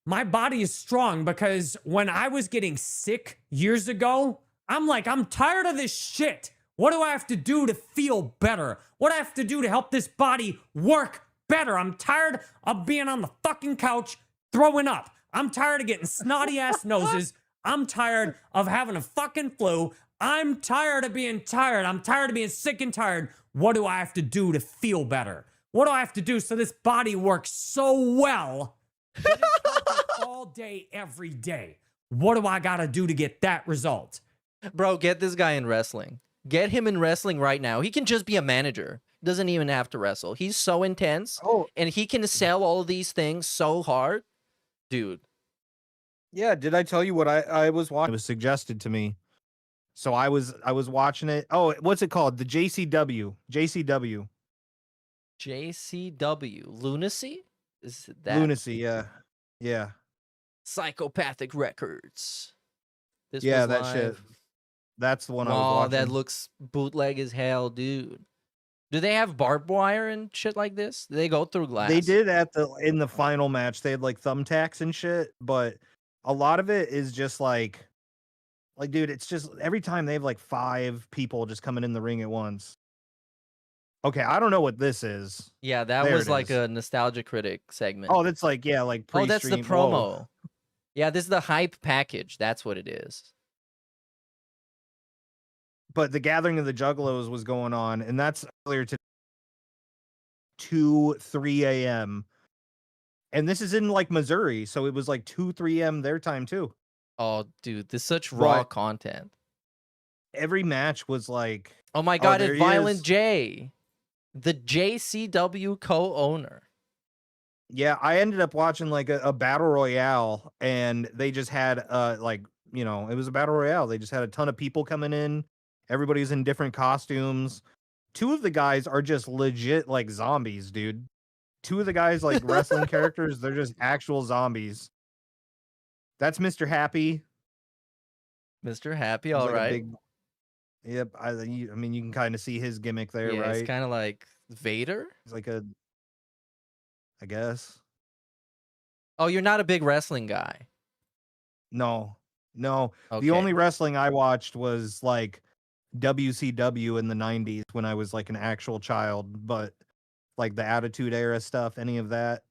my body is strong because when I was getting sick years ago, I'm like, I'm tired of this shit. What do I have to do to feel better? What do I have to do to help this body work better? I'm tired of being on the fucking couch throwing up. I'm tired of getting snotty ass noses. I'm tired of having a fucking flu. I'm tired of being tired. I'm tired of being sick and tired. What do I have to do to feel better? What do I have to do so this body works so well that it's healthy all day, every day? What do I gotta do to get that result? Bro, get this guy in wrestling. Get him in wrestling right now. He can just be a manager. Doesn't even have to wrestle. He's so intense. And he can sell all of these things so hard. Dude. Yeah, did I tell you what I was watching? It was suggested to me. So I was watching it. Oh, what's it called? The JCW. JCW. Lunacy? Is it that? Lunacy, yeah. Yeah. Psychopathic Records. This Yeah, was that live. shit. That's the one I was Oh, watching. that looks bootleg as hell, dude. Do they have barbed wire and shit like this? Do they go through glass? They did in the final match. They had like thumbtacks and shit, but a lot of it is just like dude, it's just every time they have like 5 people just coming in the ring at once. Okay, I don't know what this is. Yeah, that There was it like is. a Nostalgia Critic segment. Oh, that's like like Oh, that's the pre-stream. promo. Whoa. Yeah, this is the hype package. That's what it is. But the Gathering of the Juggalos was going on, and that's earlier to 2-3 a.m. And this is in like Missouri, so it was like 2-3 a.m. their time too. Oh, dude, this is such raw But content. every match was like, Oh my god, there it's he Violent is. J, the JCW co-owner. Yeah, I ended up watching like a battle royale, and they just had like, it was a battle royale. They just had a ton of people coming in. Everybody's in different costumes. 2 of the guys are just legit like zombies, dude. 2 of the guys like wrestling characters, they're just actual zombies. That's Mr. Happy. Mr. Happy, He's all like a right. big- Yep, I mean you can kind of see his gimmick there, Yeah, right? it's kind of like Vader. He's like I guess. Oh, you're not a big wrestling guy. No. The Okay. only wrestling I watched was like WCW in the 90s when I was like an actual child, but like the Attitude Era stuff, any of that.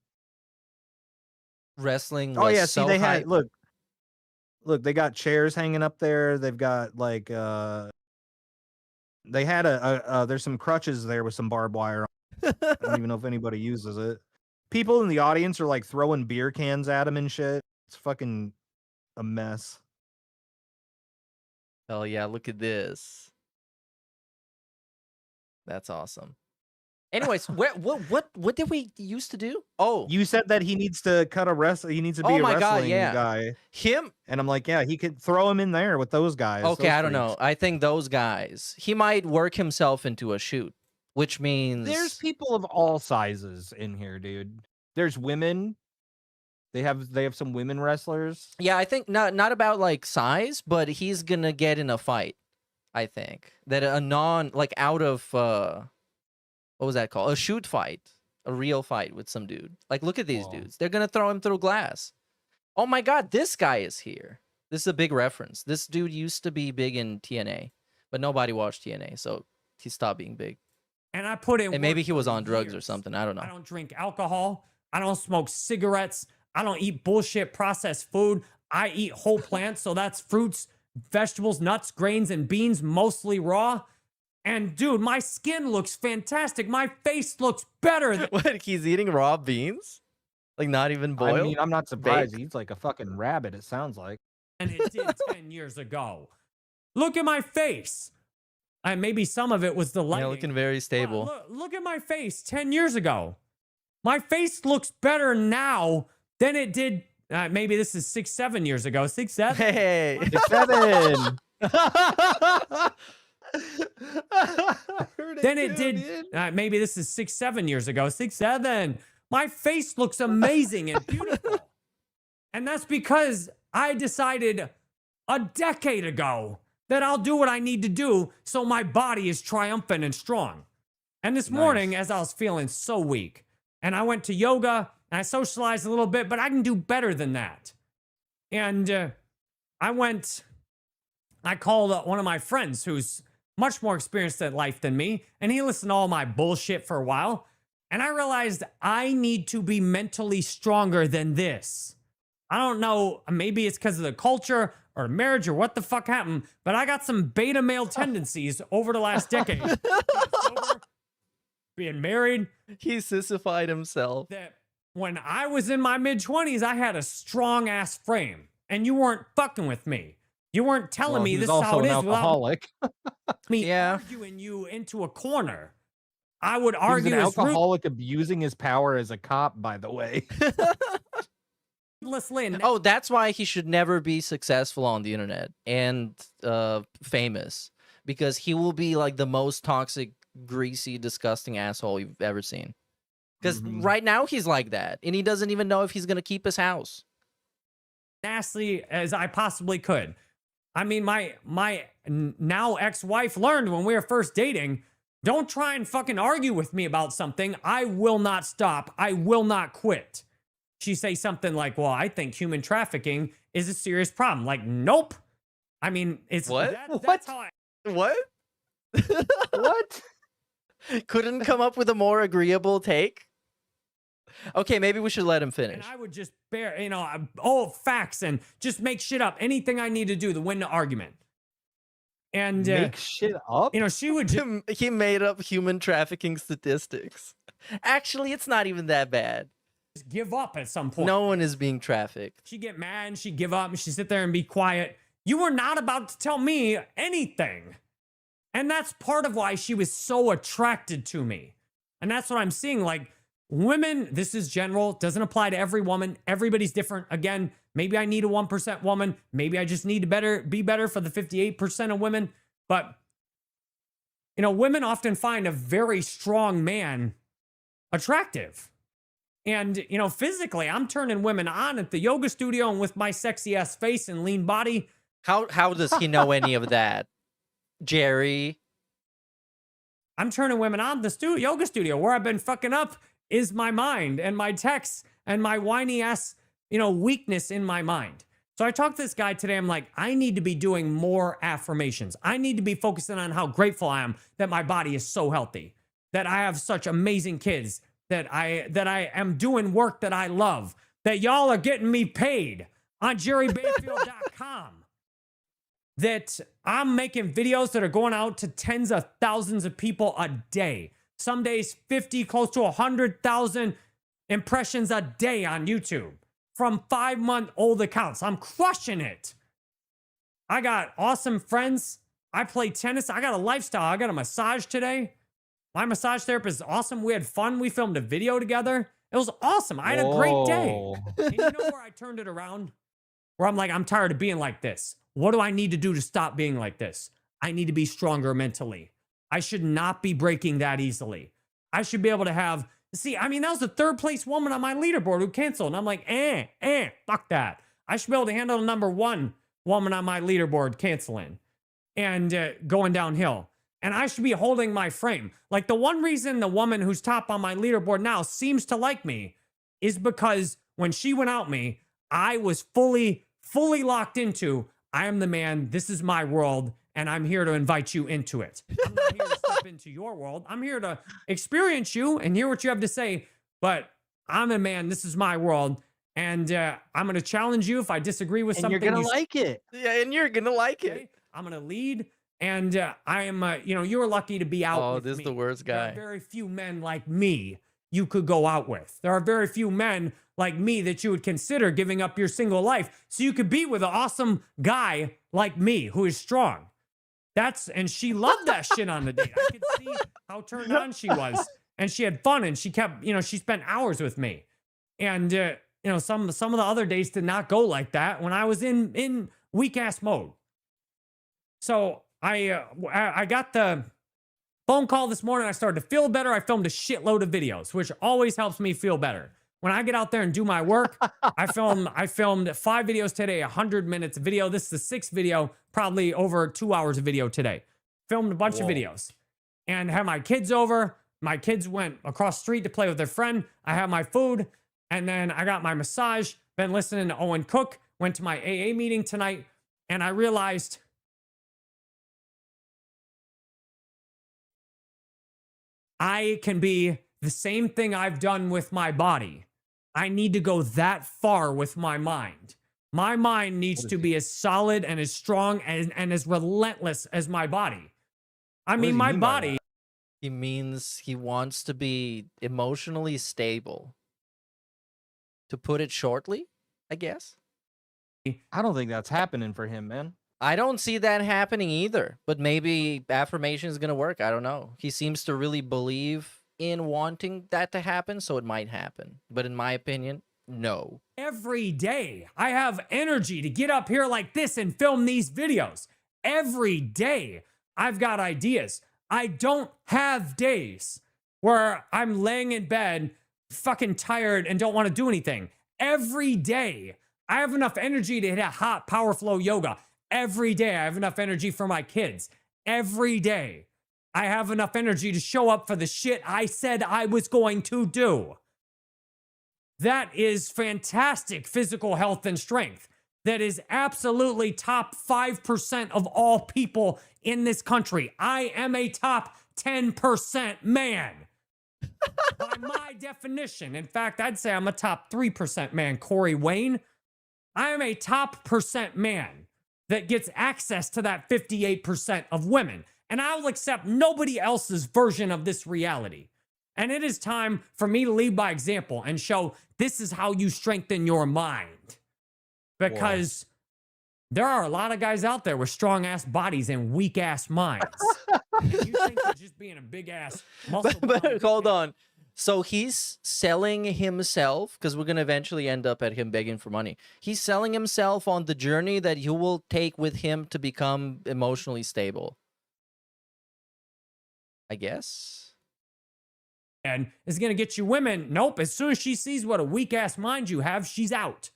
Wrestling was Oh yeah, so see they hype. had look, they got chairs hanging up there. They've got like they had there's some crutches there with some barbed wire on. I don't even know if anybody uses it. People in the audience are like throwing beer cans at him and shit. It's fucking a mess. Oh yeah, look at this. That's awesome. Anyways, what did we used to do? Oh, You said that he needs to cut a wrestle. He needs to be Oh a my God, wrestling yeah. guy. him. And I'm like, yeah, he could throw him in there with those guys. Okay, those I don't know. freaks. I think those guys. He might work himself into a shoot, which means There's people of all sizes in here, dude. There's women. They have some women wrestlers. Yeah, I think not about like size, but he's gonna get in a fight. I think that a non like out of what was that called? A shoot fight, a real fight with some dude. Like, look at these dudes. They're gonna throw him through glass. Oh my god, this guy is here. This is a big reference. This dude used to be big in TNA, but nobody watched TNA, so he stopped being big. And I put in And maybe work he was for on drugs or years. something. I don't know. I don't drink alcohol. I don't smoke cigarettes. I don't eat bullshit processed food. I eat whole plants, so that's fruits, vegetables, nuts, grains, and beans, mostly raw. And dude, my skin looks fantastic. My face looks better. What? He's eating raw beans? Like not even boiled? I mean, I'm not surprised. Baked? He's like a fucking rabbit, it sounds like. And it did 10 years ago. Look at my face. And maybe some of it was the lighting. Yeah, looking very stable. Look at my face 10 years ago. My face looks better now than it did. Maybe this is 6, 7 years ago. 6, 7. Hey, 7. Then it did. Maybe this is 6, 7 years ago. 6, 7. My face looks amazing and beautiful. And that's because I decided a decade ago that I'll do what I need to do so my body is triumphant and strong. And this morning, as I was feeling so weak, and I went to yoga and I socialized a little bit, but I can do better than that. And I called one of my friends who's much more experienced at life than me, and he listened to all my bullshit for a while. And I realized I need to be mentally stronger than this. I don't know, maybe it's because of the culture or marriage or what the fuck happened, but I got some beta male tendencies over the last decade. Being married. He sissified himself. That when I was in my mid-20s, I had a strong ass frame, and you weren't fucking with me. You weren't telling me this is how it is alcoholic. without me arguing you into a corner. I would argue He was an alcoholic abusing his power as a cop, by the way. Oh, that's why he should never be successful on the internet and famous, because he will be like the most toxic, greasy, disgusting asshole you've ever seen. Because right now he's like that, and he doesn't even know if he's gonna keep his house. Nasty as I possibly could. I mean, my now ex-wife learned when we were first dating, don't try and fucking argue with me about something. I will not stop. I will not quit. She say something like, well, I think human trafficking is a serious problem. Like, nope. I mean, it's what? That's how I. What? What? Couldn't come up with a more agreeable take? Okay, maybe we should let him finish. And I would just bear, facts and just make shit up. Anything I need to do to win the argument. And make shit up? She would just... He made up human trafficking statistics. Actually, it's not even that bad. Just give up at some point. No one is being trafficked. She'd get mad and she'd give up and she'd sit there and be quiet. You were not about to tell me anything. And that's part of why she was so attracted to me. And that's what I'm seeing. Like, women, this is general, doesn't apply to every woman. Everybody's different. Again, maybe I need a 1% woman. Maybe I just need to be better for the 58% of women. But, women often find a very strong man attractive. And, physically, I'm turning women on at the yoga studio and with my sexy ass face and lean body. How does he know any of that? Jerry. I'm turning women on the yoga studio. Where I've been fucking up is my mind and my texts and my whiny ass, weakness in my mind. So I talked to this guy today. I'm like, I need to be doing more affirmations. I need to be focusing on how grateful I am that my body is so healthy, that I have such amazing kids, that I am doing work that I love, that y'all are getting me paid on jerrybanfield.com. That I'm making videos that are going out to tens of thousands of people a day. Some days 50, close to 100,000 impressions a day on YouTube from 5-month-old accounts. I'm crushing it. I got awesome friends. I play tennis. I got a lifestyle. I got a massage today. My massage therapist is awesome. We had fun. We filmed a video together. It was awesome. I had a great day. And you know where I turned it around? Where I'm like, I'm tired of being like this. What do I need to do to stop being like this? I need to be stronger mentally. I should not be breaking that easily. I should be able to have, that was the 3rd place woman on my leaderboard who canceled. And I'm like, fuck that. I should be able to handle the number 1 woman on my leaderboard canceling and going downhill. And I should be holding my frame. Like, the one reason the woman who's top on my leaderboard now seems to like me is because when she went out me, I was fully locked into, I am the man, this is my world, and I'm here to invite you into it. I'm not here to step into your world. I'm here to experience you and hear what you have to say, but I'm a man, this is my world, And I'm going to challenge you if I disagree with And something. you're gonna you like it. Yeah, and you're gonna like it. Okay, I'm gonna lead, and I am. You know, you're lucky to be out. Oh, with this is me. the worst There are guy. very few men like me you could go out with. There are very few men like me that you would consider giving up your single life so you could be with an awesome guy like me who is strong. And she loved that shit on the date. I could see how turned on she was, and she had fun, and she kept, she spent hours with me, and some of the other dates did not go like that when I was in weak ass mode. So I got the phone call this morning. I started to feel better. I filmed a shitload of videos, which always helps me feel better. When I get out there and do my work, I filmed 5 videos today, 100 minutes of video. This is the 6th video, probably over 2 hours of video today. Filmed a bunch of videos and had my kids over. My kids went across the street to play with their friend. I had my food, and then I got my massage. Been listening to Owen Cook. Went to my AA meeting tonight, and I realized I can be the same thing I've done with my body. I need to go that far with my mind. My mind needs to be as solid and as strong and as relentless as my body. I mean, my body. He means he wants to be emotionally stable. To put it shortly, I guess. I don't think that's happening for him, man. I don't see that happening either, but maybe affirmation is going to work. I don't know. He seems to really believe in wanting that to happen, so it might happen. But in my opinion, no. Every day, I have energy to get up here like this and film these videos. Every day, I've got ideas. I don't have days where I'm laying in bed, fucking tired, and don't want to do anything. Every day, I have enough energy to hit a hot power flow yoga. Every day, I have enough energy for my kids. Every day, I have enough energy to show up for the shit I said I was going to do. That is fantastic physical health and strength. That is absolutely top 5% of all people in this country. I am a top 10% man. By my definition. In fact, I'd say I'm a top 3% man. Corey Wayne, I am a top percent man that gets access to that 58% of women. And I will accept nobody else's version of this reality. And it is time for me to lead by example and show this is how you strengthen your mind. Because there are a lot of guys out there with strong ass bodies and weak ass minds. And you think that just being a big ass muscle. But hold on. So he's selling himself, because we're going to eventually end up at him begging for money. He's selling himself on the journey that you will take with him to become emotionally stable. I guess. And is going to get you women. Nope. As soon as she sees what a weak ass mind you have, she's out.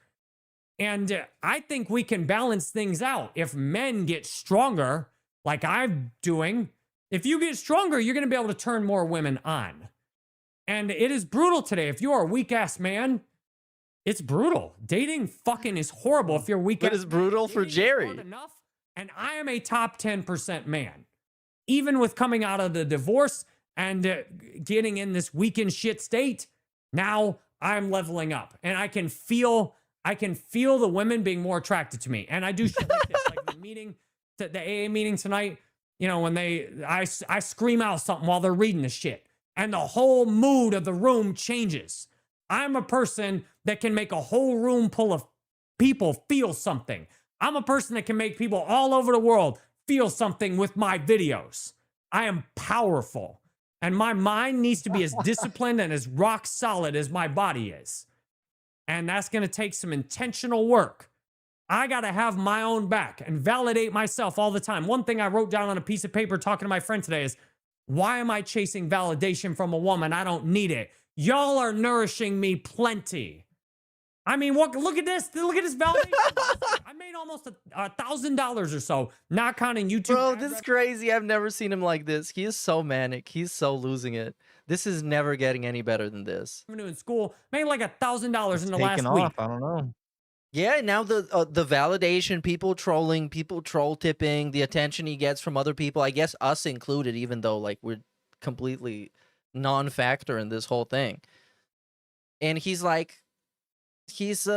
And I think we can balance things out. If men get stronger, like I'm doing, if you get stronger, you're going to be able to turn more women on. And it is brutal today. If you are a weak ass man, it's brutal. Dating fucking is horrible if you're weak. But it's brutal for Jerry. Enough, and I am a top 10% man. Even with coming out of the divorce and getting in this weakened shit state, now I'm leveling up, and I can feel the women being more attracted to me. And I do shit like this, like the AA meeting tonight. You know, when I scream out something while they're reading the shit, and the whole mood of the room changes. I'm a person that can make a whole room full of people feel something. I'm a person that can make people all over the world feel something with my videos. I am powerful. And my mind needs to be as disciplined and as rock solid as my body is. And that's going to take some intentional work. I got to have my own back and validate myself all the time. One thing I wrote down on a piece of paper talking to my friend today is, why am I chasing validation from a woman? I don't need it. Y'all are nourishing me plenty. I mean, look at this. Look at this validation. I made almost $1,000 or so, not counting YouTube. Bro, this is crazy. I've never seen him like this. He is so manic. He's so losing it. This is never getting any better than this. In school, made like $1,000 in the last Taking week. off. I don't know. Yeah, now the validation, people trolling, people troll tipping, the attention he gets from other people, I guess us included, even though like we're completely non-factor in this whole thing. And he's like, he's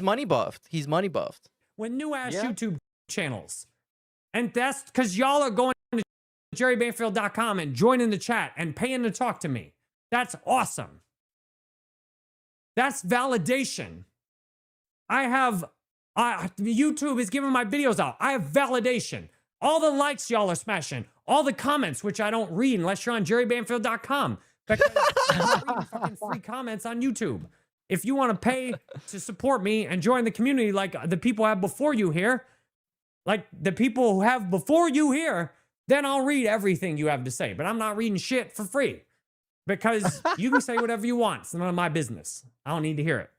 money buffed. He's money buffed. With new ass Yeah. YouTube channels. And that's because y'all are going to jerrybanfield.com and joining the chat and paying to talk to me. That's awesome. That's validation. YouTube is giving my videos out. I have validation. All the likes y'all are smashing. All the comments, which I don't read unless you're on jerrybanfield.com. Because I'm not reading fucking free comments on YouTube. If you want to pay to support me and join the community like the people have before you here, like the people who have before you here, then I'll read everything you have to say. But I'm not reading shit for free because you can say whatever you want. It's none of my business. I don't need to hear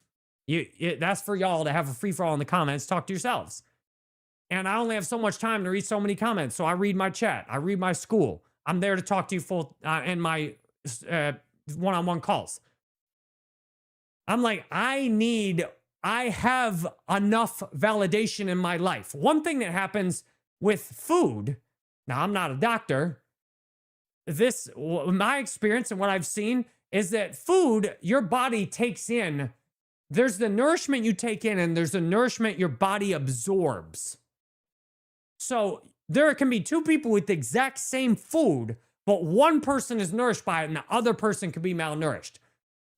it. That's for y'all to have a free-for-all in the comments. Talk to yourselves. And I only have so much time to read so many comments. So I read my chat. I read my school. I'm there to talk to you full in my one-on-one calls. I'm like, I have enough validation in my life. One thing that happens with food, now I'm not a doctor, my experience and what I've seen is that food, your body takes in, there's the nourishment you take in and there's the nourishment your body absorbs. So there can be two people with the exact same food, but one person is nourished by it and the other person could be malnourished.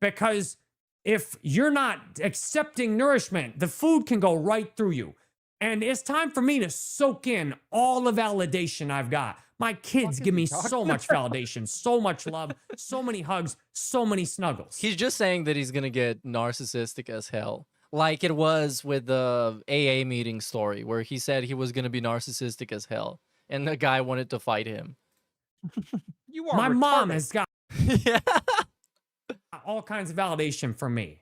Because if you're not accepting nourishment, the food can go right through you. And it's time for me to soak in all the validation I've got. My kids give me so much validation, so much love, so many hugs, so many snuggles. He's just saying that he's gonna get narcissistic as hell. Like it was with the AA meeting story where he said he was gonna be narcissistic as hell. And the guy wanted to fight him. You are My retarded. mom has got all kinds of validation from me.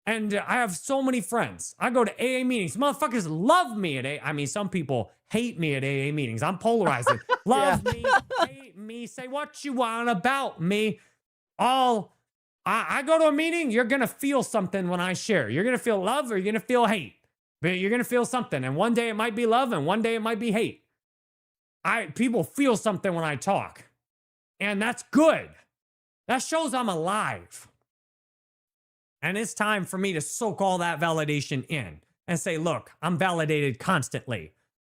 And I have so many friends. I go to AA meetings. Motherfuckers love me at AA. I mean, some people hate me at AA meetings. I'm polarizing. Love me, hate me, say what you want about me. I go to a meeting, you're going to feel something when I share. You're going to feel love or you're going to feel hate. But you're going to feel something. And one day it might be love and one day it might be hate. People feel something when I talk. And that's good. That shows I'm alive. And it's time for me to soak all that validation in and say, look, I'm validated constantly.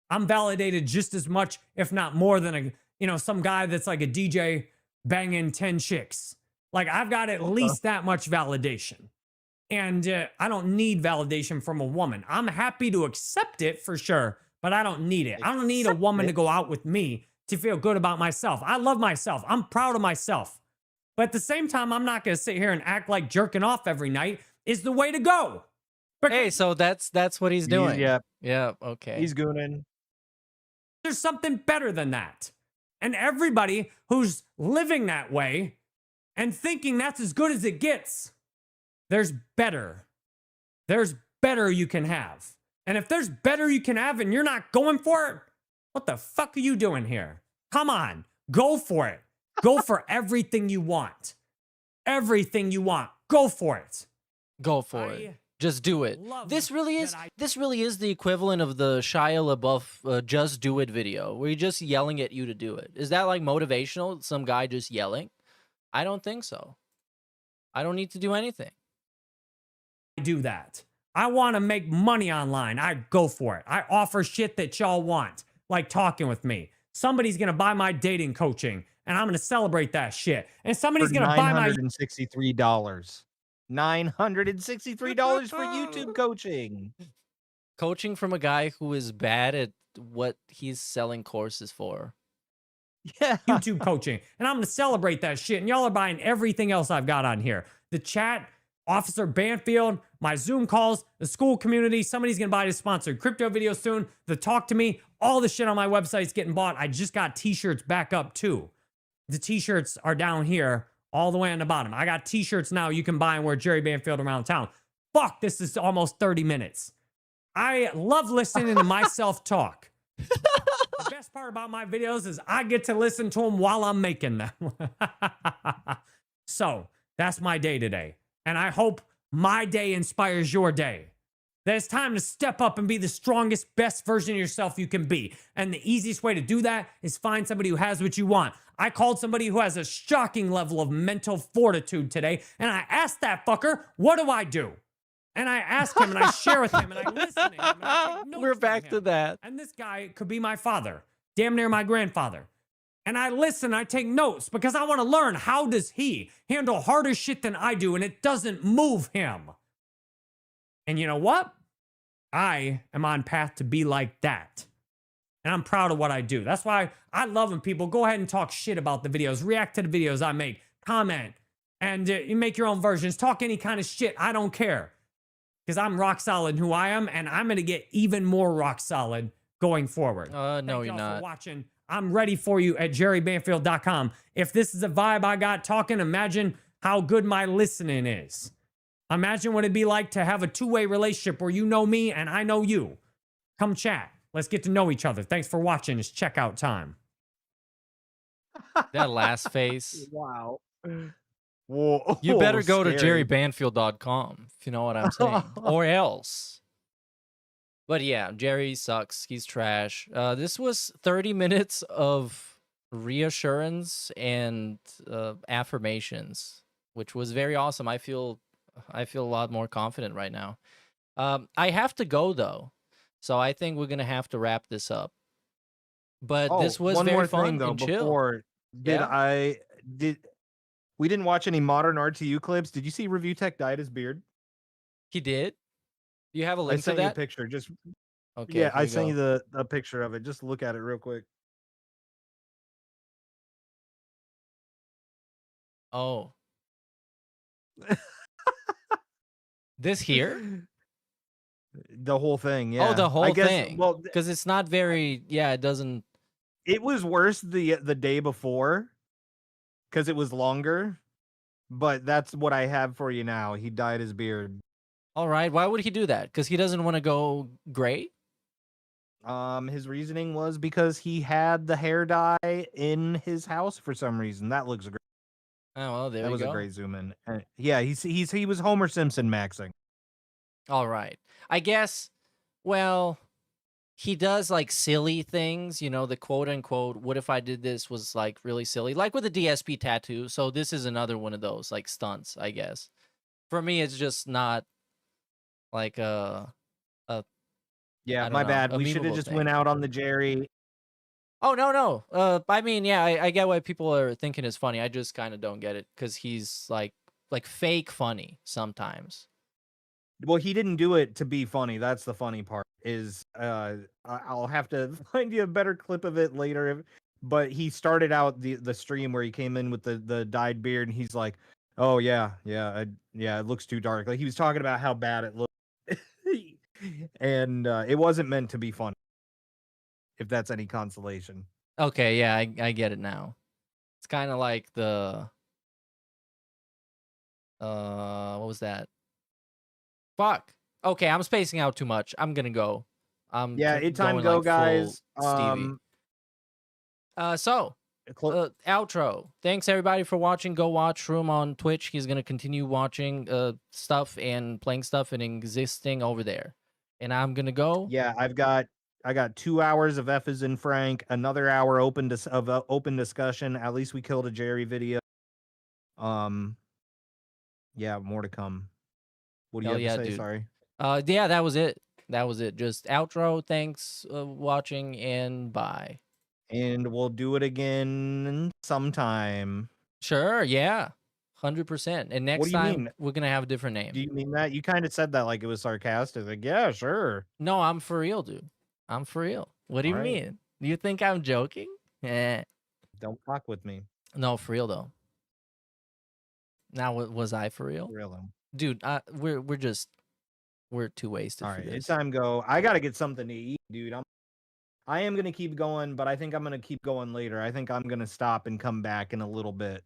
I'm validated just as much, if not more than some guy that's like a DJ banging 10 chicks. Like I've got at least that much validation. And I don't need validation from a woman. I'm happy to accept it for sure, but I don't need it. I don't need a woman to go out with me to feel good about myself. I love myself. I'm proud of myself. But at the same time, I'm not going to sit here and act like jerking off every night is the way to go. Hey, so that's what he's doing. Yeah. Yeah, okay. He's gooning. There's something better than that. And everybody who's living that way and thinking that's as good as it gets, there's better. There's better you can have. And if there's better you can have and you're not going for it, what the fuck are you doing here? Come on, go for it. Go for everything you want. Everything you want. Go for it. Go for it. Just do it. This really is the equivalent of the Shia LaBeouf Just Do It video, where he's just yelling at you to do it. Is that like motivational? Some guy just yelling? I don't think so. I don't need to do anything. Do that. I want to make money online. I go for it. I offer shit that y'all want, like talking with me. Somebody's going to buy my dating coaching. And I'm going to celebrate that shit. And somebody's going to buy my $963. $963 for YouTube coaching. Coaching from a guy who is bad at what he's selling courses for. Yeah. YouTube coaching. And I'm going to celebrate that shit. And y'all are buying everything else I've got on here. The chat, Officer Banfield, my Zoom calls, the school community. Somebody's going to buy the sponsored crypto video soon. The talk to me. All the shit on my website is getting bought. I just got t-shirts back up too. The t-shirts are down here all the way on the bottom. I got t-shirts now you can buy and wear Jerry Banfield around town. Fuck, this is almost 30 minutes. I love listening to myself talk. The best part about my videos is I get to listen to them while I'm making them. So, that's my day today. And I hope my day inspires your day. that it's time to step up and be the strongest, best version of yourself you can be. And the easiest way to do that is find somebody who has what you want. I called somebody who has a shocking level of mental fortitude today, and I asked that fucker, what do I do? And I ask him, and I share with him, and I listen to him, and I take notes We're from back to him. that. And this guy could be my father, damn near my grandfather. And I listen, I take notes because I want to learn, how does he handle harder shit than I do, and it doesn't move him. And you know what? I am on path to be like that. And I'm proud of what I do. That's why I love when people go ahead and talk shit about the videos, react to the videos I make, comment, and you make your own versions, talk any kind of shit. I don't care. Because I'm rock solid in who I am, and I'm going to get even more rock solid going forward. No, Thank you're y'all not. for watching. I'm ready for you at jerrybanfield.com. If this is a vibe I got talking, imagine how good my listening is. Imagine what it'd be like to have a two-way relationship where you know me and I know you. Come chat. Let's get to know each other. Thanks for watching. It's checkout time. That last face. Wow. Whoa. You better go to scary. jerrybanfield.com, if you know what I'm saying. Or else. But yeah, Jerry sucks. He's trash. This was 30 minutes of reassurance and affirmations, which was very awesome. I feel a lot more confident right now. I have to go, though. So I think we're going to have to wrap this up. But this was one very more fun thing, though, and chill. before we didn't watch any modern RTU clips. Did you see Review Tech dyed his beard? He did? You have a I link to sent you a that? picture. Just Okay, yeah, here I we sent go. you the picture of it. Just look at it real quick. Oh. This here? The whole thing, yeah. Oh, the I whole guess, thing. well, Because it's not very, yeah, it doesn't. it was worse the day before because it was longer. But that's what I have for you now. He dyed his beard. All right. Why would he do that? Because he doesn't want to go gray? His reasoning was because he had the hair dye in his house for some reason. That looks great. Oh, well, there That you was go. a great zoom in. Yeah, he was Homer Simpson maxing. All right. I guess, well, he does like silly things, you know, the quote unquote, what if I did this was like really silly, like with the DSP tattoo. So this is another one of those like stunts, I guess. For me, it's just not like Yeah, I don't my know, bad. a We should have memeable just thing. went out on the Jerry. Oh, no. I mean, yeah, I get why people are thinking it's funny. I just kind of don't get it because he's like fake funny sometimes. Well, he didn't do it to be funny. That's the funny part. Is I'll have to find you a better clip of it later. But he started out the stream where he came in with the dyed beard, and he's like, "Oh yeah, it looks too dark." Like he was talking about how bad it looked, and it wasn't meant to be funny. If that's any consolation. Okay, yeah, I get it now. It's kind of like the what was that? Fuck. Okay, I'm spacing out too much. I'm gonna go. Yeah, it's time going, go, like, full guys. Stevie. So outro. Thanks everybody for watching. Go watch Shroom on Twitch. He's gonna continue watching stuff and playing stuff and existing over there. And I'm gonna go. Yeah, I got 2 hours of F is in Frank, another hour open discussion. At least we killed a Jerry video. Yeah, more to come. What do you Hell have to yeah, say? dude. Sorry. Yeah, that was it. That was it. Just outro. Thanks watching and bye. And we'll do it again sometime. Sure, yeah. 100%. And next What do you time mean? we're gonna have a different name. Do you mean that? You kind of said that like it was sarcastic. Like, yeah, sure. No, I'm for real, dude. I'm for real. What do you All right. mean? Do you think I'm joking? Eh. Don't fuck with me. No, for real though. Now, was I for real? Dude, we're too wasted All for right, this. it's time to go. I gotta get something to eat, dude. I am gonna keep going, but I think I'm gonna keep going later. I think I'm gonna stop and come back in a little bit.